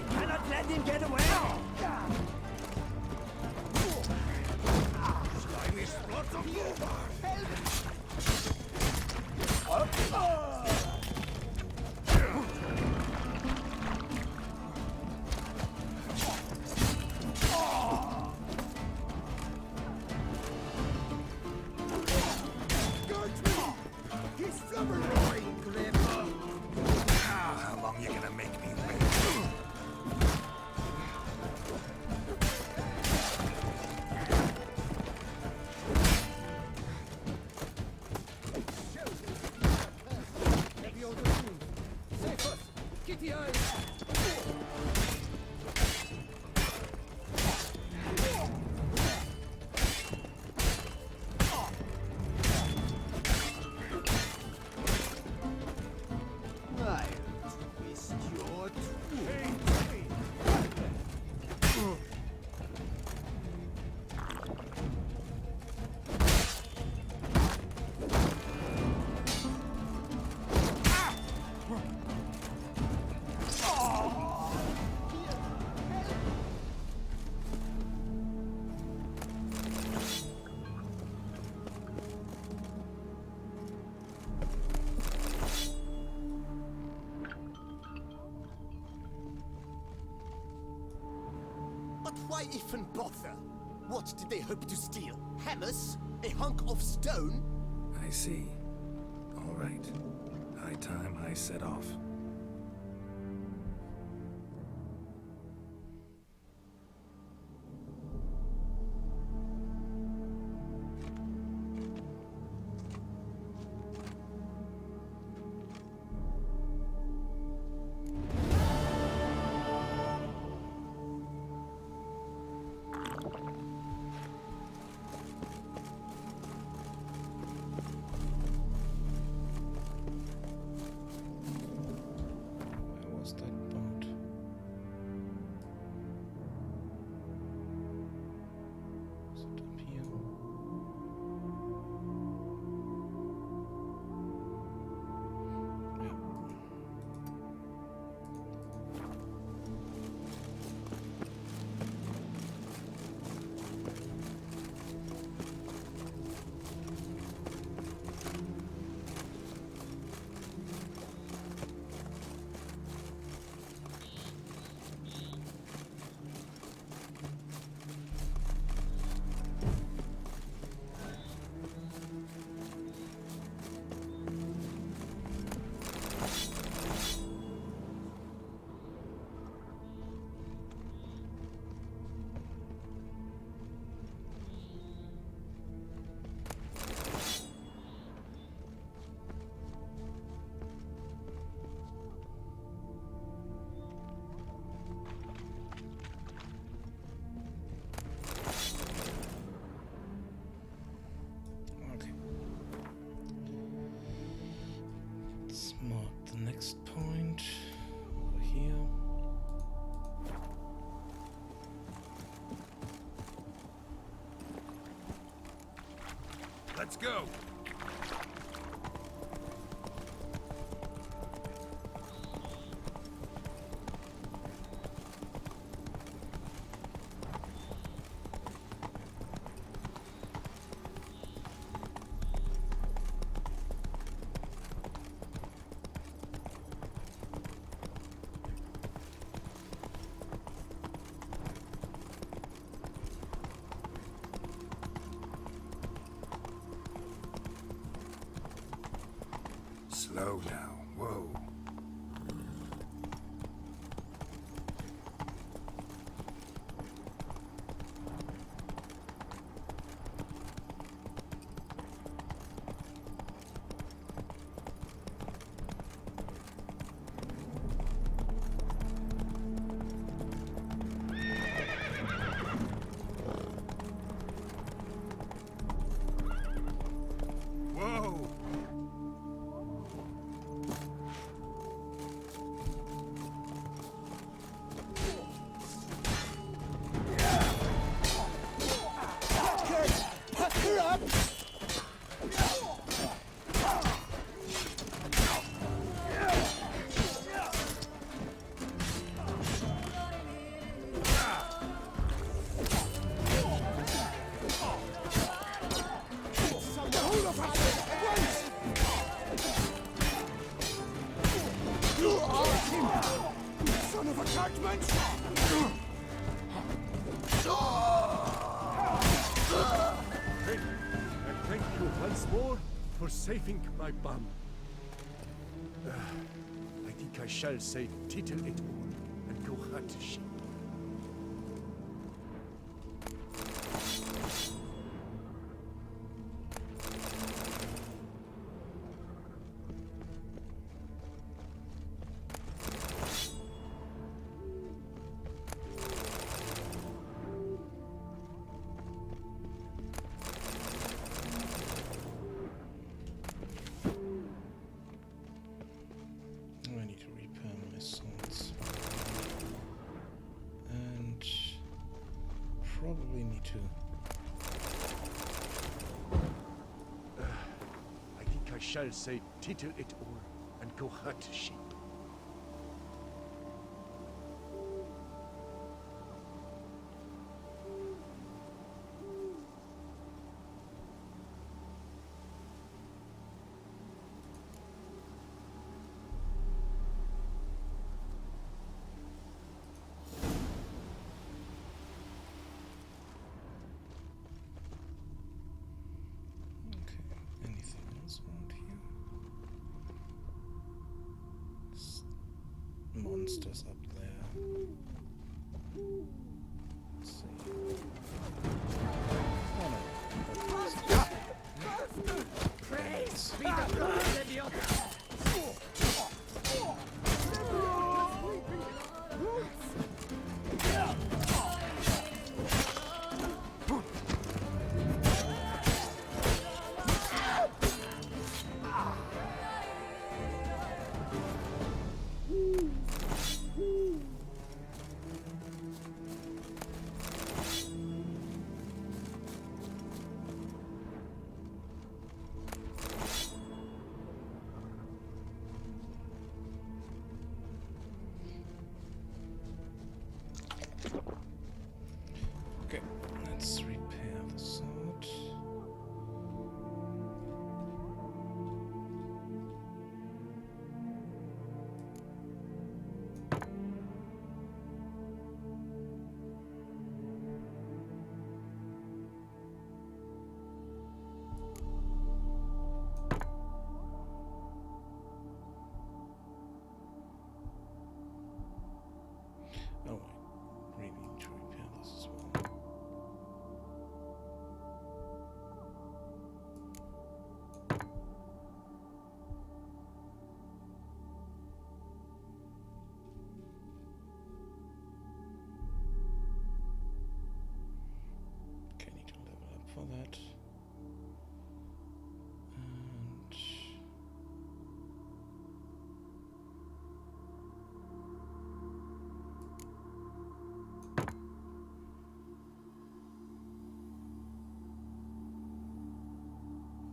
Cannot let him get away. How long you gonna make me wait? Kitty eyes! I'll twist your tool. But why even bother? What did they hope to steal? Hammers? A hunk of stone? I see. All right. High time I set off. Let's go. Slow now. Whoa. Whoa! You are him! Son of a judgment! And thank you once more for saving my bum. I think I shall say tittle it all and go hunt sheep. I need to repair my swords. And probably need to... I think I shall say tittle it all and go hunt sheep. Anything else around here? Monsters up there. Let's see. Oh no. Praise be the God of your Okay, let's repair the sword. Oh, I really need to repair this as well. Okay, need to level up for that. And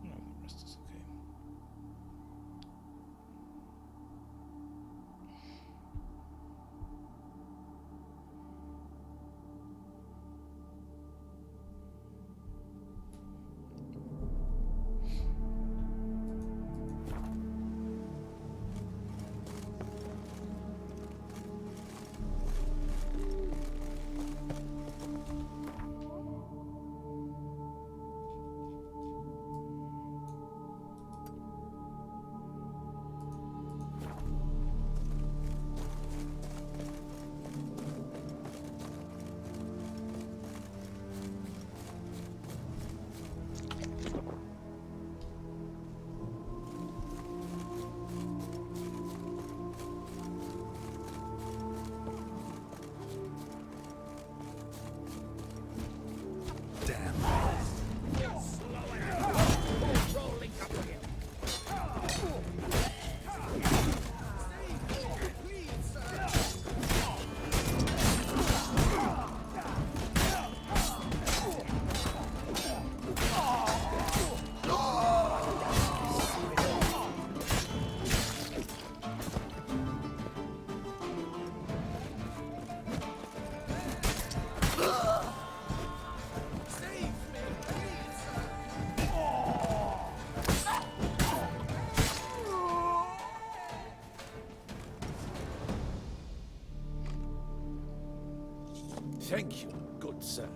Thank you, good sir.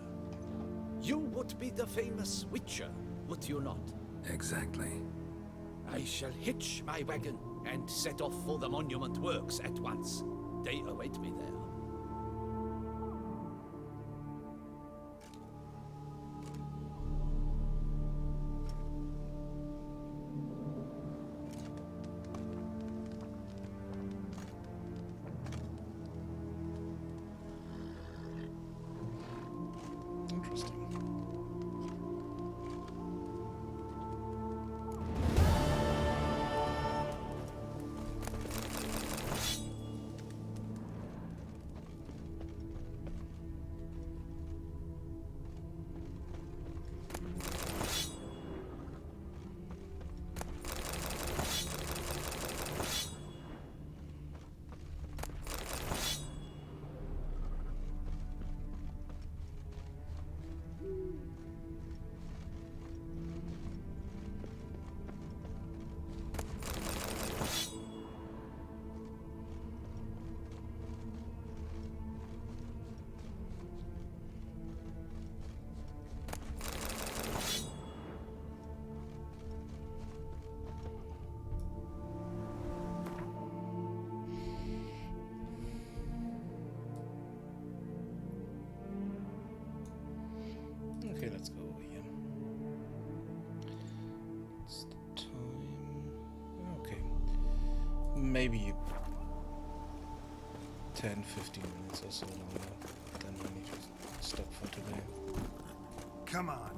You would be the famous Witcher, would you not? Exactly. I shall hitch my wagon and set off for the monument works at once. They await me there. Okay, let's go over here. It's the time. Okay. Maybe 10, 15 minutes or so longer. Then I need to stop for today. Come on.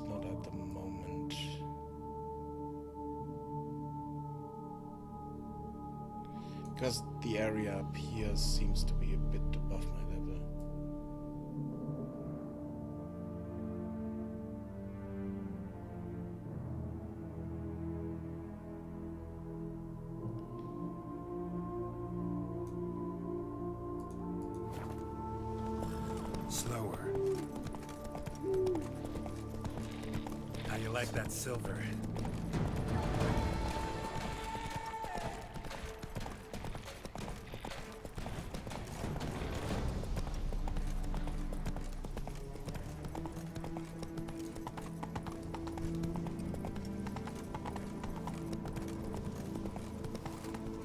Not at the moment. Because the area up here seems to be a bit above my level. Slower. How you like that silver?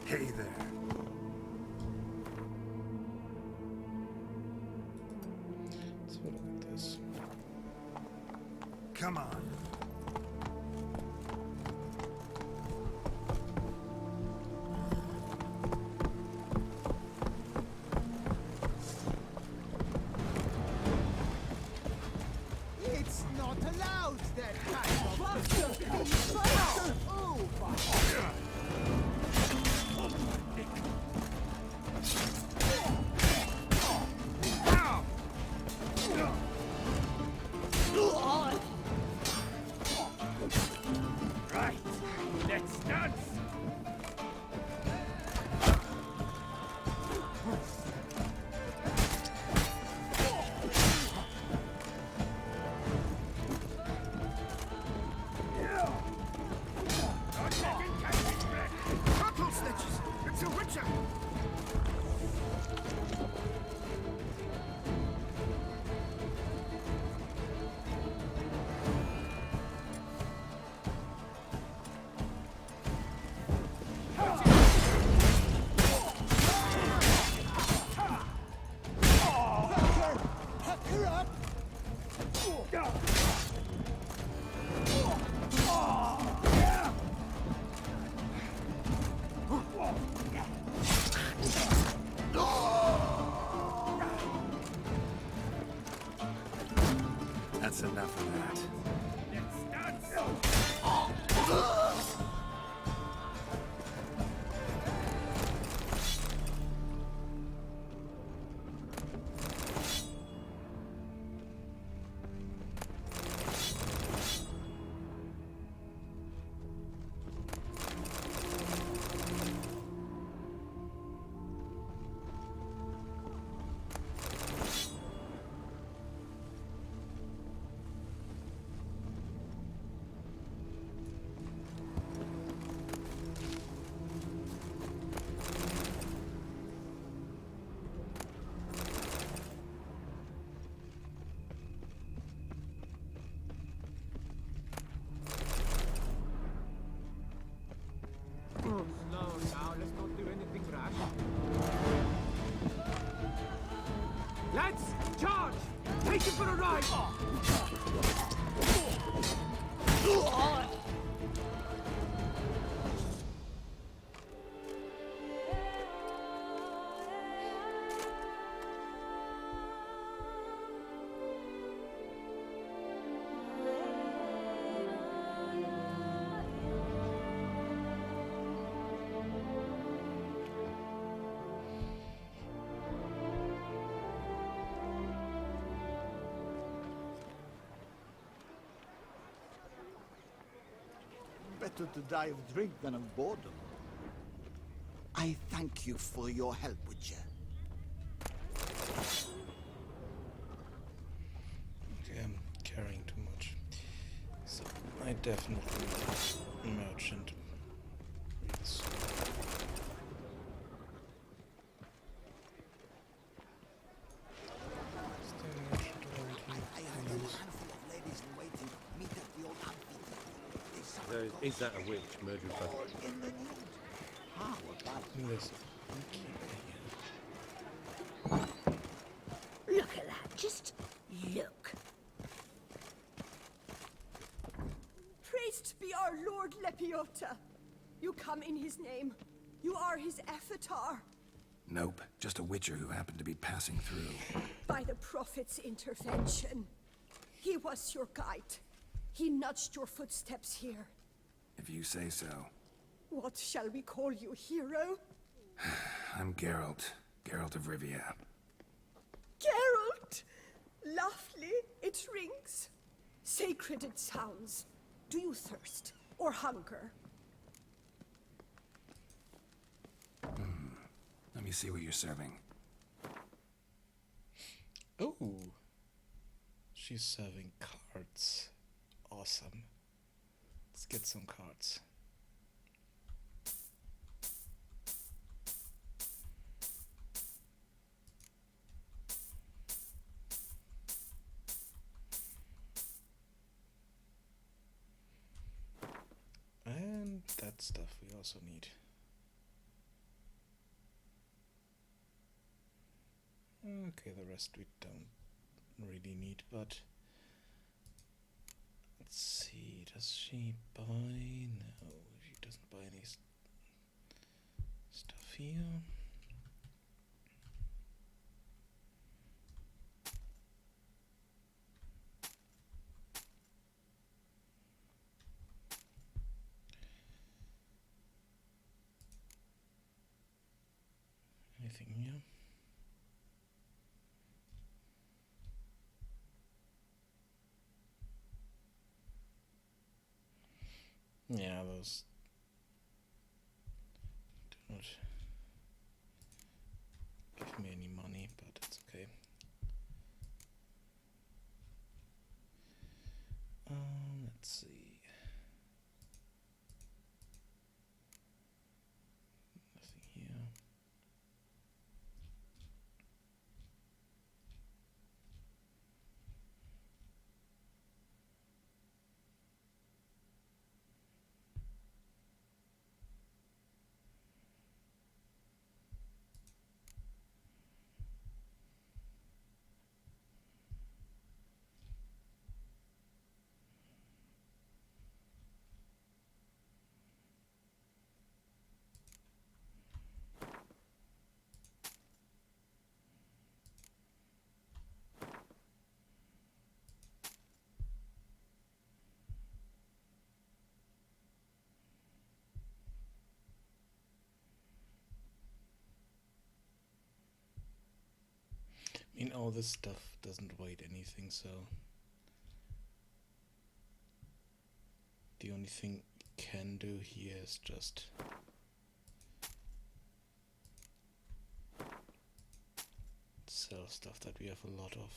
Hey there. Let's look at this. Come on. It's not allowed, that kind of... Right, let's dance! That's enough of that. Slow now, let's not do anything rash. Lads, charge! Take him for a ride! Better to die of drink than of boredom. I thank you for your help, Witcher. Okay, I'm carrying too much. So I definitely need a merchant. Real soon. Is there a merchant around here? I heard a handful of ladies in waiting meet at the old amphitheater. Is that a witch, murdered by... In the news. How about Listen. Look at that. Just look. Praised be our Lord Lepiota. You come in his name. You are his avatar. Nope, just a witcher who happened to be passing through. By the prophet's intervention. He was your guide. He nudged your footsteps here. If you say so. What shall we call you, hero? I'm Geralt. Geralt of Rivia. Geralt! Lovely, it rings. Sacred it sounds. Do you thirst or hunger? Let me see what you're serving. Oh, she's serving cards. Awesome. Let's get some cards. And that stuff we also need. Okay, the rest we don't really need, but let's see, does she buy? No, she doesn't buy any stuff here. Anything here? Yeah, those do not give me any money, but it's okay. Let's see. Nothing here. mean, all this stuff doesn't weigh anything, so the only thing you can do here is just sell stuff that we have a lot of.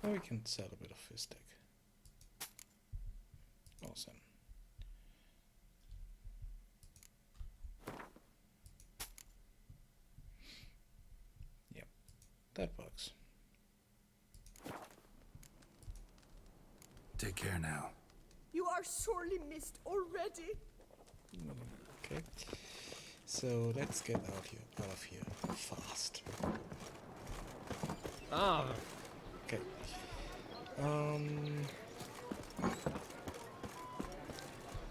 Or we can sell a bit of Fistek. Awesome. Yep, that works. Take care now. You are sorely missed already. Okay. So let's get out of here fast. Ah. Okay.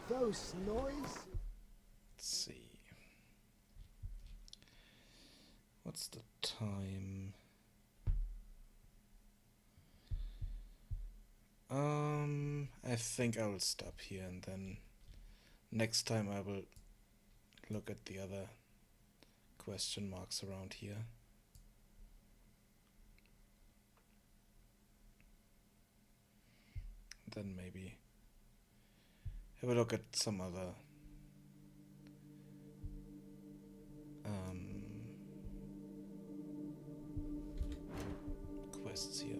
Those noise? Let's see. What's the time? I think I will stop here, and then next time I will look at the other question marks around here. Then maybe have a look at some other quests here.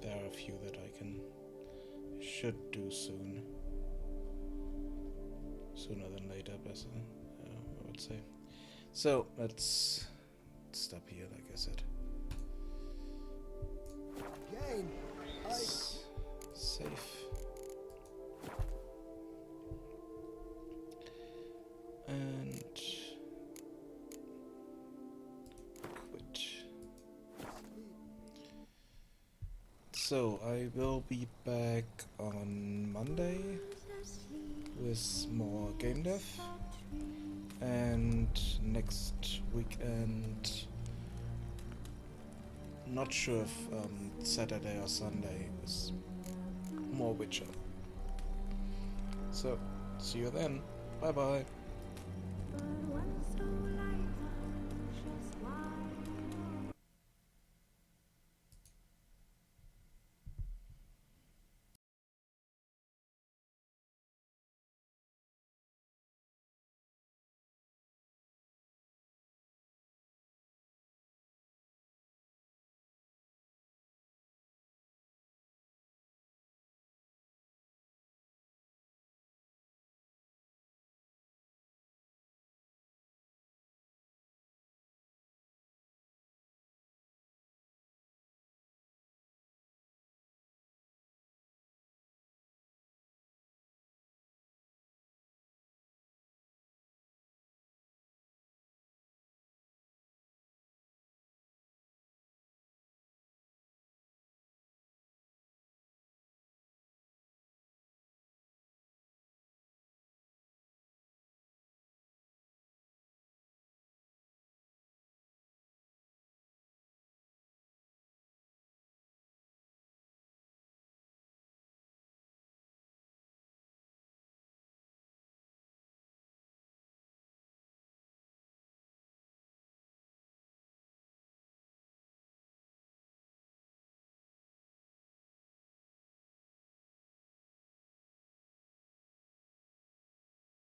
There are a few that should do soon. Sooner than later, better, I would say. So let's stop here, like I said. Again, Safe. And quit. So I will be back on Monday with more game dev, and next weekend, not sure if Saturday or Sunday, is more Witcher. So see you then. Bye bye.